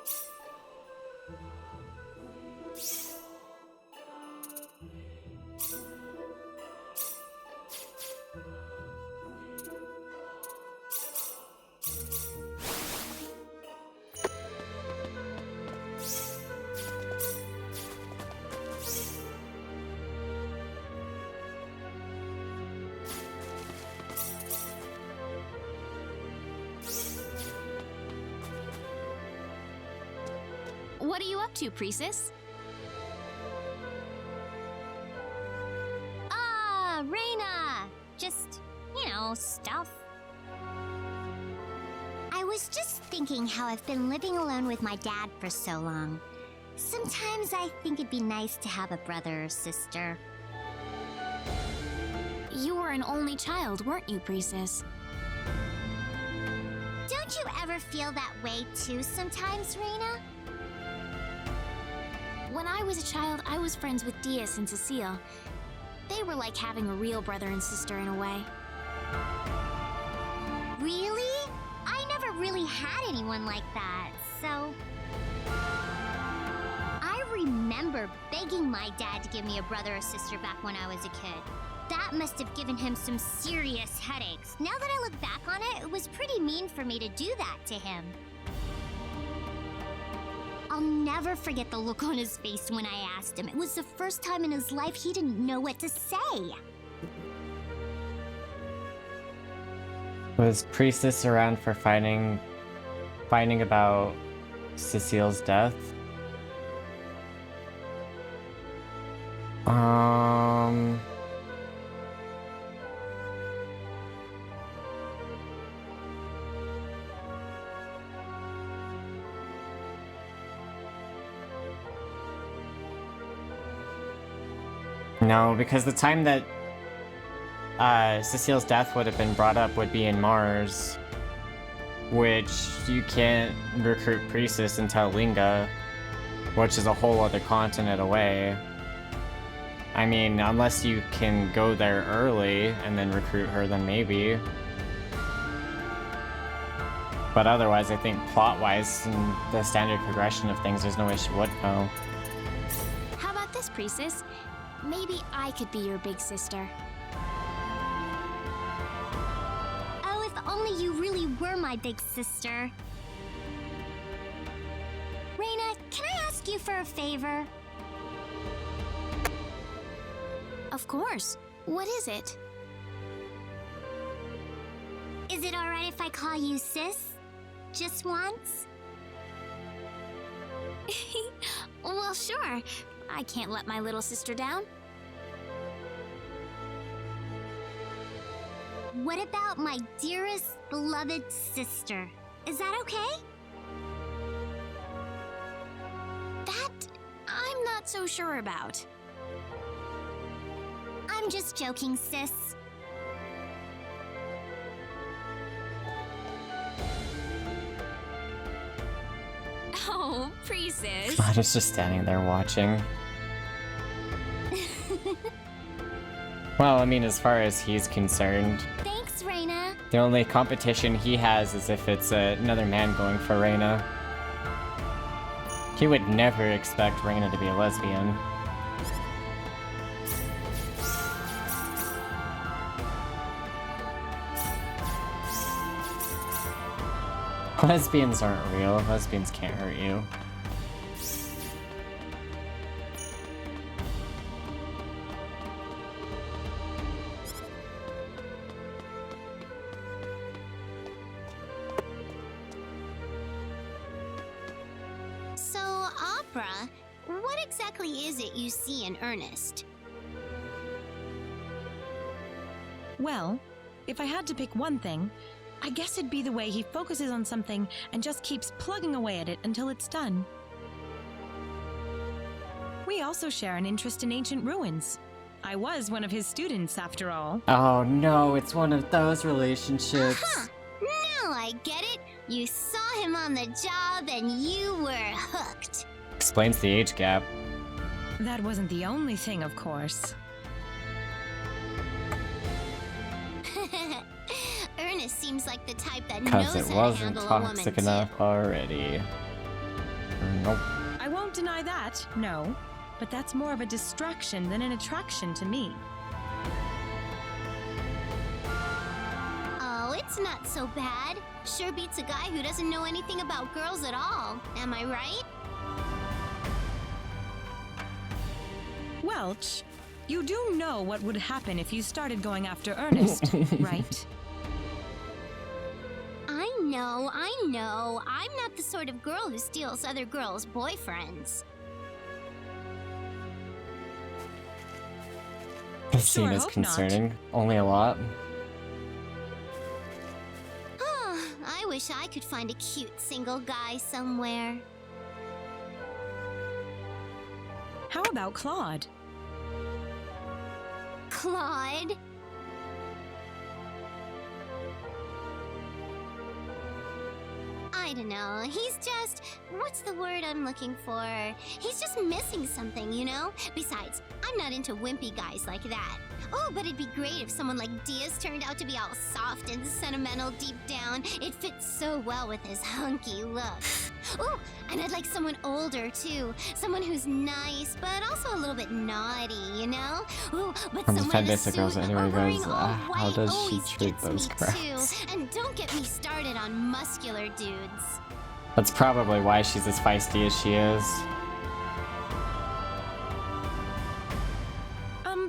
What are you up to, Priestess? Ah, Reina! Just, stuff. I was just thinking how I've been living alone with my dad for so long. Sometimes I think it'd be nice to have a brother or sister. You were an only child, weren't you, Priestess? Don't you ever feel that way too sometimes, Reina? When I was a child, I was friends with Diaz and Cecile. They were like having a real brother and sister in a way. Really? I never really had anyone like that, so... I remember begging my dad to give me a brother or sister back when I was a kid. That must have given him some serious headaches. Now that I look back on it, it was pretty mean for me to do that to him. I'll never forget the look on his face when I asked him. It was the first time in his life he didn't know what to say. Was Priestess around for finding about Cecile's death? No, because the time that Cecile's death would have been brought up would be in Mars, which you can't recruit Priestess until Linga, which is a whole other continent away. I mean, unless you can go there early and then recruit her, then maybe. But otherwise, I think plot-wise and the standard progression of things, there's no way she would know. How about this, Priestess? Maybe I could be your big sister. Oh, if only you really were my big sister. Reina, can I ask you for a favor? Of course. What is it? Is it alright if I call you sis? Just once? Well, sure. I can't let my little sister down. What about my dearest, beloved sister? Is that okay? That I'm not so sure about. I'm just joking, sis. Oh, Priestess. Claudia's just standing there watching. Well, I mean, as far as he's concerned, Thanks, Reina. the only competition he has is if it's another man going for Reina. He would never expect Reina to be a lesbian. Lesbians aren't real. Lesbians can't hurt you. So, Opera, what exactly is it you see in Ernest? Well, if I had to pick one thing, I guess it'd be the way he focuses on something and just keeps plugging away at it until it's done. We also share an interest in ancient ruins. I was one of his students, after all. Oh no, it's one of those relationships. Aha! Now I get it. You saw him on the job and you were hooked. Explains the age gap. That wasn't the only thing, of course. Ernest seems like the type that Because knows it how to wasn't handle a woman toxic too. enough already. Nope. I won't deny that, no. But that's more of a distraction than an attraction to me. Oh, it's not so bad. Sure beats a guy who doesn't know anything about girls at all. Am I right? Welch, you do know what would happen if you started going after Ernest, right? I know. I'm not the sort of girl who steals other girls' boyfriends. This scene is concerning. Only a lot. I wish I could find a cute single guy somewhere. How about Claude? Claude? I don't know. He's just... what's the word I'm looking for? He's just missing something, you know? Besides, I'm not into wimpy guys like that. Oh, but it'd be great if someone like Diaz turned out to be all soft and sentimental deep down. It fits so well with his hunky looks. Oh, and I'd like someone older, too. Someone who's nice, but also a little bit naughty, you know? Ooh, but From the someone in a basic girls suit anyway or wearing goes, all how white does she always treat gets those me crowds? too. And don't get me started on muscular dudes. That's probably why she's as feisty as she is.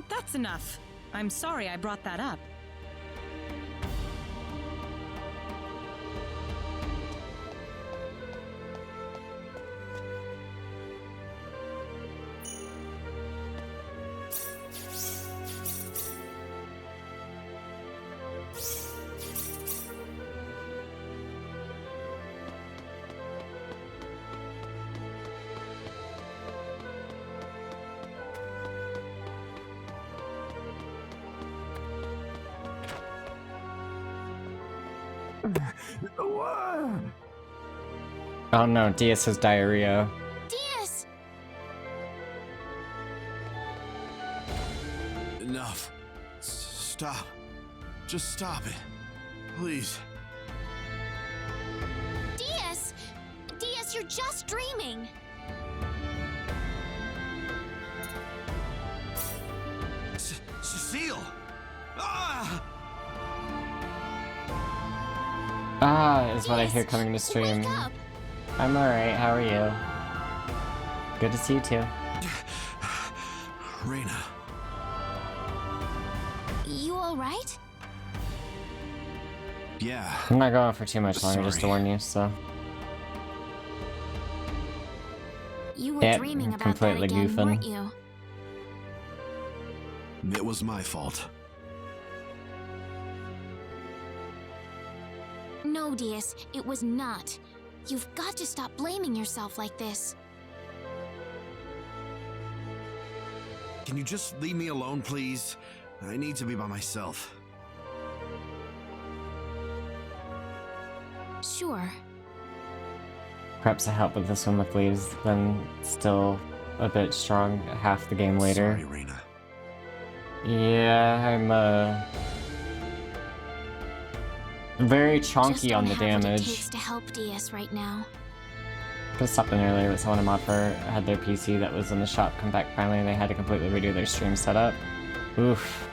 That's enough. I'm sorry I brought that up. Oh no, Diaz has diarrhea. Diaz! Enough. Stop. Just stop it. Please. Diaz! Diaz, you're just dreaming! Cecile! Ah! Ah, is what I hear coming to stream. I'm alright, how are you? Good to see you too. Reina. You alright? Yeah. I'm not going for too much longer, just to Sorry. warn you, so. You were Yep, dreaming about that completely again, goofing. weren't you? It was my fault. No, Diaz, it was not. You've got to stop blaming yourself like this. Can you just leave me alone, please? I need to be by myself. Sure. Perhaps I help with this one with leaves, then still a bit strong half the game later. Sorry, Reina. Yeah, I'm very Just chonky don't on the have what it damage. takes to help Diaz right now. Just something earlier with someone in Modfer had their PC that was in the shop come back finally and they had to completely redo their stream setup. Oof.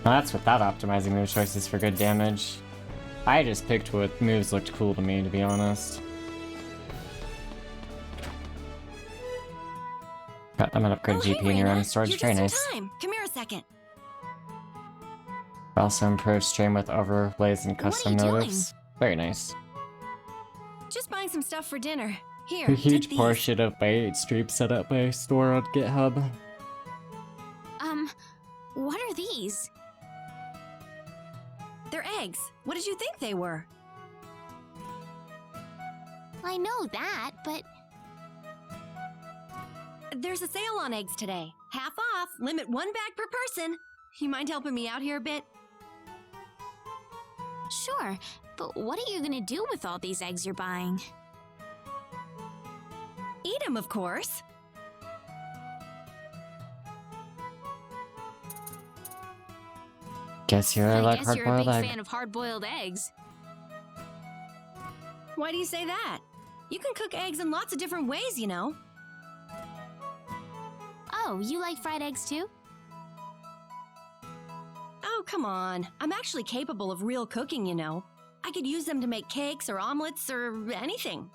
Now that's without optimizing move choices for good damage. I just picked what moves looked cool to me, to be honest. Got them an upgrade GP in your own storage, very nice. Time. Come here a second. Also improved stream with overlays and custom What are you notice. Very nice. Just buying some stuff for dinner. Here, A huge take these. portion of my stream set up my store on GitHub. What are these? They're eggs. What did you think they were? I know that, but There's a sale on eggs today. Half off. Limit 1 bag per person. You mind helping me out here a bit? sure. But what are you gonna do with all these eggs you're buying? Eat them, of course. Guess you really I like guess you're a big hard-boiled egg. fan of hard-boiled eggs. Why do you say that? You can cook eggs in lots of different ways, you know. Oh, you like fried eggs too? Oh, come on. I'm actually capable of real cooking, you know. I could use them to make cakes or omelets or anything.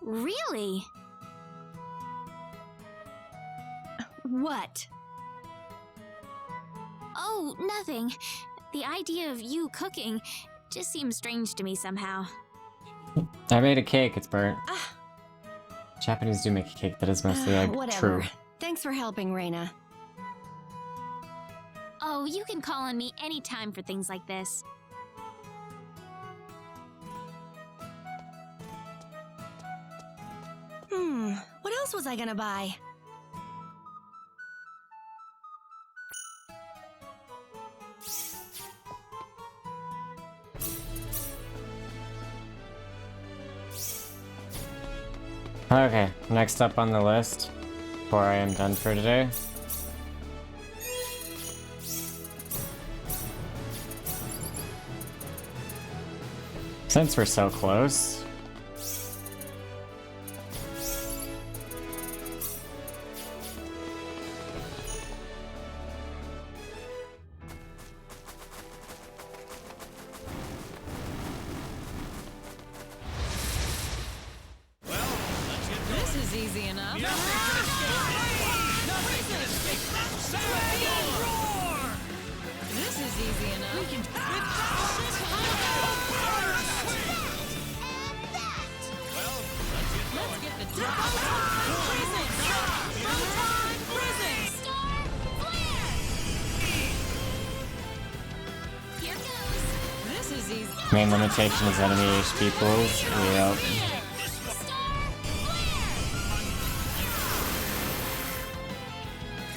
Really? What? Oh, nothing. The idea of you cooking just seems strange to me somehow. I made a cake, it's burnt. Japanese do make a cake that is mostly like Whatever. true. Thanks for helping, Reina. Oh, you can call on me anytime for things like this. What else was I gonna buy? Okay, next up on the list, before I am done for today. Since we're so close. This is easy enough. This is easy enough. We can let's get the drop. Prison! Proton Prison! Here goes. This is easy. Main limitation is enemy HP pools. Yep.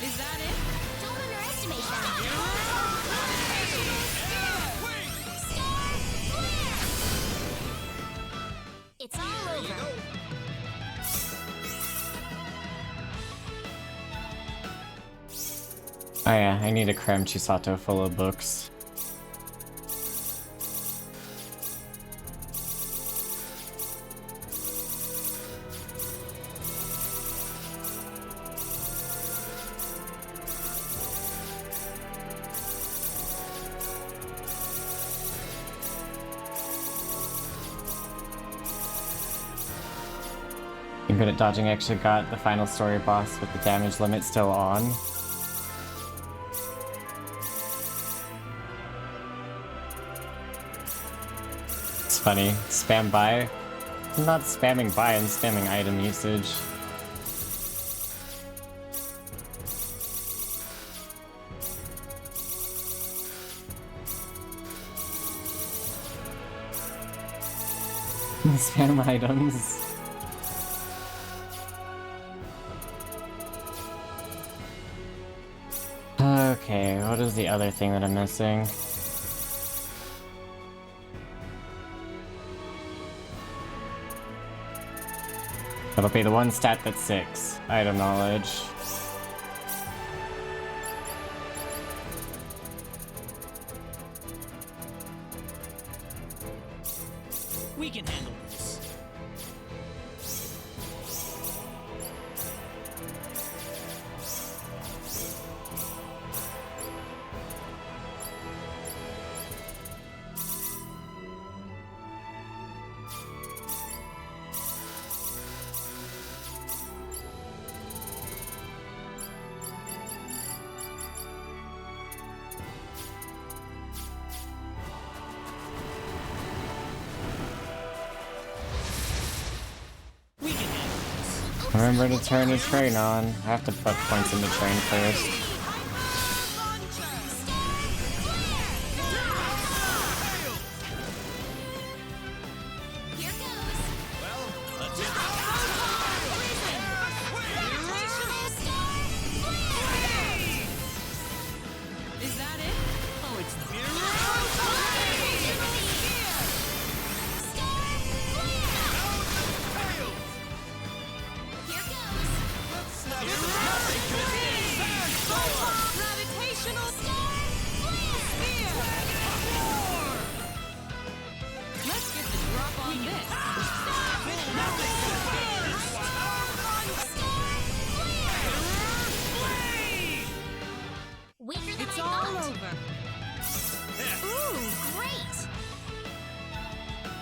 Is that it? Don't underestimate that. It's all over. Oh yeah, I need a cram Chisato full of books. Being good at dodging actually got the final story boss with the damage limit still on. It's funny, spam buy. I'm not spamming buy, I'm spamming item usage. Spam items. Okay, what is the other thing that I'm missing? It'll be the one stat that's 6. Item knowledge. We can handle this. Remember to turn the train on. I have to put points in the train first.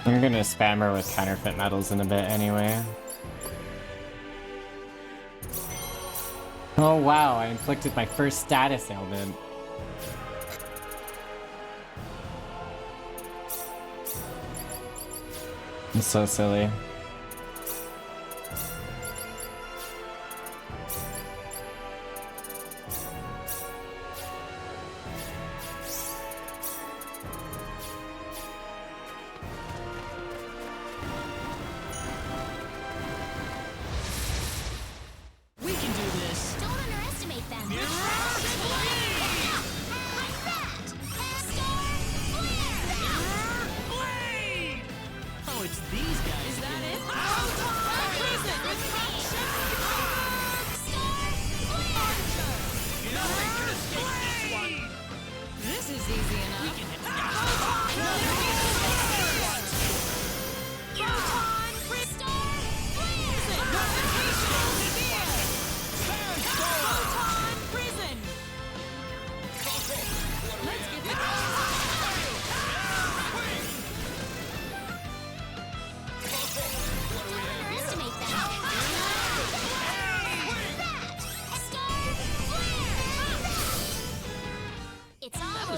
I'm gonna spam her with counterfeit medals in a bit anyway. Oh wow, I inflicted my first status ailment. I'm so silly.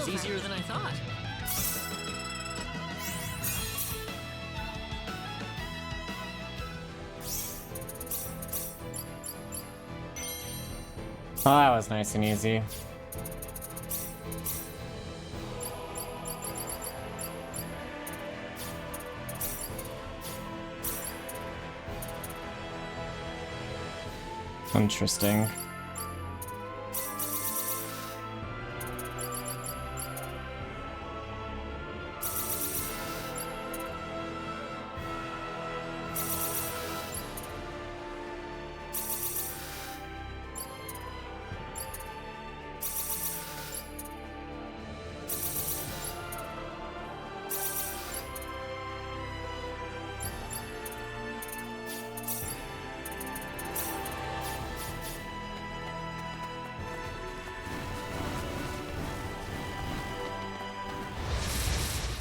Easier than I thought. Oh, that was nice and easy. Interesting.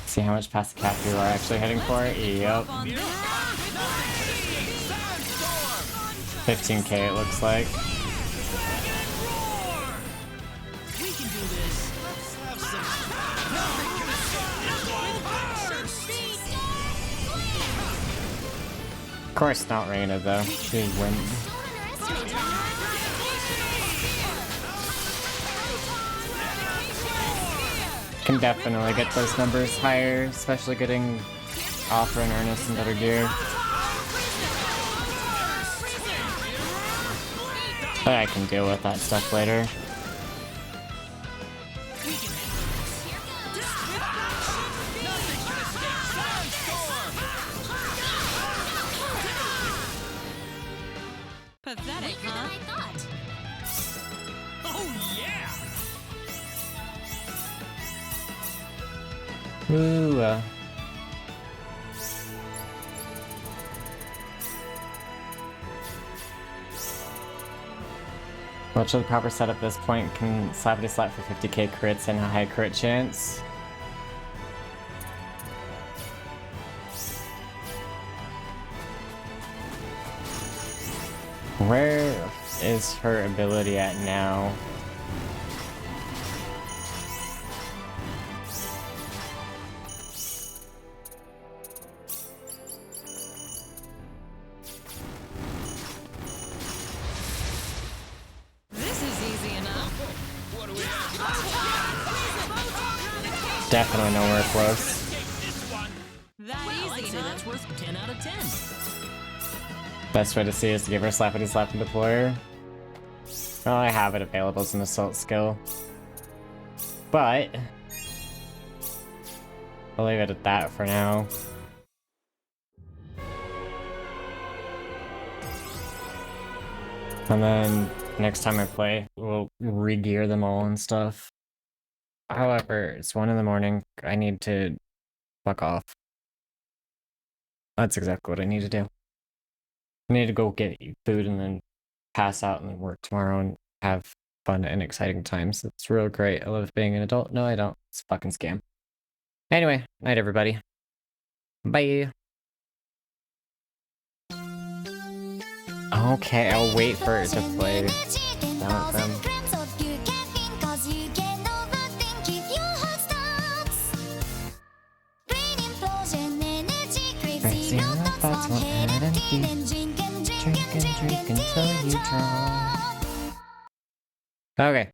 See how much past the cap you are actually heading for? Yep. 15K it looks like. We can do this. Let's have some. Nothing can escape this one. Of course not Reina though. She wins. Can definitely get those numbers higher, especially getting Offer and Ernest in better gear. But I can deal with that stuff later. Pathetic, huh? Oh yeah! Ooh. Much of the proper setup at this point can slappity slap for 50k crits and a high crit chance. Where is her ability at now? This is easy enough. Definitely nowhere close. That I'd easy, say huh? that's worth 10 out of 10. Best way to see is to give her slappity slap and deploy her. Well, I have it available as an assault skill. But I'll leave it at that for now. And then next time I play, we'll re-gear them all and stuff. However, it's 1 in the morning. I need to fuck off. That's exactly what I need to do. I need to go get food and then pass out and then work tomorrow and have fun and exciting times. It's real great. I love being an adult. No, I don't. It's a fucking scam. Anyway, night everybody. Bye. Okay, I'll wait for it to play down with them. Raising your thoughts will add and deep. Drink and drink until you drown. Okay.